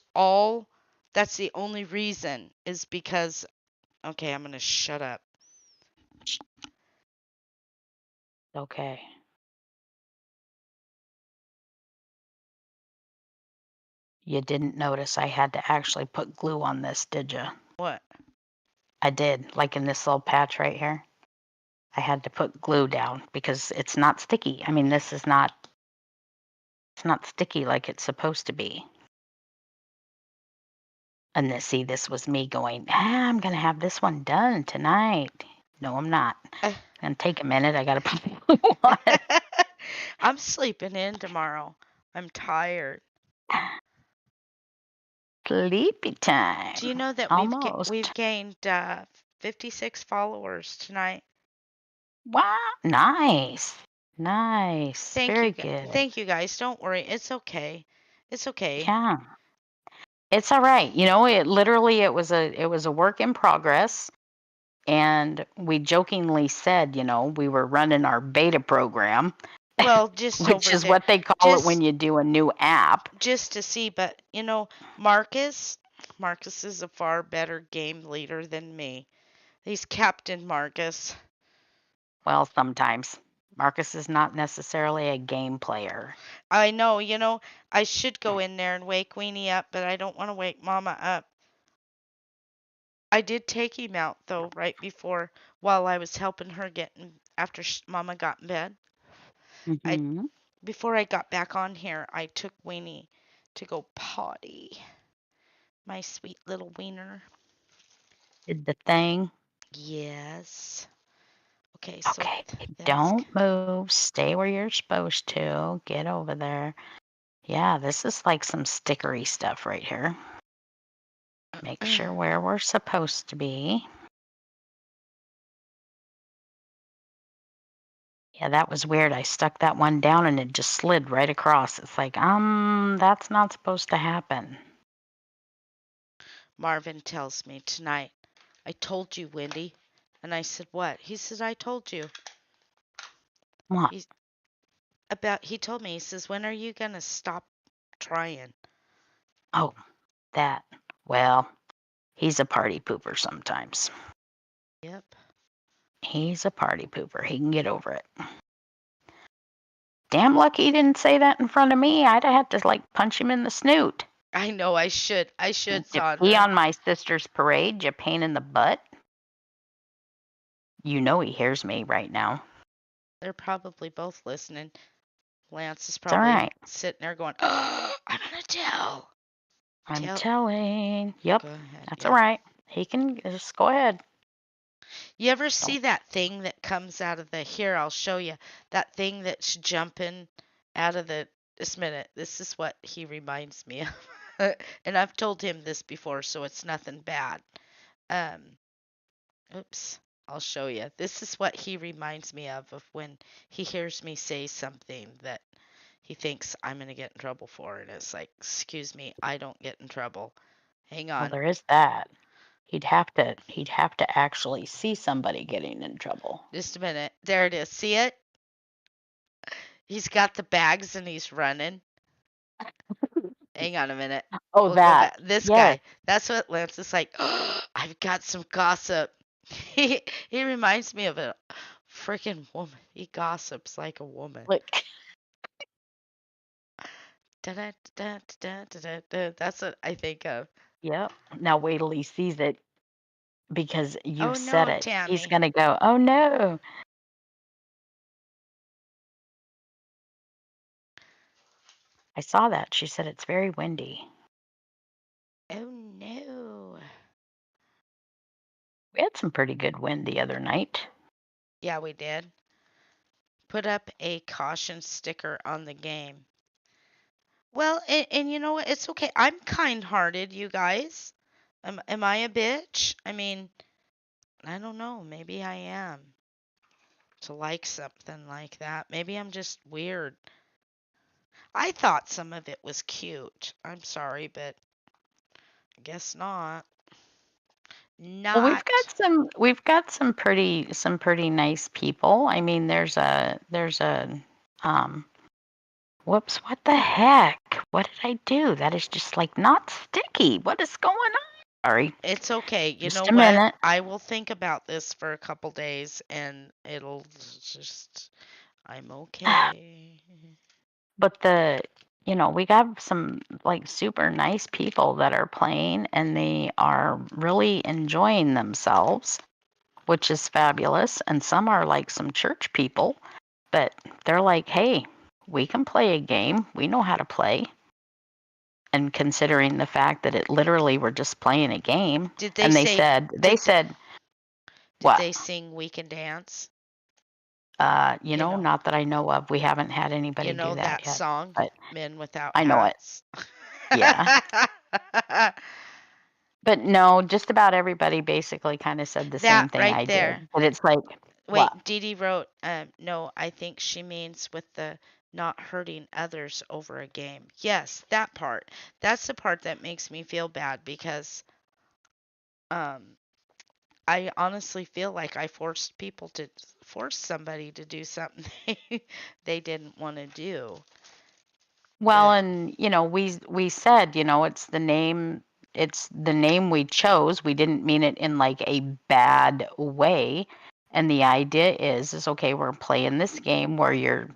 the only reason is because, okay, I'm gonna shut up. Okay. You didn't notice I had to actually put glue on this, did you? What? I did, like in this little patch right here. I had to put glue down because it's not sticky. I mean, it's not sticky like it's supposed to be. And see, this was me going, I'm gonna have this one done tonight. No, I'm not. Uh, It's gonna take a minute. I gotta put glue on it. I'm sleeping in tomorrow. I'm tired. Sleepy Do you time. know that we've Almost. gained 56 followers tonight? Wow. Nice. Nice. Very good. Thank you guys. Don't worry. It's okay. It's okay. Yeah. It's all right. It was a work in progress. And we jokingly said, we were running our beta program, Well, just which over is there. what they call it when Just you do a new app. just to see, but Marcus is a far better game leader than me. He's Captain Marcus. Well, sometimes. Marcus is not necessarily a game player. I know, I should go in there and wake Weenie up, but I don't want to wake Mama up. I did take him out though right before while I was helping her after Mama got in bed. I Mm-hmm. Before I got back on here, I took Weenie to go potty. My sweet little wiener. Did the thing. Yes. Okay, so Okay, that's don't move. Stay where you're supposed to. Get over there. Yeah, this is like some stickery stuff right here. Make sure where we're supposed to be. Yeah, that was weird. I stuck that one down and it just slid right across. It's like, that's not supposed to happen. Marvin tells me tonight, I told you, Wendy. And I said, what? He says, I told you. What? He told me, he says, when are you going to stop trying? Oh, that. Well, he's a party pooper sometimes. Yep. He's a party pooper. He can get over it. Damn lucky he didn't say that in front of me. I'd have had to like punch him in the snoot. I know I should. I should, You pee Sandra. on my sister's parade, you pain in the butt. You know he hears me right now. They're probably both listening. Lance is It's all probably right. sitting there going, oh, I'm going to tell. I'm Tell. telling. Yep. Go ahead. That's all Yep. right. He can just go ahead. You ever see Don't. that thing that comes out of the, here, I'll show you. That thing that's jumping out of the, this minute. This is what he reminds me of. And I've told him this before, so it's nothing bad. Um, Oops. I'll show you. This is what he reminds me of when he hears me say something that he thinks I'm going to get in trouble for. And it's like, excuse me, I don't get in trouble. Hang Well, on. there is that. He'd have to actually see somebody getting in trouble. Just a minute. There it is. See it? He's got the bags and he's running. Hang on a minute. Oh, We'll go that. back. This Yes. guy. That's what Lance is like. Oh, I've got some gossip. He reminds me of a freaking woman. He gossips like a woman. Look. Da-da-da-da-da-da-da. That's what I think of. Yep. Now wait till he sees it because you Oh said no, it. He's Tammy. gonna go, oh no. I saw that. She said it's very windy. Oh no. We had some pretty good wind the other night. Yeah, we did. Put up a caution sticker on the game. Well, and you know what? It's okay. I'm kind-hearted, you guys. Am I a bitch? I mean, I don't know. Maybe I am. To like something like that. Maybe I'm just weird. I thought some of it was cute. I'm sorry, but I guess not. Well, Not. we've got some pretty nice people. I mean, there's a um whoops, what the heck? What did I do? That is just like not sticky. What is going on? Sorry. It's okay. You know Just a what? minute. I will think about this for a couple days and it'll just, I'm okay. But we got some like super nice people that are playing and they are really enjoying themselves, which is fabulous. And some are like some church people, but they're like, hey, we can play a game. We know how to play. And considering the fact that it literally we're just playing a game, Did they and they say, said, did, did what? they sing We Can Dance? You know, Not that I know of. We haven't had you anybody do know that that yet, song, but Men Without I know it. Hats? Yeah. But no, just about everybody basically kind of said the same That thing right I there. did. But it's like, what? Wait, Dee Dee wrote, no, I think she means with the not hurting others over a game. Yes, that part. That's the part that makes me feel bad because um I honestly feel like I force somebody to do something they didn't want to do. Well, But and we said, it's the name we chose. We didn't mean it in like a bad way. And the idea is okay, we're playing this game where you're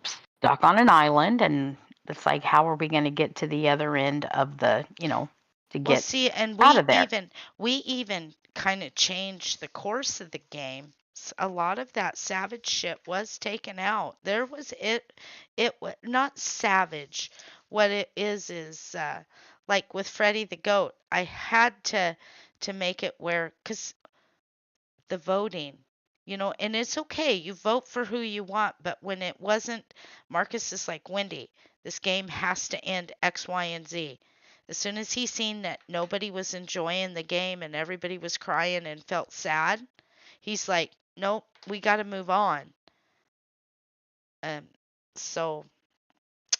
stuck on an island and it's like how are we going to get to the other end of the to Well, get see, and out we of there. even we even kind of changed the course of the game. A lot of that savage shit was taken out. There was not savage. What it is like with Freddy the Goat. I had to make it where cuz the voting, and it's okay. You vote for who you want, but when it wasn't, Marcus is like, Wendy, this game has to end X, Y, and Z. As soon as he seen that nobody was enjoying the game and everybody was crying and felt sad, he's like, nope, we got to move on. Um, so,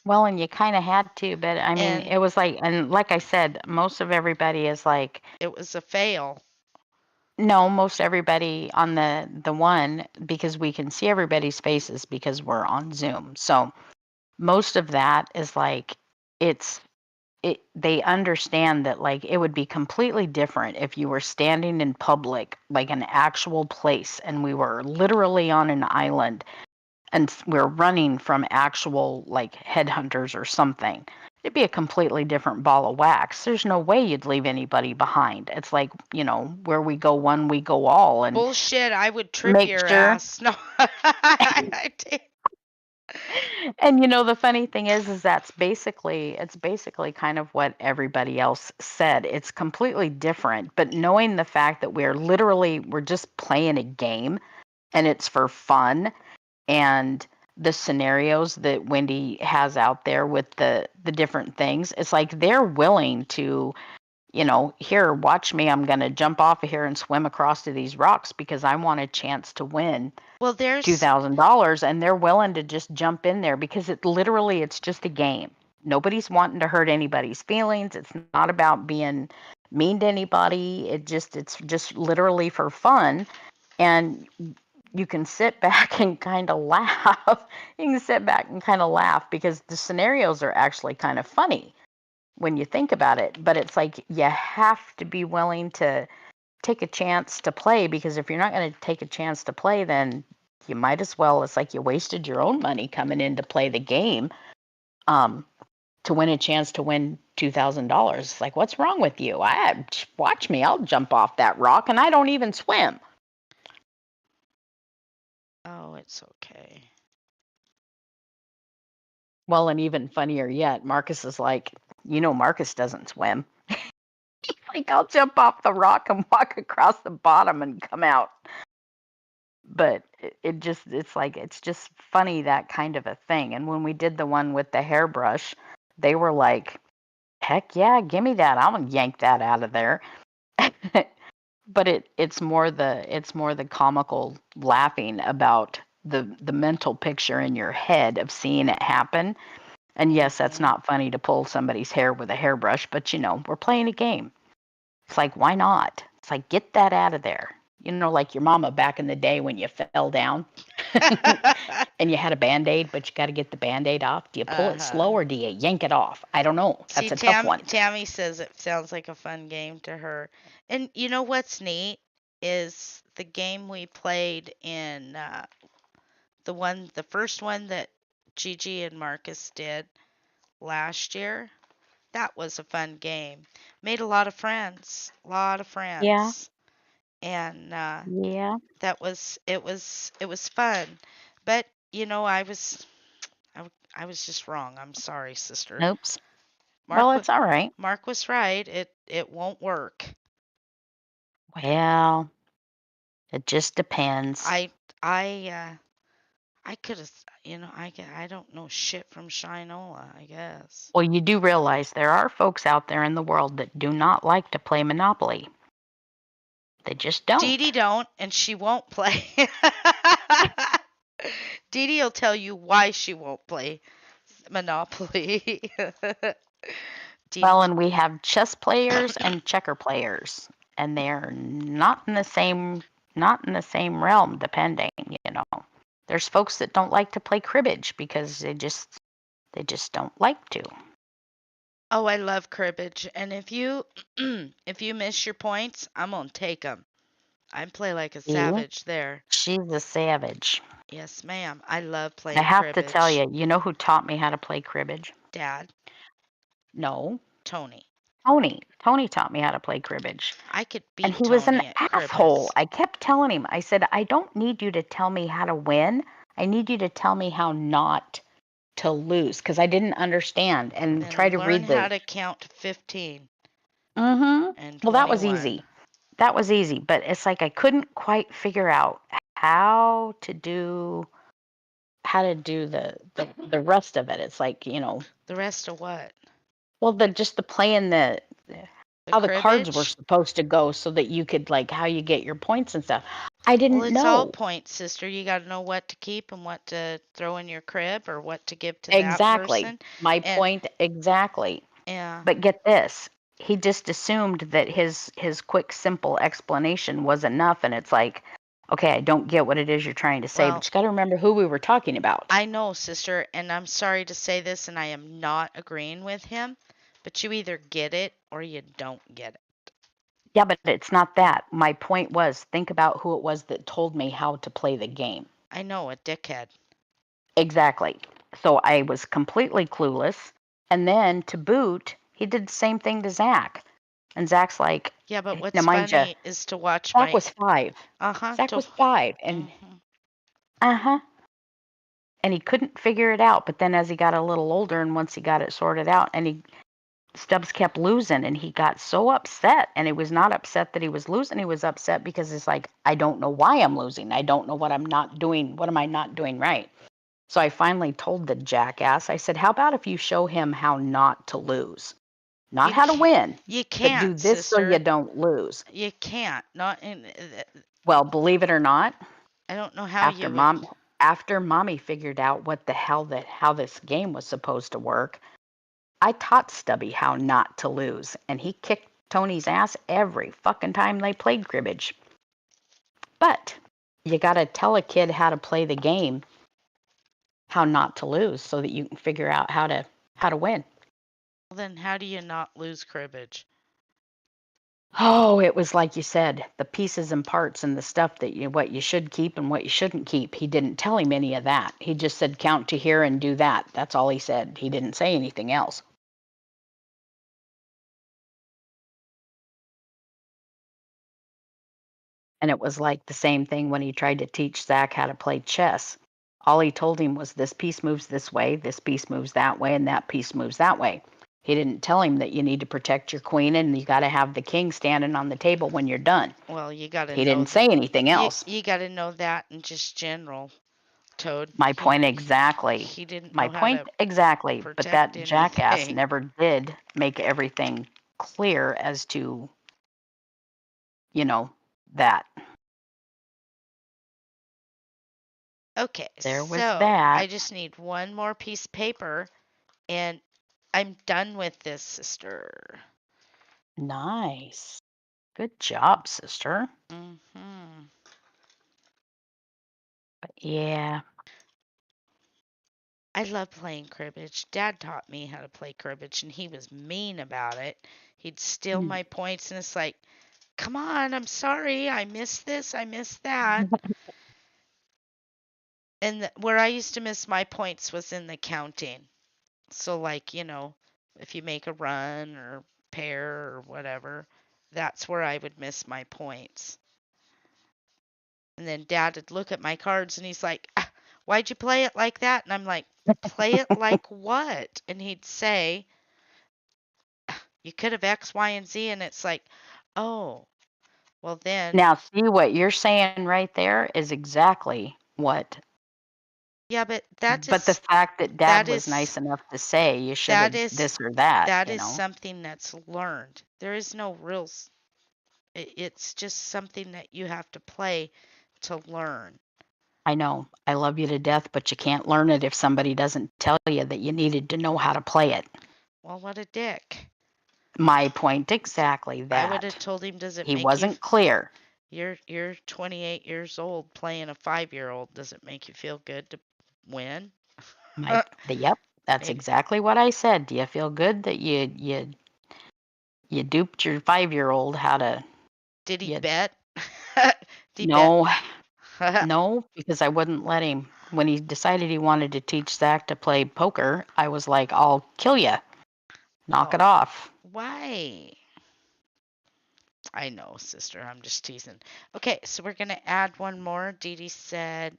Well, and you kind of had to, but I mean, and it was like, and like I said, most of everybody is like, it was a fail. no, most everybody on the one, because we can see everybody's faces because we're on Zoom. So most of that is like, it's they understand that like it would be completely different if you were standing in public, like an actual place, and we were literally on an island and we're running from actual like headhunters or something. It'd be a completely different ball of wax. There's no way you'd leave anybody behind. It's like, where we go one, we go all, and Bullshit, I would trip make your sure. ass. No, I did. And the funny thing is it's basically kind of what everybody else said. It's completely different, but knowing the fact that we're just playing a game and it's for fun, and the scenarios that Wendy has out there with the different things, it's like they're willing to, here, watch me. I'm going to jump off of here and swim across to these rocks because I want a chance to win Well, there's $2,000, and they're willing to just jump in there because it's just a game. Nobody's wanting to hurt anybody's feelings. It's not about being mean to anybody. It's just literally for fun. And you can sit back and kind of laugh. You can sit back and kind of laugh because the scenarios are actually kind of funny when you think about it. But it's like you have to be willing to take a chance to play, because if you're not going to take a chance to play, then you might as well. It's like you wasted your own money coming in to play the game, um, to win a chance to win $2,000. It's like, what's wrong with you? Watch me. I'll jump off that rock, and I don't even swim. Oh, it's okay. Well, and even funnier yet, Marcus is like, Marcus doesn't swim. Like, I'll jump off the rock and walk across the bottom and come out. But it's just funny, that kind of a thing. And when we did the one with the hairbrush, they were like, heck yeah, give me that. I'm gonna yank that out of there. But it's more the comical laughing about the mental picture in your head of seeing it happen. And yes, that's Hmm. not funny to pull somebody's hair with a hairbrush, but we're playing a game. It's like, why not? It's like, get that out of there. Like your mama back in the day when you fell down and you had a band-aid, but you got to get the band-aid off. Do you pull it Uh-huh. slow or do you yank it off? I don't know. See, That's a tough one. Tammy says it sounds like a fun game to her. And you know what's neat is the game we played in the first one that Gigi and Marcus did last year. That was a fun game. Made a lot of Yeah, friends, and yeah. it was fun. But I was just wrong. I'm sorry, sister. Oops. Mark Well, it's all right. Mark was right. It won't work. Well, it just depends. I I could have, I don't know shit from Shinola, I guess. Well, you do realize there are folks out there in the world that do not like to play Monopoly. They just Dee Dee don't. don't, and she won't play. Dee Dee will tell you why she won't play Monopoly. Dee Well, Dee. and we have chess players and checker players, and they're not in the same realm, depending, you know. There's folks that don't like to play cribbage because they just don't like to. Oh, I love cribbage, and if you if you miss your points, I'm gonna take them. I play like a See? savage there. She's a savage. Yes, ma'am. I love I playing have to tell cribbage. you, you know who taught me how to play cribbage? Dad, No. Tony. Tony taught me how to play cribbage. I could And beat he was an Tony at asshole. cribbage. I kept telling him, I said, I don't need you to tell me how to win. I need you to tell me how not to lose because I didn't understand and try Then to learn read how the. to count to 15 Mm-hmm. and Well, that was 21. easy. That was easy, but it's like I couldn't quite figure out how to do the rest of it. It's like, The rest of what? well, the playing The how the cards were cribbage? supposed to go so that you could like how you get your points and stuff. I Well, didn't it's all know. points, sister. You got to know what to keep and what to throw in your crib or what to give to that Exactly. person. My And point exactly. yeah, But get this, he just assumed that his quick, simple explanation was enough, and it's like, okay, I don't get what it is you're trying to say, but well, you got to remember who we were talking about. I know, sister, and I'm sorry to say this, and I am not agreeing with him, but you either get it or you don't get it. Yeah, but it's not that. My point was, think about who it was that told me how to play the game. I know, a dickhead. Exactly. So I was completely clueless. And then to boot, he did the same thing to Zach. And Zach's like, Yeah, but now what's mind you, funny is to watch Zach my was 5. uh-huh Zach to was 5. And mhm. uh-huh. And he couldn't figure it out. But then as he got a little older and once he got it sorted out and Stubbs kept losing and he got so upset. And he was not upset that he was losing. He was upset because it's like, I don't know why I'm losing. I don't know what I'm not doing. What am I not doing right? So I finally told the jackass, I said, how about if you show him how not to lose? Not You how to can't, win, you but do can't, this so you sister. don't lose. You can't. Not in. Well, believe it or not, I don't know how after you would. mom after mommy figured out what the hell that how this game was supposed to work, I taught Stubby how not to lose, and he kicked Tony's ass every fucking time they played cribbage. But you got to tell a kid how to play the game, how not to lose, so that you can figure out how to win. Well, then how do you not lose cribbage? Oh, it was like you said, the pieces and parts and the stuff that what you should keep and what you shouldn't keep. He didn't tell him any of that. He just said count to here and do that. That's all he said. He didn't say anything else. And it was like the same thing when he tried to teach Zach how to play chess. All he told him was this piece moves this way, this piece moves that way, and that piece moves that way. He didn't tell him that you need to protect your queen and you got to have the king standing on the table when you're done. Well, you got to He know didn't say anything else. you got to know that in just general, Toad. My point exactly. He didn't My know how point to exactly. But protect that jackass anything. never did make everything clear as to, you know, that. Okay, There was so that. I just need one more piece of paper and I'm done with this, sister. Nice. Good job, sister. Mhm. But yeah. I love playing cribbage. Dad taught me how to play cribbage and he was mean about it. He'd steal Mm. my points and it's like, "Come on, I'm sorry. I missed this. I missed that." And where I used to miss my points was in the counting. So like, if you make a run or pair or whatever, that's where I would miss my points. And then Dad would look at my cards and he's like, "Ah, why'd you play it like that?" And I'm like, "Play it like what?" And he'd say, "You could have X, Y, and Z." And it's like, oh, well then, Now, see what you're saying right there is exactly what. yeah, but But the fact that that dad was is nice enough to say you should that have is this or that, that is something that's learned. There is no real. It's just something that you have to play to learn. I know I love you to death, but you can't learn it if somebody doesn't tell you that you needed to know how to play it. Well, what a dick. My point exactly I would have that. told him, does it He make you wasn't clear. you're 28 years old playing a 5-year-old. Does it make you feel good to win? Yep, that's Maybe. exactly what I said. Do you feel good that you duped your 5-year-old how to Did he you bet? Did he bet? no, no, because I wouldn't let him. When he decided he wanted to teach Zach to play poker, I was like, I'll kill you. Knock it Oh, off. why? I know, sister. I'm just teasing. Okay, so we're going to add one more. Dee Dee said,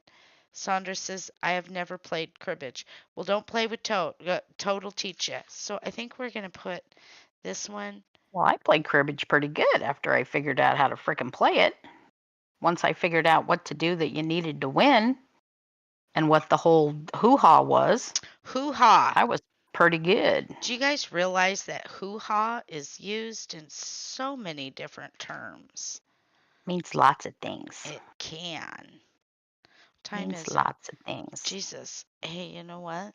Sandra says, I have never played cribbage. Well, don't play with Toad. Toad will teach you. So I think we're going to put this one. Well, I played cribbage pretty good after I figured out how to frickin' play it. Once I figured out what to do that you needed to win and what the whole hoo-ha was, Hoo-ha. I was pretty good. Do you guys realize that hoo-ha is used in so many different terms? Means lots of things. It can. Time Means is it? lots of things. Jesus. Hey, you know what?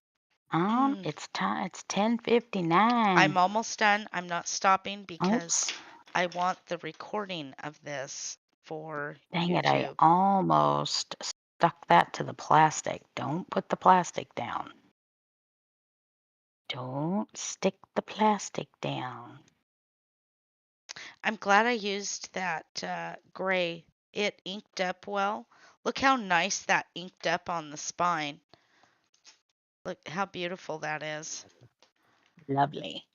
It's time. It's 10:59. I'm almost done. I'm not stopping because Oops. I want the recording of this for Dang it, I YouTube. almost stuck that to the plastic. Don't put the plastic down. Don't stick the plastic down. I'm glad I used that gray. It inked up well. Look how nice that inked up on the spine. Look how beautiful that is. Lovely.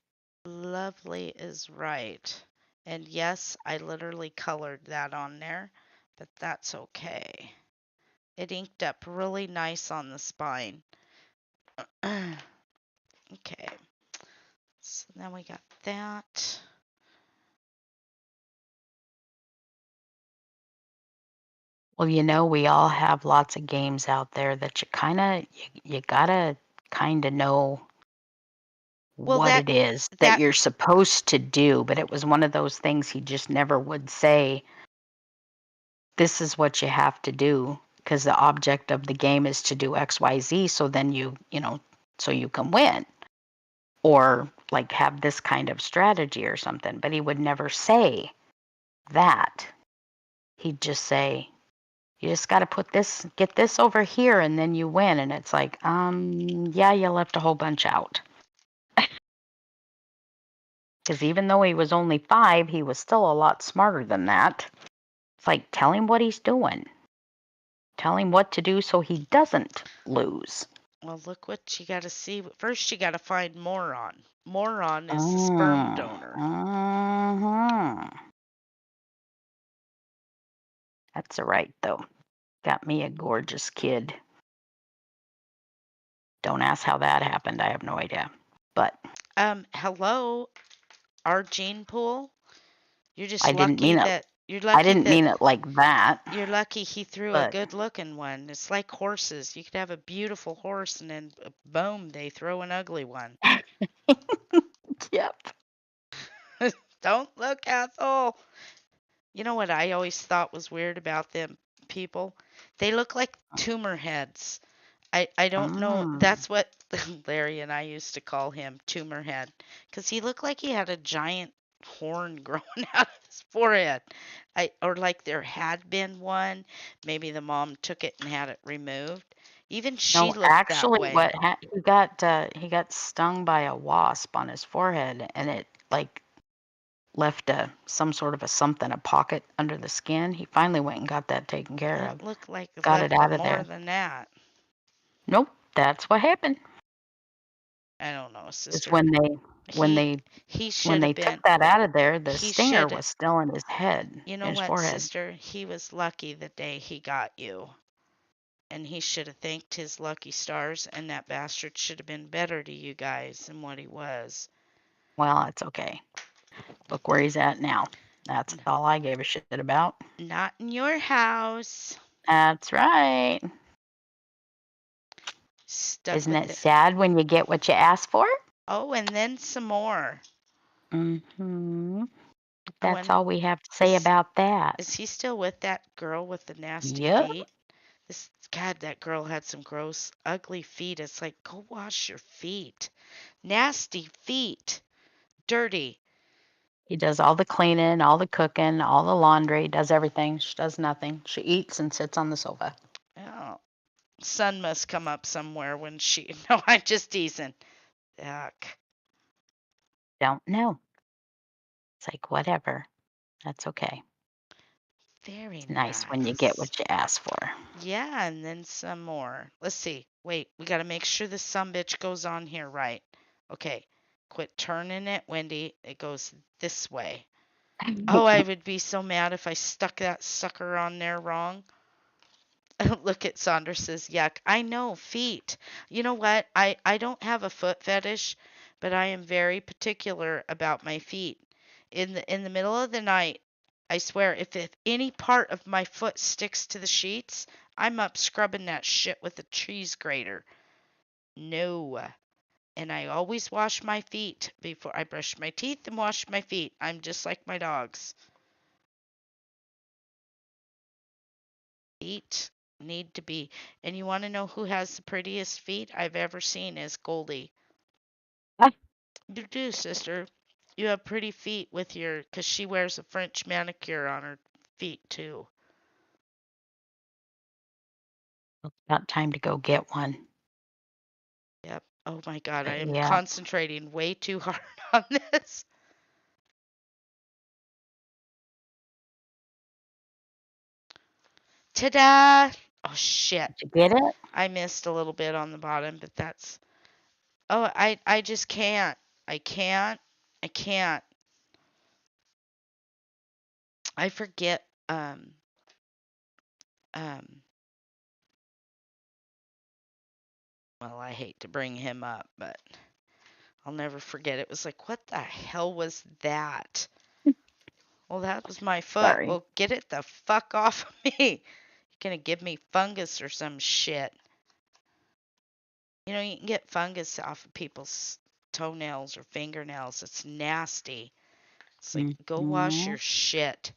Lovely is right. And yes, I literally colored that on there, but that's okay. It inked up really nice on the spine. Okay, so now we got that. Well, we all have lots of games out there that you gotta kind of know Well, what it is that that you're supposed to do. But it was one of those things he just never would say, this is what you have to do, because the object of the game is to do XYZ. So then so you can win or like have this kind of strategy or something. But he would never say that. He'd just say, you just got to get this over here, and then you win. And it's like, yeah, you left a whole bunch out. Because even though he was only 5, he was still a lot smarter than that. It's like, tell him what he's doing. Tell him what to do so he doesn't lose. Well, look what you got to see. First, you got to find Moron. Moron is the sperm Mm, donor. That's all right, though. Got me a gorgeous kid. Don't ask how that happened. I have no idea. But Hello, our gene pool. You're just I didn't lucky mean it. that you're I lucky didn't that mean it like that. you're lucky he threw a But good-looking one. It's like horses. You could have a beautiful horse and then boom, they throw an ugly one. yep. Don't look, Ethel. You know what I always thought was weird about them people? They look like tumor heads. I don't know. Mm. That's what Larry and I used to call him, tumor head, because he looked like he had a giant horn growing out of his forehead. Or like there had been one. Maybe the mom took it and had it removed. Even she No, looked that actually, way. he got stung by a wasp on his forehead, and it like left some sort of a pocket under the skin. He finally went and got that taken care It of. looked like it Got it left out of more there. than that. Nope, that's what happened. I don't know, Is sister. when He they he when should have they took been. that out of there, the He stinger should. was still in his head, You in know his what, forehead. sister? He was lucky the day he got you. And he should have thanked his lucky stars, and that bastard should have been better to you guys than what he was. Well, it's okay. Look where he's at now. That's N- all I gave a shit about. Not in your house. That's right. Stuck Isn't with it it. sad when you get what you ask for? Oh, and then some more. Hmm. I That's wonder, all we have to say is about that. is he still with that girl with the nasty Yep. feet? This God, that girl had some gross, ugly feet. It's like, go wash your feet. Nasty feet. Dirty. He does all the cleaning, all the cooking, all the laundry, does everything. She does nothing. She eats and sits on the sofa. Oh, sun must come up somewhere when she. No, I'm just teasing. Yuck. Don't know. It's like, whatever. That's okay. Very It's nice when you get nice. what you ask for. Yeah, and then some more. Let's see. Wait, we got to make sure the sumbitch goes on here right. Okay. Quit turning it, Wendy. It goes this way. Oh, I would be so mad if I stuck that sucker on there wrong. Look at Saunders says, yuck. I know, feet. You know what? I don't have a foot fetish, but I am very particular about my feet. In the middle of the night, I swear, if any part of my foot sticks to the sheets, I'm up scrubbing that shit with a cheese grater. No. And I always wash my feet before I brush my teeth and wash my feet. I'm just like my dogs. Feet need to be. And you want to know who has the prettiest feet I've ever seen is Goldie. You do, sister. You have pretty feet with your, because she wears a French manicure on her feet too. About time to go get one. Yep. Oh my God, I But am yeah, concentrating way too hard on this. Ta-da! Oh shit. did you get it? I missed a little bit on the bottom, but that's. Oh, I just can't. I can't. I can't. I forget. Um. Well, I hate to bring him up, but I'll never forget. It was like, what the hell was that? Well, that was my foot. Sorry. Well, get it the fuck off of me. You're gonna give me fungus or some shit. You know, you can get fungus off of people's toenails or fingernails. It's nasty. It's like, go wash Hmm. your shit.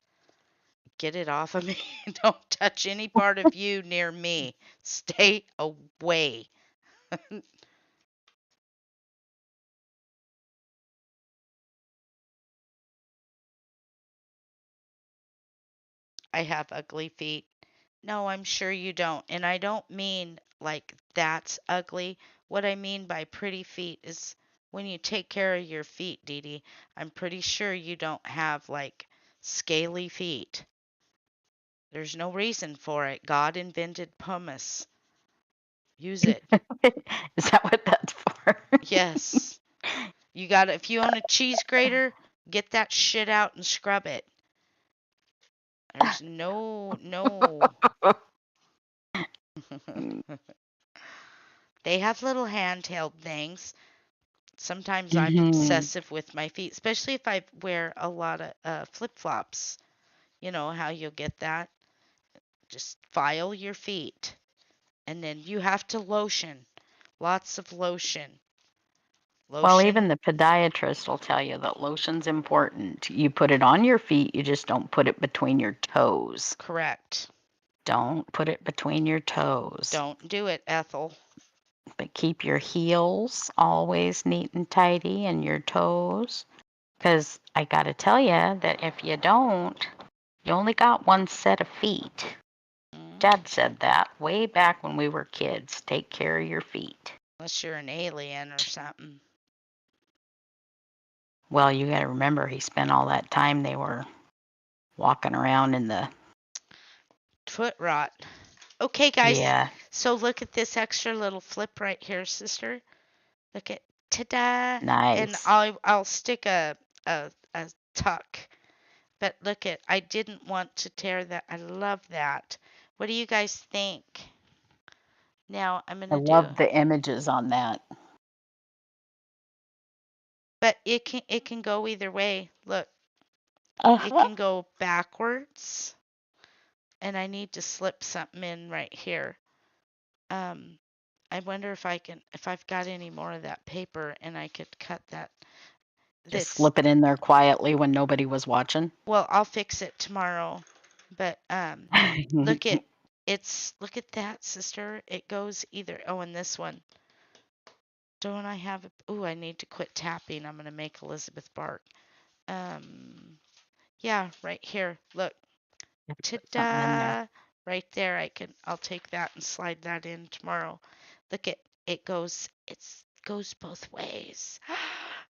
Get it off of me. Don't touch any part of you near me. Stay away. I have ugly feet. No, I'm sure you don't. And I don't mean like that's ugly. What I mean by pretty feet is when you take care of your feet, Dee Dee. I'm pretty sure you don't have like scaly feet. There's no reason for it. God invented pumice. Use it. Is that what that's for? Yes. You got to if you own a cheese grater, get that shit out and scrub it. There's no. They have little handheld things. Sometimes I'm Hmm. obsessive with my feet, especially if I wear a lot of flip-flops. You know how you'll get that? Just file your feet. And then you have to lotion. Lots of lotion. Well, Lotion, even the podiatrist will tell you that lotion's important. You put it on your feet, you just don't put it between your toes. correct. Don't put it between your toes. Don't do it, Ethel. But keep your heels always neat and tidy and your toes. Because I got to tell you that if you don't, you only got one set of feet. Mm, Dad said that way back when we were kids. Take care of your feet. unless you're an alien or something. Well, you got to remember, he spent all that time they were walking around in the. Foot rot. Okay, guys. Yeah, So look at this extra little flip right here, sister. Look at ta-da, and nice. I'll stick a tuck. But look at I didn't want to tear that. I love that. What do you guys think? Now I'm I gonna do, love the images on that. but it can go either way. Look, it Uh-huh. can go backwards, and I need to slip something in right here. Um, I wonder if I've got any more of that paper and I could cut that. Just This slip it in there quietly when nobody was watching. Well, I'll fix it tomorrow. But look at look at that, sister. It goes either. Oh, and this one. Don't I have it? Oh, I need to quit tapping. I'm gonna make Elizabeth bark. Um, yeah, right here. Look, Put something in there. ta-da! Right there. I'll take that and slide that in tomorrow. Look at it goes. It's goes both ways.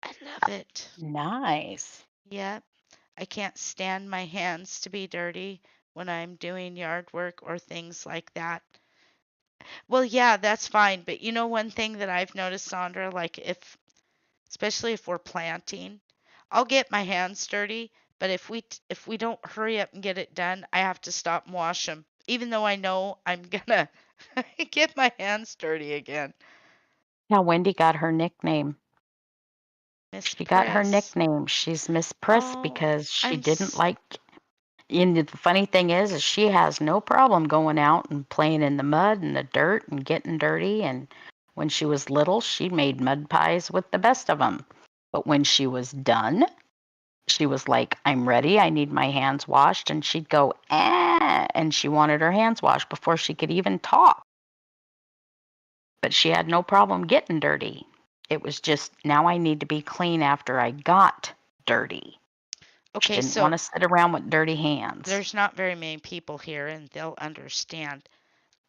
I love it. Nice. Yep. I can't stand my hands to be dirty when I'm doing yard work or things like that. Well, yeah, that's fine. But you know, one thing that I've noticed, Sandra, like if especially if we're planting. I'll get my hands dirty, but if we don't hurry up and get it done, I have to stop and wash them, even though I know I'm gonna get my hands dirty again. How Wendy got her nickname. Miss She got her Priss. nickname. She's Miss Priss Oh, because she I'm didn't s- like. And the funny thing is she has no problem going out and playing in the mud and the dirt and getting dirty. And when she was little, she made mud pies with the best of them. But when she was done, she was like, I'm ready. I need my hands washed. And she'd go, and she wanted her hands washed before she could even talk. But she had no problem getting dirty. It was just, now I need to be clean after I got dirty. She okay. didn't want So to sit around with dirty hands. there's not very many people here, and they'll understand.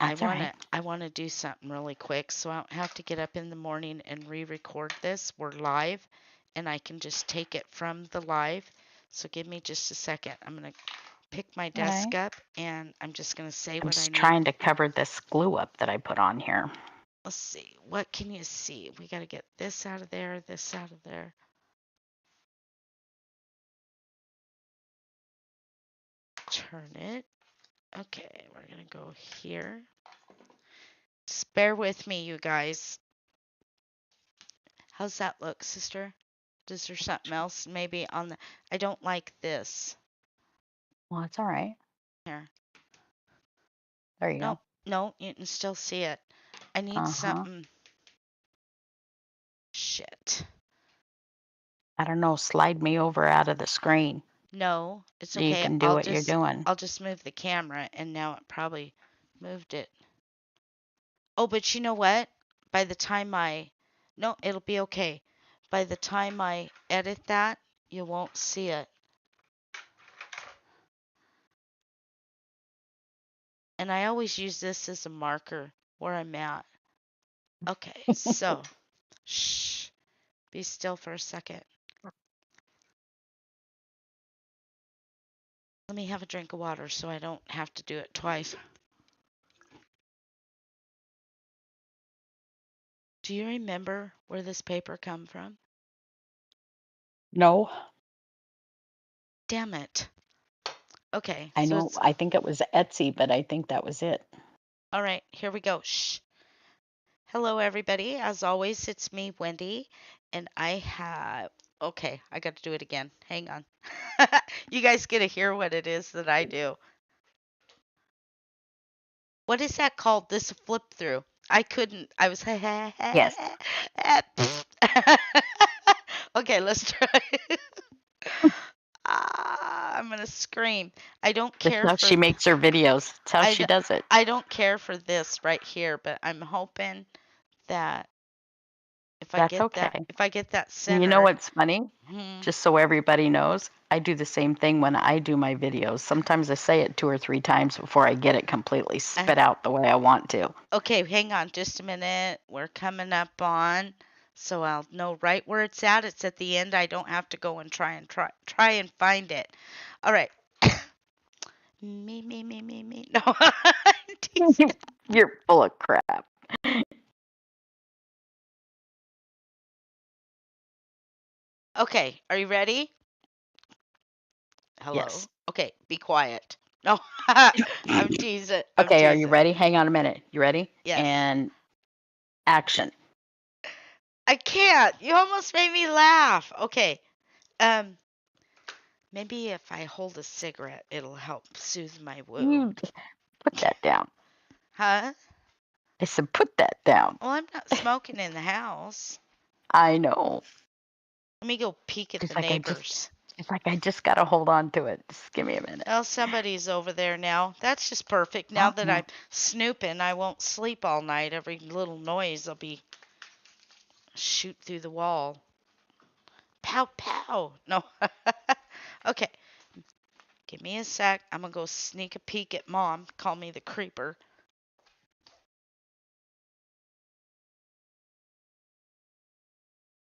I That's all right. wanna I wanna do something really quick, so I don't have to get up in the morning and re-record this. We're live, and I can just take it from the live. So give me just a second. I'm gonna pick my Okay. desk up, and I'm just gonna say I'm what I just need. trying to cover this glue up that I put on here. Let's see. What can you see? We gotta get this out of there, this out of there. Turn it. Okay, we're gonna go here. Just bear with me, you guys. How's that look, sister? Is there something else maybe on the? I don't like this. Well, it's all right. Here. There you No, go. no, you can still see it. I need Uh-huh. something. Shit. I don't know. Slide me over out of the screen No, it's so you okay. can do I'll what you're just doing. I'll just move the camera and now it probably moved it. Oh, but you know what? By the time I No, it'll be okay. By the time I edit that, you won't see it. And I always use this as a marker where I'm at. Okay, so shh. Be still for a second. Let me have a drink of water so I don't have to do it twice. Do you remember where this paper come from? No, Damn it. Okay, I so know. it's I think it was Etsy, but I think that was it. all right. Here we go. Shh. Hello, everybody. As always, it's me, Wendy, and I have. Okay, I got to do it again. Hang on. You guys get to hear what it is that I do. What is that called? This flip through. I couldn't. I was. Yes. Okay, let's try. I'm gonna scream. I don't That's care how for she makes her videos. That's how I she d- does it. I don't care for this right here, but I'm hoping that That's okay. if I get that And you know centered. what's funny? Hmm, Just so everybody knows, I do the same thing when I do my videos. Sometimes I say it 2 or 3 times before I get it completely I, spit out the way I want to. okay, hang on just a minute. We're coming up on, so I'll know right where it's at. It's at the end. I don't have to go and try and find it. All right. Me. No, I'm teasing. You're full of crap. Okay, are you ready? Yes. Hello. Okay, be quiet. No, I'm teasing. I'm Okay, are you teasing. ready? Hang on a minute. You ready? Yes. And action. I can't. You almost made me laugh. Okay. Um, maybe if I hold a cigarette, it'll help soothe my woo. You put that down. Huh? I said, put that down. Well, I'm not smoking in the house. I know. Let me go peek at the She's like, neighbors. she's like, I just gotta hold on to it. Just give me a minute. Well, somebody's over there now. That's just perfect. Now that Uh-uh. I'm snooping, I won't sleep all night. Every little noise will be shoot through the wall. Pow pow. No. Okay. Give me a sec. I'm gonna go sneak a peek at mom. Call me the creeper.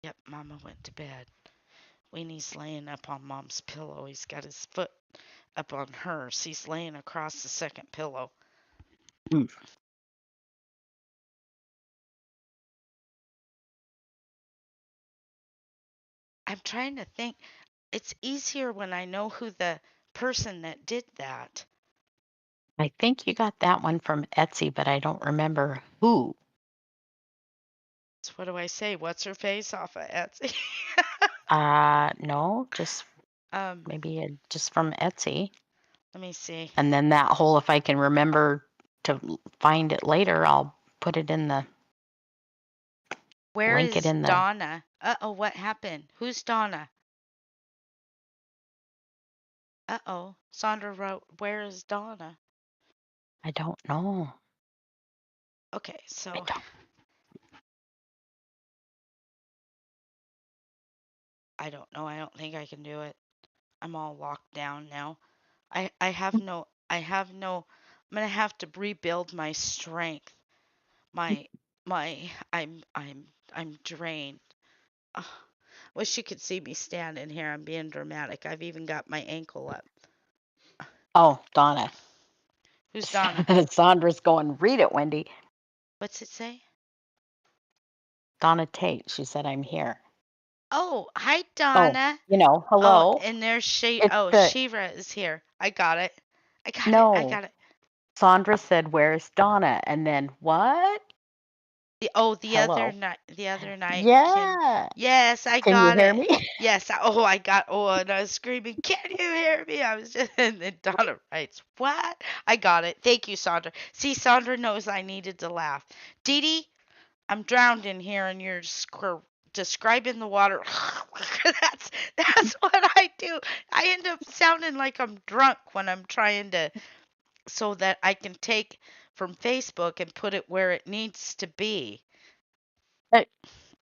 Yep, mama went to bed. Weenie's laying up on mom's pillow. He's got his foot up on hers. He's laying across the second pillow. Mm. I'm trying to think. It's easier when I know who the person that did that. I think you got that one from Etsy, but I don't remember who. So what do I say? What's her face off of Etsy? No, just um, maybe just from Etsy. let me see. And then that whole, if I can remember to find it later, I'll put it in the Where link it is in the. Donna? Uh-oh, what happened? Who's Donna? Uh-oh. Sandra wrote, "Where is Donna?" I don't know. Okay, I so don't. I don't know. I don't think I can do it. I'm all locked down now. I have no I'm gonna have to rebuild my strength. My I'm drained. Ugh. Wish you could see me standing here. I'm being dramatic. I've even got my ankle up. Oh, Donna. Who's Donna? Sandra's going, read it, Wendy. What's it say? Donna Tate. She said, I'm here. Oh, hi Oh, Donna. Oh, hello. and there's It's Oh, the, Shira is here. I got it. I got it. I no. got it. Sandra said, where's Donna? And then what? The other Hello. night, can Yeah. yes, I Can you got hear it. me? Yes, and I was screaming, "Can you hear me?" I was just, and then Donna writes, "What?" I got it. Thank you, Sandra. See, Sandra knows I needed to laugh. Dee Dee, I'm drowned in here, and you're describing the water. That's what I do. I end up sounding like I'm drunk when I'm trying to, so that I can take from Facebook and put it where it needs to be. Hey,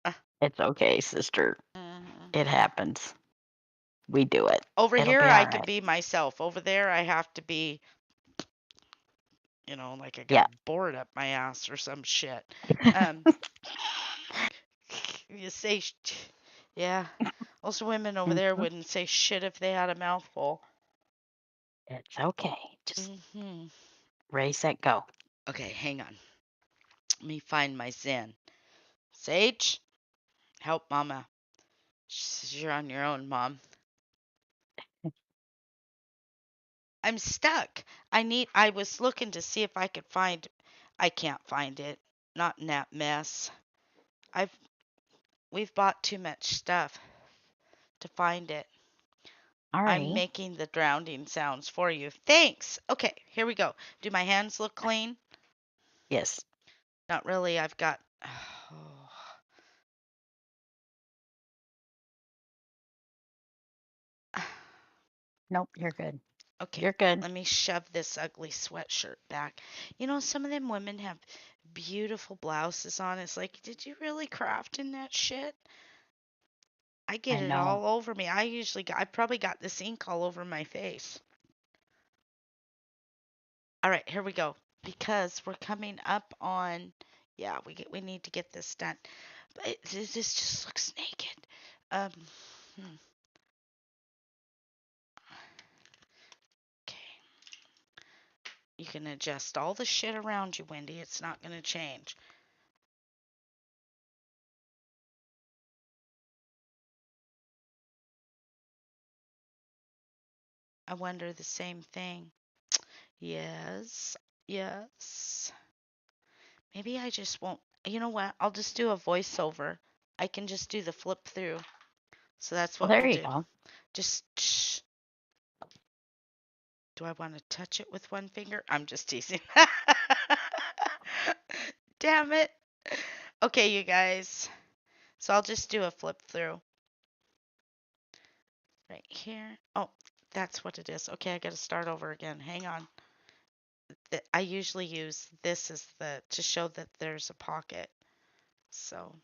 Uh, it's okay, sister. It mhm. happens. We do it. Over It'll here, be I all could right. be myself. Over there, I have to be, like I got Yeah. bored up my ass or some shit. Um, you say, yeah. Most women over there Mhm. wouldn't say shit if they had a mouthful. It's okay. Just Hmm. race it, go. Okay, hang on. Let me find my Zen. Sage, help Mama. She says, "You're on your own, Mom." I'm stuck. I was looking to see if I could find, I can't find it. Not in that mess. I've, we've bought too much stuff to find it. All I'm right. making the drowning sounds for you. Thanks. Okay, here we go. Do my hands look clean? Yes. Not really. I've got. Oh. Nope, you're good. Okay, You're good. let me shove this ugly sweatshirt back. Some of them women have beautiful blouses on. It's like, did you really craft in that shit? I get I it know. all over me. I probably got this ink all over my face. All right, here we go. Because we're coming up on, yeah, we need to get this done. But this just looks naked. Um, hmm, okay. You can adjust all the shit around you, Wendy. It's not gonna change. I wonder the same thing. Yes, yes. Maybe I just won't. You know what? I'll just do a voiceover. I can just do the flip through. So that's Well, what there we'll you do. go. Just shh. Do I want to touch it with one finger? I'm just teasing. Damn it. Okay, you guys. So I'll just do a flip through right here. Oh, that's what it is. Okay, I got to start over again. Hang on. I usually use this as the to show that there's a pocket. So,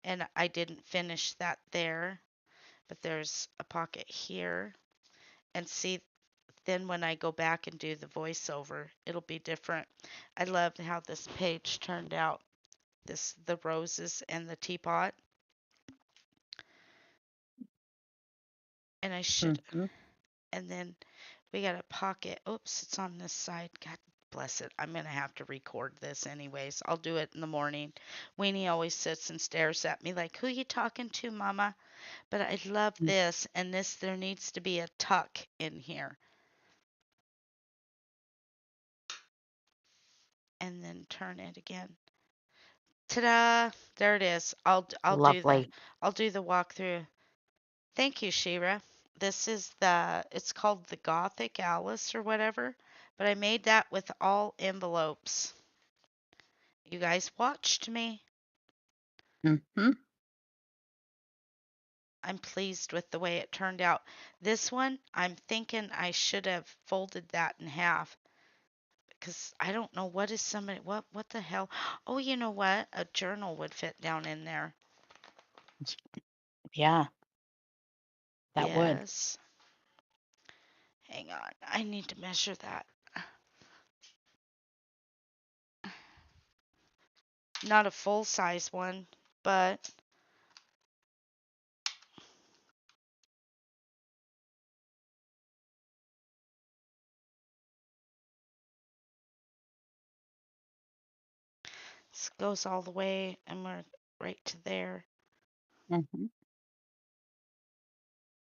and I didn't finish that there, but there's a pocket here. And see, then when I go back and do the voiceover, it'll be different. I loved how this page turned out. The roses and the teapot. And I should, Hmm. and then we got a pocket. Oops, it's on this side. God bless it. I'm going to have to record this anyways. I'll do it in the morning. Weenie always sits and stares at me like, "Who you talking to, Mama?" But I love Mm. this, and this, there needs to be a tuck in here. And then turn it again. Ta-da! There it is. Lovely. I'll do the walkthrough. Thank you, Shira. This is the, it's called the Gothic Alice or whatever, but I made that with all envelopes. You guys watched me. Hmm. I'm pleased with the way it turned out. This one, I'm thinking I should have folded that in half because I don't know what is somebody, what the hell? Oh, you know what? A journal would fit down in there. Yeah, that would. Yes. Hang on. I need to measure that. Not a full size one, but this goes all the way and we're right to there. Hmm.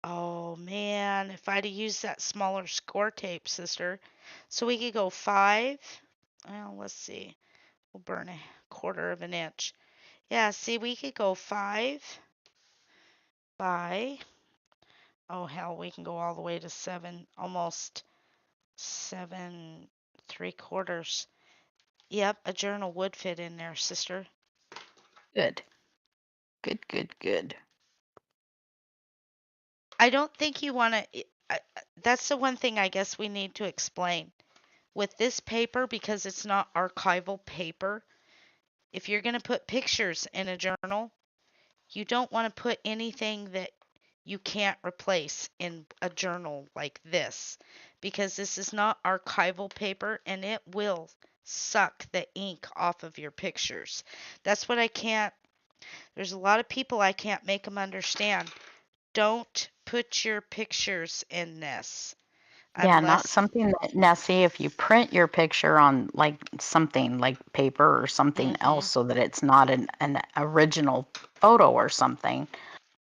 Oh man, if I'd have used that smaller score tape, sister. So we could go 5. Well, let's see. We'll burn a quarter of an inch. Yeah, see, we could go 5 by, oh hell, we can go all the way to 7, almost 7 3/4. Yep, a journal would fit in there, sister. Good. Good, good, good. I don't think you want to. That's the one thing I guess we need to explain. With this paper, because it's not archival paper, if you're going to put pictures in a journal, you don't want to put anything that you can't replace in a journal like this, because this is not archival paper and it will suck the ink off of your pictures. That's what I can't. There's a lot of people I can't make them understand. Don't put your pictures in this Yeah, not unless. something that, now see, if you print your picture on like something like paper or something else Mhm. so that it's not an original photo or something,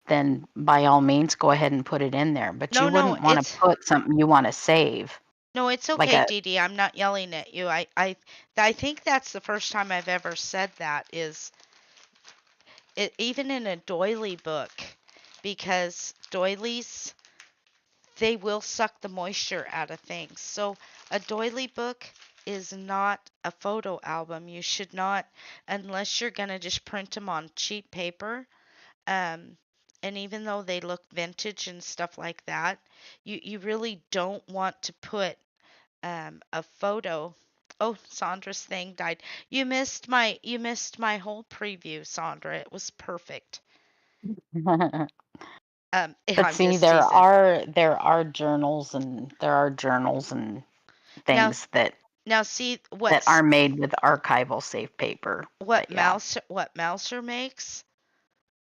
then by all means go ahead and put it in there. But No, you no, wouldn't want to put something you want to save, it's like okay, a, Dee Dee. I'm not yelling at you. I think that's the first time I've ever said that is it, even in a doily book, because doilies, they will suck the moisture out of things. So a doily book is not a photo album. You should not, unless you're gonna just print them on cheap paper. Um, and even though they look vintage and stuff like that, you really don't want to put a photo. Oh, Sandra's thing died. You missed my whole preview, Sandra. It was perfect. but I'm see, just teasing. there are journals and there are journals and Now, things now see that are made with archival safe paper. But yeah. What Mouser makes.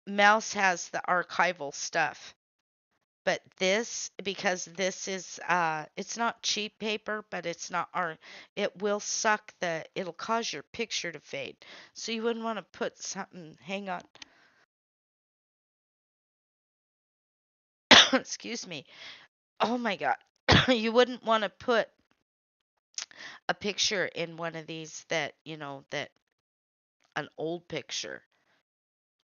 Mouse has the archival stuff. But this, because this is it's not cheap paper, but it's not our, it will suck the, it'll cause your picture to fade. So you wouldn't want to put something, hang on. Excuse me. Oh my God. You wouldn't want to put a picture in one of these that, that an old picture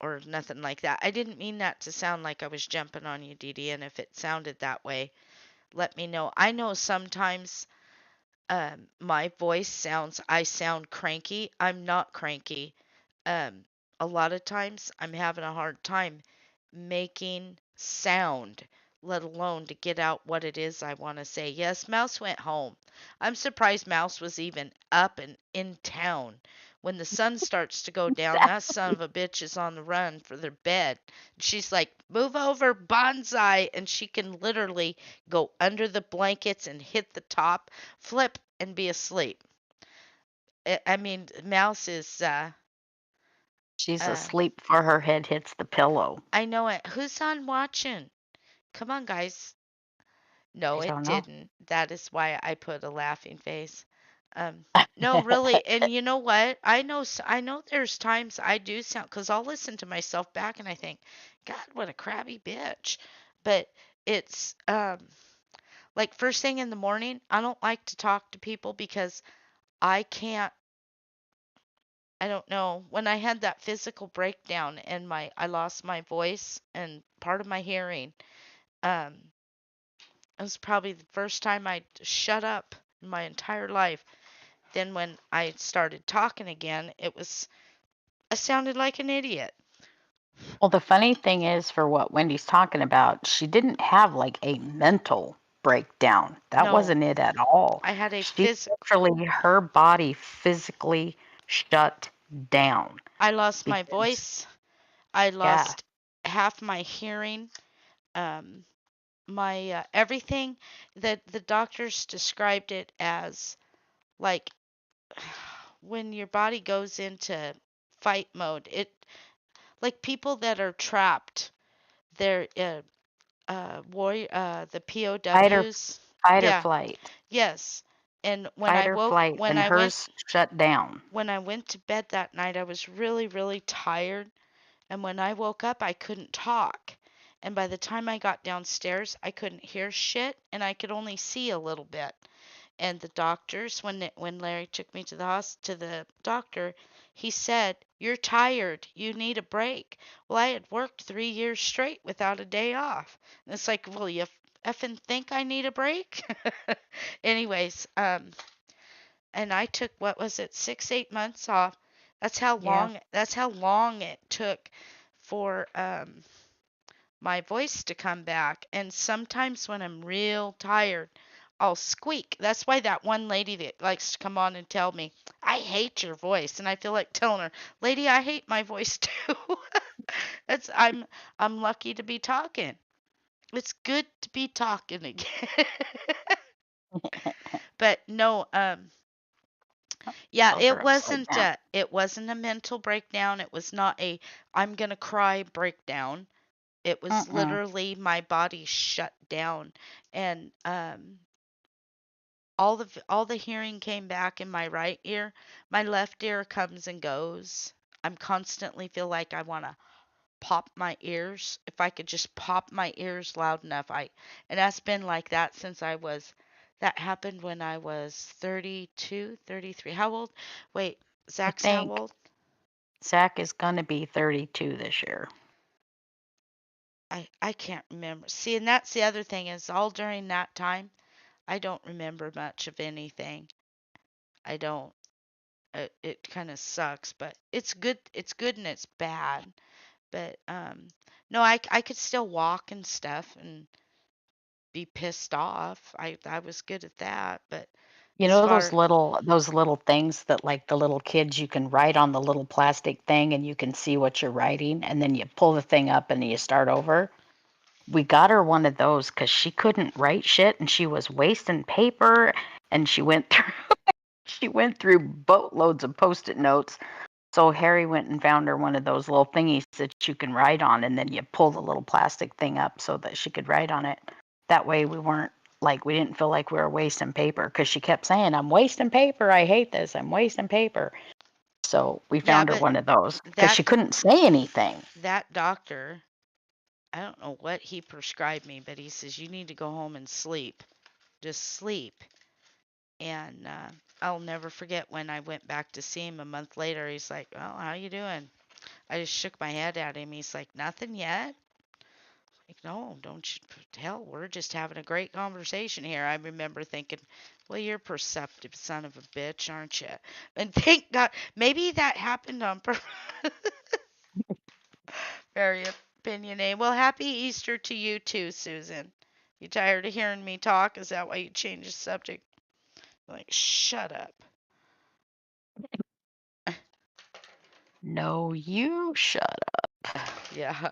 or nothing like that. I didn't mean that to sound like I was jumping on you, Dee Dee, and if it sounded that way, let me know. I know sometimes my voice sounds, I sound cranky. I'm not cranky. Um, a lot of times I'm having a hard time making sound, let alone to get out what it is I want to say. Yes, Mouse went home. I'm surprised Mouse was even up and in town. When the sun starts to go down, that son of a bitch is on the run for their bed. She's like, "Move over, bonsai," and she can literally go under the blankets and hit the top, flip, and be asleep. I mean, Mouse is, She's uh, asleep before her head hits the pillow. I know it. Who's on watching? Come on, guys. No, I it don't know. didn't. That is why I put a laughing face. Um, no, really, and you know what? I know there's times I do sound, because I'll listen to myself back and I think, God, what a crabby bitch. But it's like first thing in the morning, I don't like to talk to people because I can't. I don't know. When I had that physical breakdown and I lost my voice and part of my hearing, um, it was probably the first time I shut up in my entire life. Then when I started talking again, I sounded like an idiot. Well, the funny thing is, for what Wendy's talking about, she didn't have like a mental breakdown. That No, wasn't it at all. I had a She physical. actually, her body physically shut down I lost my because, voice. I yeah, lost half my hearing. Um, my everything that the doctors described it as like when your body goes into fight mode. It like people that are trapped. They're warrior the fight or POWs. fight or Yeah. flight, Yes. And fight or flight, and hers shut down. when I went to bed that night, I was really, really tired. And when I woke up, I couldn't talk. And by the time I got downstairs, I couldn't hear shit and I could only see a little bit. And the doctors, when Larry took me to to the doctor, he said, "You're tired. You need a break." Well, I had worked 3 years straight without a day off. And it's like, well, you effing think I need a break? Anyways, and I took, what was it, 6, 8 months off. Yeah, That's how long it took for my voice to come back. And sometimes when I'm real tired, I'll squeak. That's why that one lady that likes to come on and tell me, "I hate your voice." And I feel like telling her, "Lady, I hate my voice too." It's I'm lucky to be talking. It's good to be talking again. But no, yeah, those are upside down. it wasn't a mental breakdown. It was not a I'm gonna cry breakdown. It was Mm-mm. literally my body shut down, and all the hearing came back in my right ear. My left ear comes and goes. I'm constantly feel like I want to pop my ears. If I could just pop my ears loud enough, I and that's been like that since that happened when I was 32, 33. How old? Wait, I Zach's how think old? Zach is going to be 32 this year. I can't remember. See, and that's the other thing is all during that time, I don't remember much of anything. I don't. It kind of sucks, but it's good. It's good and it's bad. But no, I could still walk and stuff and be pissed off. I was good at that. But You as know far those little things that like the little kids you can write on the little plastic thing and you can see what you're writing and then you pull the thing up and you start over? We got her one of those because she couldn't write shit and she was wasting paper and she went through she went through boatloads of post-it notes. So Harry went and found her one of those little thingies that you can write on, and then you pull the little plastic thing up so that she could write on it. That way we didn't feel like we were wasting paper because she kept saying, "I'm wasting paper. I hate this. I'm wasting paper." So we yeah, found her but one of those because that she couldn't say anything. that doctor, I don't know what he prescribed me, but he says you need to go home and sleep. Just sleep. And I'll never forget when I went back to see him a month later. He's like, "Well, how you doing?" I just shook my head at him. He's like, "Nothing yet." Like, no, don't you, hell, we're just having a great conversation here. I remember thinking, well, you're a perceptive son of a bitch, aren't you? And thank God, maybe that happened on purpose. Very opinionated. Well, happy Easter to you too, Susan. You tired of hearing me talk? Is that why you changed the subject? Like, shut up. No, you shut up. Yeah.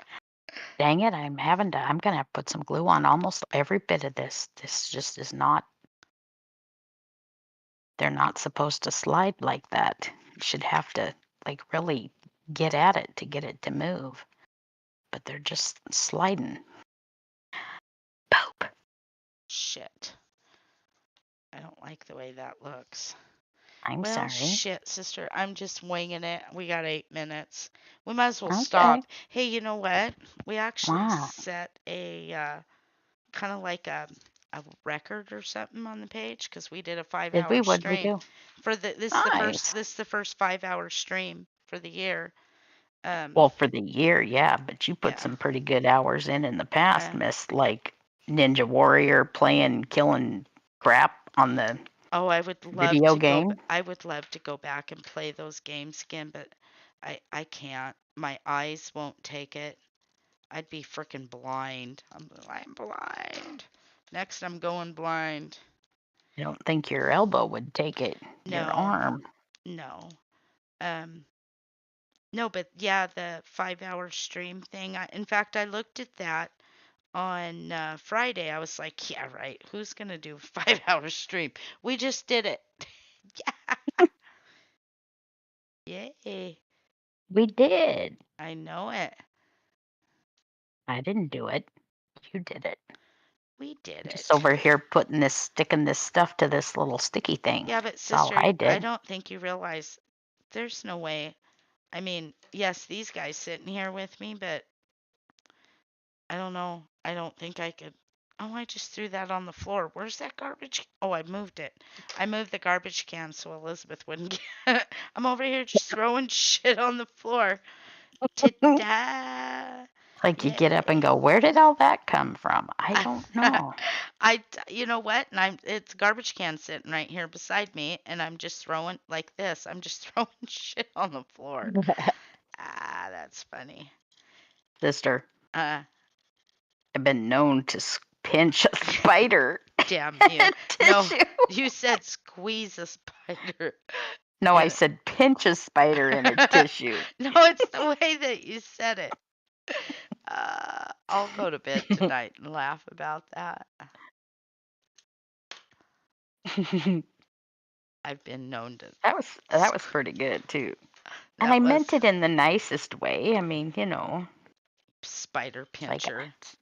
Dang it, I'm gonna have to put some glue on almost every bit of this. This just is not, they're not supposed to slide like that. You should have to like really get at it to get it to move. But they're just sliding. Poop. Shit. I don't like the way that looks. I'm Well, sorry. shit, sister. I'm just winging it. We got 8 minutes. We might as well Okay. stop. Hey, you know what? We actually Wow. set a kind of like a record or something on the page because we did a five Did we? hour What'd we stream do? for the Nice. this is the first 5 hour stream for the year. Um, Well, for the year, yeah, but you put yeah. some pretty good hours in the past, Uh, Miss, like Ninja Warrior playing, killing crap on the oh, video game. I would love to go back and play those games again, but I can't. My eyes won't take it. I'd be freaking blind. I'm blind. Next, I'm going blind. I don't think your elbow would take it, your No, arm. no. Um, no, but yeah, the 5 hour stream thing. In fact, I looked at that on Friday. I was like, yeah, right. Who's gonna do a 5 hour stream? We just did it. Yeah, yay! We did. I know it. I didn't do it. You did it. We did Just it. over here sticking this stuff to this little sticky thing. Yeah, but That's all I sister, I did. don't think you realize there's no way. I mean, yes, these guys sitting here with me, but I don't know. I don't think I could. Oh, I just threw that on the floor. Where's that garbage? Oh, I moved it. I moved the garbage can so Elizabeth wouldn't get. I'm over here just throwing shit on the floor. Ta-da! Like you get up and Yay! go, where did all that come from? I don't know. You know what? And it's garbage can sitting right here beside me, and I'm just throwing like this. I'm just throwing shit on the floor. Ah, that's funny. Sister, Uh, I've been known to pinch a spider damn in you. a No, tissue. you said squeeze a spider. No, I And said pinch a spider in a tissue. no, it's the way that you said it. I'll go to bed tonight and laugh about that. that I've been known to. that was pretty good too. And I That was meant it in the nicest way. I mean, spider it's like pincher. it's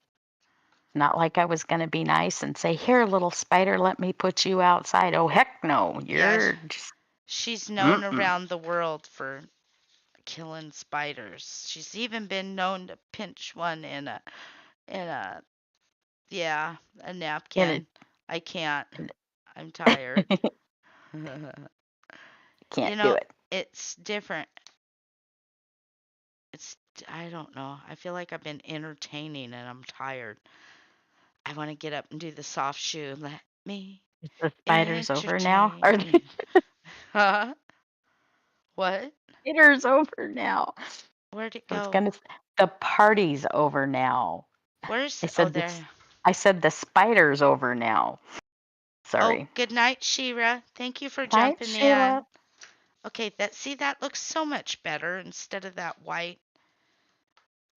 not like I was going to be nice and say, "Here, little spider, let me put you outside." Oh, heck no. Yeah, You're just she's known mm-mm. around the world for killing spiders. She's even been known to pinch one in a yeah, a In napkin. I can't. it, I'm tired. You can't do know, it. it's different. It's I don't know. I feel like I've been entertaining and I'm tired. I want to get up and do the soft shoe. Let me Is the spiders over now? Are entertain the you. Huh? What? spiders over now? Where'd it I was go? gonna. The party's over now. Where's I oh said this. there. I said the spider's over now. Oh, Sorry. good night, Shira. Thank you for Night, jumping in. Sheila. Okay, that looks so much better instead of that white.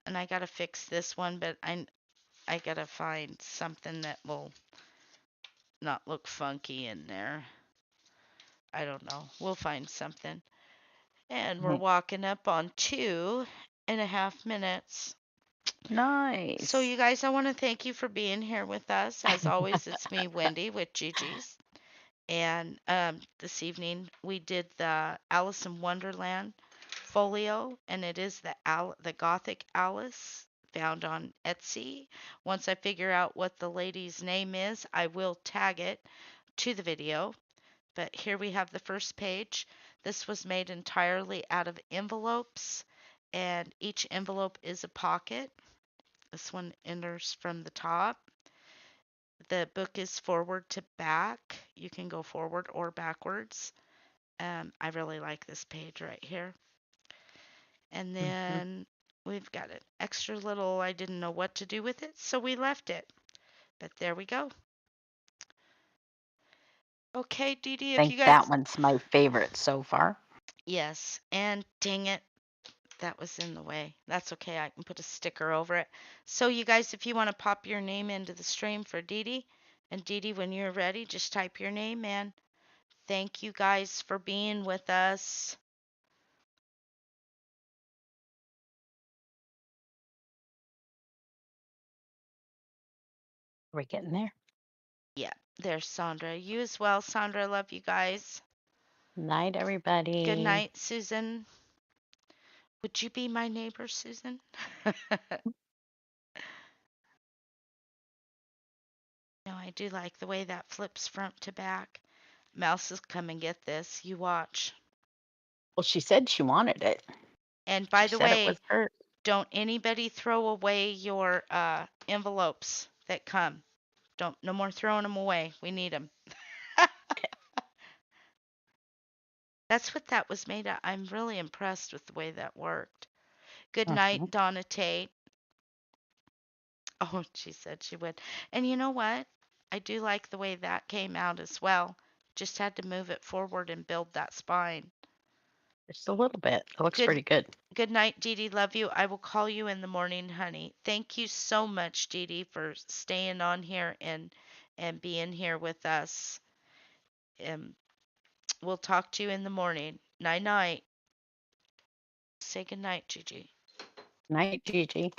And I gotta fix this one, but I gotta find something that will not look funky in there. I don't know. We'll find something. And we're Mhm. walking up on 2.5 minutes. So, Nice. you guys, I want to thank you for being here with us. As always, it's me, Wendy, with Gigi's. And this evening we did the Alice in Wonderland folio, and it is the Gothic Alice found on Etsy. Once I figure out what the lady's name is, I will tag it to the video. But here we have the first page. This was made entirely out of envelopes, and each envelope is a pocket. This one enters from the top. The book is forward to back. You can go forward or backwards. I really like this page right here. And Mhm. then we've got an extra little, I didn't know what to do with it, so we left it. But there we go. Okay, Dee Dee, if Think you that guys. one's my favorite so far. Yes, and dang it, that was in the way. That's okay, I can put a sticker over it. So, you guys, if you want to pop your name into the stream for Dee Dee, and Dee Dee, when you're ready, just type your name in. Thank you guys for being with us. Are we getting there? Yeah, there's Sandra. You as well, Sandra. Love you guys. Night, Good everybody. night, Susan. Would you be my neighbor, Susan? No, I do like the way that flips front to back. Mouse has come and get this. You watch. Well, she said she wanted it. And by She the said it way, was hers. don't anybody throw away your envelopes that come. Don't no more throwing them away. We need them. Okay. That's what that was made of. I'm really impressed with the way that worked. Good night, Mhm. Donna Tate. Oh, she said she would. And you know what? I do like the way that came out as well. Just had to move it forward and build that spine. Just a little bit. It looks Good pretty good. good night, Dee Dee. Love you. I will call you in the morning, honey. Thank you so much, Dee Dee, for staying on here and being here with us. And we'll talk to you in the morning. Night night. Say good night, Gigi. Night, Gigi.